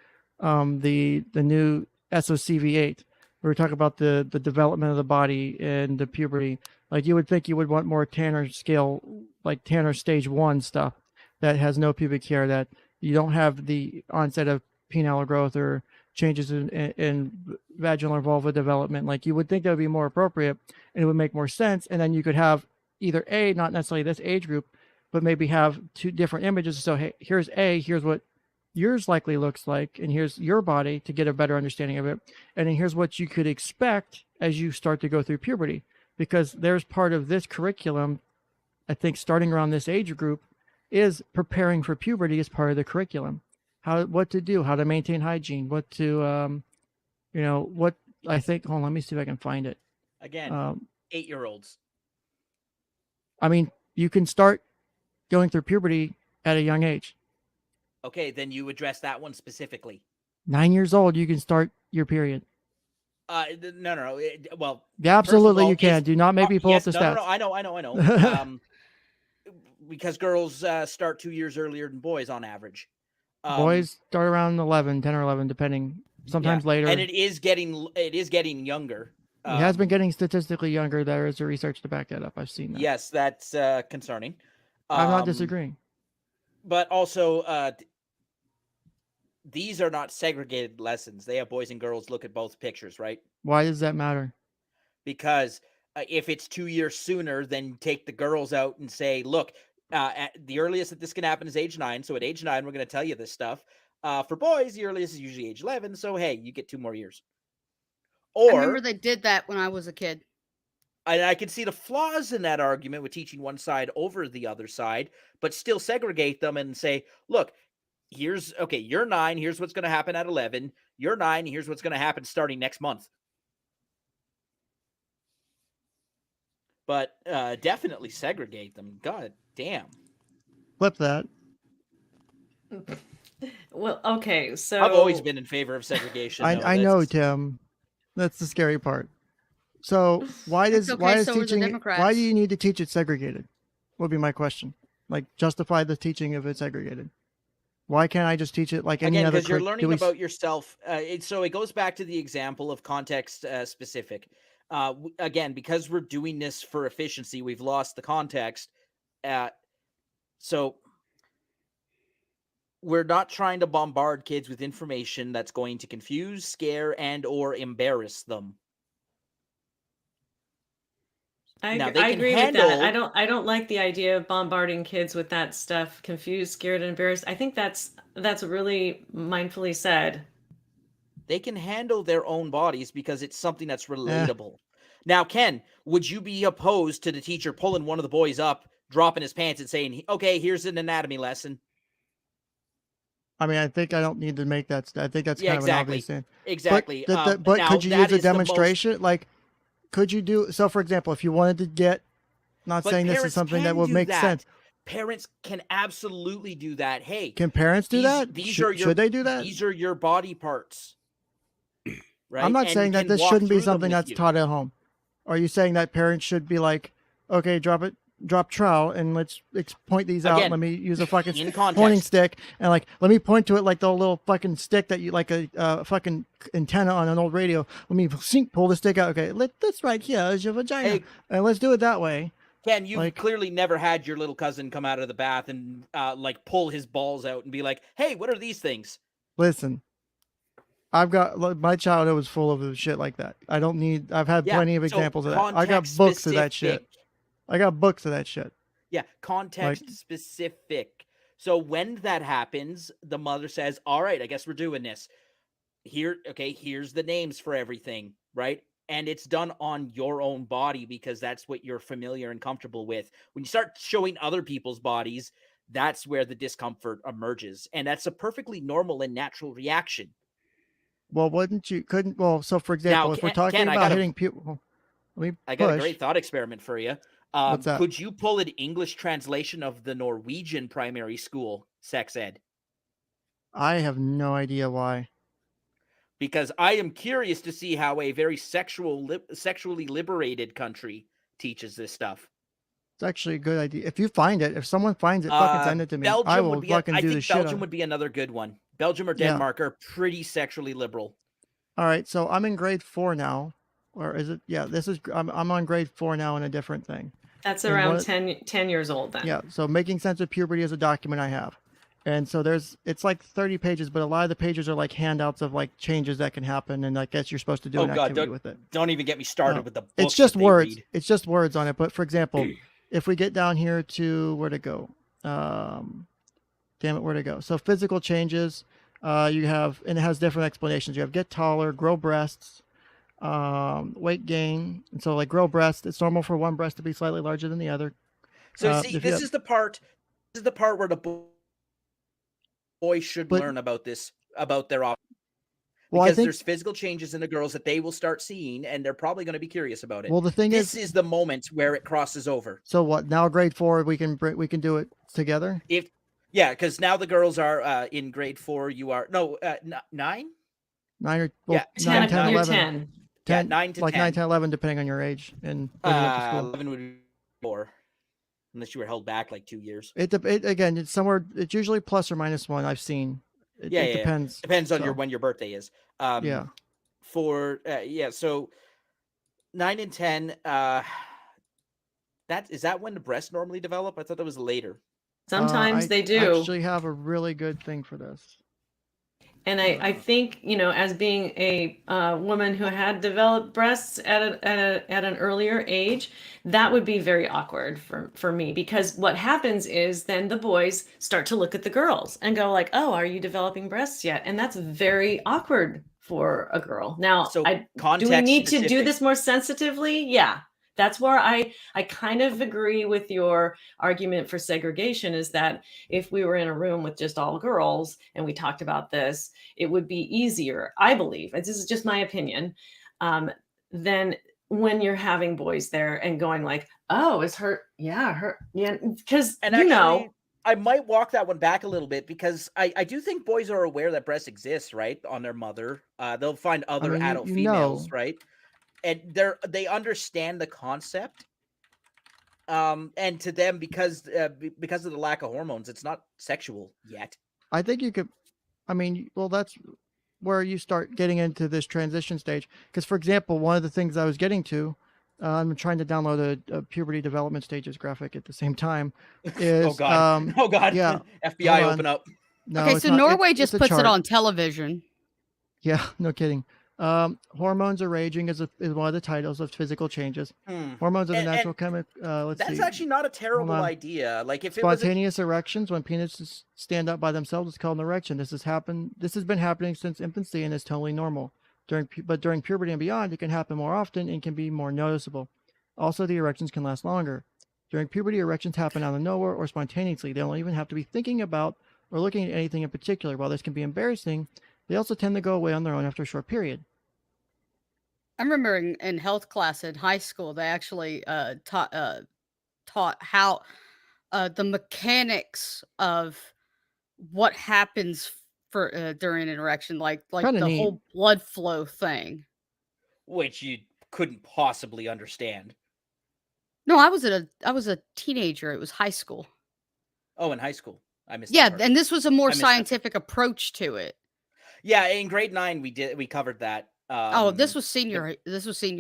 the new SOCV8, we were talking about the development of the body and the puberty. Like you would think you would want more Tanner scale, like Tanner stage 1 stuff that has no pubic hair, that you don't have the onset of penile growth or changes in vaginal or vulva development. Like you would think that would be more appropriate and it would make more sense. And then you could have either not necessarily this age group, but maybe have 2 different images. So hey, here's what yours likely looks like, and here's your body to get a better understanding of it. And then here's what you could expect as you start to go through puberty, because there's part of this curriculum, I think, starting around this age group, is preparing for puberty as part of the curriculum. What to do, how to maintain hygiene, what to, what I think, hold on, let me see if I can find it. again, 8-year-olds. I mean, you can start going through puberty at a young age. Okay, then you address that one specifically. 9 years old, you can start your period. No. Well, Yeah, absolutely, all, you can. Do not make me pull yes, up the no, stats. No, I know. because girls start 2 years earlier than boys on average. Boys start around 11, 10 or 11, depending. Sometimes later. And it is getting younger. It has been getting statistically younger. There is research to back that up. I've seen that. Yes, that's concerning. I'm not disagreeing. But also, these are not segregated lessons. They have boys and girls look at both pictures, right? Why does that matter? Because if it's 2 years sooner, then take the girls out and say, look, at the earliest that this can happen is age 9. So at age 9, we're going to tell you this stuff. For boys, the earliest is usually age 11. So, hey, you get 2 more years. Or, I remember they did that when I was a kid. And I can see the flaws in that argument with teaching one side over the other side, but still segregate them and say, look, you're 9. Here's what's going to happen at 11. You're 9. Here's what's going to happen starting next month. But definitely segregate them. God damn. Flip that. Well, okay, so I've always been in favor of segregation. I know, Tim. That's the scary part. So why do you need to teach it segregated? Would be my question. Like, justify the teaching of it segregated. Why can't I just teach it like any other? Because you're learning about yourself. So it goes back to the example of context specific. Again, because we're doing this for efficiency, we've lost the context. So we're not trying to bombard kids with information that's going to confuse, scare, and or embarrass them. I agree with that. I don't like the idea of bombarding kids with that stuff, confused, scared, and embarrassed. I think that's really mindfully said. They can handle their own bodies because it's something that's relatable. Now, Ken, would you be opposed to the teacher pulling one of the boys up, dropping his pants, and saying, "Okay, here's an anatomy lesson"? I mean, I think I don't need to make that. I think that's kind of an obvious thing. Exactly. But could you use a demonstration? Like, could you do so? For example, if you wanted to get, not saying this is something that would make sense. Parents can absolutely do that. Hey, can parents do that? Should they do that? These are your body parts. Right? I'm not saying that this shouldn't be something that's taught at home. Are you saying that parents should be like, okay, drop trowel and let's point these out. Let me use a fucking pointing stick and like, let me point to it like the little fucking stick that you like a fucking antenna on an old radio. Let me pull the stick out. Okay, this right here is your vagina, and let's do it that way. Ken, you've clearly never had your little cousin come out of the bath and like pull his balls out and be like, "Hey, what are these things?" Listen, my childhood was full of shit like that. I've had plenty of examples of that. I got books of that shit. Yeah, context specific. So when that happens, the mother says, "All right, I guess we're doing this. Here's the names for everything, right?" And it's done on your own body because that's what you're familiar and comfortable with. When you start showing other people's bodies, that's where the discomfort emerges. And that's a perfectly normal and natural reaction. Well, so for example, if we're talking about hitting people, I got a great thought experiment for you. Could you pull an English translation of the Norwegian primary school sex ed? I have no idea why. Because I am curious to see how a very sexually liberated country teaches this stuff. It's actually a good idea. If you find it, if someone finds it, fucking send it to me. I will fucking do the shit. Belgium would be another good one. Belgium or Denmark are pretty sexually liberal. All right, so I'm in grade 4 now, or is it? Yeah, I'm on grade 4 now in a different thing. That's around 10 years old then. Yeah, so Making Sense of Puberty is a document I have. And so it's like 30 pages, but a lot of the pages are like handouts of like changes that can happen, and I guess you're supposed to do an activity with it. Don't even get me started with the books. It's just words. It's just words on it. But for example, if we get down here to where to go, where to go? So physical changes, you have, and it has different explanations. You have get taller, grow breasts, weight gain, and so like grow breasts. It's normal for one breast to be slightly larger than the other. So see, this is the part where the boys should learn about this, about their options. Because there's physical changes in the girls that they will start seeing, and they're probably going to be curious about it. Well, the thing this is the moment where it crosses over. So what? Now grade 4, we can do it together. Because now the girls are in grade 4. You are 9. 9 or 10, 10, 11. 10. 10, 9 to like 10. 9, 10, 11, depending on your age and when you get to school. 11 would be 4. unless you were held back like 2 years. Again, it's somewhere. It's usually plus or minus 1. I've seen. It depends. Depends on So, when your birthday is. yeah. So 9 and 10. Is that when the breasts normally develop? I thought that was later. Sometimes they do. I actually have a really good thing for this. And I think, as being a woman who had developed breasts at an earlier age, that would be very awkward for me, because what happens is then the boys start to look at the girls and go like, oh, are you developing breasts yet? And that's very awkward for a girl. Now, So do we need to do this more sensitively? Yeah. That's where I kind of agree with your argument for segregation, is that if we were in a room with just all girls and we talked about this, it would be easier, I believe, this is just my opinion, than when you're having boys there and going like, oh, is her, because I might walk that one back a little bit, because I do think boys are aware that breasts exist, right, on their mother. They'll find other adult females, right? And they understand the concept, and to them, because of the lack of hormones, it's not sexual yet. I think you could. That's where you start getting into this transition stage. Because, for example, one of the things I was getting to, I'm trying to download a puberty development stages graphic at the same time. Is, oh God! Yeah, FBI, open up. No, okay, so Norway just puts it on television. Yeah, no kidding. Hormones are raging is one of the titles of physical changes. Hormones are the natural chemical. That's actually not a terrible idea. Like if spontaneous erections, when penises stand up by themselves, it's called an erection. This has been happening since infancy and is totally normal. But during puberty and beyond, it can happen more often and can be more noticeable. Also, the erections can last longer. During puberty, erections happen out of nowhere or spontaneously. They don't even have to be thinking about or looking at anything in particular. While this can be embarrassing, they also tend to go away on their own after a short period. I remember in health class in high school, they actually taught how the mechanics of what happens for during an erection, like Kinda the neat. whole blood flow thing. which you couldn't possibly understand. No, I was a teenager. It was high school. Oh, in high school, I missed. Yeah, that part. and this was a more I missed that. scientific approach to it. Yeah, in grade 9 we covered that. This was senior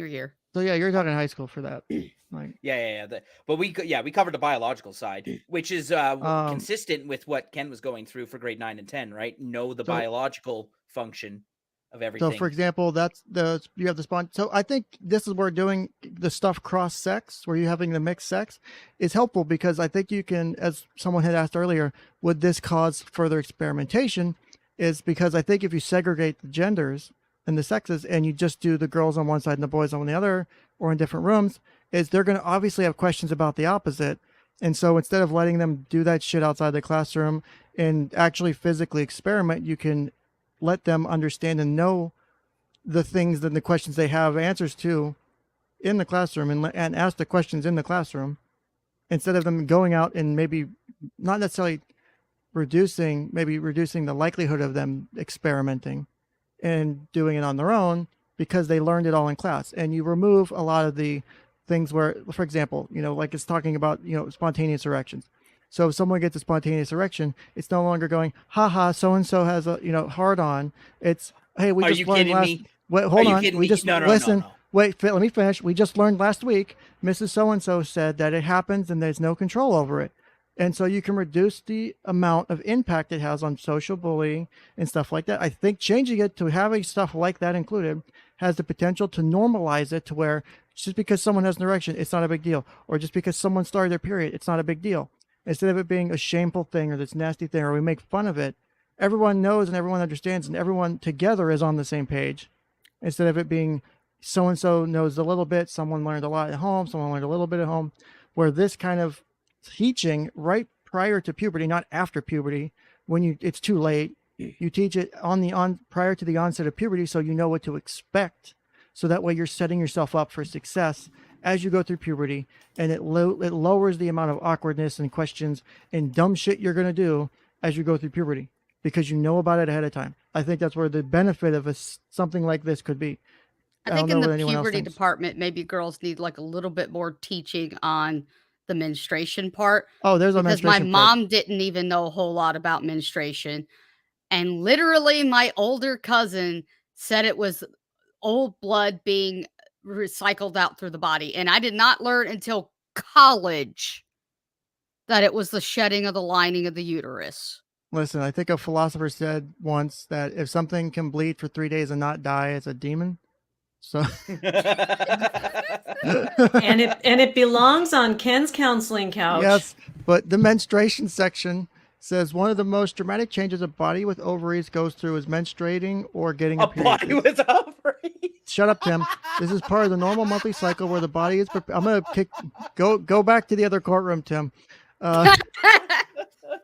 year. So yeah, you're talking high school for that. Like, Yeah. But we covered the biological side, which is consistent with what Ken was going through for grade 9 and 10, right? Know the biological function of everything. So, for example, you have the spawn. So I think this is where doing the stuff cross-sex, where you're having the mixed sex, is helpful, because I think you can, as someone had asked earlier, would this cause further experimentation? Is because I think if you segregate the genders and the sexes and you just do the girls on one side and the boys on the other, or in different rooms, is they're going to obviously have questions about the opposite. And so instead of letting them do that shit outside the classroom and actually physically experiment, you can let them understand and know the things and the questions they have answers to in the classroom, and ask the questions in the classroom, instead of them going out and maybe not necessarily reducing the likelihood of them experimenting and doing it on their own, because they learned it all in class. And you remove a lot of the things where, for example, like it's talking about, spontaneous erections. So if someone gets a spontaneous erection, it's no longer going, haha, so-and-so has a hard on. It's, hey, we just learned last, wait, hold on. We just, listen, wait, let me finish. We just learned last week, Mrs. So-and-so said that it happens and there's no control over it. And so you can reduce the amount of impact it has on social bullying and stuff like that. I think changing it to having stuff like that included has the potential to normalize it to where just because someone has an erection, it's not a big deal. Or just because someone started their period, it's not a big deal. Instead of it being a shameful thing or this nasty thing, or we make fun of it, everyone knows and everyone understands and everyone together is on the same page. Instead of it being so-and-so knows a little bit, someone learned a lot at home, someone learned a little bit at home, where this kind of teaching right prior to puberty, not after puberty, when it's too late, you teach it prior to the onset of puberty, so you know what to expect. So that way you're setting yourself up for success as you go through puberty, and it lowers the amount of awkwardness and questions and dumb shit you're going to do as you go through puberty, because you know about it ahead of time. I think that's where the benefit of something like this could be. I think in the puberty department, maybe girls need like a little bit more teaching on the menstruation part. Oh, there's a because my menstruation part. mom didn't even know a whole lot about menstruation. And literally my older cousin said it was old blood being recycled out through the body. And I did not learn until college that it was the shedding of the lining of the uterus. Listen, I think a philosopher said once that if something can bleed for 3 days and not die, it's a demon. So and it belongs on Ken's counseling couch. Yes, but the menstruation section says one of the most dramatic changes a body with ovaries goes through is menstruating or getting a period. body with ovaries. Shut up, Tim. This is part of the normal monthly cycle where the body is. I'm gonna go back to the other courtroom, Tim.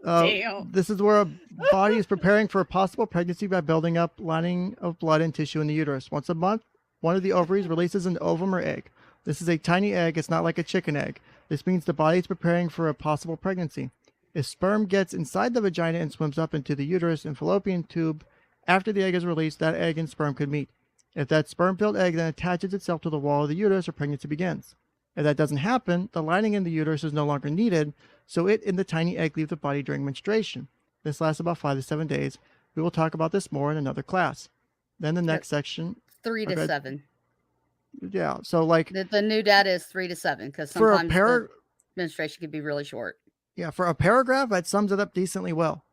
Damn. This is where a body is preparing for a possible pregnancy by building up lining of blood and tissue in the uterus. Once a month, one of the ovaries releases an ovum or egg. This is a tiny egg. It's not like a chicken egg. This means the body is preparing for a possible pregnancy. If sperm gets inside the vagina and swims up into the uterus and fallopian tube, after the egg is released, that egg and sperm could meet. If that sperm-filled egg then attaches itself to the wall of the uterus, or pregnancy begins. If that doesn't happen, the lining in the uterus is no longer needed, so it and the tiny egg leave the body during menstruation. This lasts about 5 to 7 days. We will talk about this more in another class. Then the next section. 3 to Okay. 7. Yeah, so like The new data is 3 to 7 because for sometimes the menstruation can be really short. Yeah, for a paragraph, that sums it up decently well.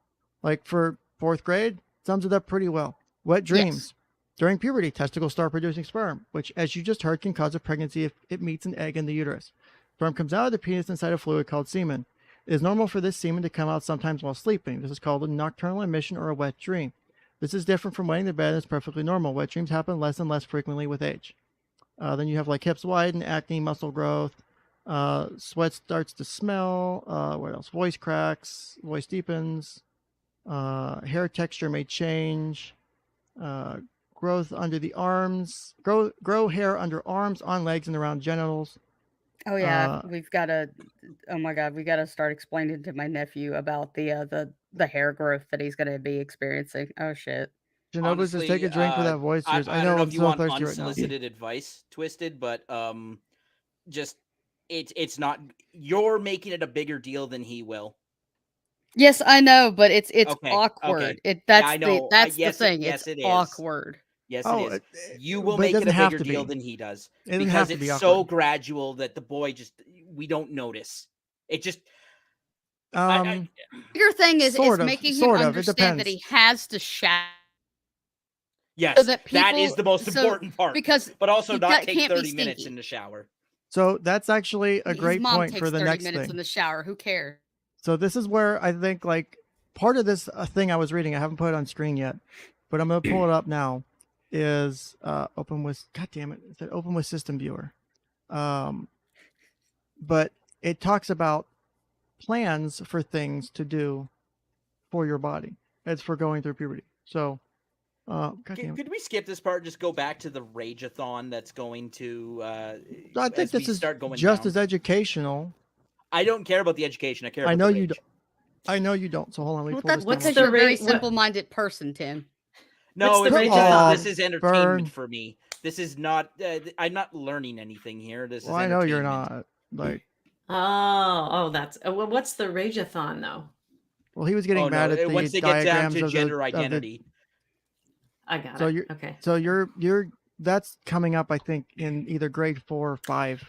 Like for 4th grade, sums it up pretty well. Wet dreams. Yes. During puberty, testicles start producing sperm, which, as you just heard, can cause a pregnancy if it meets an egg in the uterus. Sperm comes out of the penis inside a fluid called semen. It is normal for this semen to come out sometimes while sleeping. This is called a nocturnal emission or a wet dream. This is different from wetting the bed and is perfectly normal. Wet dreams happen less and less frequently with age. Then you have like hips widen, acne, muscle growth, sweat starts to smell, what else? Voice cracks, voice deepens, hair texture may change, growth under the arms, grow hair under arms, on legs, and around genitals. Oh yeah, we've got to. Oh my God, we got to start explaining to my nephew about the hair growth that he's going to be experiencing. Oh shit. Janobas, just take a drink for that voice. I know don't know I'm if you so want thirsty right now. unsolicited advice, Twisted, but just it's not. You're making it a bigger deal than he will. Yes, I know, but it's Okay, awkward. okay. That's I know. that's Yes, the thing. yes, it's it is. awkward. Yes, Oh, it is. You will but it make it a doesn't have bigger to deal be. than he does It doesn't because have to be it's so awkward. gradual that the boy we don't notice. It just Your thing is Sort of, making him sort of. It understand that depends. he has to shower. yes, that that is people- the most so- important part. because but also he not can't take be 30 minutes stinky. in the shower. So that's actually a His great mom point takes for the 30 next minutes thing. in the shower. Who cares? So this is where I think like part of this thing I was reading, I haven't put it on screen yet, but I'm going to pull it up now, is open with, God damn it, it said open with system viewer. But it talks about plans for things to do for your body. It's for going through puberty. So, God damn it. Could we skip this part? Just go back to the rageathon that's going to. I think this is just as educational. I don't care about the education. I care. About I know the you rage. don't. I know you don't. So hold on. Let me Well, pull that's this what's down. because you're a very what- simple-minded person, Tim. No, What's the it's rageathon? not. This is entertainment Burn. for me. This is not. I'm not learning anything here. This Well, is. I know you're entertainment. not. Like, That's well, what's the rageathon though? well, he was getting Oh, mad no, at the once they get down diagrams to of gender the, identity. I got So it. you're- Okay. So you're that's coming up, I think, in either grade 4 or 5.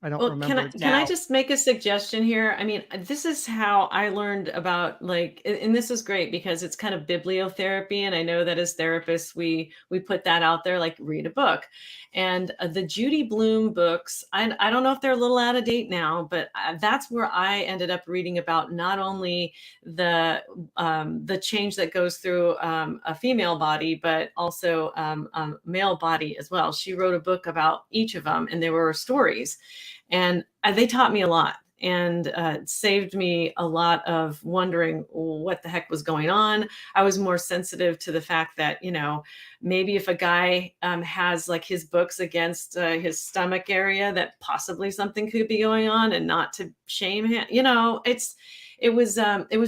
I don't Well, remember. can I Now- just make a suggestion here? I mean, this is how I learned about and this is great because it's kind of bibliotherapy, and I know that as therapists we put that out there, like read a book. And the Judy Blume books, I don't know if they're a little out of date now, but that's where I ended up reading about not only the change that goes through a female body, but also male body as well. She wrote a book about each of them, and they were stories. And they taught me a lot, and it saved me a lot of wondering what the heck was going on. I was more sensitive to the fact that, maybe if a guy has like his books against his stomach area, that possibly something could be going on, and not to shame him. It was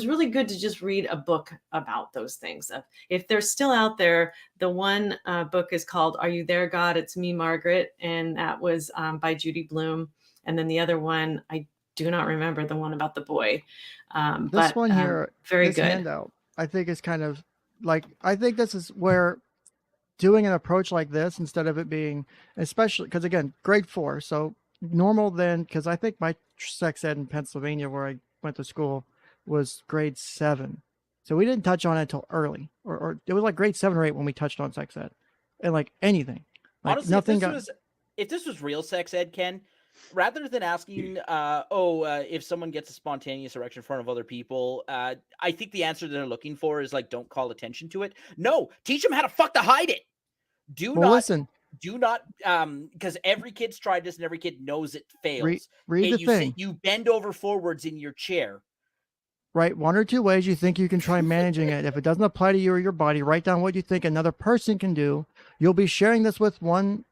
really good to just read a book about those things. If they're still out there, the one book is called "Are You There, God? It's Me, Margaret," and that was by Judy Blume. And then the other one, I do not remember the one about the boy. This But one here, very this good. handout, I think is kind of like, I think this is where doing an approach like this, instead of it being, especially because again, grade 4, so normal then, because I think my sex ed in Pennsylvania where I went to school was grade 7. So we didn't touch on it until early, or it was like grade 7 or 8 when we touched on sex ed, and like anything. Like Honestly, nothing if this was real sex ed, Ken, rather than asking, if someone gets a spontaneous erection in front of other people, I think the answer they're looking for is like, don't call attention to it. No, teach them how to fuck to hide it. Do not, because every kid's tried this and every kid knows it fails. Read the thing. You bend over forwards in your chair. Write 1 or 2 ways you think you can try managing it. If it doesn't apply to you or your body, write down what you think another person can do. You'll be sharing this with one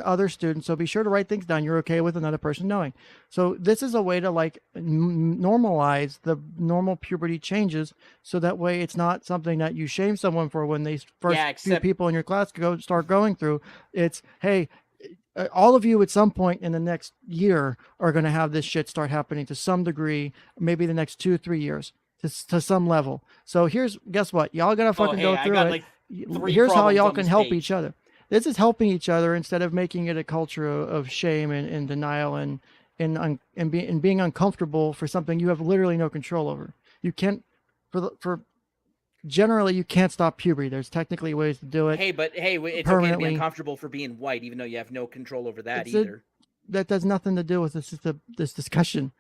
other student, so be sure to write things down you're okay with another person knowing. So this is a way to like normalize the normal puberty changes, so that way it's not something that you shame someone for when they first few people in your class start going through. It's, hey, all of you at some point in the next year are going to have this shit start happening to some degree, maybe the next 2-3 years to some level. So guess what? Y'all got to fucking go through it. Like here's how y'all can help each other. This is helping each other instead of making it a culture of shame and denial and being uncomfortable for something you have literally no control over. You can't, generally you can't stop puberty. There's technically ways to do it. It's okay to be uncomfortable for being white, even though you have no control over that either. That has nothing to do with this discussion.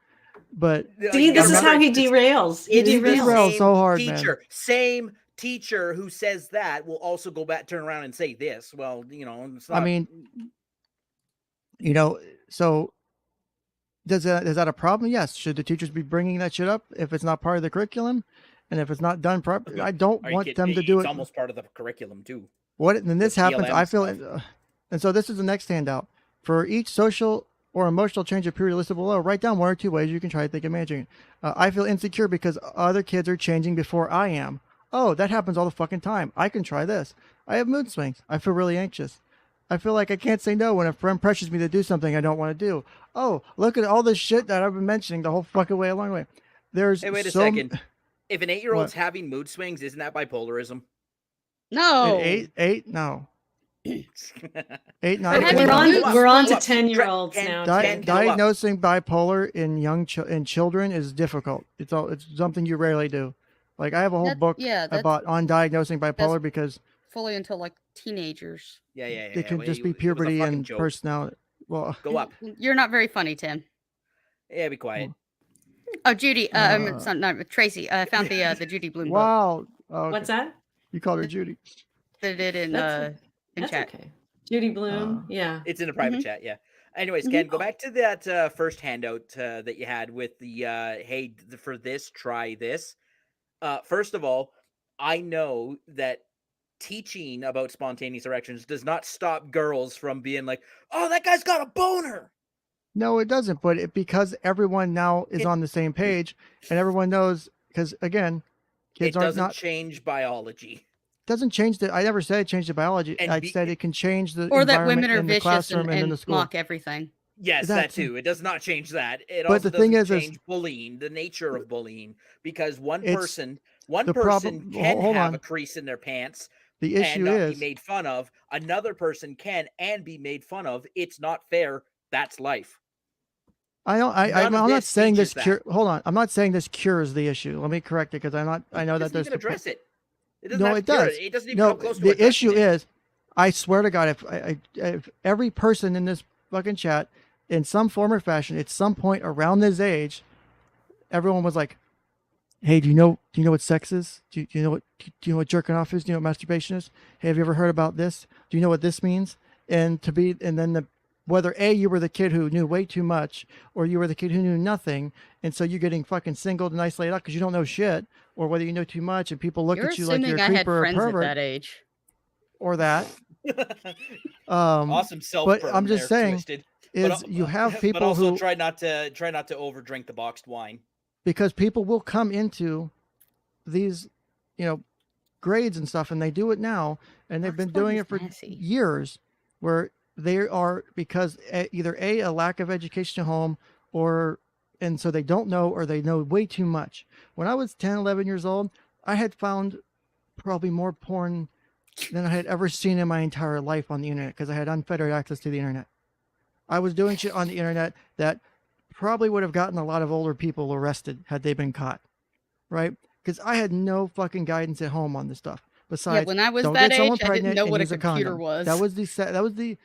But see, this is how he derails. He derails so hard, man. Same teacher who says that will also go back, turn around and say this. Well, it's not... I mean, so is that a problem? Yes. Should the teachers be bringing that shit up if it's not part of the curriculum, and if it's not done properly? I don't want them to do it. It's almost part of the curriculum too. Then this happens. I feel, and so this is the next handout. For each social or emotional change of puberty listed below, write down 1 or 2 ways you can try to think of managing it. I feel insecure because other kids are changing before I am. Oh, that happens all the fucking time. I can try this. I have mood swings. I feel really anxious. I feel like I can't say no when a friend pressures me to do something I don't want to do. Oh, look at all this shit that I've been mentioning the whole fucking way along the way. Hey, wait a second. If an 8-year-old's having mood swings, isn't that bipolarism? No. 8? No. 8, 9. We're on to 10-year-olds now. Diagnosing bipolar in children is difficult. It's something you rarely do. Like I have a whole book I bought on diagnosing bipolar because fully until like teenagers. Yeah. It can just be puberty and personality. Well, go up. You're not very funny, Tim. Yeah, be quiet. Oh, Judy. It's not Tracy. I found the Judy Bloom book. Wow. Oh, okay. What's that? You called her Judy. Did it in chat. Okay. Judy Bloom. Yeah. It's in a private chat. Yeah. Anyways, Ken, go back to that first handout that you had with the hey, for this, try this. First of all, I know that teaching about spontaneous erections does not stop girls from being like, oh, that guy's got a boner. No, it doesn't. But because everyone now is on the same page and everyone knows, because again, kids it doesn't change biology. Doesn't change I never said it changed the biology. I said it can change the or that women are in the vicious classroom and in the school. Mock everything. Yes, that too. It does not change that. It but also the thing doesn't is change bullying, the nature of bullying, because one it's person can have a crease in their pants. The issue and not is be made fun of. Another person can and be made fun of. It's not fair. That's life. I'm not saying this cure. Hold on. I'm not saying this cures the issue. Let me correct it because I know that there's even address it. It no, it does. It doesn't even come close to the issue is, I swear to God, if every person in this fucking chat, in some form or fashion, at some point around this age, everyone was like, "Hey, do you know what sex is? Do you know what jerking off is? Do you know what masturbation is? Hey, have you ever heard about this? Do you know what this means?" Whether you were the kid who knew way too much, or you were the kid who knew nothing, and so you're getting fucking singled and isolated out because you don't know shit, or whether you know too much and people look at you like you're a creeper or a pervert. At that age. Or that. Awesome self. But I'm just saying, you have people but also who try not to overdrink the boxed wine, because people will come into these, grades and stuff, and they do it now, and they've been doing it for years, where they are, because either a lack of education at home, and so they don't know, or they know way too much. When I was 10, 11 years old, I had found probably more porn than I had ever seen in my entire life on the internet, because I had unfettered access to the internet. I was doing shit on the internet that probably would have gotten a lot of older people arrested had they been caught, right? Because I had no fucking guidance at home on this stuff. Besides, when I was don't that get someone age, I didn't pregnant know and what a use computer condom. was. That was the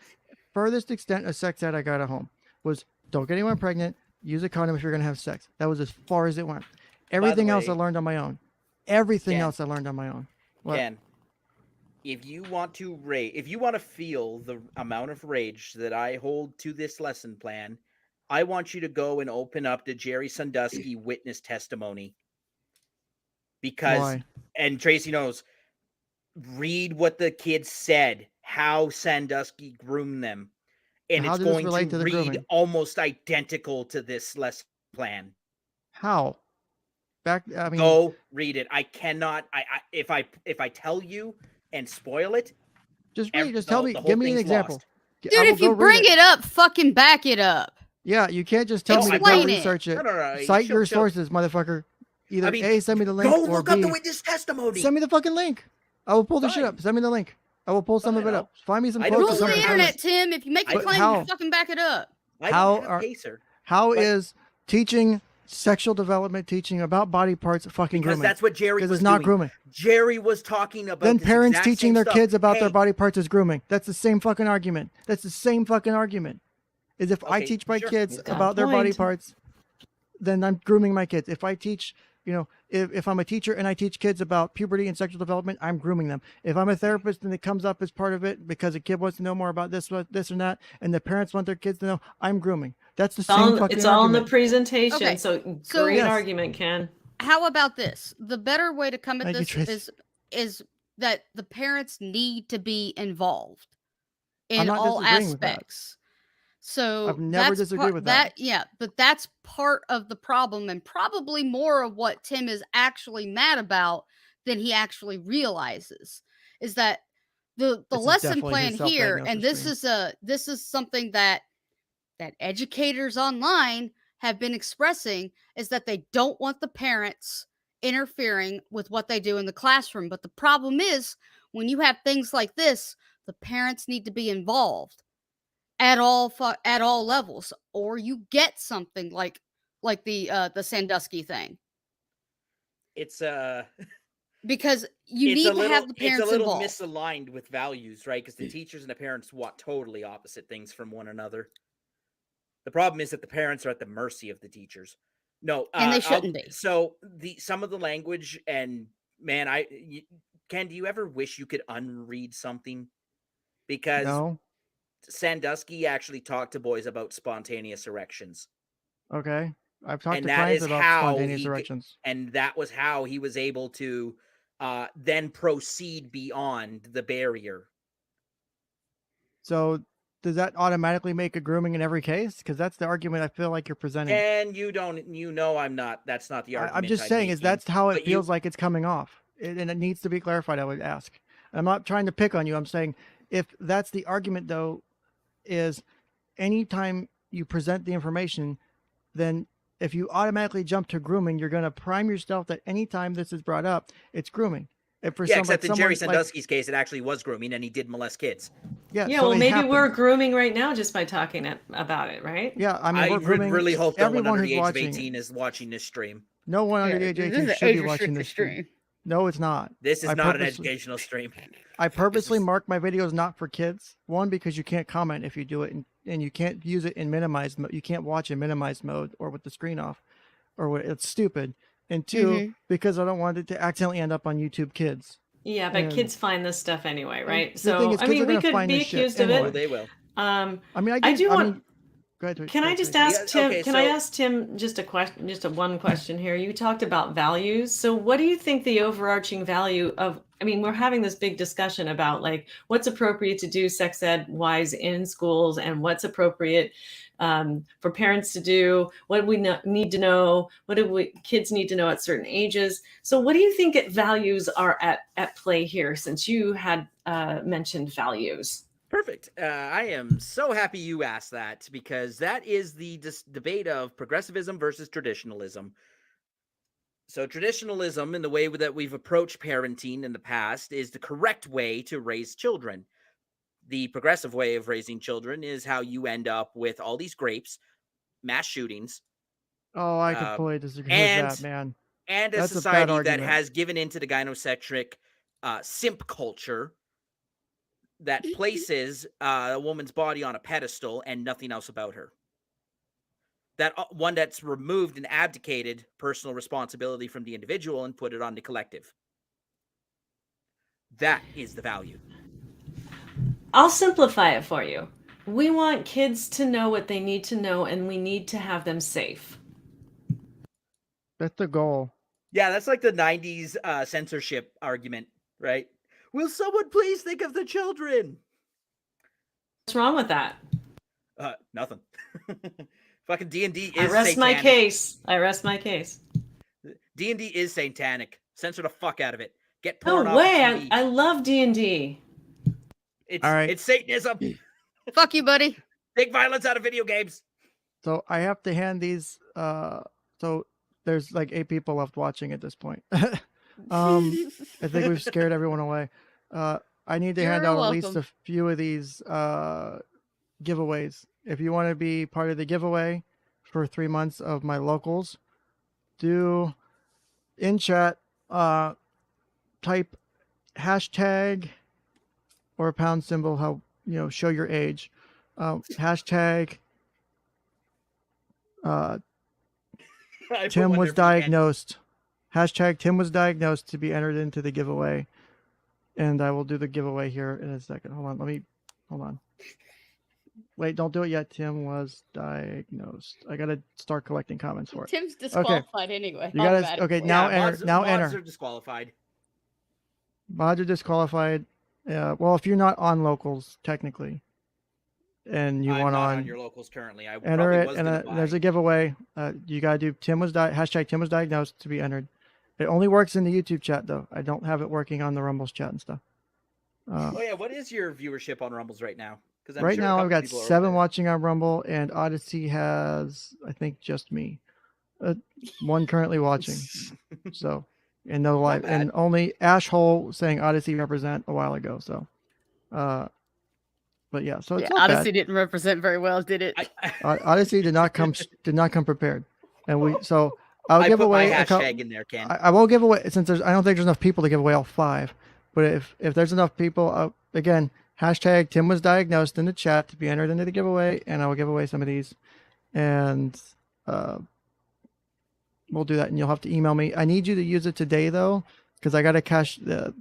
furthest extent of sex ed I got at home. Was don't get anyone pregnant, use a condom if you're gonna have sex. That was as far as it went. Everything else I learned on my own. Everything else I learned on my own. What? Ken, if you want to feel the amount of rage that I hold to this lesson plan, I want you to go and open up the Jerry Sandusky witness testimony. Because, Why? and Tracy knows, read what the kids said, how Sandusky groomed them. And How it's did this going relate to to the read grooming? almost identical to this lesson plan. How? I mean, Go read it. I cannot. If I tell you and spoil it, just read. Just tell me. the whole Give me an thing's example. lost. Dude, I will if you go read bring it up, fucking back it up. Yeah, you can't just tell me to Explain go it. research it. No. Cite your Chill. sources, motherfucker. Either I mean, A, send me the link, Go or look B, up the witness testimony. send me the fucking link. I will pull the shit Fine. up. Send me the link. I will pull some of Fine, it up. Find me some I don't quotes. Rules or of the something. internet, Tim. If you make a But claim, how? you fucking back it up. I How don't have are- a pacer. How But- is teaching sexual development, teaching about body parts, fucking Because grooming? that's what Jerry was Because it's not doing. grooming. Jerry was talking about Then this parents exact teaching same their stuff. kids about their Hey, body parts is grooming. That's the same fucking argument. That's the same fucking argument. Is if I Okay, teach my sure. kids He's got a about their body point. parts, then I'm grooming my kids. If I teach, if I'm a teacher and I teach kids about puberty and sexual development, I'm grooming them. If I'm a therapist and it comes up as part of it because a kid wants to know more about this and that, and the parents want their kids to know, I'm grooming. That's the same fucking It's all in the argument. presentation. Okay, So so- great Yes. argument, Ken. How about this? The better way to come at Thank you, this Tracy. is that the parents need to be involved I'm in not all disagreeing with that. aspects. So I've never that's disagreed with that. Yeah, but that's part of the problem, and probably more of what Tim is actually mad about than he actually realizes. Is that the This is lesson definitely plan his here, and self-diagnosis this is something that educators online have been expressing, is that they don't want the parents interfering with what they do in the classroom. But the problem is, when you have things like this, the parents need to be involved at all levels, or you get something like the Sandusky thing, It's because you need to have the parents It's a little involved. misaligned with values, right? Because the teachers and the parents want totally opposite things from one another. The problem is that the parents are at the mercy of the teachers. No, And they shouldn't be. So some of the language, and man, Ken, do you ever wish you could unread something? Because No. Sandusky actually talked to boys about spontaneous erections, Okay. I've talked and to that clients is about how spontaneous he erections. and that was how he was able to then proceed beyond the barrier. So does that automatically make a grooming in every case? Because that's the argument I feel like you're presenting. And I'm not. That's not the argument. I'm just I'm saying is making, that's how it but feels like it's coming off. And it needs to be clarified, I would ask. I'm not trying to pick on you. I'm saying if that's the argument, though, is anytime you present the information, then if you automatically jump to grooming, you're going to prime yourself that anytime this is brought up, it's grooming. If for except in Jerry someone Sandusky's case, it actually was grooming, and he did molest kids. Yeah, Yeah, so well, it maybe happens. we're grooming right now just by talking about it, right? Yeah, I mean, I we're grooming. really hope no one everyone under who's the age of watching 18 is watching this stream. No one under the age of 18 should be watching this stream. No, it's not. This is I not an purposely- educational stream. I purposely is- mark my videos not for kids. One, because you can't comment if you do it, and you can't use it in minimized mode. You can't watch in minimized mode or with the screen off, or it's stupid. And two, because I don't want it to accidentally end up on YouTube Kids. Yeah, but And- kids find this stuff anyway, right? the So thing is, I kids mean, are we gonna could find be this shit accused of anyway. Oh, it. they will. I mean, I do want. Go ahead, Can I just Tracy. ask Tim? okay, Can I so- ask Tim just one question here? You talked about values. So, what do you think the overarching value of? I mean, we're having this big discussion about like what's appropriate to do sex ed wise in schools, and what's appropriate for parents to do. What we need to know. What do kids need to know at certain ages? So, what do you think values are at play here? Since you had mentioned values. Perfect. I am so happy you asked that, because that is the debate of progressivism versus traditionalism. So traditionalism, in the way that we've approached parenting in the past, is the correct way to raise children. The progressive way of raising children is how you end up with all these grapes, mass shootings. Oh, I completely disagree with that, man. And a That's society a bad that argument. has given into the gynocentric simp culture that places a woman's body on a pedestal and nothing else about her. That one that's removed and abdicated personal responsibility from the individual and put it on the collective. That is the value. I'll simplify it for you. We want kids to know what they need to know, and we need to have them safe. That's the goal. Yeah, that's like the 90s censorship argument, right? Will someone please think of the children? What's wrong with that? Nothing. Fucking D&D is I rest satanic. my case. I rest my case. D&D is satanic. Censor the fuck out of it. Get No porn off way. TV. I love D&D. All right. It's Satanism. Fuck you, buddy. Take violence out of video games. So I have to hand these. So there's like 8 people left watching at this point. I think we've scared everyone away. I need to hand You're out at least welcome. a few of these giveaways. If you want to be part of the giveaway for 3 months of my locals, do in chat type hashtag or a pound symbol, how show your age. Hashtag Tim was diagnosed. Hashtag Tim was diagnosed to be entered into the giveaway. And I will do the giveaway here in a second. Hold on. Wait, don't do it yet. Tim was diagnosed. I gotta start collecting comments for it. Tim's disqualified anyway. You gotta now enter. Mods are disqualified. Mods are disqualified. Well, if you're not on locals technically, and you I'm want not on on your locals currently. I enter probably it, was and gonna buy. there's a giveaway. You gotta do hashtag Tim was diagnosed to be entered. It only works in the YouTube chat though. I don't have it working on the Rumbles chat and stuff. Oh yeah, what is your viewership on Rumbles right now? Because Right now I've got 7 watching on Rumble, and Odysee has, I think, just me. 1 currently watching. So, and no live, and only Ashhole saying Odysee represent a while ago. So, but yeah, so it's not Odyssey bad. didn't represent very well, did it? Odysee did not come prepared, and I'll I give put away my a couple. hashtag in there, Ken. I won't give away since I don't think there's enough people to give away all 5. But if there's enough people, again, hashtag Tim was diagnosed in the chat to be entered into the giveaway, and I will give away some of these, and we'll do that. And you'll have to email me. I need you to use it today though, because I got to cash the.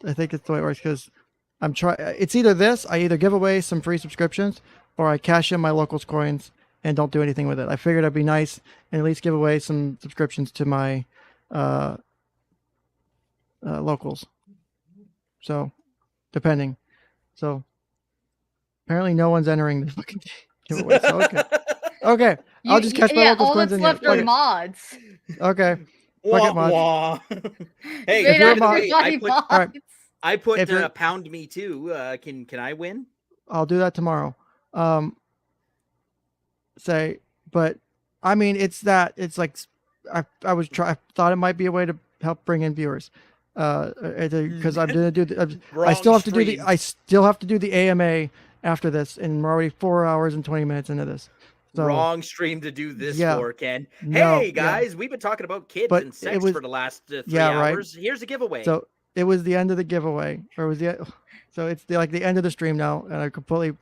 I think it's the way it works because I'm trying. It's either this. I either give away some free subscriptions, or I cash in my locals coins and don't do anything with it. I figured it'd be nice and at least give away some subscriptions to my locals. So, depending. So, apparently no one's entering the fucking giveaway. So, okay. I'll just catch my locals all coins that's in left here. are mods. Okay. Fuck it, mods. Hey, They you're a don't mod- do bloody all right. mods. I put If you're- pound me too. Can I win? I'll do that tomorrow. But I mean, it's like I thought it might be a way to help bring in viewers. Because I'm gonna do I still have to do the AMA after this, and we're already 4 hours and 20 minutes into this. So, Wrong stream to do this Yeah. for, Ken. No, Hey guys, we've been talking about kids But and it sex was- for the last 3 right. hours. Here's a giveaway. So it was the end of the giveaway, or it was so it's the end of the stream now, and I completely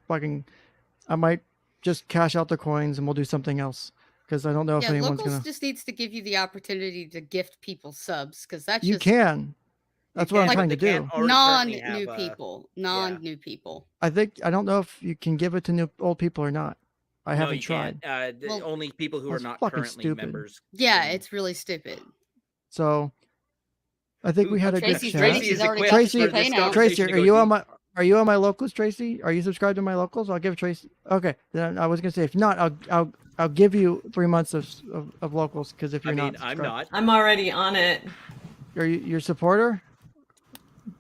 I might just cash out the coins and we'll do something else because I don't know if Yeah, anyone's locals gonna. just needs to give you the opportunity to gift people subs because that's You just can. That's what I'm can, trying but to they do. can't already currently non-new have, people. Non-new people. I don't know if you can give it to old people or not. I No, haven't you tried. can't. Well, Only people who are that's not fucking currently stupid. members. Yeah, can. it's really stupid. So I think we Ooh, had a good Tracy's chat. ready. Tracy She's is already equipped got the Tracy- campaign out. Tracy, conversation to are go you deep. on my locals, Tracy? Are you subscribed to my locals? I'll give Tracy. Okay, then I was gonna say if not, I'll give you 3 months of locals because if you're I mean, not, I'm subscribed. not. I'm already on it. Are you your supporter?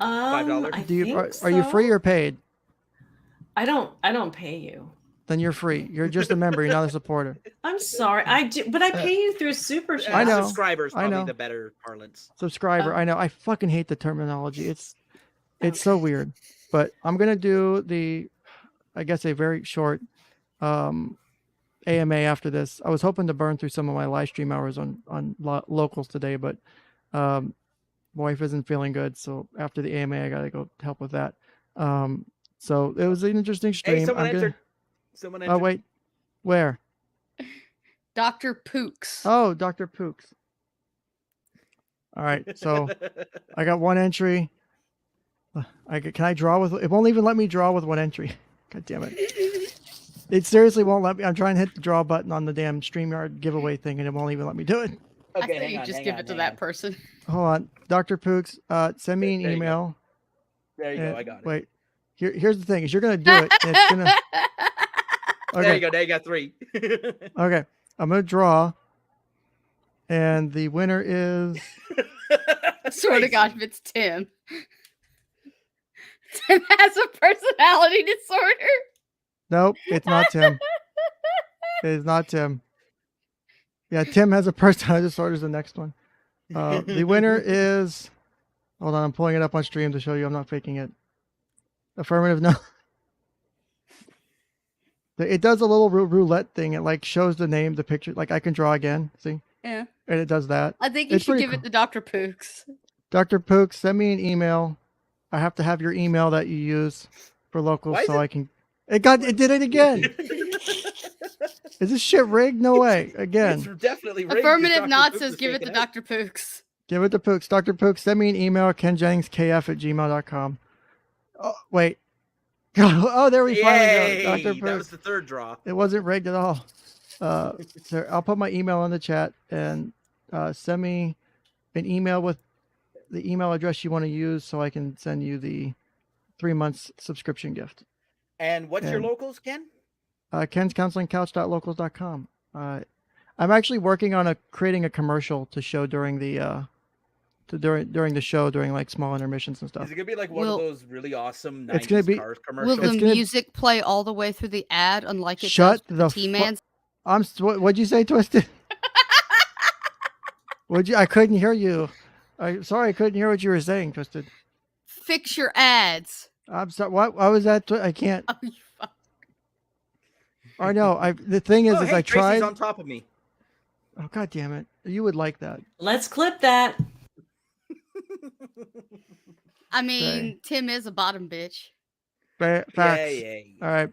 $5? I Do you think are you free so. or paid? I don't pay you. Then you're free. You're just a member. You're not a supporter. I'm sorry. I do, but I pay you through Super Chat. I know. Subscribers I probably know. the better parlance. Subscriber. I know. I fucking hate the terminology. It's so weird. But I'm gonna do I guess a very short AMA after this. I was hoping to burn through some of my live stream hours on locals today, but my wife isn't feeling good, so after the AMA I gotta go help with that. So it was an interesting stream. Hey, someone entered. Someone entered. Oh wait, where? Dr. Pooks. Oh, Dr. Pooks. All right, so I got one entry. Can I draw with? It won't even let me draw with one entry. God damn it! It seriously won't let me. I'm trying to hit the draw button on the damn StreamYard giveaway thing, and it won't even let me do it. I think you just give it to that person. Hold on, Dr. Pooks. Send me an email. There you go. I got it. Wait. Here's the thing: is you're gonna do it. And it's gonna. Okay. There you go. There you got 3. Okay, I'm gonna draw, and the winner is. I swear to God, if it's Tim. Tim has a personality disorder. Nope, it's not Tim. It is not Tim. Yeah, Tim has a personality disorder is the next one. The winner is. Hold on, I'm pulling it up on stream to show you I'm not faking it. Affirmative, no. It does a little roulette thing. It like shows the name, the picture. Like I can draw again. See? Yeah. And it does that. I think you should give it to Dr. Pooks. Dr. Pooks, send me an email. I have to have your email that you use for locals so I can. It did it again. Is this shit rigged? No way. Again. It's definitely rigged. Affirmative nod says give it to Dr. Pooks. Give it to Pooks. Dr. Pooks, send me an email at KenJenningsKF@gmail.com. Oh, wait. Oh, there we finally go. Dr. Pooks. That was the third draw. It wasn't rigged at all. So I'll put my email in the chat and send me an email with the email address you want to use so I can send you the 3 months subscription gift. And what's your locals, Ken? Ken'sCounselingCouch.locals.com. I'm actually working on creating a commercial to show during the during the show during like small intermissions and stuff. Is it gonna be like one of those really awesome 90s it's gonna be, cars commercials? Will the music play all the way through the ad, unlike it shut does the T-Man's? What'd you say, Twisted? I couldn't hear you. I'm sorry, I couldn't hear what you were saying, Twisted. Fix your ads. I'm sorry. What was that? I can't. Oh, you fuck. I know. The thing is, hey, I tried. Tracy's on top of me. Oh, God damn it! You would like that. Let's clip that. I mean, Tim is a bottom bitch. Facts. Yeah. All right.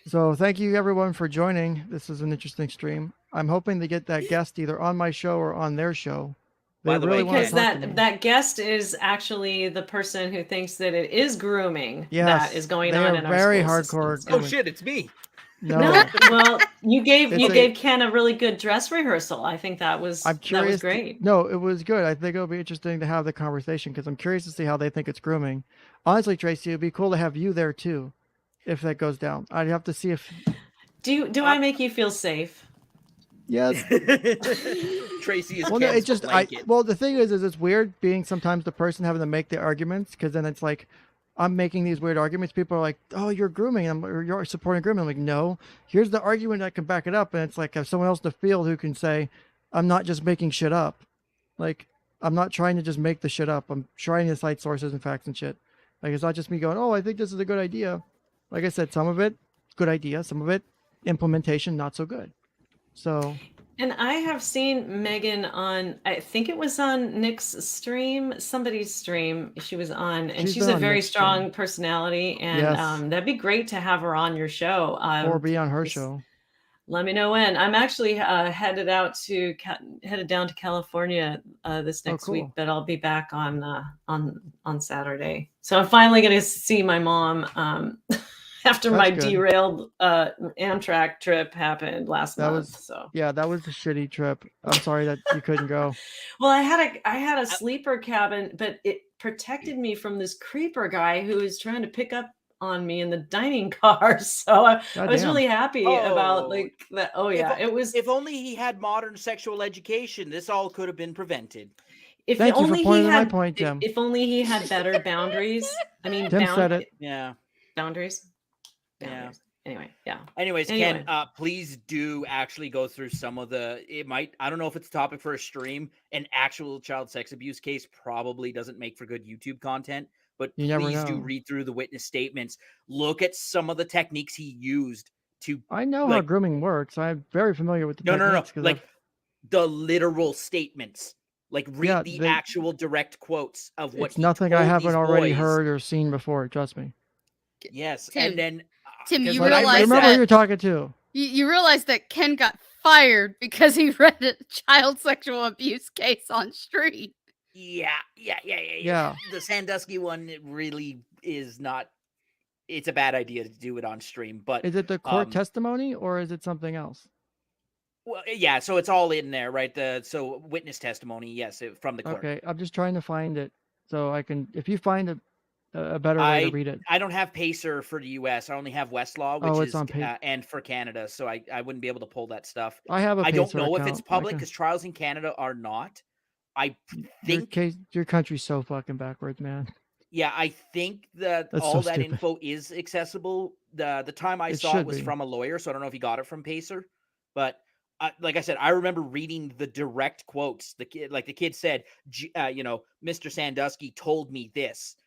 So thank you everyone for joining. This is an interesting stream. I'm hoping to get that guest either on my show or on their show. By the way, because that guest is actually the person who thinks that it is grooming that is going on in our very school hardcore. system. Oh shit, it's me. No. Well, you gave Ken a really good dress rehearsal. I think that was great. No, it was good. I think it'll be interesting to have the conversation because I'm curious to see how they think it's grooming. Honestly, Tracy, it'd be cool to have you there too, if that goes down. I'd have to see if. Do I make you feel safe? Yes. Tracy is. Well, no, it just well, the thing is it's weird being sometimes the person having to make the arguments because then it's like. I'm making these weird arguments. People are like, "Oh, you're grooming," or "You're supporting grooming." I'm like, "No, here's the argument that can back it up." And it's like, have someone else in the field who can say, "I'm not just making shit up." Like, I'm not trying to just make the shit up. I'm trying to cite sources and facts and shit. Like, it's not just me going, "Oh, I think this is a good idea." Like I said, some of it, good idea. Some of it, implementation, not so good. So. And I have seen Megan on, I think it was on Nick's stream, somebody's stream she was on, and she's a very strong personality, and that'd be great to have her on your show. Or be on her show. Let me know when. I'm actually headed down to California this next week, but I'll be back on Saturday. So I'm finally going to see my mom after my derailed Amtrak trip happened last month. That was a shitty trip. I'm sorry that you couldn't go. Well, I had a sleeper cabin, but it protected me from this creeper guy who was trying to pick up on me in the dining car. So I was really happy about like that. Oh yeah, it was. If only he had modern sexual education, this all could have been prevented. If Thank you for pointing to my point, Tim. If only he had better boundaries. I mean, Tim said it. Yeah, boundaries. boundaries. Anyway, yeah. Anyways, Anyway. Ken, please do actually go through some of the. I don't know if it's a topic for a stream. An actual child sex abuse case probably doesn't make for good YouTube content. But You never please do know. read through the witness statements. Look at some of the techniques he used to. I know how grooming works. I'm very familiar with the techniques. No. Like the literal statements. Like read Yeah, the actual direct quotes of what. It's nothing I haven't already boys. heard or seen before. Trust me. Yes, Tim, and then Tim, you Like, realize remember that who you're talking to. you realize that Ken got fired because he read a child sexual abuse case on stream. Yeah. The Sandusky one, it really is not. It's a bad idea to do it on stream. But is it the court testimony or is it something else? Well, yeah. So it's all in there, right? So witness testimony, yes, from the court. Okay, I'm just trying to find it so I can. If you find a better way to read it. I don't have Pacer for the U.S. I only have Westlaw, which is on and for Canada, so I wouldn't be able to pull that stuff. I have a I don't Pacer know account. if it's public because trials in Canada are not. I think your country's so fucking backwards, man. Yeah, I think that all that info is accessible. The time I saw it was from a lawyer, so I don't know if he got it from Pacer. But like I said, I remember reading the direct quotes. The kid said, Mr. Sandusky told me this.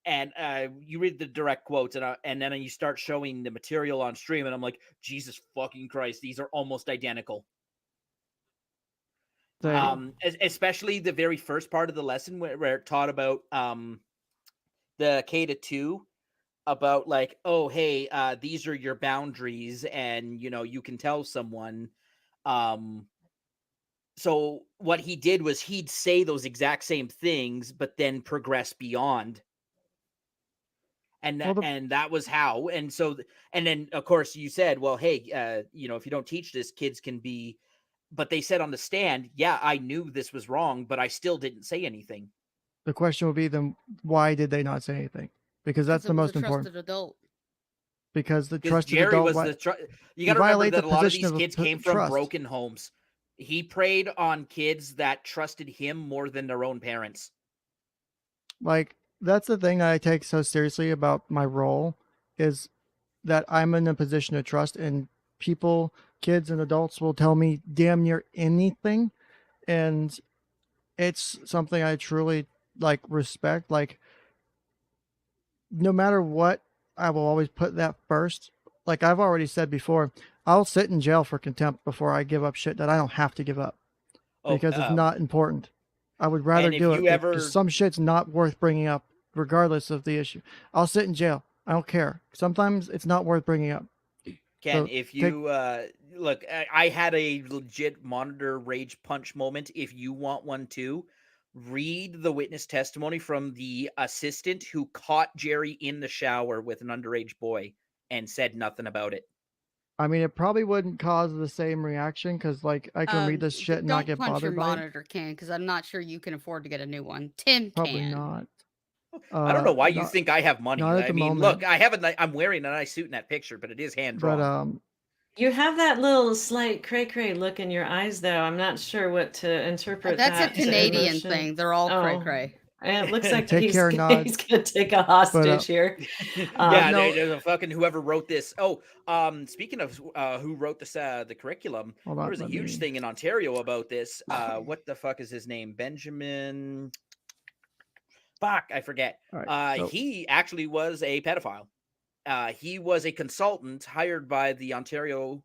And you read the direct quotes, and then you start showing the material on stream, and I'm like, Jesus fucking Christ, these are almost identical. Especially the very first part of the lesson where it taught about the K-2, about like, oh, hey, these are your boundaries, and you can tell someone. So what he did was he'd say those exact same things, but then progress beyond. And that was how. And so, and then of course you said, well, hey, if you don't teach this, kids can be. But they said on the stand, yeah, I knew this was wrong, but I still didn't say anything. The question would be then, why did they not say anything? Because that's the most important. Adult. Because the trusted Jerry adult. Was you got to remember that a lot of these kids came from broken homes. He preyed on kids that trusted him more than their own parents. Like, that's the thing that I take so seriously about my role, is that I'm in a position of trust, and people, kids and adults will tell me damn near anything. And it's something I truly respect. Like, no matter what, I will always put that first. Like I've already said before, I'll sit in jail for contempt before I give up shit that I don't have to give up because it's not important. I would rather do it because some shit's not worth bringing up regardless of the issue. I'll sit in jail. I don't care. Sometimes it's not worth bringing up. Ken, if you look, I had a legit monitor rage punch moment. If you want one too, read the witness testimony from the assistant who caught Jerry in the shower with an underage boy and said nothing about it. I mean, it probably wouldn't cause the same reaction because, like, I can read this shit and not get bothered by it. Don't punch your monitor, Ken, because I'm not sure you can afford to get a new one. Tim probably can. not. I don't know why you think I have money. I mean, look, I'm wearing a nice suit in that picture, but it is hand drawn. But you have that little slight cray-cray look in your eyes, though. I'm not sure what to interpret. That's a Canadian thing. They're all cray-cray. And it looks like he's going to take a hostage here. There's a fucking whoever wrote this. Oh, speaking of who wrote this, the curriculum, there was a huge thing in Ontario about this. What the fuck is his name? Benjamin. Fuck, I forget. Right, he actually was a pedophile. He was a consultant hired by the Ontario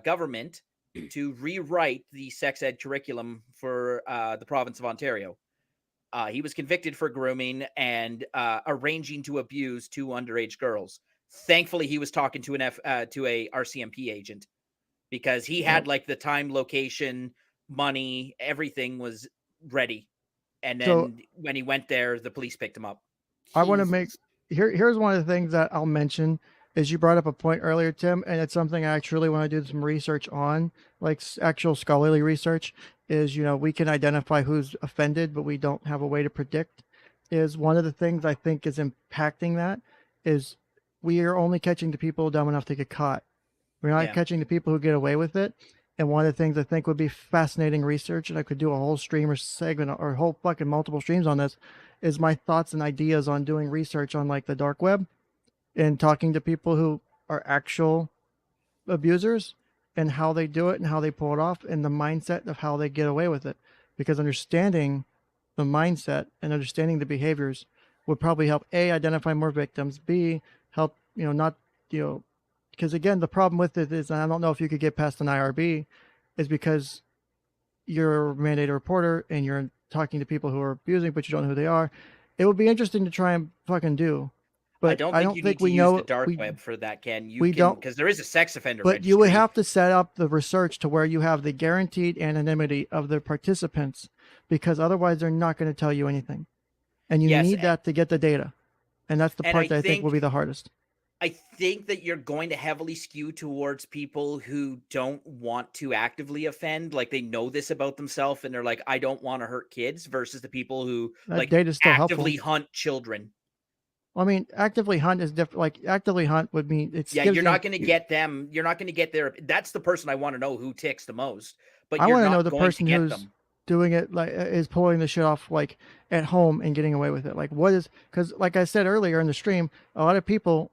government to rewrite the sex ed curriculum for the province of Ontario. He was convicted for grooming and arranging to abuse two underage girls. Thankfully, he was talking to a RCMP agent because he had like the time, location, money, everything was ready. And then when he went there, the police picked him up. I want to make here's one of the things that I'll mention is you brought up a point earlier, Tim, and it's something I truly want to do some research on, like actual scholarly research. Is we can identify who's offended, but we don't have a way to predict. Is one of the things I think is impacting that is we are only catching the people dumb enough to get caught. We're not catching the people who get away with it. And one of the things I think would be fascinating research, and I could do a whole stream or segment or whole fucking multiple streams on this, is my thoughts and ideas on doing research on like the dark web and talking to people who are actual abusers and how they do it and how they pull it off and the mindset of how they get away with it. Because understanding the mindset and understanding the behaviors would probably help A, identify more victims, B, help, not, because again, the problem with it is, and I don't know if you could get past an IRB, is because you're a mandated reporter and you're talking to people who are abusing, but you don't know who they are. It would be interesting to try and fucking do. But I don't think you need to use the dark web for that, Ken. You can, because there is a sex offender registry. But you would have to set up the research to where you have the guaranteed anonymity of the participants, because otherwise they're not going to tell you anything. And you need that to get the data. And that's the part that I think will be the hardest. I think that you're going to heavily skew towards people who don't want to actively offend, like they know this about themselves and they're like, I don't want to hurt kids, versus the people who actively hunt children. Well, I mean, actively hunt is different. Like actively hunt would mean it's you're not going to get them. You're not going to get their. That's the person I want to know who ticks the most. But I want to know the person who's doing it, like is pulling the shit off like at home and getting away with it. Like what is, because like I said earlier in the stream, a lot of people,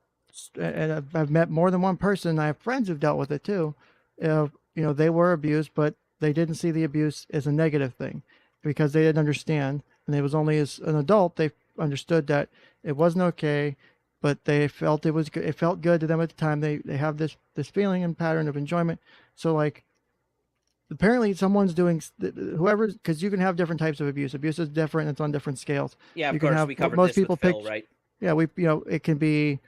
and I've met more than one person. I have friends who've dealt with it too. They were abused, but they didn't see the abuse as a negative thing because they didn't understand. And it was only as an adult they understood that it wasn't okay, but they felt it was good. It felt good to them at the time. They have this feeling and pattern of enjoyment. So like, apparently someone's doing whoever, because you can have different types of abuse. Abuse is different. It's on different scales. Yeah, of course. We covered most this people with Phil, right? Yeah, it can be.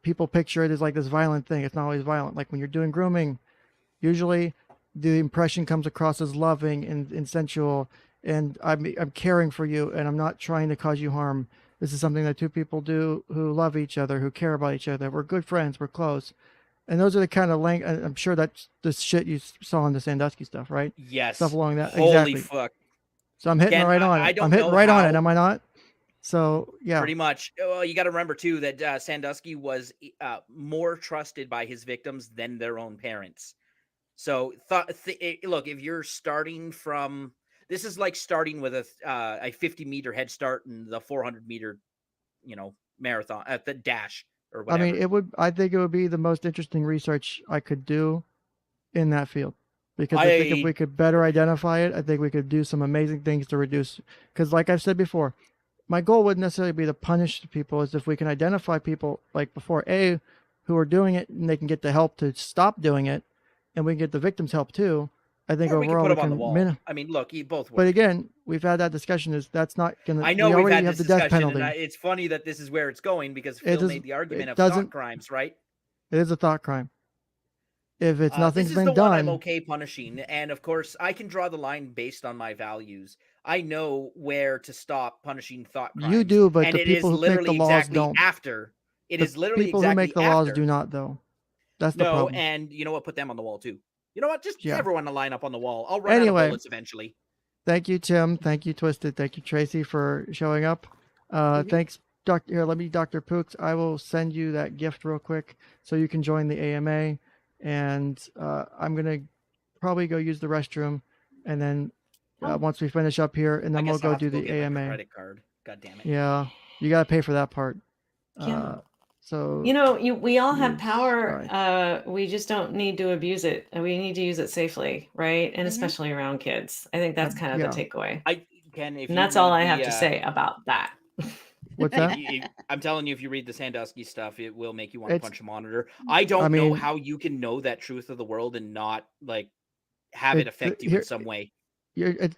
People picture it as like this violent thing. It's not always violent. Like when you're doing grooming, usually the impression comes across as loving and sensual, and I'm caring for you, and I'm not trying to cause you harm. This is something that two people do who love each other, who care about each other. We're good friends. We're close. And those are the kind of I'm sure that's the shit you saw in the Sandusky stuff, right? Yes. Stuff along that. Holy exactly. Fuck. So I'm hitting right on it. I'm hitting right on it. Am I not? So yeah, pretty much. Well, you got to remember too that Sandusky was more trusted by his victims than their own parents. So look, if you're starting from, this is like starting with a 50-meter head start in the 400-meter, marathon at the dash or whatever. I mean, I think it would be the most interesting research I could do in that field, because I think if we could better identify it, I think we could do some amazing things to reduce. Because like I've said before, my goal wouldn't necessarily be to punish people, is if we can identify people like before, who are doing it and they can get the help to stop doing it, and we can get the victims help too. I think overall we can put them on the wall. I mean, look, both work. But again, we've had that discussion. Is that's not going to? I know we've had this discussion, and it's funny that this is where it's going, because Phil made the argument of thought crimes, right? It is a thought crime. If it's nothing's been done, one I'm okay punishing, and of course, I can draw the line based on my values. I know where to stop punishing thought crimes. You do, but the people who make the laws don't. It is literally people who make the laws do not, though. That's the problem. And you know what? Put them on the wall too. You know what? Just everyone to line up on the wall. I'll run out of bullets eventually. Thank you, Tim. Thank you, Twisted. Thank you, Tracy, for showing up. Thanks, Doctor. Here, let me, Dr. Pooks. I will send you that gift real quick so you can join the AMA. And I'm gonna probably go use the restroom, and then once we finish up here, and then we'll go do the AMA. Credit card. God damn it. Yeah, you gotta pay for that part. So we all have power. We just don't need to abuse it, and we need to use it safely, right? And especially around kids. I think that's kind of the takeaway. And that's all I have to say about that. What's that? I'm telling you, if you read the Sandusky stuff, it will make you want to punch a monitor. I don't know how you can know that truth of the world and not have it affect you in some way.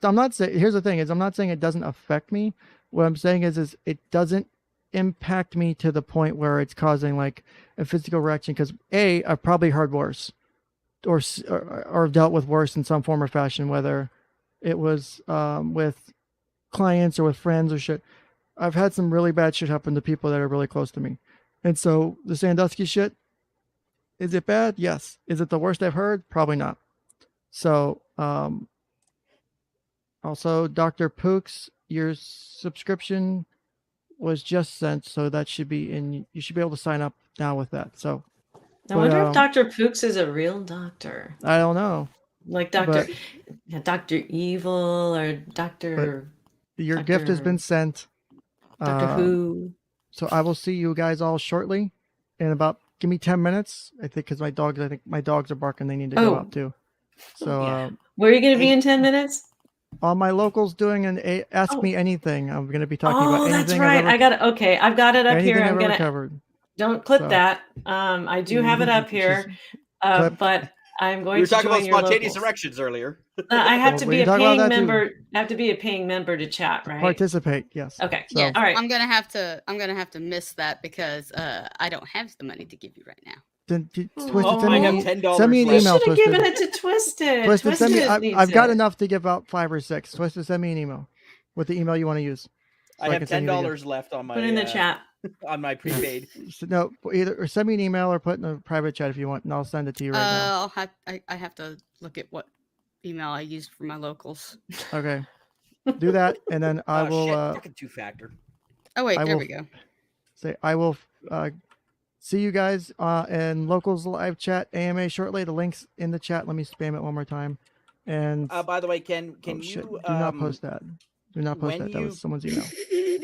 I'm not saying. Here's the thing: I'm not saying it doesn't affect me. What I'm saying is it doesn't impact me to the point where it's causing like a physical reaction. Because I've probably heard worse, or dealt with worse in some form or fashion, whether it was with clients or with friends or shit. I've had some really bad shit happen to people that are really close to me. And so the Sandusky shit, is it bad? Yes. Is it the worst I've heard? Probably not. So, also, Dr. Pooks, your subscription was just sent, so that should be in. You should be able to sign up now with that. So, I wonder if Dr. Pooks is a real doctor. I don't know. Like Dr. Evil or Dr. Your gift has been sent. Doctor Who. So I will see you guys all shortly in about give me 10 minutes. I think because I think my dogs are barking. They need to go Oh. out too. So Where are you going to be in 10 minutes? on my locals doing an Ask Me Anything. I'm going to be talking about anything. That's right. I've got it up here. I'm going gonna covered. don't clip that. I do have it up here, but I'm going We were to talking about join your spontaneous locals. erections earlier. I have to we be a can talk about paying that too. member. I have to be a paying member to chat, right? Participate, yes. Okay. So- Yes, All right. I'm gonna have to miss that because I don't have the money to give you right now. Then Twisted, Oh, I have $10 send me an left. You email. should have Twisted. given it to Twisted. Twisted, send me. Twisted I've got needs it. enough to give out 5 or 6. Twisted, send me an email with the email you want to use. I have $10 left on my Put in the chat. on my prepaid. So, no, either or send me an email or put in a private chat if you want, and I'll send it to you right now. I have to look at what email I used for my locals. Okay, do that, and then I will. Fucking two-factor. Oh wait, I there will we go. Say I will see you guys in locals live chat AMA shortly. The link's in the chat. Let me spam it one more time. And By the way, can oh, you shit. Do not post that? Do not post when that. That you- was someone's email.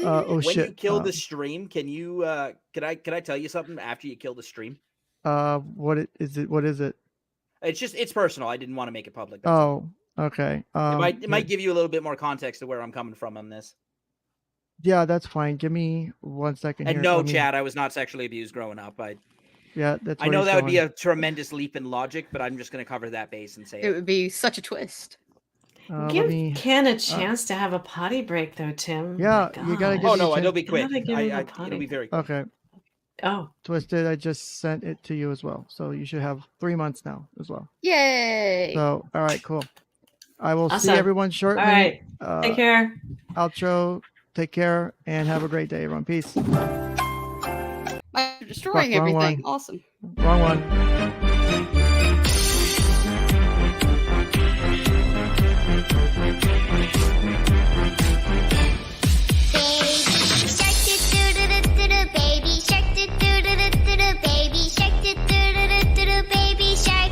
Oh when shit. you kill the stream, can you can I tell you something after you kill the stream? What is it? What is it? It's personal. I didn't want to make it public. That's all. Oh, okay. It might give you a little bit more context to where I'm coming from on this. Yeah, that's fine. Give me 1 second. And here. no, Let me- Chad, I was not sexually abused growing up. Yeah, that's. I know that would be a tremendous leap in logic, but I'm just going to cover that base and say It would be such a twist. Give Ken a chance to have a potty break, though, Tim. Yeah, My you gotta gosh. give Oh me a no, chance. it'll be quick. Gotta give him a It'll potty be very quick. Okay. Oh, Twisted, I just sent it to you as well. So you should have 3 months now as well. Yay! So, all right, cool. I will see Awesome. everyone shortly. all right. Uh, Take care. Outro. Take care and have a great day, everyone. Peace. You're destroying Fuck, wrong everything. one. Awesome. Wrong one. Baby shark, do-do-do-do-do, baby shark, do-do-do-do-do, baby shark.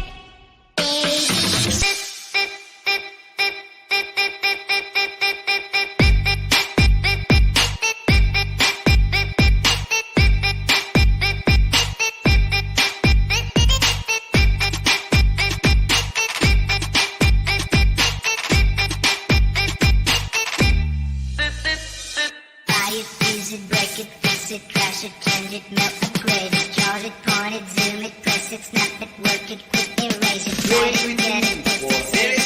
Buy it, fuse it, break it, fix it, crash it, change it, melt, upgrade it, charge it, point it, zoom it, press it, snap it, work it, quick erase it, slide it, get it, test it, save it.